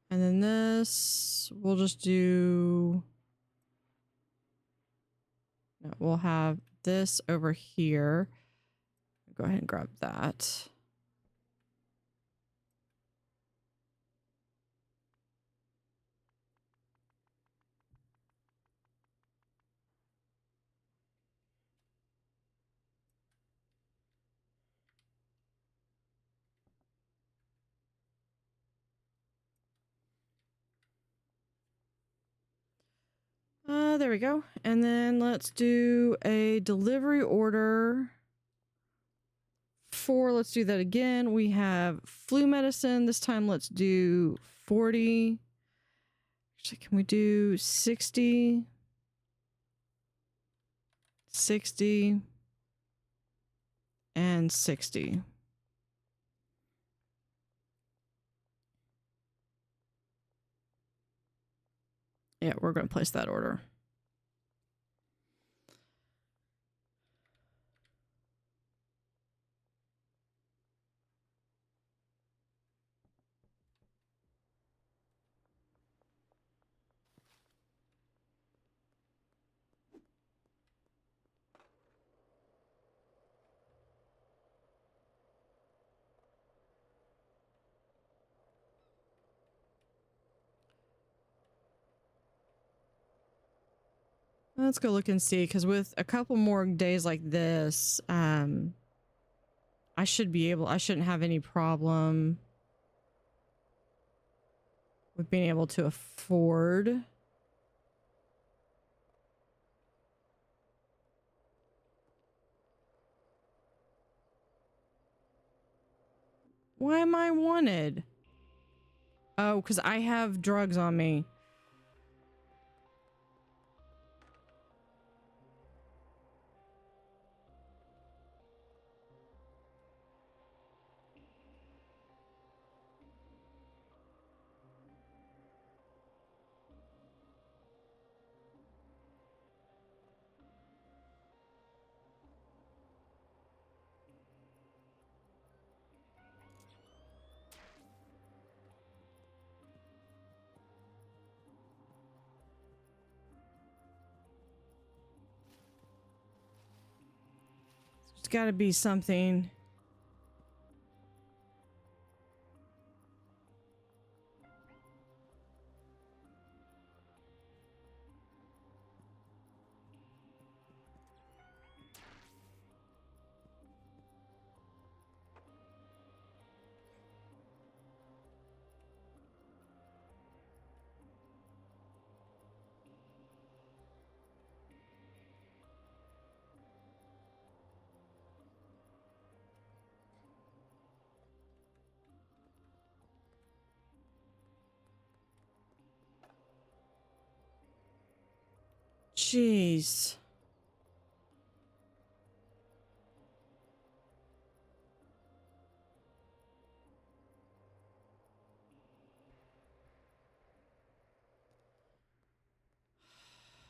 S1: And then this, we'll just do, no, we'll have this over here. Go ahead and grab that. There we go. And then let's do a delivery order for, let's do that again. We have flu medicine. This time let's do 40. Actually, can we do 60? 60 and 60. Yeah, we're going to place that order. Let's go look and see, because with a couple more days like this, I shouldn't have any problem with being able to afford. Why am I wanted? Oh, because I have drugs on me. There's got to be something. Jeez.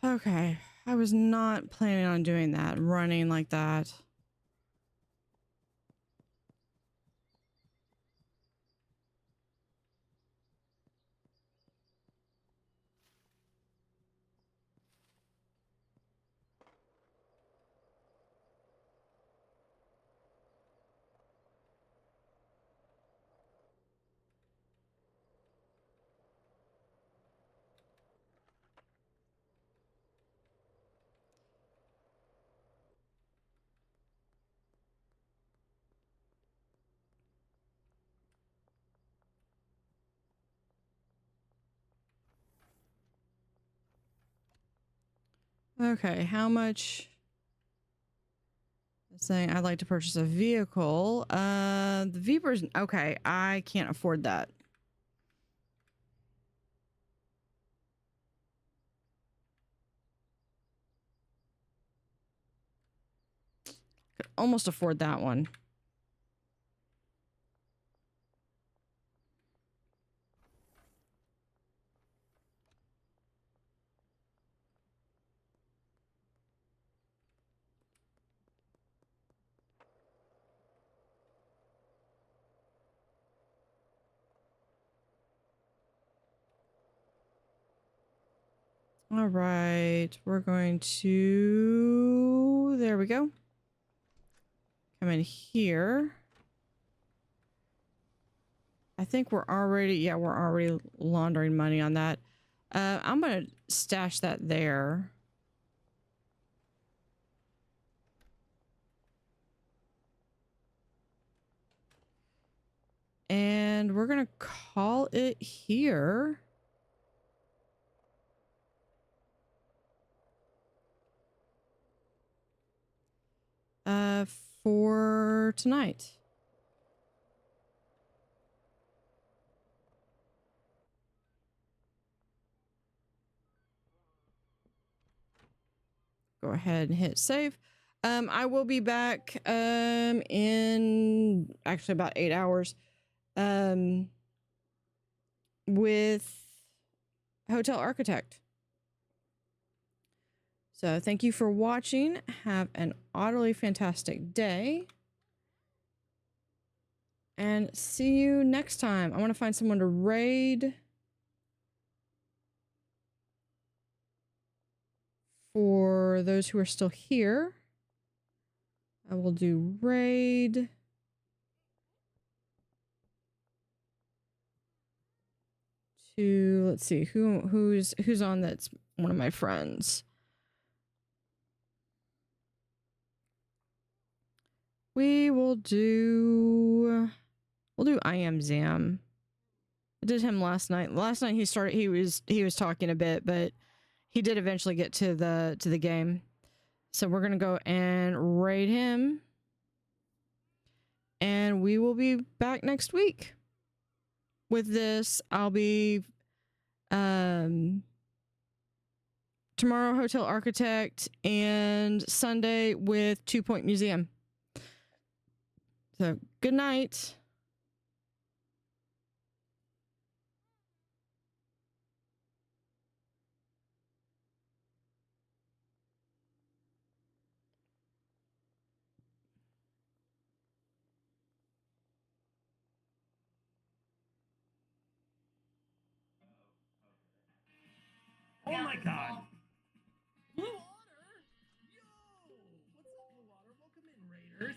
S1: Okay. I was not planning on doing that, running like that. Okay, how much? Saying I'd like to purchase a vehicle. The Viper's okay. I can't afford that. Could almost afford that one. All right, we're going to, there we go. Come in here. I think we're already laundering money on that. I'm gonna stash that there. And we're gonna call it here. For tonight. Go ahead and hit save. I will be back in actually about 8 hours with Hotel Architect. So thank you for watching. Have an utterly fantastic day. And see you next time. I want to find someone to raid. For those who are still here, I will do raid. To, let's see, who's on that's one of my friends. We'll do I Am Zam. I did him last night. Last night he was talking a bit, but he did eventually get to the game. So we're gonna go and raid him. And we will be back next week. With this, I'll be tomorrow Hotel Architect and Sunday with 2 Point Museum. So good night.
S2: Oh my god! Blue Otter? Yo! What's up, Blue Otter? Welcome in, Raiders.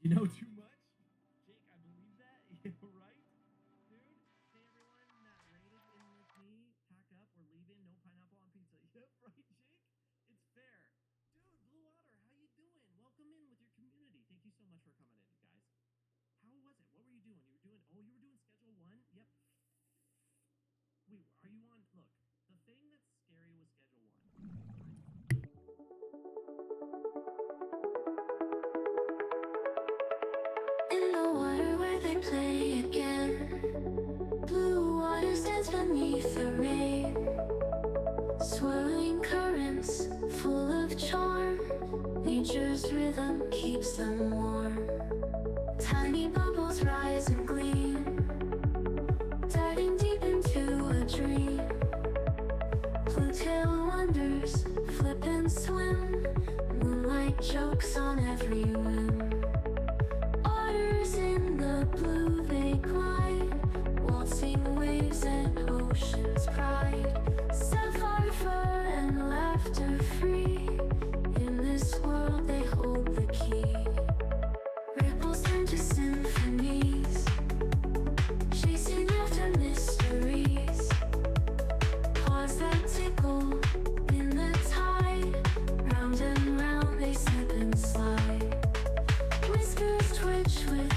S2: You know too much? Jake, I believe that. Yeah, right? Dude, hey everyone that raided in with me, pack up, we're leaving, no pineapple on pizza. Yep, right, Jake? It's fair. Dude, Blue Otter, how you doing? Welcome in with your community. Thank you so much for coming in, guys. How was it? What were you doing? You were doing schedule 1? Yep. Wait, are you on? Look, the thing that's scary was schedule 1.
S3: In the water where they play again, blue water stands beneath the rain. Swirling currents, full of charm. Nature's rhythm keeps them warm. Tiny bubbles rise and gleam, diving deep into a dream. Blue tail wonders, flip and swim. Moonlight jokes on every whim. Otters in the blue they glide, waltzing waves and ocean's pride. Sapphire fur and laughter free, in this world they hold the key. Ripples turn to symphonies, chasing after mysteries. Paws that tickle in the tide, round and round they slip and slide. Whiskers twitch with